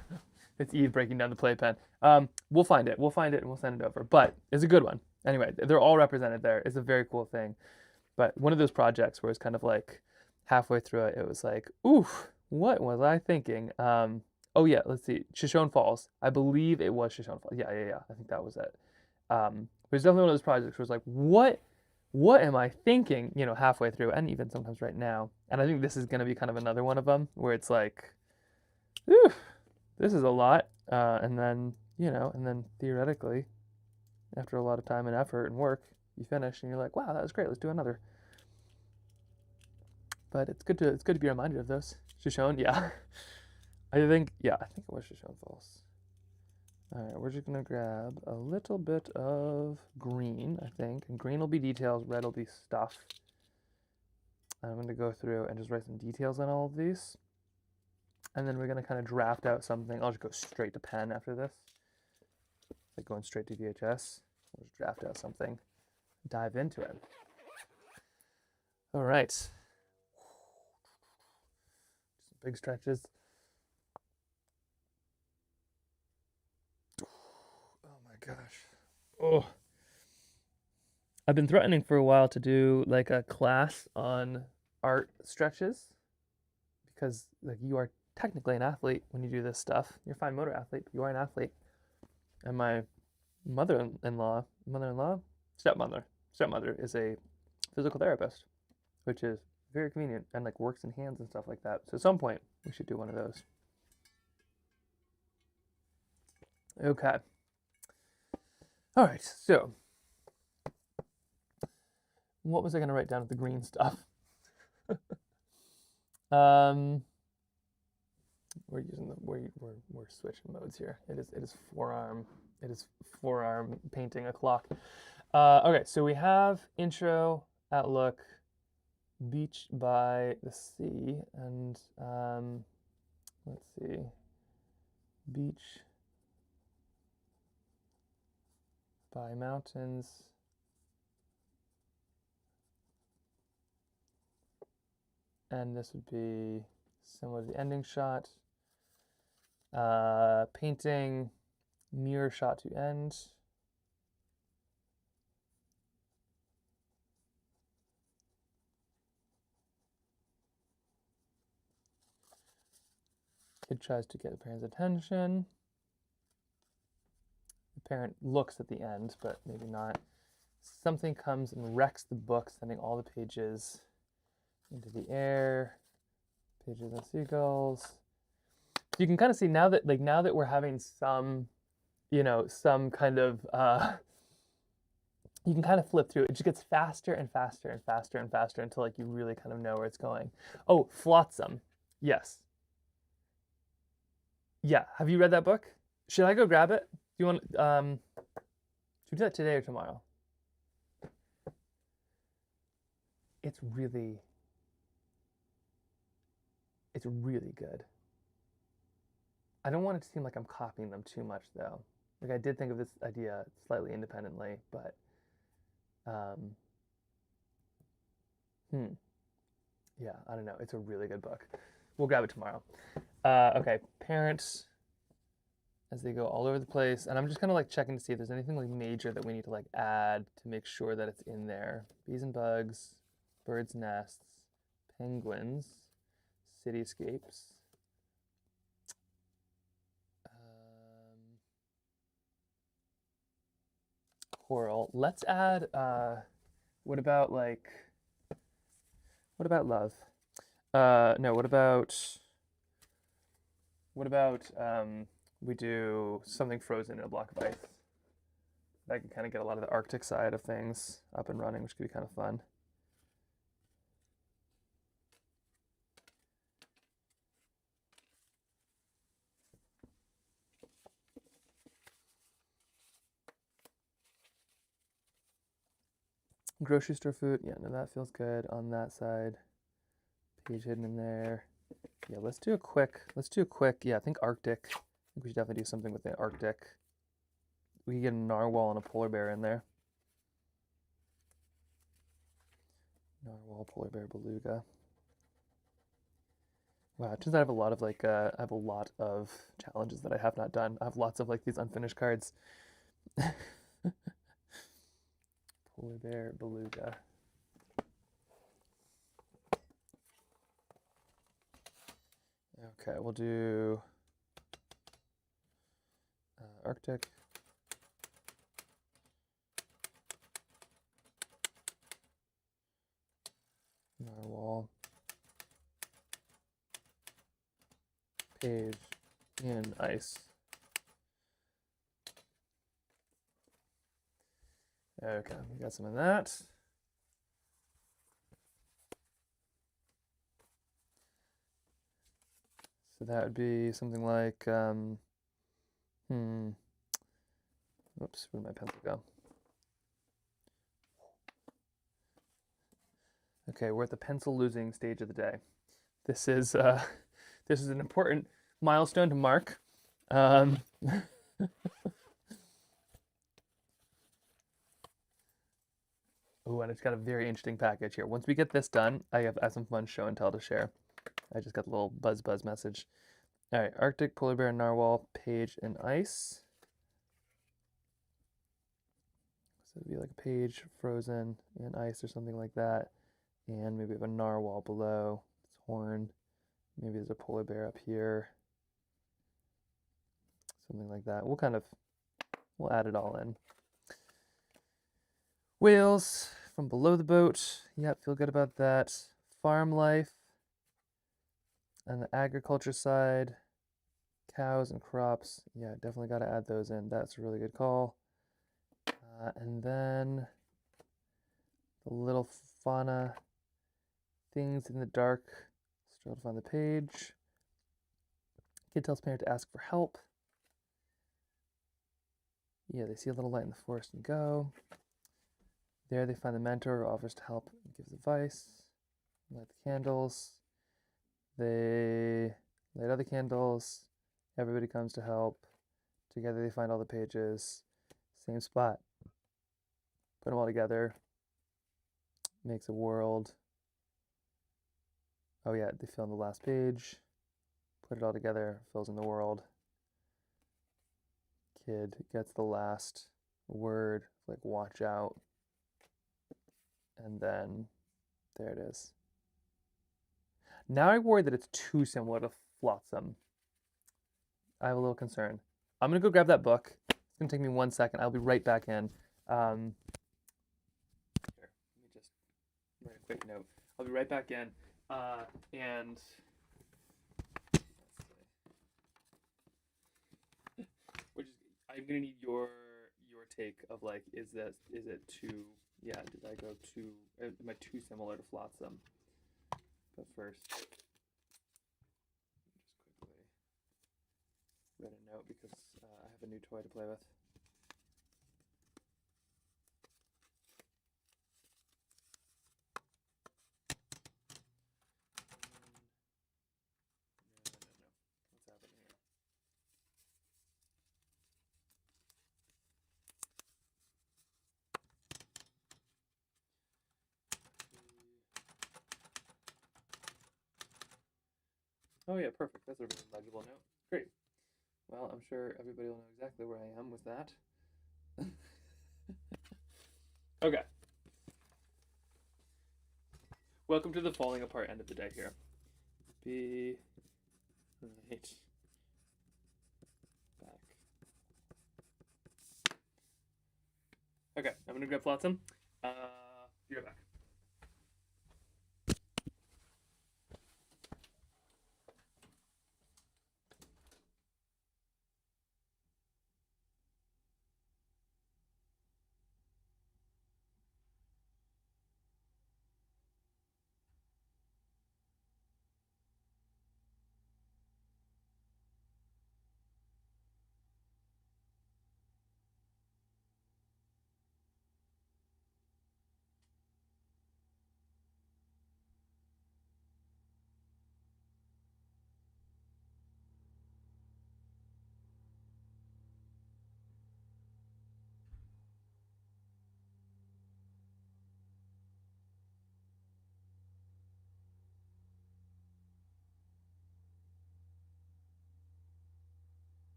It's Eve breaking down the playpen. We'll find it and we'll send it over. But it's a good one. Anyway, they're all represented there. It's a very cool thing. But one of those projects where it's kind of like halfway through it, it was like, oof, what was I thinking? Oh yeah, let's see. Shoshone Falls. I believe it was Shoshone Falls. Yeah. I think that was it. But it's definitely one of those projects where it's like, what am I thinking, halfway through, and even sometimes right now. And I think this is going to be kind of another one of them where it's like, ooh, this is a lot. And then theoretically, after a lot of time and effort and work, you finish and you're like, wow, that was great. Let's do another. But it's good to be reminded of those. Shoshone, yeah. I think it was Shoshone Falls. All right, we're just gonna grab a little bit of green, I think. And green will be details, red will be stuff. I'm gonna go through and just write some details on all of these. And then we're gonna kind of draft out something. I'll just go straight to pen after this. Like going straight to VHS. We'll just draft out something, dive into it. All right. Some big stretches. Gosh. Oh. I've been threatening for a while to do like a class on art stretches because like you are technically an athlete when you do this stuff. You're a fine motor athlete, but you are an athlete. And my stepmother is a physical therapist, which is very convenient and like works in hands and stuff like that. So at some point we should do one of those. Okay. All right, so what was I going to write down with the green stuff? We're switching modes here. It is forearm painting a clock. Okay, so we have intro, outlook, beach by the sea, and let's see, beach by mountains, and this would be similar to the ending shot. Painting, mirror shot to end. Kid tries to get the parent's attention. The parent looks at the end, but maybe not. Something comes and wrecks the book, sending all the pages into the air. Pages and seagulls. You can kind of see now that we're having some, some kind of, you can kind of flip through. It just gets faster and faster and faster and faster until like you really kind of know where it's going. Oh, Flotsam. Yes. Yeah. Have you read that book? Should I go grab it? Do you want, should we do that today or tomorrow? It's really good. I don't want it to seem like I'm copying them too much, though. Like, I did think of this idea slightly independently, but, yeah, I don't know. It's a really good book. We'll grab it tomorrow. Okay, parents as they go all over the place. And I'm just kind of like checking to see if there's anything like major that we need to like add to make sure that it's in there. Bees and bugs, birds' nests, penguins, cityscapes. Coral. Let's add, what about like, what about love? No, what about we do something frozen in a block of ice? That can kind of get a lot of the Arctic side of things up and running, which could be kind of fun. Grocery store food, yeah, no, that feels good on that side. Page hidden in there. Yeah, let's do a quick, yeah, I think Arctic. I think we should definitely do something with the Arctic. We can get a narwhal and a polar bear in there. Narwhal, polar bear, beluga. Wow, it turns out I have a lot of like, I have a lot of challenges that I have not done. I have lots of like these unfinished cards. Polar bear, beluga. Okay, we'll do Arctic. Narwhal. Page in ice. Okay, we got some of that. So that would be something like, oops, where'd my pencil go? Okay, we're at the pencil losing stage of the day. This is an important milestone to mark. Oh, and it's got a very interesting package here. Once we get this done, I have some fun show and tell to share. I just got a little buzz message. All right, Arctic, polar bear, narwhal, page, and ice. So it'd be like a page frozen in ice or something like that. And maybe we have a narwhal below its horn. Maybe there's a polar bear up here. Something like that. We'll add it all in. Whales from below the boat. Yeah, feel good about that. Farm life. On the agriculture side, cows and crops. Yeah, definitely got to add those in. That's a really good call. And then the little fauna things in the dark. Struggle to find the page. Kid tells parent to ask for help. Yeah, they see a little light in the forest and go. There they find the mentor who offers to help and gives advice. Light the candles. They light other candles. Everybody comes to help. Together they find all the pages. Same spot. Put them all together. Makes a world. Oh yeah, they fill in the last page. Put it all together, fills in the world. Kid gets the last word, like watch out. And then there it is. Now I worry that it's too similar to Flotsam. I have a little concern. I'm gonna go grab that book. It's gonna take me 1 second. I'll be right back in. Here, let me just write a quick note. I'll be right back in. And I'm gonna need your take of like, is it too? Yeah, did I go too? Am I too similar to Flotsam? But first, just quickly write a note because I have a new toy to play with. No. What's happening here? Oh yeah, perfect. That's a really legible note. Great. Well, I'm sure everybody will know exactly where I am with that. Okay. Welcome to the falling apart end of the day here. Right. Back. Okay, I'm gonna grab Flotsam. Be right back.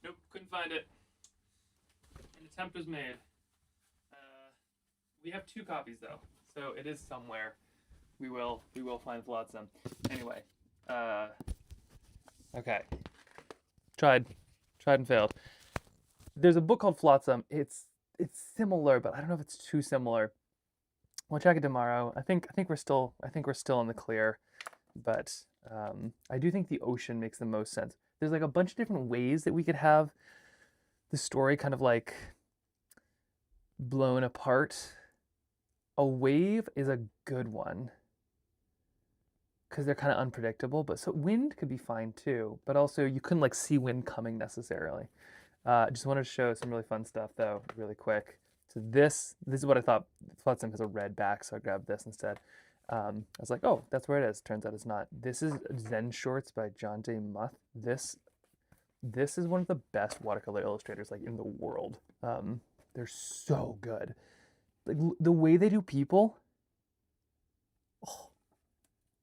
Nope, couldn't find it. An attempt was made. We have 2 copies though, so it is somewhere. We will find Flotsam. Anyway, okay. Tried and failed. There's a book called Flotsam. It's similar, but I don't know if it's too similar. We'll check it tomorrow. I think we're still in the clear, but I do think the ocean makes the most sense. There's like a bunch of different ways that we could have the story kind of like blown apart. A wave is a good one because they're kind of unpredictable, but so wind could be fine too, but also you couldn't like see wind coming necessarily. Just wanted to show some really fun stuff though, really quick. So this is what I thought. Flotsam has a red back, so I grabbed this instead. I was like, oh, that's where it is. Turns out it's not. This is Zen Shorts by John Day Muth. This is one of the best watercolor illustrators like in the world. They're so good. Like the way they do people. Oh,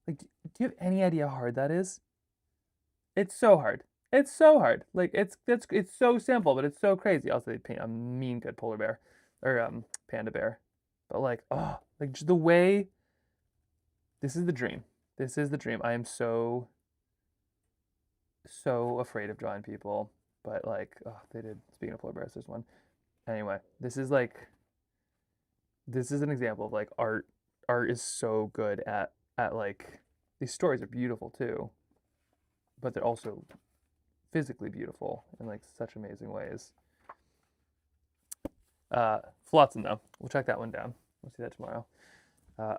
like, do you have any idea how hard that is? It's so hard. It's so hard. Like it's so simple, but it's so crazy. Also, they paint a mean good polar bear or panda bear, but like like just the way. This is the dream. This is the dream. I am so afraid of drawing people, but like they did. Speaking of polar bears, there's one. Anyway, this is like this is an example of like art is so good at like, these stories are beautiful too, but they're also physically beautiful in like such amazing ways. Flotsam though, we'll check that one down. We'll see that tomorrow.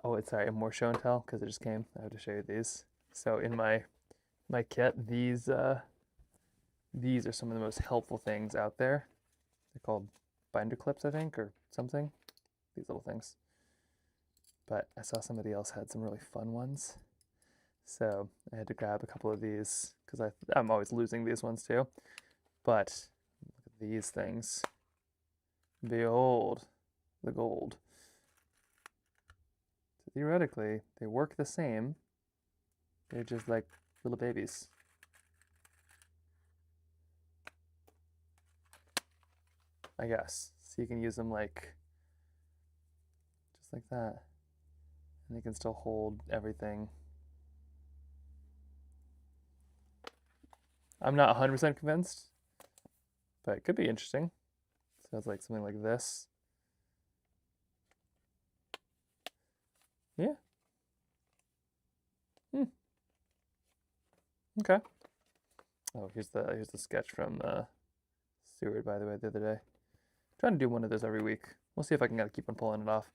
Oh, it's sorry, more show and tell because it just came. I have to show you these. So in my kit, these are some of the most helpful things out there. They're called binder clips, I think, or something. These little things. But I saw somebody else had some really fun ones, so I had to grab a couple of these because I'm always losing these ones too. But look at these things. Behold the gold. So theoretically, they work the same. They're just like little babies. I guess. So you can use them like, just like that. And they can still hold everything. I'm not 100% convinced, but it could be interesting. So it's like something like this. Yeah. Okay. Oh, here's the sketch from Seward, by the way, the other day. Trying to do one of those every week. We'll see if I can keep on pulling it off.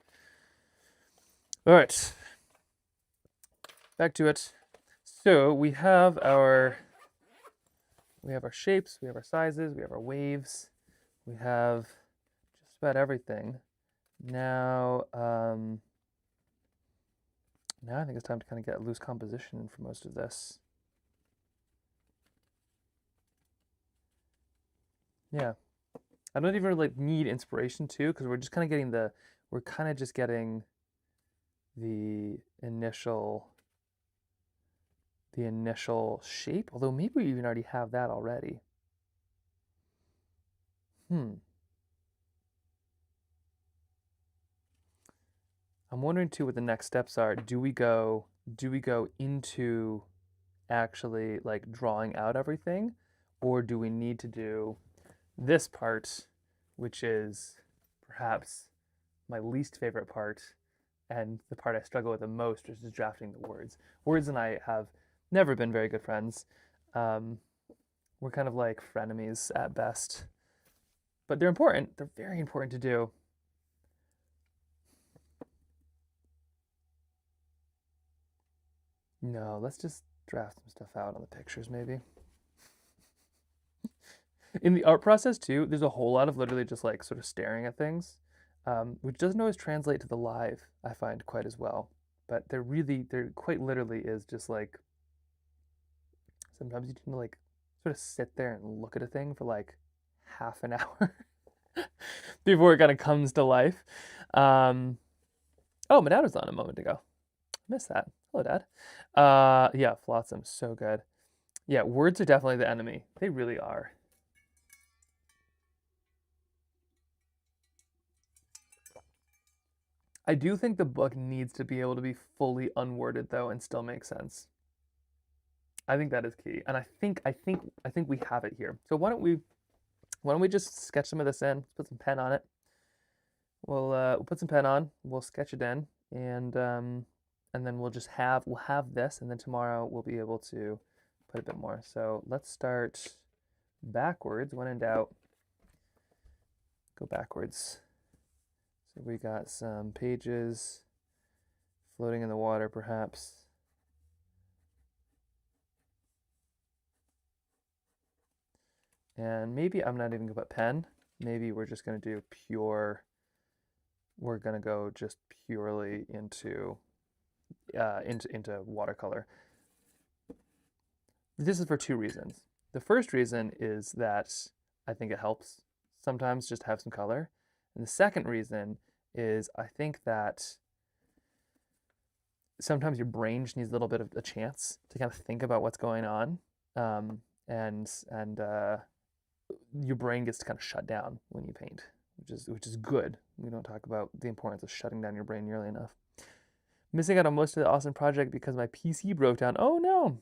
All right. Back to it. So we have our shapes, we have our sizes, we have our waves, we have just about everything. Now, now I think it's time to kind of get loose composition for most of this. Yeah, I don't even really need inspiration too, because we're just kind of getting we're kind of just getting the initial shape, although maybe we even already have that already. I'm wondering too what the next steps are. Do we go into actually like drawing out everything, or do we need to do this part, which is perhaps my least favorite part and the part I struggle with the most, which is drafting the words. Words and I have never been very good friends. We're kind of like frenemies at best, but they're important. They're very important to do. No, let's just draft some stuff out on the pictures maybe. In the art process too, there's a whole lot of literally just like sort of staring at things, which doesn't always translate to the live, I find, quite as well. But there quite literally is just like, sometimes you need to like sort of sit there and look at a thing for like half an hour before it kind of comes to life. Oh, my dad was on a moment ago. Missed that. Hello, Dad. Yeah, Flotsam, so good. Yeah, words are definitely the enemy. They really are. I do think the book needs to be able to be fully unworded though and still make sense. I think that is key, and I think we have it here. So why don't we just sketch some of this in? Let's put some pen on it. We'll put some pen on. We'll sketch it in, and then we'll have this, and then tomorrow we'll be able to put a bit more. So let's start backwards. When in doubt, go backwards. So we got some pages floating in the water, perhaps. And maybe I'm not even gonna put pen. Maybe we're just gonna do pure. We're gonna go just purely into watercolor. This is for two reasons. The first reason is that I think it helps sometimes just have some color. And the second reason is I think that sometimes your brain just needs a little bit of a chance to kind of think about what's going on. And your brain gets to kind of shut down when you paint, which is good. We don't talk about the importance of shutting down your brain nearly enough. Missing out on most of the awesome project because my PC broke down. Oh no!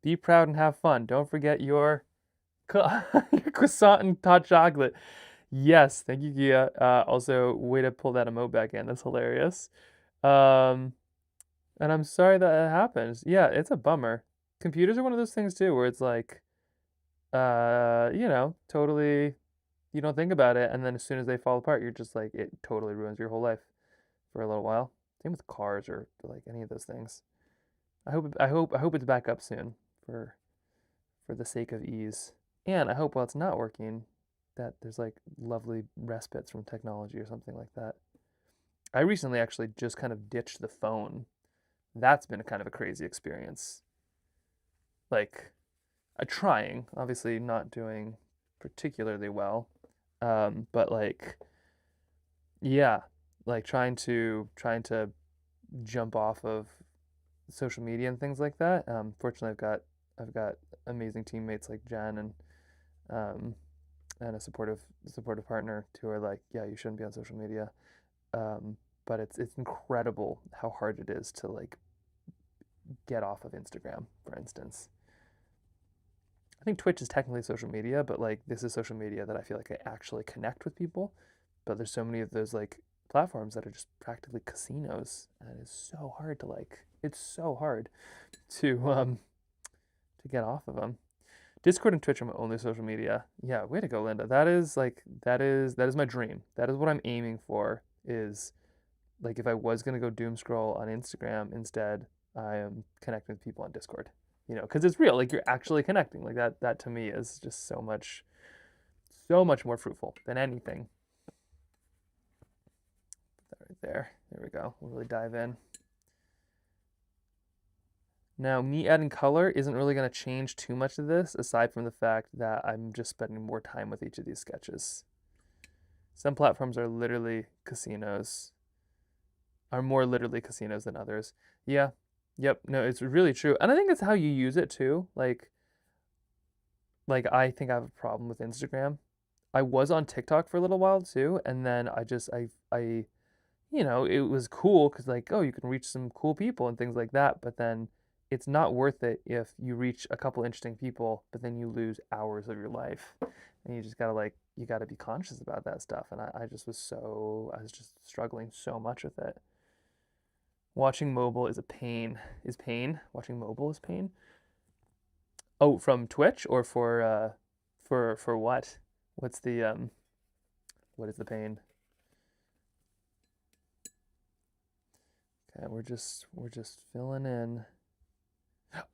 Be proud and have fun. Don't forget your croissant and hot chocolate. Yes, thank you, Gia. Also, way to pull that emote back in. That's hilarious. Um, and I'm sorry that it happens. Yeah, it's a bummer. Computers are one of those things too, where it's like, totally, you don't think about it, and then as soon as they fall apart, you're just like, it totally ruins your whole life for a little while. Same with cars or like any of those things. I hope it's back up soon for the sake of ease. And I hope while it's not working, that there's like lovely respites from technology or something like that. I recently actually just kind of ditched the phone. That's been a kind of a crazy experience. Like, trying, obviously not doing particularly well, but like, yeah, like trying to jump off of social media and things like that. Fortunately, I've got amazing teammates like Jen um, and a supportive partner who are like, yeah, you shouldn't be on social media. Um, but it's incredible how hard it is to like get off of Instagram, for instance. I think Twitch is technically social media, but like this is social media that I feel like I actually connect with people. But there's so many of those like platforms that are just practically casinos, and it's so hard to like. It's so hard to get off of them. Discord and Twitch are my only social media. Yeah, way to go, Linda. That is my dream. That is what I'm aiming for. Is like if I was gonna go doom scroll on Instagram instead, I am connecting with people on Discord. Because it's real. Like you're actually connecting. Like that. That to me is just so much more fruitful than anything. Put that right there. There we go. We'll really dive in. Now, me adding color isn't really going to change too much of this, aside from the fact that I'm just spending more time with each of these sketches. Some platforms are literally casinos, are more literally casinos than others. Yeah, yep, no, it's really true. And I think it's how you use it too. Like I think I have a problem with Instagram. I was on TikTok for a little while too, and then it was cool because like, oh, you can reach some cool people and things like that, but then it's not worth it if you reach a couple interesting people, but then you lose hours of your life. And you just gotta like, you gotta be conscious about that stuff. And I was just struggling so much with it. Watching mobile is a pain. Is pain? Watching mobile is pain? Oh, from Twitch or for what? What's the what is the pain? Okay, we're just filling in.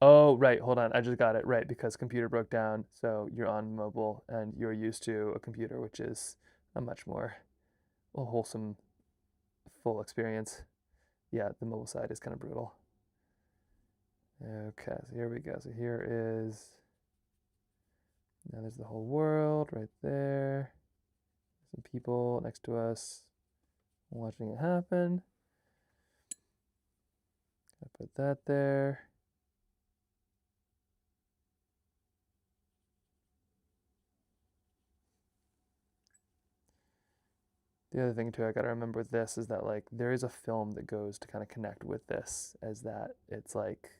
Oh, right. Hold on. I just got it. Right, because computer broke down. So you're on mobile and you're used to a computer, which is a much more wholesome, full experience. Yeah, the mobile side is kind of brutal. Okay, so here we go. So here is, now there's the whole world right there. Some people next to us watching it happen. I put that there. The other thing too I gotta remember with this is that like there is a film that goes to kind of connect with this, as that it's like,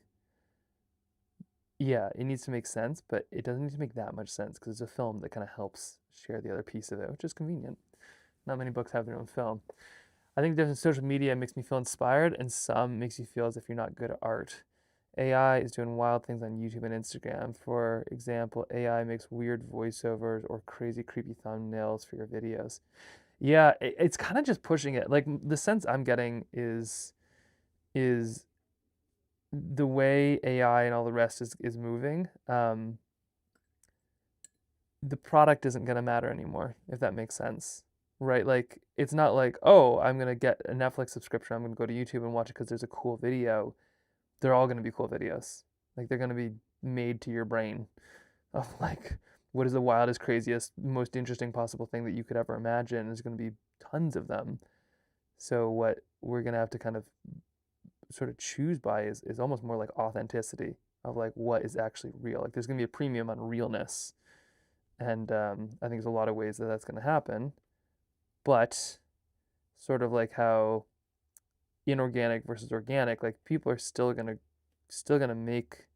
yeah, it needs to make sense, but it doesn't need to make that much sense because it's a film that kind of helps share the other piece of it, which is convenient. Not many books have their own film. I think different social media makes me feel inspired, and some makes you feel as if you're not good at art. AI is doing wild things on YouTube and Instagram. For example, AI makes weird voiceovers or crazy, creepy thumbnails for your videos. Yeah, it's kind of just pushing it. Like the sense I'm getting is the way AI and all the rest is moving. The product isn't gonna matter anymore, if that makes sense, right? Like it's not like, oh, I'm gonna get a Netflix subscription. I'm gonna go to YouTube and watch it because there's a cool video. They're all gonna be cool videos. Like they're gonna be made to your brain of like what is the wildest, craziest, most interesting possible thing that you could ever imagine. There's going to be tons of them. So what we're going to have to kind of sort of choose by is almost more like authenticity of like what is actually real. Like there's going to be a premium on realness. And I think there's a lot of ways that that's going to happen. But sort of like how inorganic versus organic, like people are still gonna make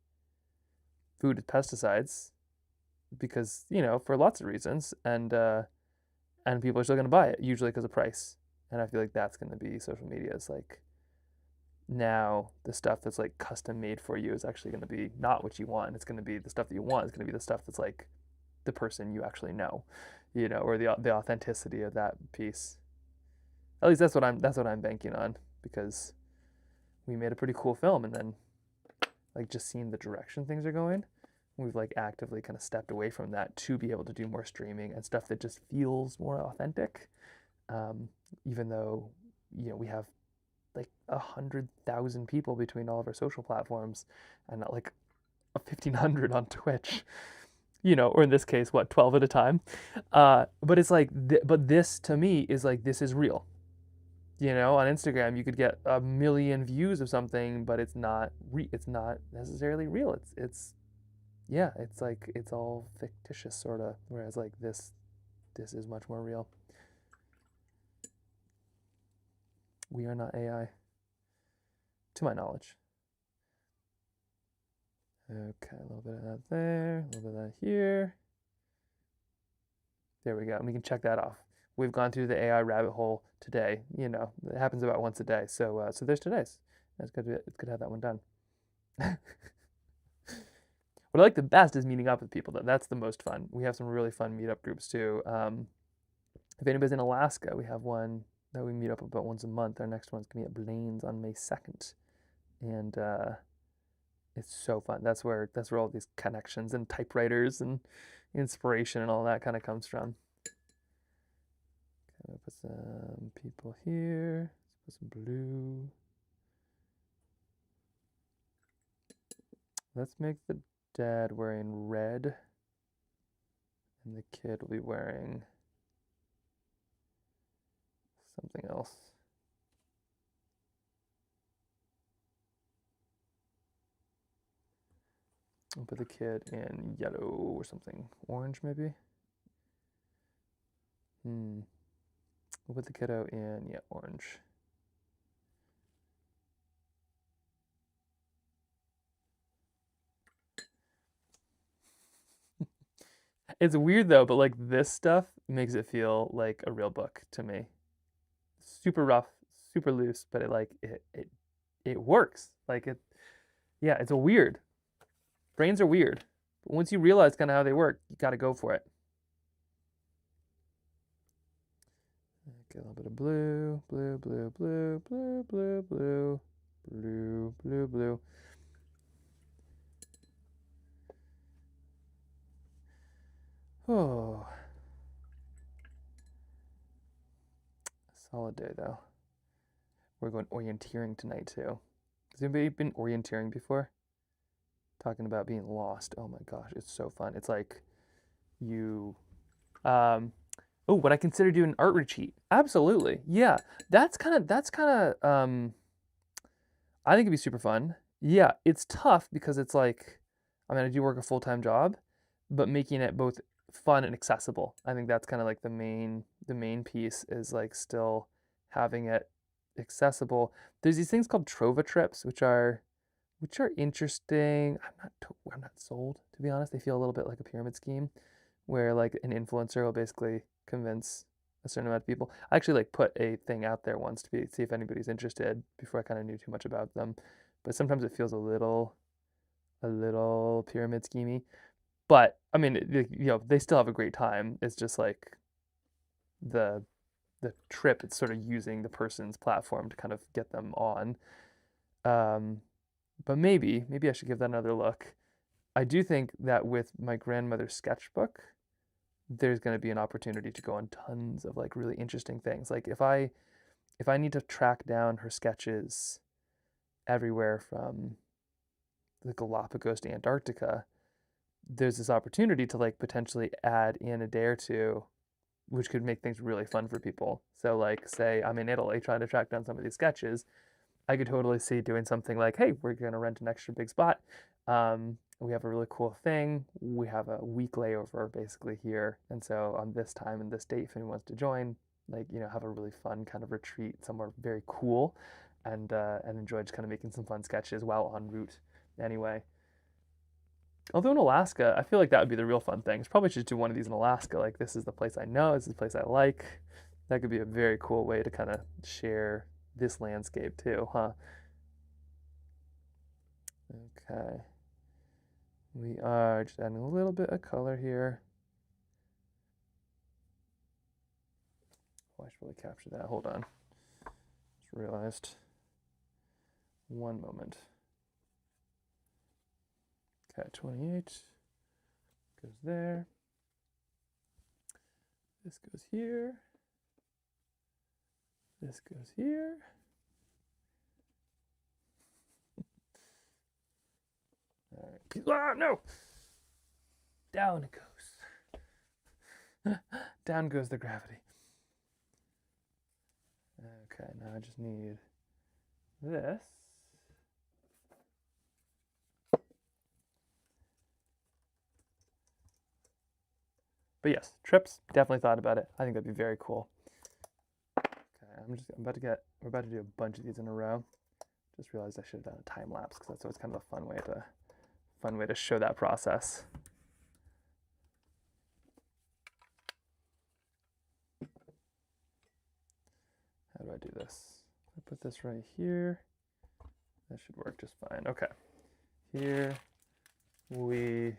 food with pesticides because for lots of reasons, and and people are still going to buy it, usually because of price. And I feel like that's going to be social media. Is like now the stuff that's like custom made for you is actually going to be not what you want. It's going to be the stuff that you want. It's going to be the stuff that's like the person you actually know, or the authenticity of that piece. At least that's what I'm banking on, because we made a pretty cool film, and then like just seeing the direction things are going, we've like actively kind of stepped away from that to be able to do more streaming and stuff that just feels more authentic. Even though we have like 100,000 people between all of our social platforms, and not like 1,500 on Twitch, or in this case, 12 at a time. But it's like, but this to me is like, this is real. On Instagram, you could get 1 million views of something, but it's not necessarily real. It's like, it's all fictitious sort of, whereas like this is much more real. We are not AI, to my knowledge. Okay, a little bit of that there, a little bit of that here. There we go, and we can check that off. We've gone through the AI rabbit hole today. It happens about once a day. So there's today's. It's good to have that one done. What I like the best is meeting up with people, though. That's the most fun. We have some really fun meetup groups too. If anybody's in Alaska, we have one that we meet up about once a month. Our next one's gonna be at Blaine's on May 2nd, and it's so fun. That's where all these connections and typewriters and inspiration and all that kind of comes from. Okay, put some people here. Let's put some blue. Let's make the dad wearing red, and the kid will be wearing something else. I'll put the kid in yellow or something. Orange, maybe? We'll put the kiddo in, orange. It's weird though, but like this stuff makes it feel like a real book to me. Super rough, super loose, but it works. Like it's a weird. Brains are weird, but once you realize kind of how they work, you got to go for it. Okay, a little bit of blue, blue, blue, blue, blue, blue, blue, blue, blue, blue. Oh, solid day though. We're going orienteering tonight too. Has anybody been orienteering before? Talking about being lost. Oh my gosh, it's so fun. It's like you, would I consider doing an art retreat? Absolutely, yeah. That's kind of, I think it'd be super fun. Yeah, it's tough because it's like, I do work a full-time job, but making it both fun and accessible. I think that's kind of like the main piece is like still having it accessible. There's these things called Trova trips, which are interesting. I'm not sold, to be honest. They feel a little bit like a pyramid scheme, where like an influencer will basically convince a certain amount of people. I actually like put a thing out there once to see if anybody's interested before I kind of knew too much about them. But sometimes it feels a little pyramid schemey. But they still have a great time. It's just like the trip. It's sort of using the person's platform to kind of get them on. But maybe I should give that another look. I do think that with my grandmother's sketchbook, there's going to be an opportunity to go on tons of like really interesting things. Like if I need to track down her sketches everywhere from the Galapagos to Antarctica, there's this opportunity to like potentially add in a day or two, which could make things really fun for people. So like say I'm in Italy trying to track down some of these sketches, I could totally see doing something like, hey, we're going to rent an extra big spot. We have a really cool thing. We have a week layover basically here. And so on this time and this date, if anyone wants to join, like, have a really fun kind of retreat somewhere very cool and enjoy just kind of making some fun sketches while en route anyway. Although in Alaska, I feel like that would be the real fun thing. Probably should do one of these in Alaska. Like, this is the place I know, this is the place I like. That could be a very cool way to kind of share this landscape too, huh? Okay. We are just adding a little bit of color here. Oh, I should really capture that. Hold on. Just realized. One moment. Okay, 28 goes there. This goes here. This goes here. All right. Ah, no! Down it goes. Down goes the gravity. Okay, now I just need this. But yes, trips, definitely thought about it. I think that'd be very cool. Okay, we're about to do a bunch of these in a row. Just realized I should have done a time lapse because that's always kind of a fun way to show that process. How do I do this? I put this right here. That should work just fine. Okay. Here we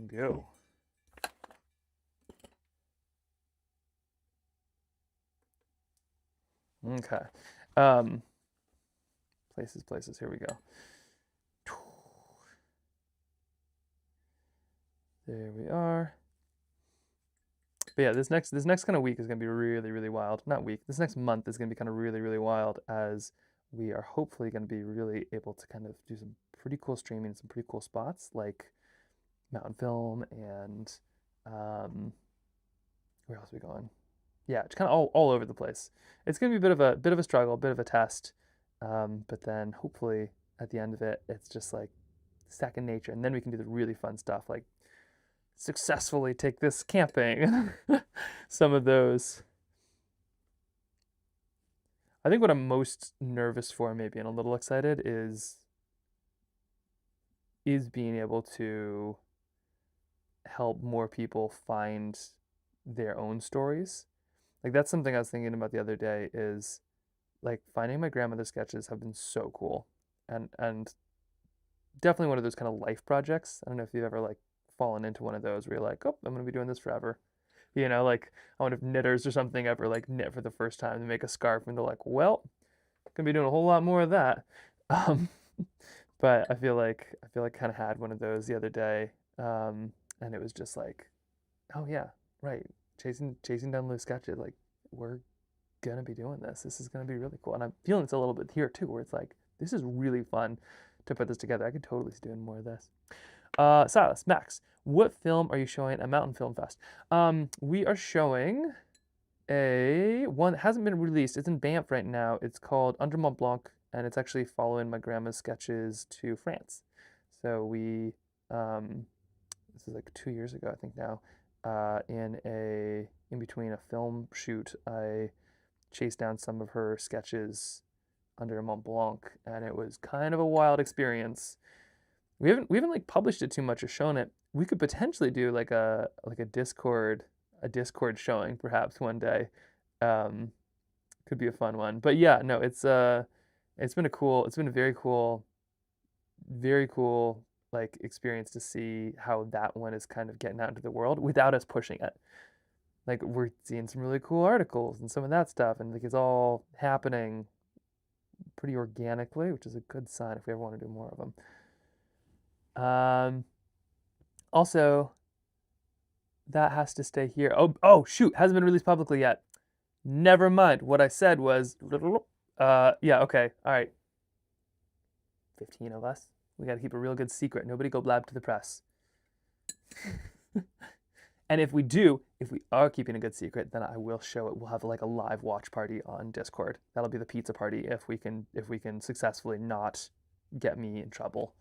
go. Okay. Places. Here we go. There we are. But yeah, this next kind of week is going to be really, really wild. Not week. This next month is going to be kind of really, really wild as we are hopefully going to be really able to kind of do some pretty cool streaming in some pretty cool spots like mountain film and where else are we going? Yeah, it's kind of all over the place. It's going to be a bit of a struggle, a bit of a test, but then hopefully at the end of it, it's just like second nature, and then we can do the really fun stuff like successfully take this camping. Some of those. I think what I'm most nervous for, maybe, and a little excited is being able to help more people find their own stories. Like, that's something I was thinking about the other day is like finding my grandmother's sketches have been so cool and definitely one of those kind of life projects. I don't know if you've ever like fallen into one of those where you're like, oh, I'm gonna be doing this forever. You know, like I wonder if knitters or something ever like knit for the first time to make a scarf and they're like, well, gonna be doing a whole lot more of that. But I feel like kind of had one of those the other day, and it was just like, oh yeah, right, chasing down those sketches. Like we're gonna be doing this. This is gonna be really cool, and I'm feeling it's a little bit here too, where it's like this is really fun to put this together. I could totally see doing more of this. Silas, Max, what film are you showing at Mountain Film Fest? We are showing one that hasn't been released. It's in Banff right now. It's called Under Mont Blanc, and it's actually following my grandma's sketches to France. So we, this is like 2 years ago, I think now, in between a film shoot, I chased down some of her sketches under Mont Blanc, and it was kind of a wild experience. We haven't like published it too much or shown it. We could potentially do like a Discord showing perhaps one day. Could be a fun one. But yeah, no, it's been a very cool like experience to see how that one is kind of getting out into the world without us pushing it. Like we're seeing some really cool articles and some of that stuff, and like it's all happening pretty organically, which is a good sign if we ever want to do more of them. Also, that has to stay here. Oh shoot, hasn't been released publicly yet. Never mind. What I said was, yeah, okay, all right. 15 of us. We got to keep a real good secret. Nobody go blab to the press. And if we are keeping a good secret, then I will show it. We'll have like a live watch party on Discord. That'll be the pizza party if we can successfully not get me in trouble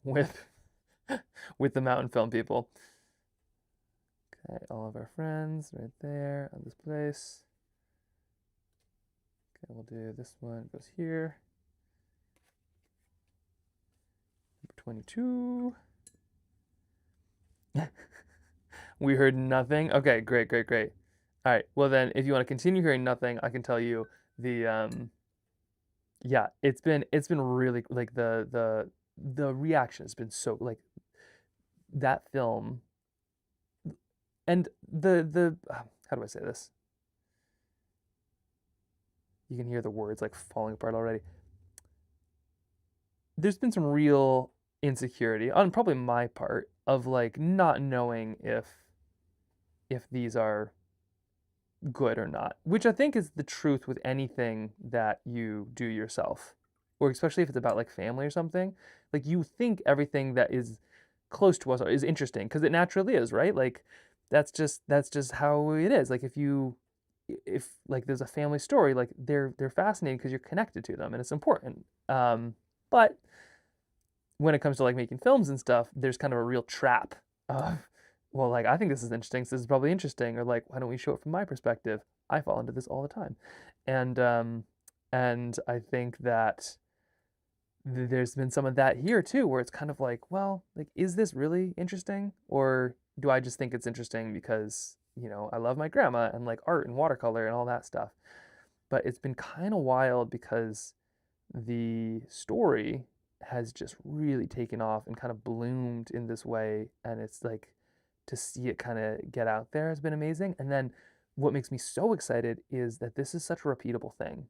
with the mountain film people. Okay, all of our friends right there on this place. Okay, we'll do this one. It goes here. 22. We heard nothing. Okay, great. All right. Well then, if you want to continue hearing nothing, I can tell you the yeah, it's been really like the reaction has been so like that film and the how do I say this? You can hear the words like falling apart already. There's been some real insecurity on probably my part of like not knowing if these are good or not, which I think is the truth with anything that you do yourself, or especially if it's about like family or something. Like you think everything that is close to us is interesting because it naturally is, right? Like that's just how it is. Like if like there's a family story, like they're fascinating because you're connected to them and it's important. But when it comes to like making films and stuff, there's kind of a real trap of, well, like I think this is interesting, so this is probably interesting, or like why don't we show it from my perspective? I fall into this all the time, and I think that there's been some of that here too, where it's kind of like, well, like is this really interesting, or do I just think it's interesting because I love my grandma and like art and watercolor and all that stuff? But it's been kind of wild because the story has just really taken off and kind of bloomed in this way, and it's like to see it kind of get out there has been amazing. And then what makes me so excited is that this is such a repeatable thing.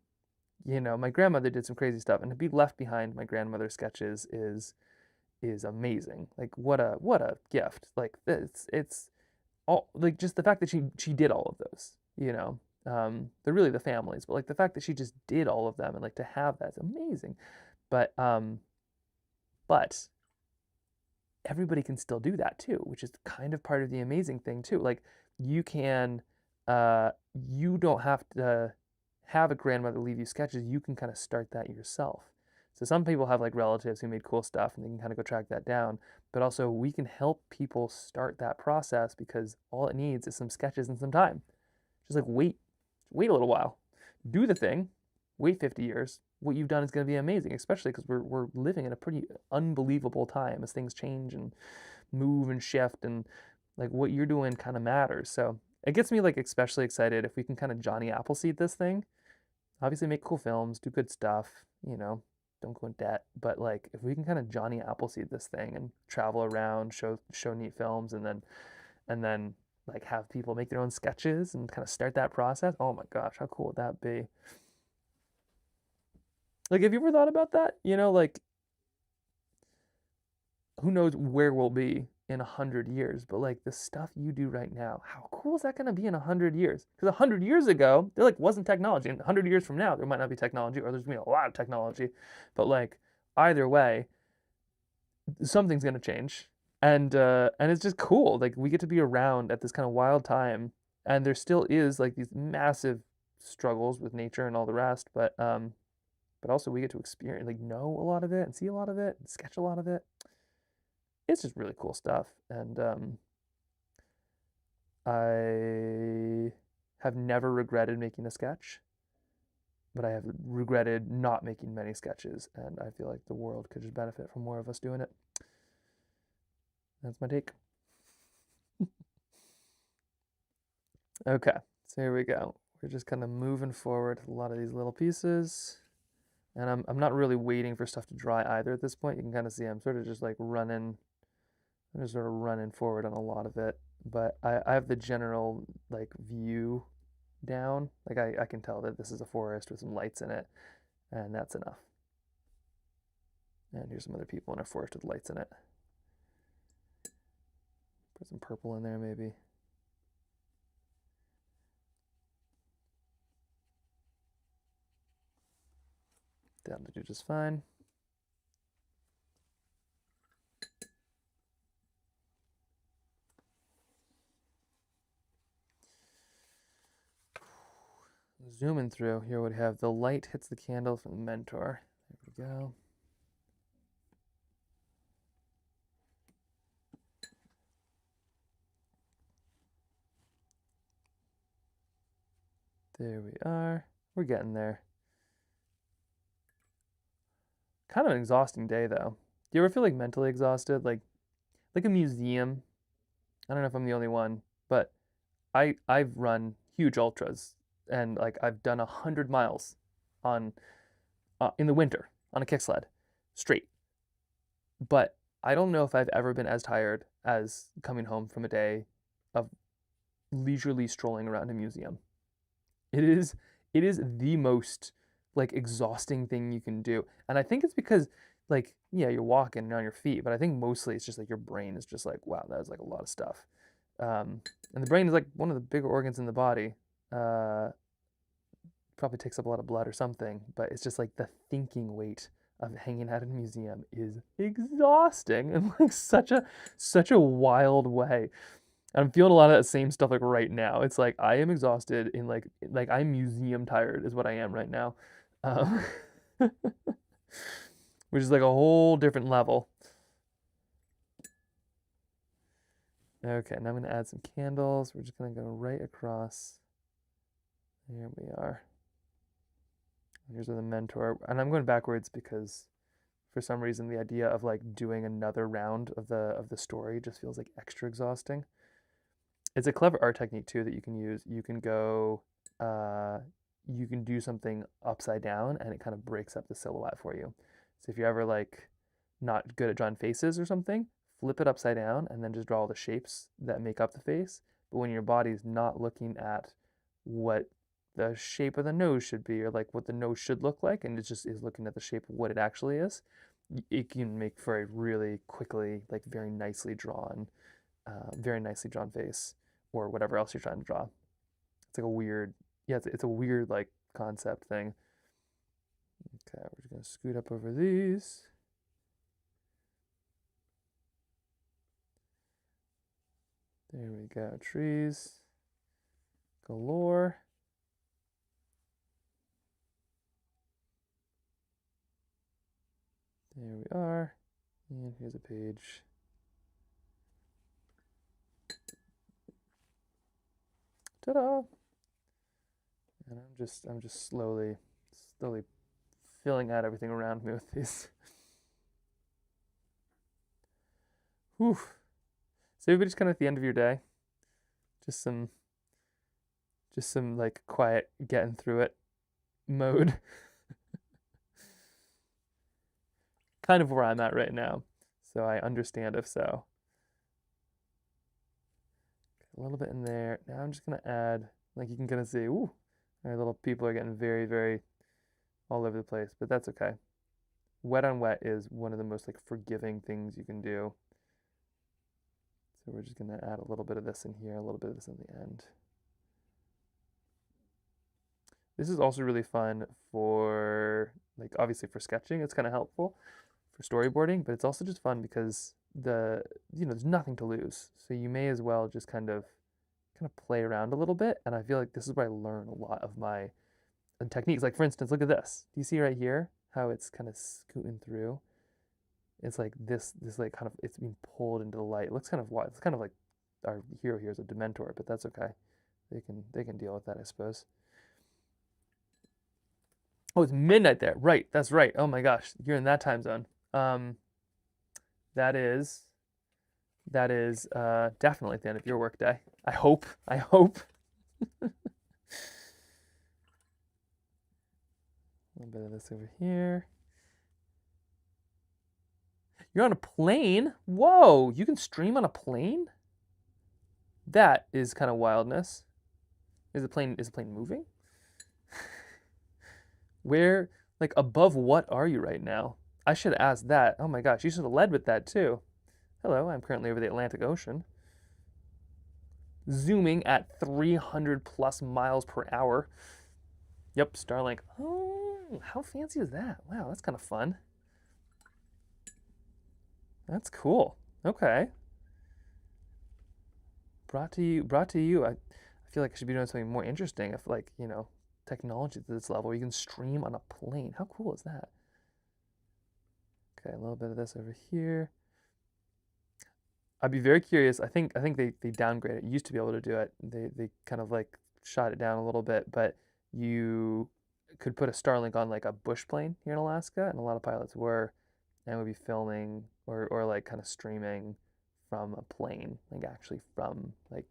My grandmother did some crazy stuff, and to be left behind my grandmother's sketches is amazing. Like what a gift. Like it's all like just the fact that she did all of those. They're really the families, but like the fact that she just did all of them and like to have that's amazing. But everybody can still do that too, which is kind of part of the amazing thing too. Like you can, you don't have to have a grandmother leave you sketches. You can kind of start that yourself. So some people have like relatives who made cool stuff and they can kind of go track that down. But also we can help people start that process because all it needs is some sketches and some time. Just like wait a little while, do the thing, wait 50 years. What you've done is going to be amazing, especially because we're living in a pretty unbelievable time as things change and move and shift, and like what you're doing kind of matters. So it gets me like especially excited if we can kind of Johnny Appleseed this thing. Obviously make cool films, do good stuff, don't go in debt. But like if we can kind of Johnny Appleseed this thing and travel around, show neat films, and then like have people make their own sketches and kind of start that process. Oh my gosh, how cool would that be? Like, have you ever thought about that? Like, who knows where we'll be in 100 years, but like the stuff you do right now, how cool is that going to be in 100 years? Because 100 years ago, there like wasn't technology. And 100 years from now, there might not be technology, or there's going to be a lot of technology. But like, either way, something's going to change. And it's just cool. Like, we get to be around at this kind of wild time. And there still is like these massive struggles with nature and all the rest. But also we get to experience, like know a lot of it and see a lot of it and sketch a lot of it. It's just really cool stuff. And I have never regretted making a sketch, but I have regretted not making many sketches. And I feel like the world could just benefit from more of us doing it. That's my take. Okay, so here we go. We're just kind of moving forward a lot of these little pieces. And I'm not really waiting for stuff to dry either at this point. You can kind of see I'm sort of just like running forward on a lot of it. But I have the general like view down. Like I can tell that this is a forest with some lights in it, and that's enough. And here's some other people in a forest with lights in it. Put some purple in there maybe. That'll do just fine. Zooming through, here we have the light hits the candle from the mentor. There we go. There we are. We're getting there. Kind of an exhausting day though. Do you ever feel like mentally exhausted? Like a museum? I don't know if I'm the only one, but I've run huge ultras and like I've done 100 miles on in the winter on a kick sled straight. But I don't know if I've ever been as tired as coming home from a day of leisurely strolling around a museum. It is the most like exhausting thing you can do. And I think it's because like yeah, you're walking on your feet, but I think mostly it's just like your brain is just like, wow, that was like a lot of stuff. And the brain is like one of the bigger organs in the body. Probably takes up a lot of blood or something, but it's just like the thinking weight of hanging out in a museum is exhausting in like such a wild way. And I'm feeling a lot of that same stuff like right now. It's like I am exhausted in like I'm museum tired is what I am right now. Um, which is like a whole different level. Okay, now I'm gonna add some candles. We're just gonna go right across. There we are. Here's where the mentor, and I'm going backwards because for some reason the idea of like doing another round of the story just feels like extra exhausting. It's a clever art technique too that you can use. You can go, you can do something upside down and it kind of breaks up the silhouette for you. So if you're ever like not good at drawing faces or something, flip it upside down and then just draw all the shapes that make up the face. But when your body's not looking at what the shape of the nose should be or like what the nose should look like and it just is looking at the shape of what it actually is, it can make for a really quickly like very nicely drawn face or whatever else you're trying to draw. It's like a weird, yeah, it's a weird like concept thing. Okay, we're just gonna scoot up over these. There we go, trees galore. There we are, and here's a page. Ta-da! And I'm just slowly filling out everything around me with these. Whew. So everybody's kind of at the end of your day. Just some like quiet getting through it mode. Kind of where I'm at right now. So I understand if so. A little bit in there. Now I'm just gonna add, like you can kind of see, ooh, our little people are getting very, very all over the place, but that's okay. Wet on wet is one of the most like forgiving things you can do. So we're just gonna add a little bit of this in here, a little bit of this in the end. This is also really fun for, like obviously for sketching, it's kind of helpful for storyboarding, but it's also just fun because there's nothing to lose. So you may as well just kind of play around a little bit. And I feel like this is where I learn a lot of my techniques. Like for instance, look at this. Do you see right here how it's kind of scooting through? It's like this like kind of, it's being pulled into the light. It looks kind of wild. It's kind of like our hero here is a Dementor, but that's okay. They can deal with that, I suppose. Oh, it's midnight there. Right, that's right. Oh my gosh, you're in that time zone. That is definitely at the end of your workday. I hope. A little bit of this over here. You're on a plane? Whoa, you can stream on a plane? That is kind of wildness. Is the plane moving? Where, like, above what are you right now? I should ask that. Oh my gosh, you should have led with that too. Hello, I'm currently over the Atlantic Ocean. Zooming at 300 plus miles per hour. Yep, Starlink. Oh, how fancy is that? Wow, that's kind of fun. That's cool. Okay. Brought to you. I feel like I should be doing something more interesting if, like, technology to this level. You can stream on a plane. How cool is that? Okay, a little bit of this over here. I'd be very curious. I think they downgraded it. You used to be able to do it. They kind of like shot it down a little bit, but you could put a Starlink on like a bush plane here in Alaska, and a lot of pilots were. and we'd be filming or like kind of streaming from a plane, like actually from like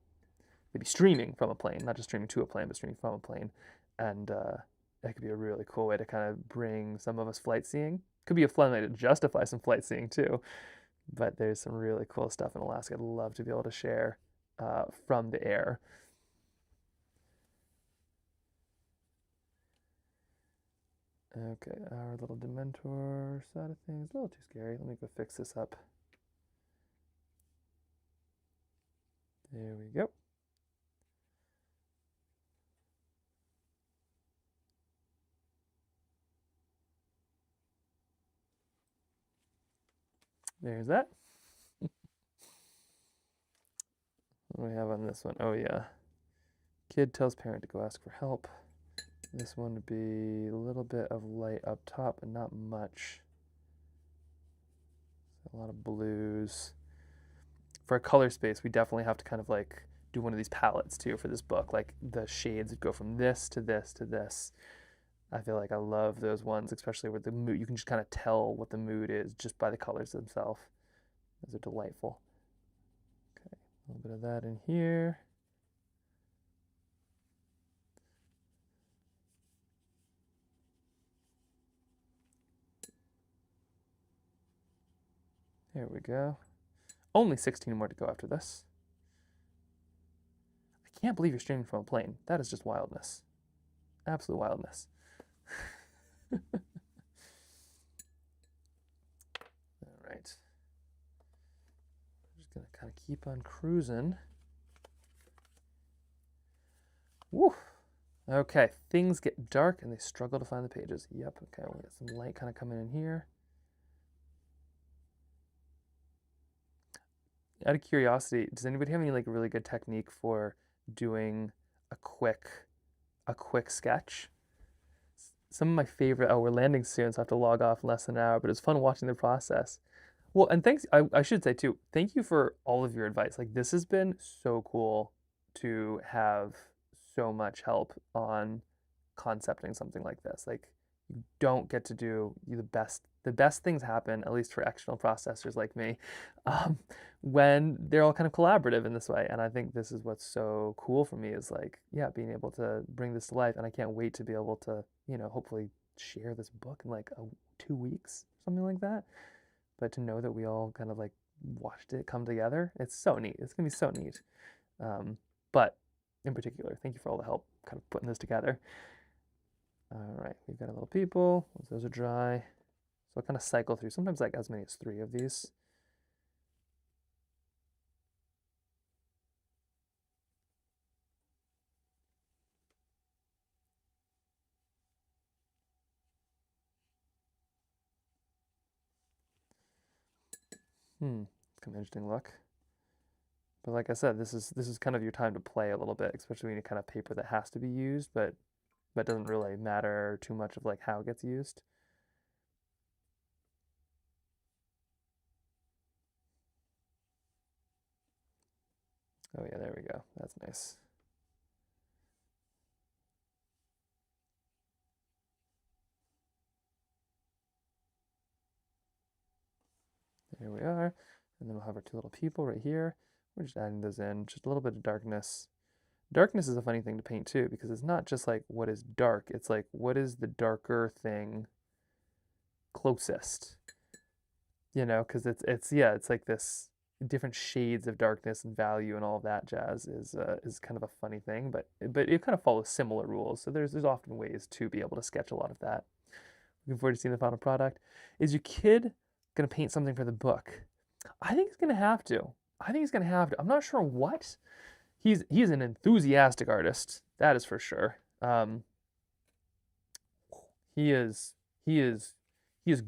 they'd be streaming from a plane, not just streaming to a plane, but streaming from a plane, and that could be a really cool way to kind of bring some of us flight seeing. Could be a fun way to justify some flight seeing too, but there's some really cool stuff in Alaska. I'd love to be able to share from the air. Okay, our little Dementor side of things, a little too scary. Let me go fix this up. There we go. There's that. What do we have on this one? Oh yeah. Kid tells parent to go ask for help. This one would be a little bit of light up top, but not much. A lot of blues. For a color space, we definitely have to kind of like do one of these palettes too for this book. Like the shades would go from this to this to this. I feel like I love those ones, especially with the mood. You can just kind of tell what the mood is just by the colors themselves. Those are delightful. Okay, a little bit of that in here. There we go. Only 16 more to go after this. I can't believe you're streaming from a plane. That is just wildness. Absolute wildness. All right. I'm just going to kind of keep on cruising. Woo! Okay, things get dark and they struggle to find the pages. Yep, okay, we got some light kind of coming in here. Out of curiosity, does anybody have any like really good technique for doing a quick sketch? Some of my favorite, oh, we're landing soon, so I have to log off in less than an hour, but it's fun watching the process. Well, and thanks, I should say too, thank you for all of your advice. Like this has been so cool to have so much help on concepting something like this. Like you don't get to do the best things happen, at least for external processors like me, when they're all kind of collaborative in this way. And I think this is what's so cool for me is like, yeah, being able to bring this to life. And I can't wait to be able to, you know, hopefully share this book in like 2 weeks, something like that. But to know that we all kind of like watched it come together, it's so neat. It's gonna be so neat. But in particular, thank you for all the help kind of putting this together. All right, we've got a little people. Once those are dry, so I'll kind of cycle through, sometimes like as many as 3 of these. It's kind of an interesting look. But like I said, this is kind of your time to play a little bit, especially when you kind of paper that has to be used, but doesn't really matter too much of like how it gets used. Oh yeah, there we go. That's nice. There we are. And then we'll have our 2 little people right here. We're just adding those in, just a little bit of darkness. Darkness is a funny thing to paint too, because it's not just like what is dark, it's like what is the darker thing closest, you know, because it's yeah, it's like this different shades of darkness and value and all of that jazz is kind of a funny thing, but it kind of follows similar rules. So there's often ways to be able to sketch a lot of that. Looking forward to seeing the final product. Is your kid gonna paint something for the book? I think he's gonna have to. I'm not sure what. He's an enthusiastic artist, that is for sure. He is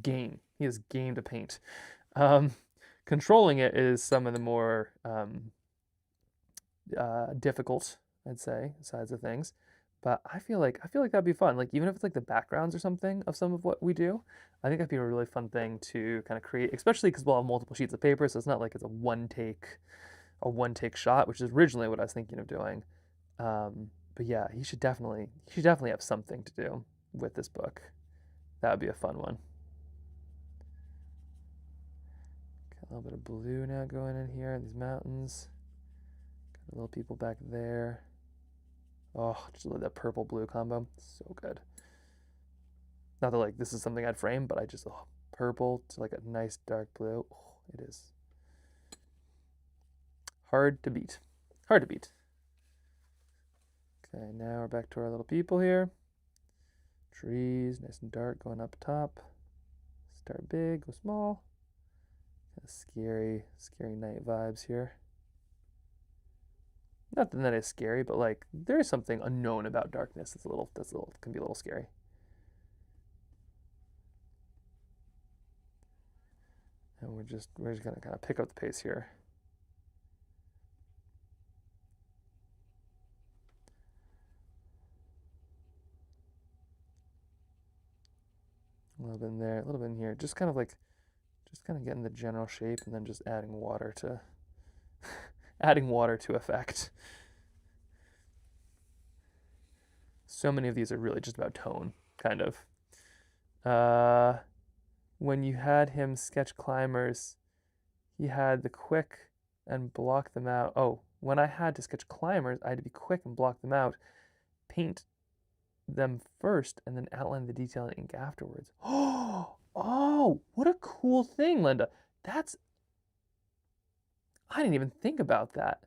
game. He is game to paint. Controlling it is some of the more difficult, I'd say, sides of things. But I feel like that'd be fun. Like even if it's like the backgrounds or something of some of what we do, I think that'd be a really fun thing to kind of create, especially because we'll have multiple sheets of paper, so it's not like it's a one take shot, which is originally what I was thinking of doing. But yeah, he should definitely have something to do with this book. That would be a fun one. Got a little bit of blue now going in here in these mountains. Got little people back there. Oh, just love that purple blue combo. So good. Not that like this is something I'd frame, but I just purple to like a nice dark blue. Oh, it is hard to beat. Hard to beat. Okay, now we're back to our little people here. Trees, nice and dark, going up top. Start big, go small. Kind of scary night vibes here. Not that is scary, but like there is something unknown about darkness. Can be a little scary. And we're just gonna kind of pick up the pace here. A little bit in there, a little bit in here. Just kind of getting the general shape, and then just adding water to effect. So many of these are really just about tone, kind of. When you had him sketch climbers, he had the quick and block them out. Oh, when I had to sketch climbers, I had to be quick and block them out, paint them first, and then outline the detail in ink afterwards. Oh, what a cool thing, Linda. I didn't even think about that.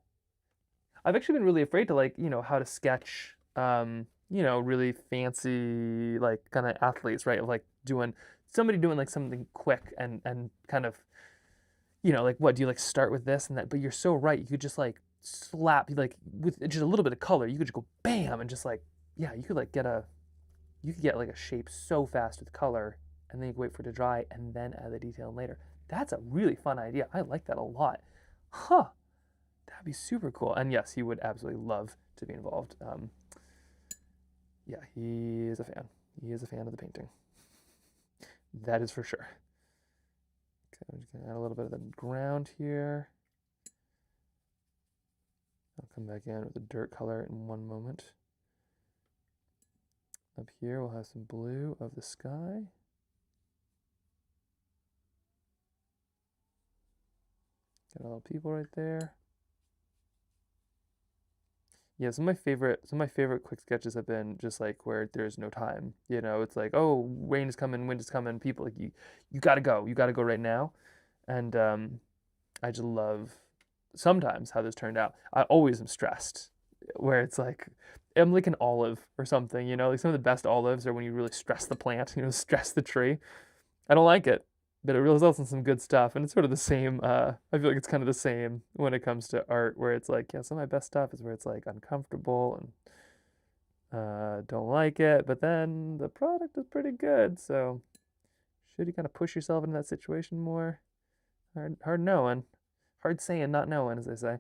I've actually been really afraid to how to sketch, really fancy, like kind of athletes, right? Of like somebody doing like something quick and kind of, like what do you like start with this and that? But you're so right. You could just like slap, like with just a little bit of color, you could just go bam and just like, yeah, you could get like a shape so fast with color, and then you could wait for it to dry and then add the detail in later. That's a really fun idea. I like that a lot. Huh. That'd be super cool. And yes, he would absolutely love to be involved. Yeah, he is a fan. He is a fan of the painting. That is for sure. Okay, I'm just gonna add a little bit of the ground here. I'll come back in with the dirt color in one moment. Up here, we'll have some blue of the sky. Got a little people right there. Yeah, some of my favorite quick sketches have been just like where there's no time. It's like, oh, rain is coming, wind is coming, people like you gotta go right now. And I just love sometimes how this turned out. I always am stressed where it's like I'm like an olive or something, like some of the best olives are when you really stress the plant, stress the tree. I don't like it, but it results in some good stuff. And it's sort of the same, I feel like it's kind of the same when it comes to art, where it's like, yeah, some of my best stuff is where it's like uncomfortable and don't like it, but then the product is pretty good. So should you kind of push yourself into that situation more? Hard knowing. Hard saying, not knowing, as they say.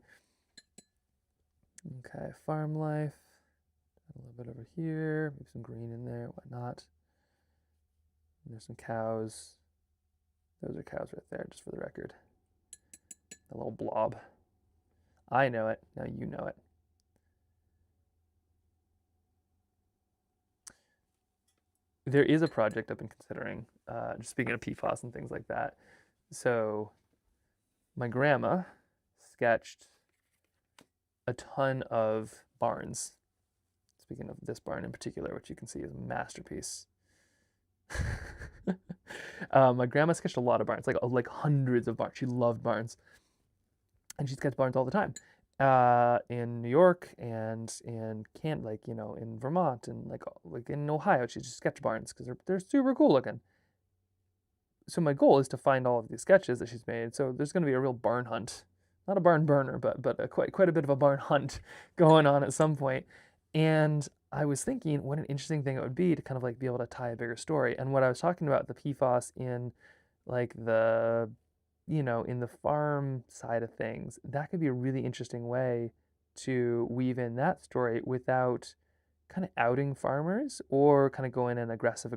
Okay, farm life. A little bit over here, maybe some green in there, why not? And there's some cows. Those are cows right there, just for the record. A little blob. I know it, now you know it. There is a project I've been considering, just speaking of PFAS and things like that. So my grandma sketched a ton of barns. Speaking of this barn in particular, which you can see is a masterpiece. My grandma sketched a lot of barns, like hundreds of barns. She loved barns, and she sketched barns all the time, in New York and in in Vermont and like in Ohio. She just sketched barns because they're super cool looking. So my goal is to find all of these sketches that she's made. So there's going to be a real barn hunt, not a barn burner, but quite a bit of a barn hunt going on at some point. And I was thinking what an interesting thing it would be to kind of like be able to tie a bigger story. And what I was talking about, the PFAS in like the, in the farm side of things, that could be a really interesting way to weave in that story without kind of outing farmers or kind of going in aggressive,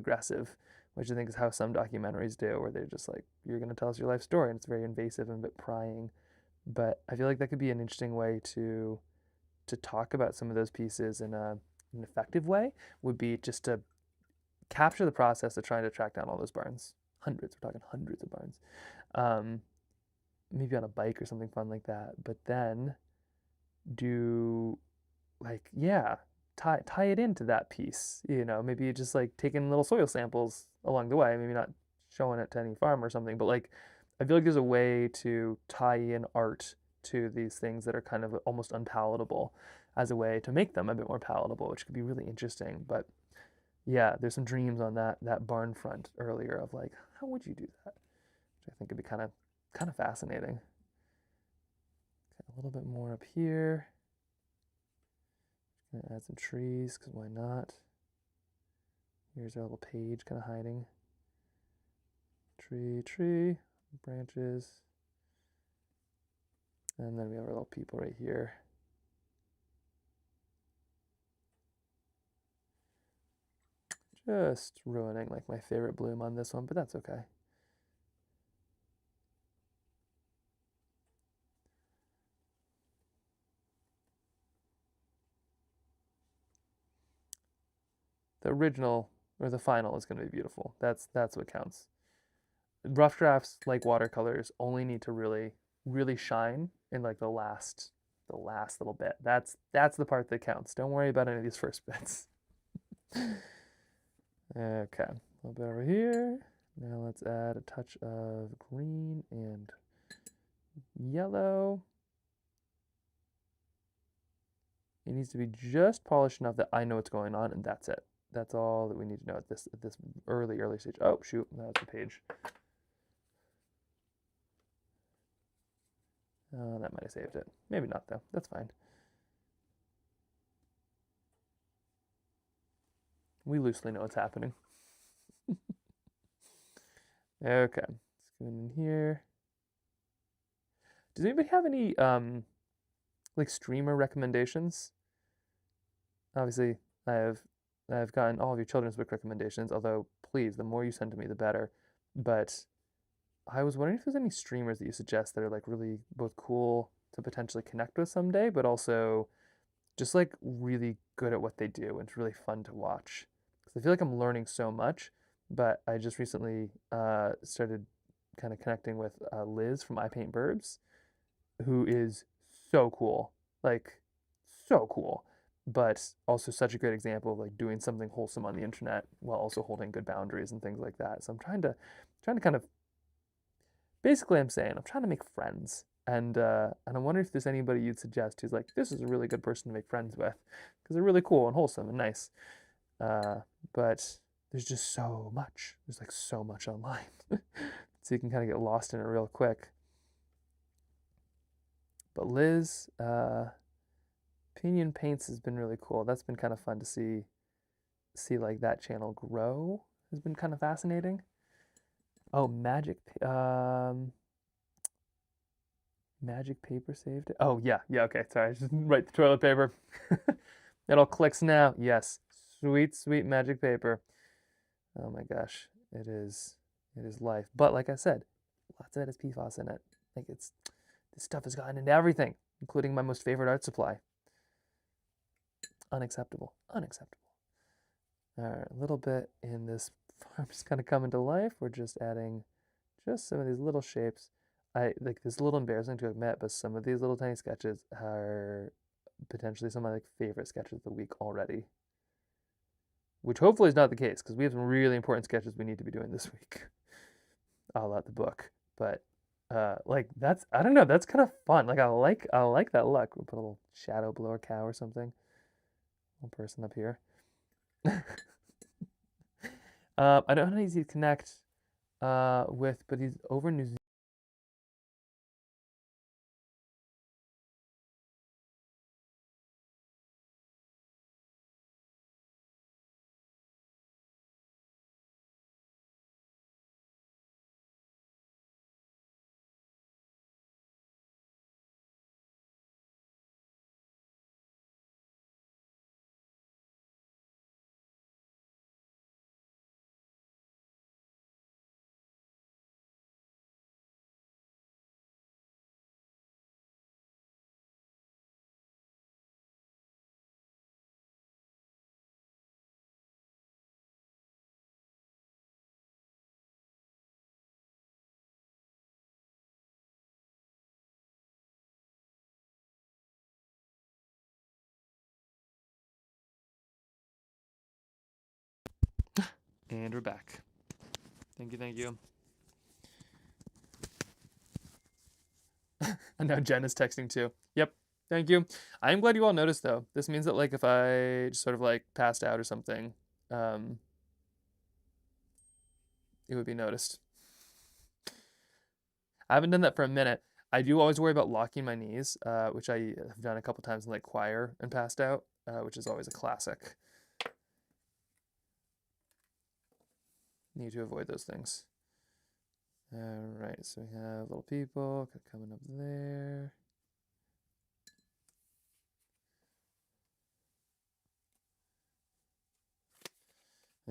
which I think is how some documentaries do, where they're just like, you're going to tell us your life story, and it's very invasive and a bit prying. But I feel like that could be an interesting way to talk about some of those pieces in an effective way, would be just to capture the process of trying to track down all those barns. Hundreds, we're talking hundreds of barns. maybe on a bike or something fun like that. But then do like, yeah, tie it into that piece. Maybe just like taking little soil samples along the way. Maybe not showing it to any farm or something, but like I feel like there's a way to tie in art to these things that are kind of almost unpalatable as a way to make them a bit more palatable, which could be really interesting. But yeah, there's some dreams on that barn front earlier of like, how would you do that? Which I think could be kind of fascinating. Okay, a little bit more up here. Gonna add some trees, because why not? Here's our little page kind of hiding. Tree, branches. And then we have our little people right here. Just ruining like my favorite bloom on this one, but that's okay. The original or the final is going to be beautiful. That's what counts. Rough drafts, like watercolors, only need to really shine in like the last little bit. That's the part that counts. Don't worry about any of these first bits. Okay, a little bit over here. Now let's add a touch of green and yellow. It needs to be just polished enough that I know what's going on, and that's it. That's all that we need to know at this early stage. Oh shoot, that was the page. That might have saved it. Maybe not though. That's fine. We loosely know what's happening. Okay, let's go in here. Does anybody have any like streamer recommendations? Obviously, I've gotten all of your children's book recommendations, although please, the more you send to me, the better. But I was wondering if there's any streamers that you suggest that are like really both cool to potentially connect with someday, but also just like really good at what they do and it's really fun to watch. Because I feel like I'm learning so much, but I just recently started kind of connecting with Liz from I Paint Burbs, who is so cool, like so cool, but also such a great example of like doing something wholesome on the internet while also holding good boundaries and things like that. So I'm trying to kind of basically I'm saying I'm trying to make friends. And I wonder if there's anybody you'd suggest who's like, this is a really good person to make friends with because they're really cool and wholesome and nice. But there's just so much. There's like so much online. So you can kind of get lost in it real quick. But Liz, Pinion Paints has been really cool. That's been kind of fun to see like that channel grow. Has been kind of fascinating. Oh, Magic Paper saved it. Oh yeah, okay. Sorry, just write the toilet paper. It all clicks now. Yes, sweet Magic Paper. Oh my gosh, it is life. But like I said, lots of it has PFAS in it. Like this stuff has gotten into everything, including my most favorite art supply. Unacceptable. All right, a little bit in this farm is kind of coming to life. We're just adding just some of these little shapes. Like this is a little embarrassing to admit, but some of these little tiny sketches are potentially some of my favorite sketches of the week already. Which hopefully is not the case, because we have some really important sketches we need to be doing this week. I'll let the book. But like that's, I don't know, that's kind of fun. Like I like that look. We'll put a little shadow below a cow or something. One person up here. I don't know how easy to connect with, but he's over in New Zealand. And we're back. Thank you, thank you. And now Jen is texting too. Yep, thank you. I'm glad you all noticed though. This means that like if I just sort of like passed out or something, it would be noticed. I haven't done that for a minute. I do always worry about locking my knees, which I have done a couple times in like choir and passed out, which is always a classic. Need to avoid those things. All right, so we have little people coming up there.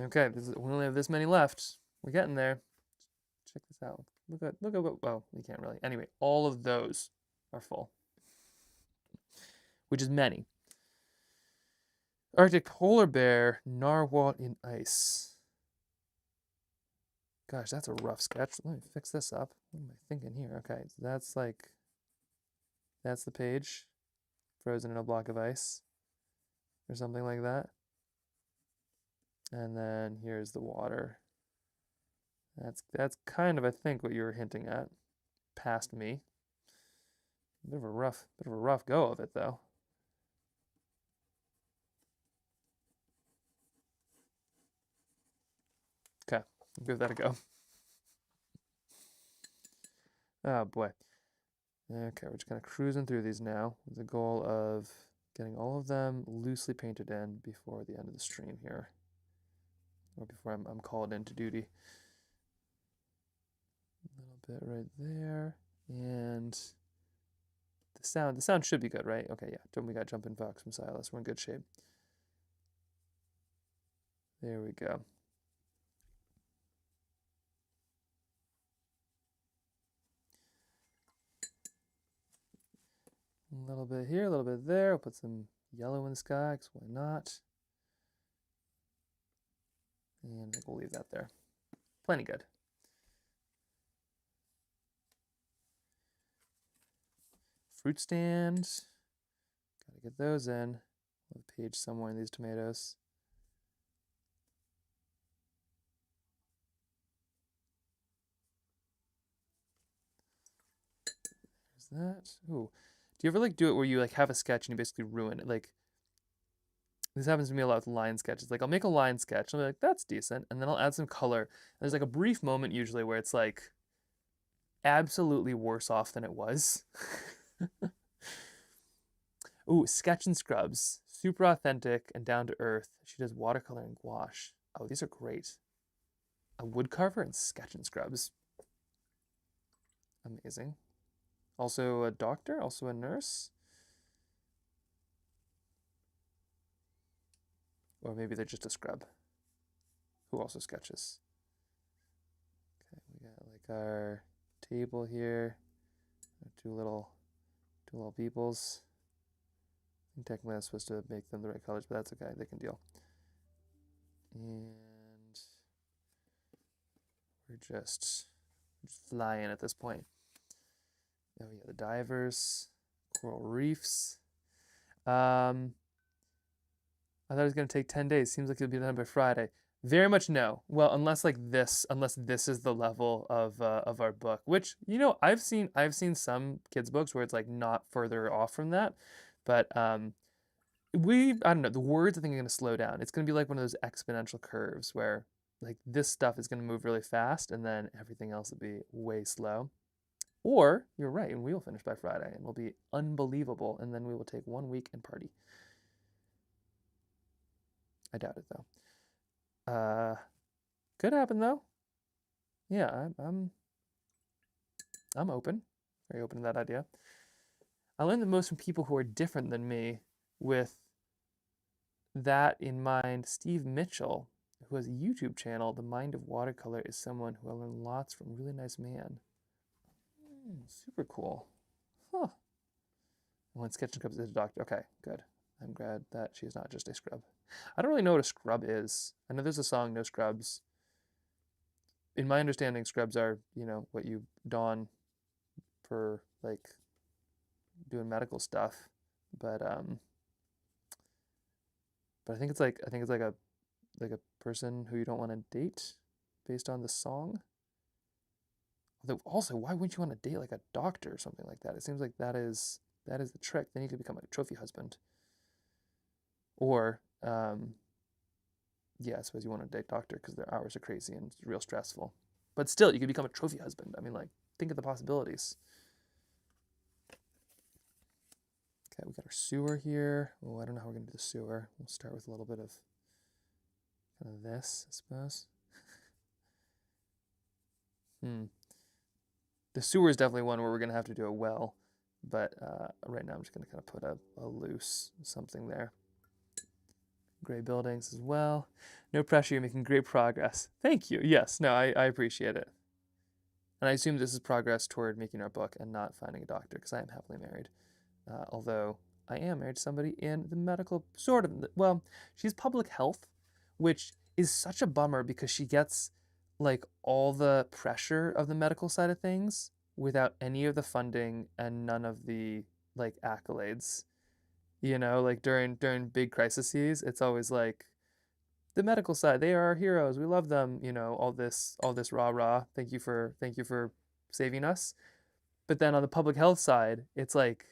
Okay, we only have this many left. We're getting there. Check this out. Look at what. Well, we can't really. Anyway, all of those are full, which is many. Arctic polar bear, narwhal in ice. Gosh, that's a rough sketch. Let me fix this up. What am I thinking here? Okay, so that's the page, frozen in a block of ice, or something like that. And then here's the water. That's kind of, I think, what you were hinting at, past me. Bit of a rough go of it though. Okay, I'll give that a go. Oh boy. Okay, we're just kind of cruising through these now with the goal of getting all of them loosely painted in before the end of the stream here, or before I'm called into duty. A little bit right there, and the sound should be good, right? Okay, yeah. We got Jumpin' Fox from Silas. We're in good shape. There we go. A little bit here, a little bit there. We'll put some yellow in the sky, because why not? And I think we'll leave that there. Plenty good. Fruit stands. Gotta get those in. We'll have a page somewhere in these tomatoes. There's that. Ooh. Do you ever like do it where you like have a sketch and you basically ruin it? Like, this happens to me a lot with line sketches. Like, I'll make a line sketch and I'll be like, that's decent. And then I'll add some color. And there's like a brief moment usually where it's like absolutely worse off than it was. Ooh, Sketch and Scrubs. Super authentic and down to earth. She does watercolor and gouache. Oh, these are great. A woodcarver and Sketch and Scrubs. Amazing. Also a doctor, also a nurse. Or maybe they're just a scrub who also sketches. Okay, we got like our table here. Two little peoples. I think technically I'm supposed to make them the right colors, but that's okay, they can deal. And we're just flying at this point. Then we got the divers, coral reefs. I thought it was going to take 10 days. Seems like it'll be done by Friday. Very much no. Well, unless this is the level of our book, which, you know, I've seen some kids' books where it's like not further off from that, but I don't know, the words I think are going to slow down. It's going to be like one of those exponential curves where like this stuff is going to move really fast and then everything else will be way slow. Or you're right, and we will finish by Friday and we'll be unbelievable, and then we will take 1 week and party. I doubt it though. Could happen though. Yeah, I'm open. Very open to that idea. I learned the most from people who are different than me. With that in mind, Steve Mitchell, who has a YouTube channel, The Mind of Watercolor, is someone who I learned lots from. Really nice man. Super cool. Huh. When Sketch and Scrubs is a doctor. Okay, good. I'm glad that she's not just a scrub. I don't really know what a scrub is. I know there's a song, No Scrubs. In my understanding, scrubs are, you know, what you don for like doing medical stuff. But I think it's like a person who you don't want to date based on the song. Although also, why wouldn't you want to date like a doctor or something like that? It seems like that is the trick. Then you could become a trophy husband. Or yeah, I suppose you want to date doctor because their hours are crazy and it's real stressful. But still, you could become a trophy husband. I mean, like, think of the possibilities. Okay, we got our sewer here. Oh, I don't know how we're gonna do the sewer. We'll start with a little bit of kind of this, I suppose. The sewer is definitely one where we're gonna have to do it well, but right now I'm just gonna kind of put a loose something there. Gray buildings as well. No pressure, you're making great progress. Thank you. Yes, no, I appreciate it. And I assume this is progress toward making our book and not finding a doctor, because I am happily married. Although I am married to somebody in the medical, sort of, well, she's public health, which is such a bummer because she gets like all the pressure of the medical side of things without any of the funding and none of the like accolades. You know, like during big crises, it's always like the medical side, they are our heroes, we love them, you know, all this rah rah, thank you for saving us. But then on the public health side, it's like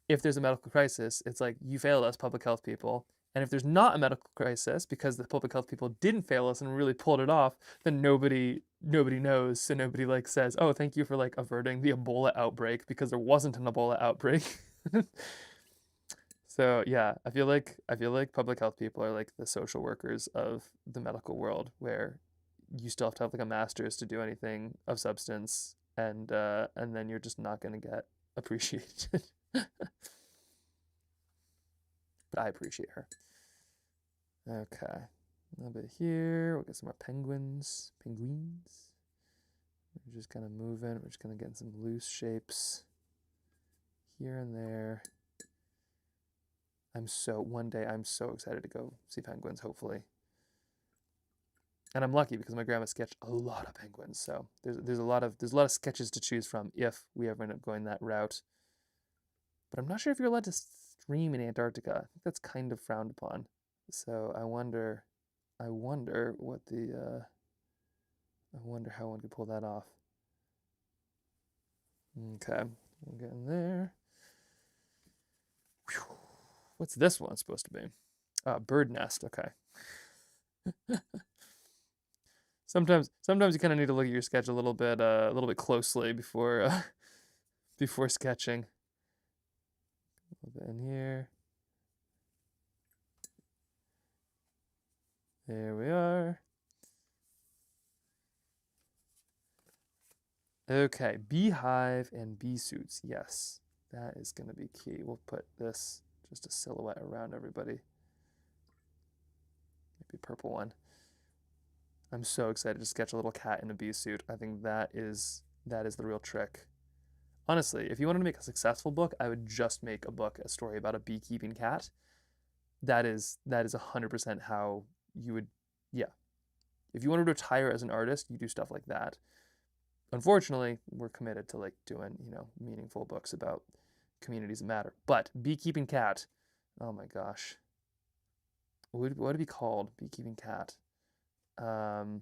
if there's a medical crisis, it's like you failed us, public health people. And if there's not a medical crisis because the public health people didn't fail us and really pulled it off, then nobody knows. So nobody like says, oh, thank you for like averting the Ebola outbreak because there wasn't an Ebola outbreak. So yeah, I feel like public health people are like the social workers of the medical world, where you still have to have like a master's to do anything of substance, and then you're just not gonna get appreciated. But I appreciate her. Okay, a little bit here. We'll get some more penguins. We're just kind of moving. We're just kind of getting some loose shapes here and there. One day I'm so excited to go see penguins, hopefully. And I'm lucky because my grandma sketched a lot of penguins, so there's a lot of sketches to choose from if we ever end up going that route. But I'm not sure if you're allowed to stream in Antarctica. I think that's kind of frowned upon. So I wonder what the I wonder how one could pull that off. Okay, we're getting there. Whew. What's this one supposed to be? Bird nest. Okay. Sometimes you kind of need to look at your sketch a little bit closely before sketching. A little bit in here. There we are. Okay, beehive and bee suits. Yes, that is going to be key. We'll put this just a silhouette around everybody. Maybe a purple one. I'm so excited to sketch a little cat in a bee suit. I think that is the real trick. Honestly, if you wanted to make a successful book, I would just make a story about a beekeeping cat. That is 100% how you would, yeah. If you want to retire as an artist, you do stuff like that. Unfortunately, we're committed to like doing, you know, meaningful books about communities that matter. But beekeeping cat, oh my gosh. What would it be called? Beekeeping cat. Like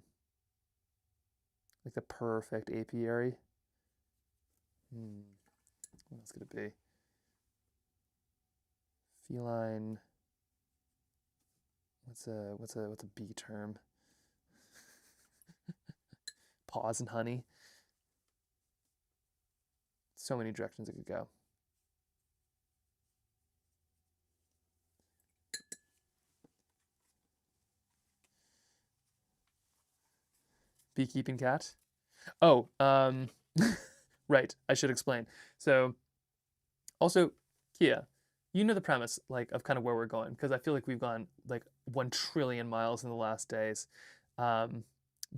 the perfect apiary. What else could it be? Feline. What's a bee term? Paws and honey. So many directions it could go. Beekeeping cat. Oh, right. I should explain. So, also, Kia, you know the premise, like, of kind of where we're going, because I feel like we've gone like 1 trillion miles in the last days.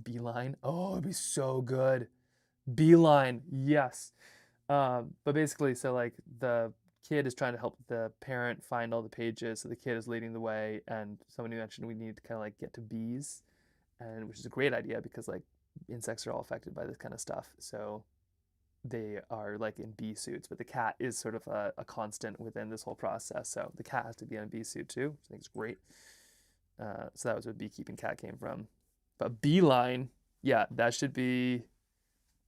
Beeline. Oh, it'd be so good. Beeline. Yes. But basically, so like the kid is trying to help the parent find all the pages, so the kid is leading the way, and somebody mentioned we need to kind of like get to bees, and which is a great idea because like insects are all affected by this kind of stuff. So they are like in bee suits, but the cat is sort of a constant within this whole process. So the cat has to be in a bee suit too, which I think is great. So that was where beekeeping cat came from. But beeline, yeah, that should be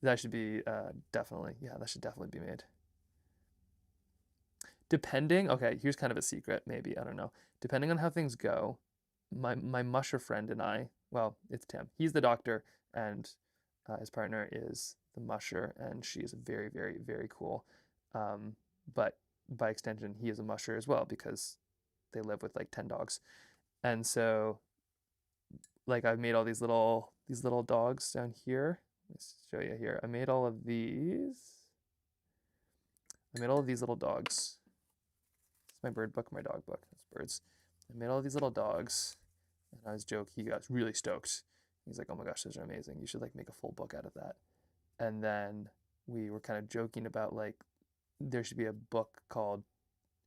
definitely, yeah, that should definitely be made. Depending, okay, here's kind of a secret, maybe, I don't know. Depending on how things go, my musher friend and I, well, it's Tim. He's the doctor, and his partner is the musher, and she is very, very, very cool. But by extension, he is a musher as well because they live with like 10 dogs. And so, like, I've made all these little dogs down here. Let's show you here. I made all of these. I made all of these little dogs. It's my bird book, my dog book. That's birds. I made all these little dogs, and I was joking. He got really stoked. He's like, "Oh my gosh, those are amazing. You should like make a full book out of that." And then we were kind of joking about like there should be a book called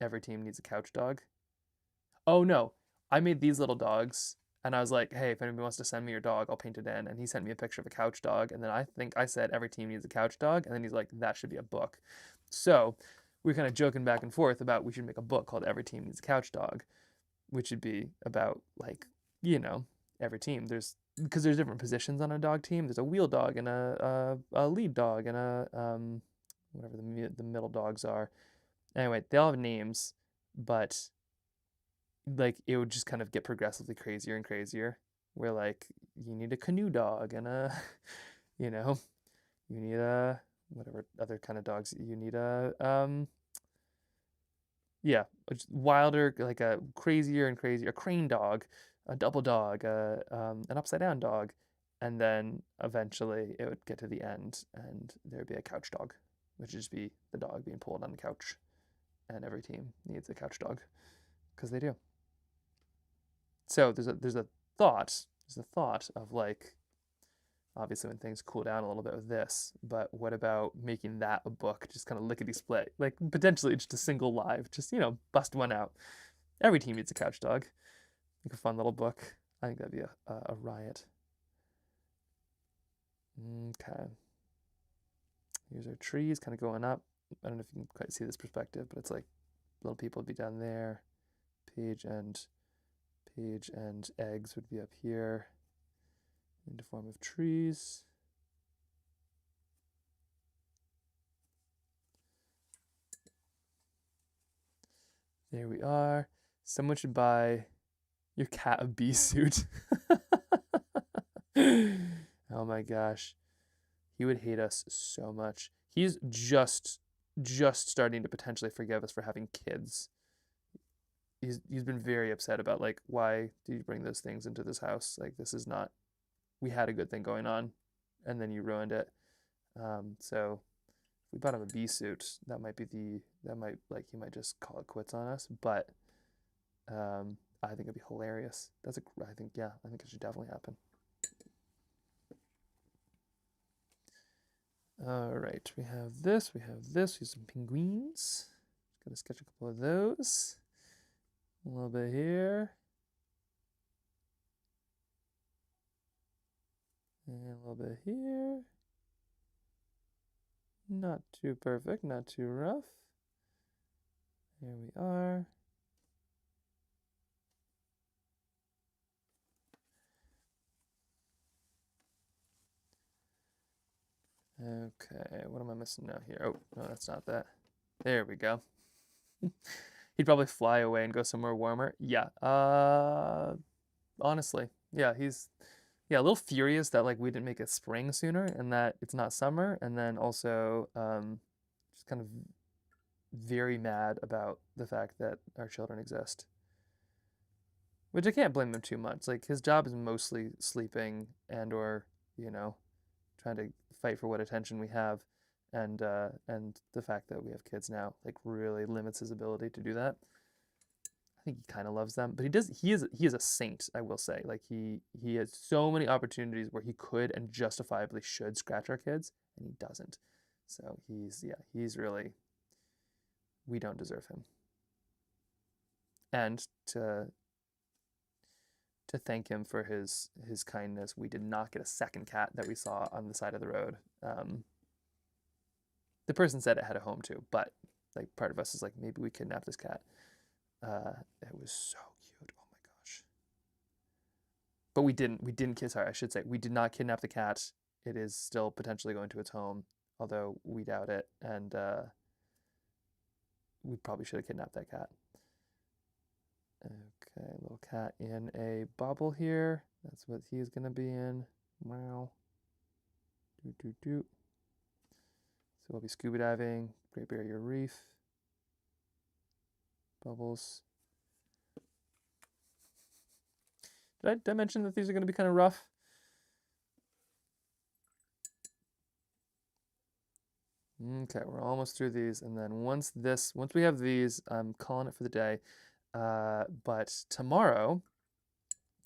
"Every Team Needs a Couch Dog." Oh no, I made these little dogs, and I was like, "Hey, if anybody wants to send me your dog, I'll paint it in." And he sent me a picture of a couch dog, and then I think I said every team needs a couch dog, and then he's like, "That should be a book." So we were kind of joking back and forth about we should make a book called Every Team Needs a Couch Dog, which would be about like, you know, every team. Because there's different positions on a dog team. There's a wheel dog and a lead dog and a whatever the middle dogs are. Anyway, they all have names, but like it would just kind of get progressively crazier and crazier. Where like you need a canoe dog and a, you know, you need a whatever other kind of dogs you need a yeah, wilder, like a crazier and crazier, a crane dog, a double dog, an upside down dog, and then eventually it would get to the end and there would be a couch dog, which would just be the dog being pulled on the couch, and every team needs a couch dog because they do. So there's a thought of like obviously when things cool down a little bit with this, but what about making that a book, just kind of lickety split, like potentially just a single live, just, you know, bust one out. Every team needs a couch dog. Like a fun little book. I think that'd be a riot. Okay. Here's our trees kind of going up. I don't know if you can quite see this perspective, but it's like little people would be down there. Page and eggs would be up here in the form of trees. There we are. Someone should buy your cat a bee suit. Oh my gosh. He would hate us so much. He's just starting to potentially forgive us for having kids. He's been very upset about like, why did you bring those things into this house? Like, this is not, we had a good thing going on and then you ruined it. So if we bought him a bee suit, he might just call it quits on us, but I think it'd be hilarious. I think it should definitely happen. All right, we have this, here's some penguins. Gonna sketch a couple of those. A little bit here. And a little bit here. Not too perfect, not too rough. There we are. Okay, what am I missing now here? Oh, no, that's not that. There we go. He'd probably fly away and go somewhere warmer. Yeah, honestly, yeah, he's a little furious that like we didn't make it spring sooner and that it's not summer, and then also just kind of very mad about the fact that our children exist. Which I can't blame him too much. Like his job is mostly sleeping and or, you know, trying to fight for what attention we have, and the fact that we have kids now like really limits his ability to do that. I think he kind of loves them, but he is a saint, I will say. Like he has so many opportunities where he could and justifiably should scratch our kids, and he doesn't. So he's really, we don't deserve him. And to thank him for his kindness, we did not get a second cat that we saw on the side of the road. The person said it had a home too, but like part of us is like, maybe we kidnap this cat. It was so cute. Oh my gosh. But we didn't sorry, I should say, we did not kidnap the cat. It is still potentially going to its home, although we doubt it, and we probably should have kidnapped that cat. Okay, little cat in a bubble here. That's what he's gonna be in. Wow. So we'll be scuba diving, Great Barrier Reef, bubbles. Did I mention that these are gonna be kind of rough? Okay, we're almost through these, and then once we have these, I'm calling it for the day. But tomorrow,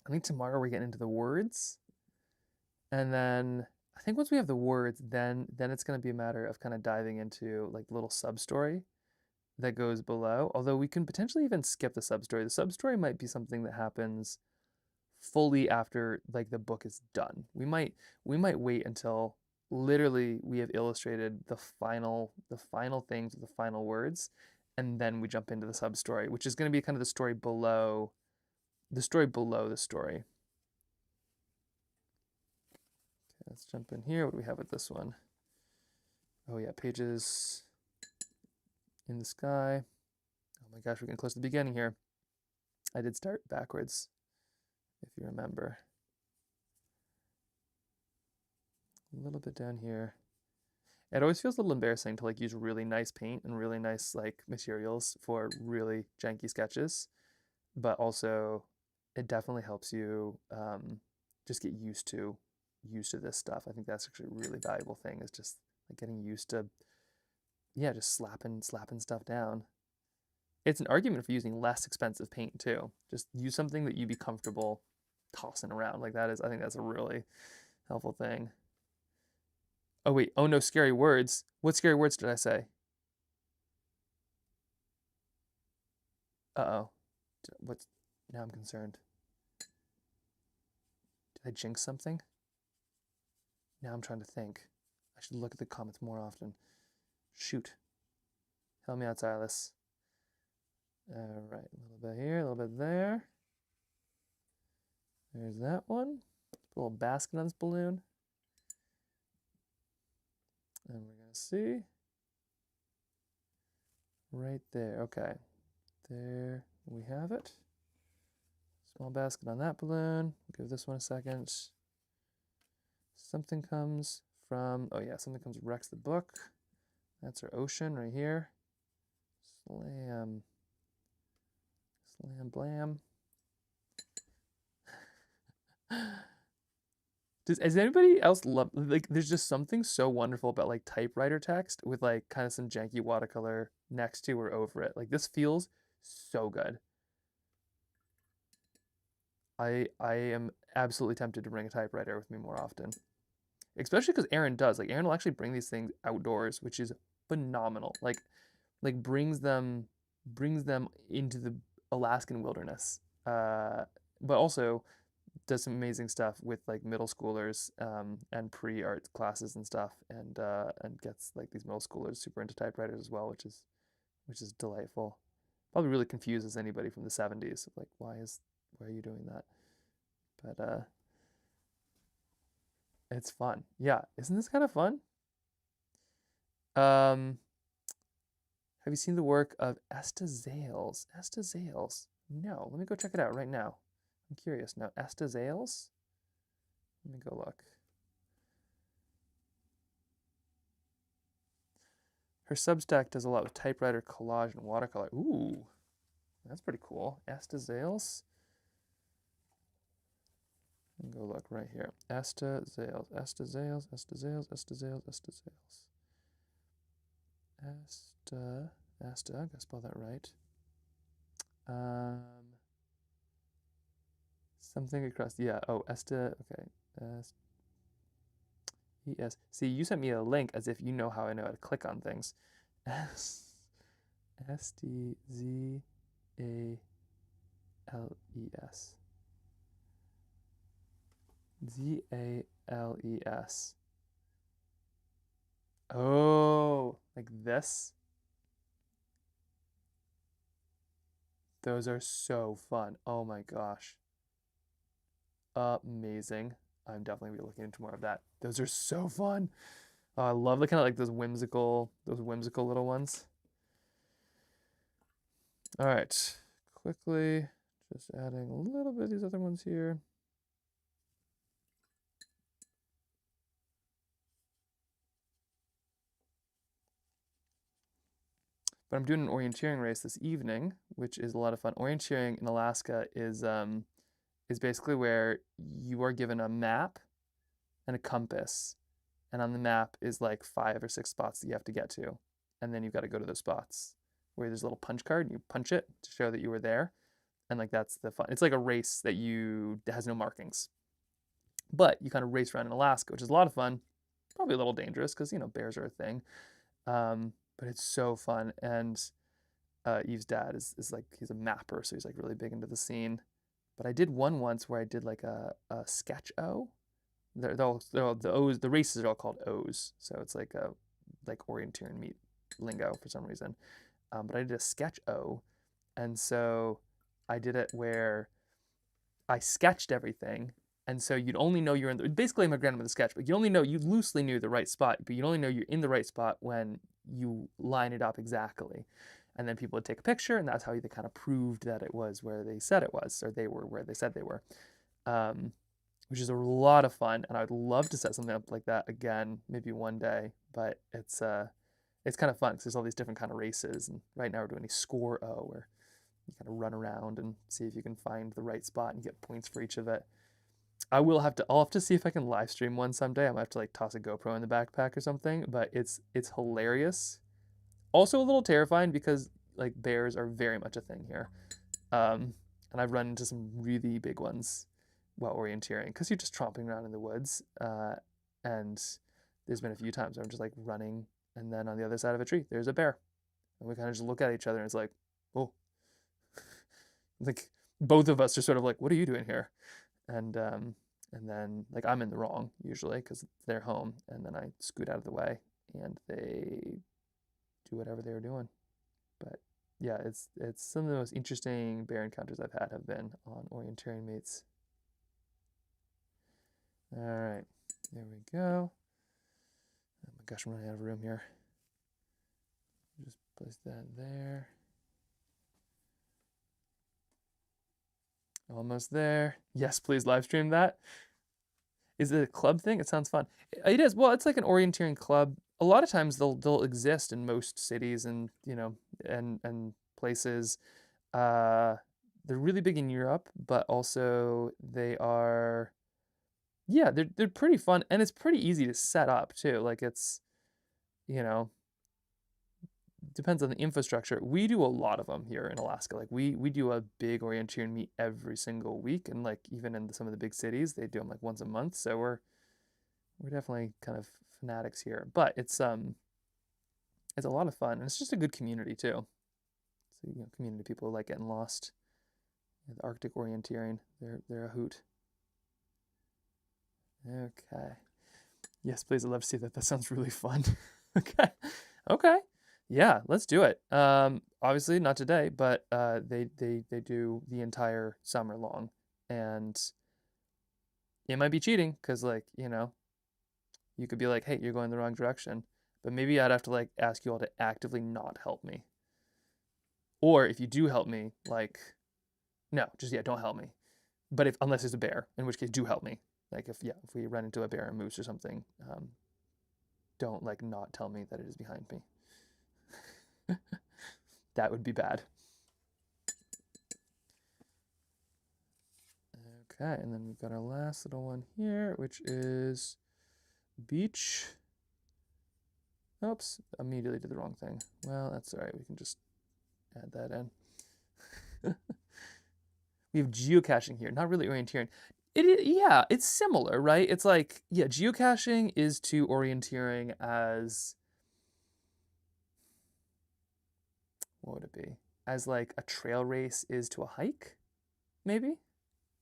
I think tomorrow we're getting into the words, and then I think once we have the words, then it's going to be a matter of kind of diving into like the little sub story that goes below. Although we can potentially even skip the sub story. The sub story might be something that happens fully after like the book is done. We might wait until literally we have illustrated the final things, the final words, and then we jump into the sub story, which is going to be kind of the story below the story. Okay, let's jump in here. What do we have with this one? Oh yeah, pages in the sky. Oh my gosh, we're getting close to the beginning here. I did start backwards, if you remember. A little bit down here. It always feels a little embarrassing to like use really nice paint and really nice like materials for really janky sketches, but also it definitely helps you just get used to this stuff. I think that's actually a really valuable thing, is just like getting used to, yeah, just slapping stuff down. It's an argument for using less expensive paint too. Just use something that you'd be comfortable tossing around. Like I think that's a really helpful thing. Oh wait, oh no, scary words. What scary words did I say? Uh-oh. Now I'm concerned. Did I jinx something? Now I'm trying to think. I should look at the comments more often. Shoot. Help me out, Silas. All right, a little bit here, a little bit there. There's that one. Put a little basket on this balloon. And we're going to see. Right there, okay. There we have it. Small basket on that balloon. Give this one a second. Something comes from, oh yeah, something comes wrecks the book. That's our ocean right here. Slam. Slam blam. Does anybody else love, like, there's just something so wonderful about like typewriter text with like kind of some janky watercolor next to or over it. Like this feels so good. I am absolutely tempted to bring a typewriter with me more often. Especially because Aaron does. Like Aaron will actually bring these things outdoors, which is phenomenal. Like brings them into the Alaskan wilderness. But also does some amazing stuff with like middle schoolers and pre-art classes and stuff, and gets like these middle schoolers super into typewriters as well, which is delightful. Probably really confuses anybody from the 70s, like why are you doing that? But it's fun. Yeah, isn't this kind of fun? Have you seen the work of Esta Zales? Esta Zales? No, let me go check it out right now. I'm curious now. Esta Zales? Let me go look. Her Substack does a lot with typewriter, collage, and watercolor. Ooh, that's pretty cool. Esta Zales? Let me go look right here. Esta Zales, Esta Zales, Esta Zales, Esta Zales, Esta Zales. Esta, I gotta spell that right. Something across, yeah, oh, Esta, okay. E-S. See, you sent me a link as if you know how I know how to click on things. S-T-Z-A-L-E-S. Z-A-L-E-S. Oh, like this? Those are so fun. Oh my gosh. amazing. I'm definitely gonna be looking into more of that. Those are so fun. I love the kind of like those whimsical little ones. All right, quickly, just adding a little bit of these other ones here. But I'm doing an orienteering race this evening, which is a lot of fun. Orienteering in Alaska is basically where you are given a map and a compass, and on the map is like 5 or 6 spots that you have to get to, and then you've got to go to those spots where there's a little punch card and you punch it to show that you were there, and like that's the fun. It's like a race that has no markings, but you kind of race around in Alaska, which is a lot of fun. Probably a little dangerous because bears are a thing, but it's so fun. And Eve's dad is like, he's a mapper, so he's like really big into the scene. But I did one once where I did like a sketch O. They're all the O's. The races are all called O's, so it's like orienteering meet lingo for some reason. But I did a sketch O, and so I did it where I sketched everything, and so you'd only know you're in the, basically I'm a grandmother sketch, but you loosely knew the right spot, but you'd only know you're in the right spot when you line it up exactly. And then people would take a picture, and that's how they kind of proved that it was where they said it was, or they were where they said they were, which is a lot of fun. And I'd love to set something up like that again, maybe one day. But it's kind of fun because there's all these different kind of races. And right now we're doing a score O, where you kind of run around and see if you can find the right spot and get points for each of it. I'll have to see if I can live stream one someday. I might have to like toss a GoPro in the backpack or something. But it's hilarious. Also a little terrifying because like bears are very much a thing here. And I've run into some really big ones while orienteering because you're just tromping around in the woods. And there's been a few times where I'm just like running, and then on the other side of a tree, there's a bear. And we kind of just look at each other and it's like, oh, like both of us are sort of like, what are you doing here? And then like I'm in the wrong usually because they're home, and then I scoot out of the way and they do whatever they were doing. But yeah, it's some of the most interesting bear encounters I've had have been on orienteering meets. All right, there we go. Oh my gosh, I'm running out of room here. Just place that there. Almost there. Yes, please live stream that. Is it a club thing? It sounds fun. It is. Well, it's like an orienteering club. A lot of times they'll exist in most cities and and places. They're really big in Europe, but also they are, yeah, they're pretty fun, and it's pretty easy to set up too. Like it's, depends on the infrastructure. We do a lot of them here in Alaska. Like we do a big orienteering meet every single week, and like even in some of the big cities, they do them like once a month. So we're definitely kind of fanatics here. But it's a lot of fun, and it's just a good community too. So community people like getting lost. The Arctic orienteering, they're a hoot. Okay. Yes, please. I'd love to see that. That sounds really fun. Okay. Yeah, let's do it. Obviously not today, but they do the entire summer long, and it might be cheating because like you could be like, hey, you're going the wrong direction, but maybe I'd have to like ask you all to actively not help me, or if you do help me, like no, just don't help me. But unless there's a bear, in which case do help me. Like if we run into a bear or moose or something, don't like not tell me that it is behind me. That would be bad. Okay, and then we've got our last little one here, which is beach. Oops, immediately did the wrong thing. Well, that's all right. We can just add that in. We have geocaching here, not really orienteering. Yeah, it's similar, right? It's like, yeah, geocaching is to orienteering as, what would it be? As like a trail race is to a hike, maybe?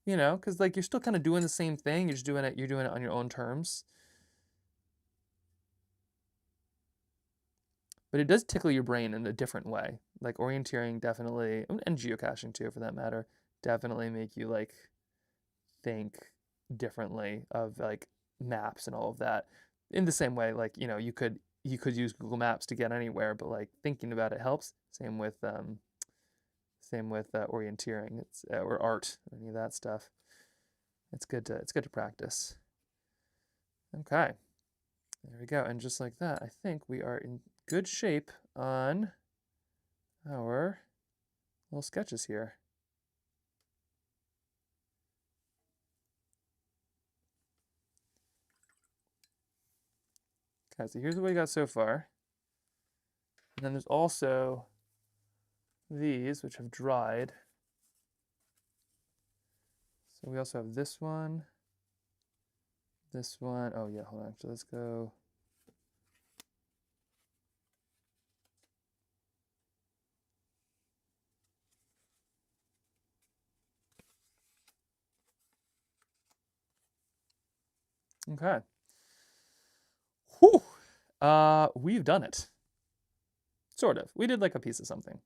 Because like you're still kind of doing the same thing. You're doing it on your own terms. But it does tickle your brain in a different way. Like orienteering definitely, and geocaching too for that matter, definitely make you like think differently of like maps and all of that. In the same way, like, you know, you could use Google Maps to get anywhere, but like thinking about it helps. Same with orienteering, or art, or any of that stuff. It's good to practice. Okay, there we go. And just like that, I think we are in good shape on our little sketches here. Okay, so here's what we got so far. And then there's also these, which have dried. So we also have this one. Oh yeah, hold on. So let's go. Okay. Whew. We've done it. Sort of. We did like a piece of something.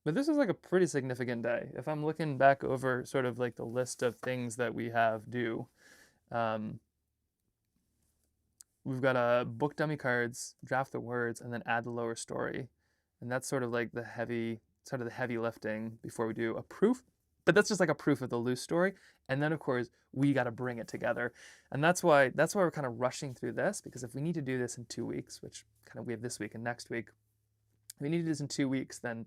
But this is like a pretty significant day. If I'm looking back over sort of like the list of things that we have due, we've got to book dummy cards, draft the words, and then add the lower story. And that's sort of like the heavy lifting before we do a proof. But that's just like a proof of the loose story. And then of course we got to bring it together. And that's why we're kind of rushing through this, because if we need to do this in 2 weeks, which kind of we have this week and next week, if we need to do this in 2 weeks, then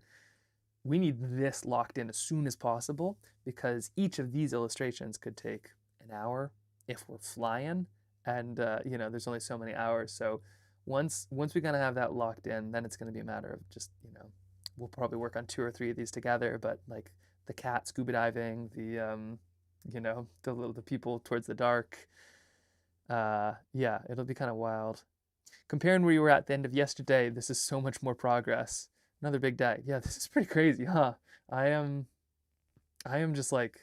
we need this locked in as soon as possible, because each of these illustrations could take an hour if we're flying, and you know, there's only so many hours. So once we kind of have that locked in, then it's going to be a matter of just, you know, we'll probably work on 2 or 3 of these together, but like the cat scuba diving, the you know, the people towards the dark, yeah, it'll be kind of wild. Comparing where you were at the end of yesterday, this is so much more progress. Another big day. Yeah, this is pretty crazy, huh? I am just like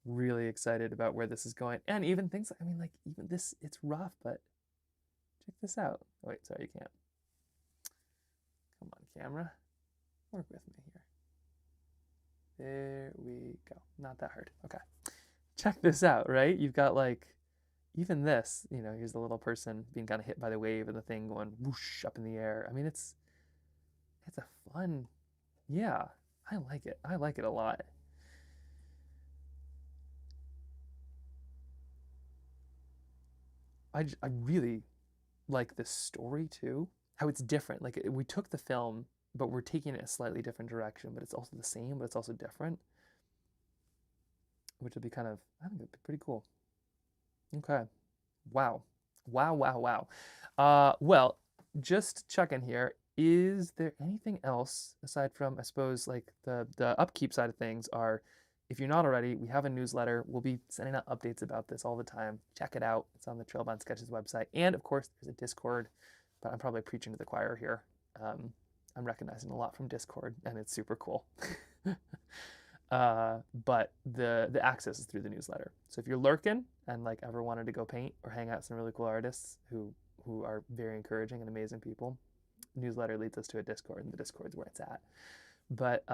really excited about where this is going. And even things, I mean, like even this, it's rough, but check this out. Oh, wait, sorry, you can't. Come on, camera. Work with me here. There we go. Not that hard. Okay. Check this out, right? You've got like, even this, you know, here's the little person being kind of hit by the wave and the thing going whoosh up in the air. I mean, it's a fun, yeah, I like it. I like it a lot. I really like this story too, how it's different. Like we took the film, but we're taking it a slightly different direction, but it's also the same, but it's also different, which would be kind of, I think it'd be pretty cool. Okay. Wow. Wow. Well, just checking here. Is there anything else aside from, I suppose, like the upkeep side of things are, if you're not already, we have a newsletter. We'll be sending out updates about this all the time. Check it out. It's on the Trailbound Sketches website. And of course, there's a Discord, but I'm probably preaching to the choir here. I'm recognizing a lot from Discord, and it's super cool. But the access is through the newsletter. So if you're lurking and like ever wanted to go paint or hang out with some really cool artists who are very encouraging and amazing people, newsletter leads us to a Discord, and the Discord's where it's at. But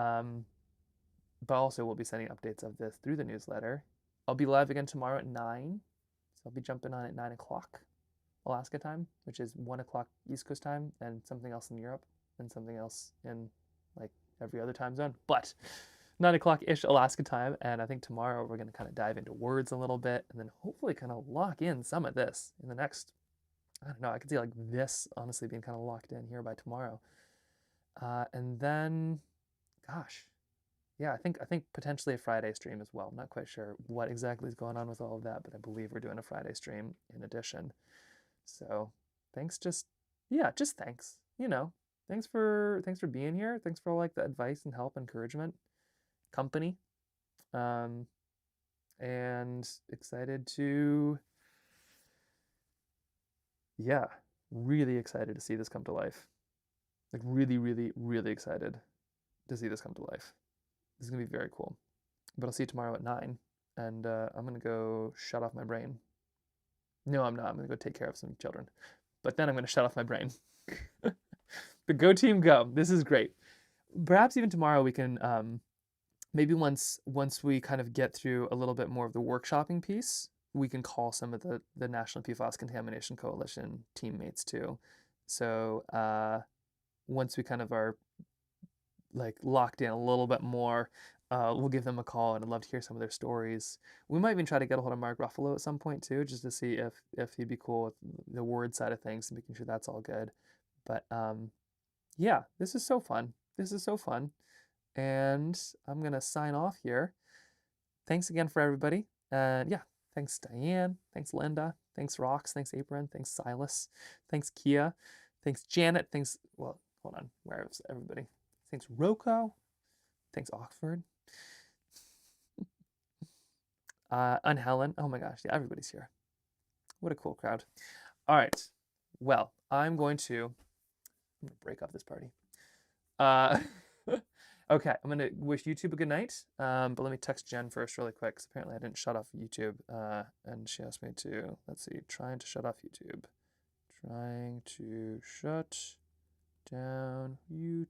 also we'll be sending updates of this through the newsletter. I'll be live again tomorrow at 9, so I'll be jumping on at 9 o'clock Alaska time, which is 1 o'clock East Coast time, and something else in Europe, and something else in like every other time zone. But 9 o'clock-ish Alaska time, and I think tomorrow we're going to kind of dive into words a little bit, and then hopefully kind of lock in some of this in the next, I don't know, I could see like this honestly being kind of locked in here by tomorrow. And then, gosh, yeah, I think potentially a Friday stream as well. I'm not quite sure what exactly is going on with all of that, but I believe we're doing a Friday stream in addition. So thanks, just thanks, you know, thanks for being here. Thanks for all like the advice and help, encouragement, company, and excited to, yeah, really excited to see this come to life. Like really excited to see this come to life. This is gonna be very cool. But I'll see you tomorrow at 9, and I'm gonna go shut off my brain. No, I'm not. I'm gonna go take care of some children. But then I'm gonna shut off my brain. But go team, go. This is great. Perhaps even tomorrow we can, maybe once we kind of get through a little bit more of the workshopping piece, we can call some of the National PFAS Contamination Coalition teammates too. So once we kind of are like locked in a little bit more, we'll give them a call, and I'd love to hear some of their stories. We might even try to get a hold of Mark Ruffalo at some point too, just to see if he'd be cool with the word side of things, making sure that's all good. But yeah, this is so fun. This is so fun. And I'm gonna sign off here. Thanks again for everybody. And yeah, thanks Diane, thanks Linda, thanks Rox, thanks Apron, thanks Silas, thanks Kia, thanks Janet, thanks, well, hold on, where is everybody? Thanks Rocco, thanks Oxford, and Helen. Oh my gosh, yeah, everybody's here. What a cool crowd. All right, well, I'm gonna break up this party. Okay, I'm gonna wish YouTube a good night, but let me text Jen first really quick, because apparently I didn't shut off YouTube, and she asked me to, let's see, trying to shut off YouTube. Trying to shut down YouTube.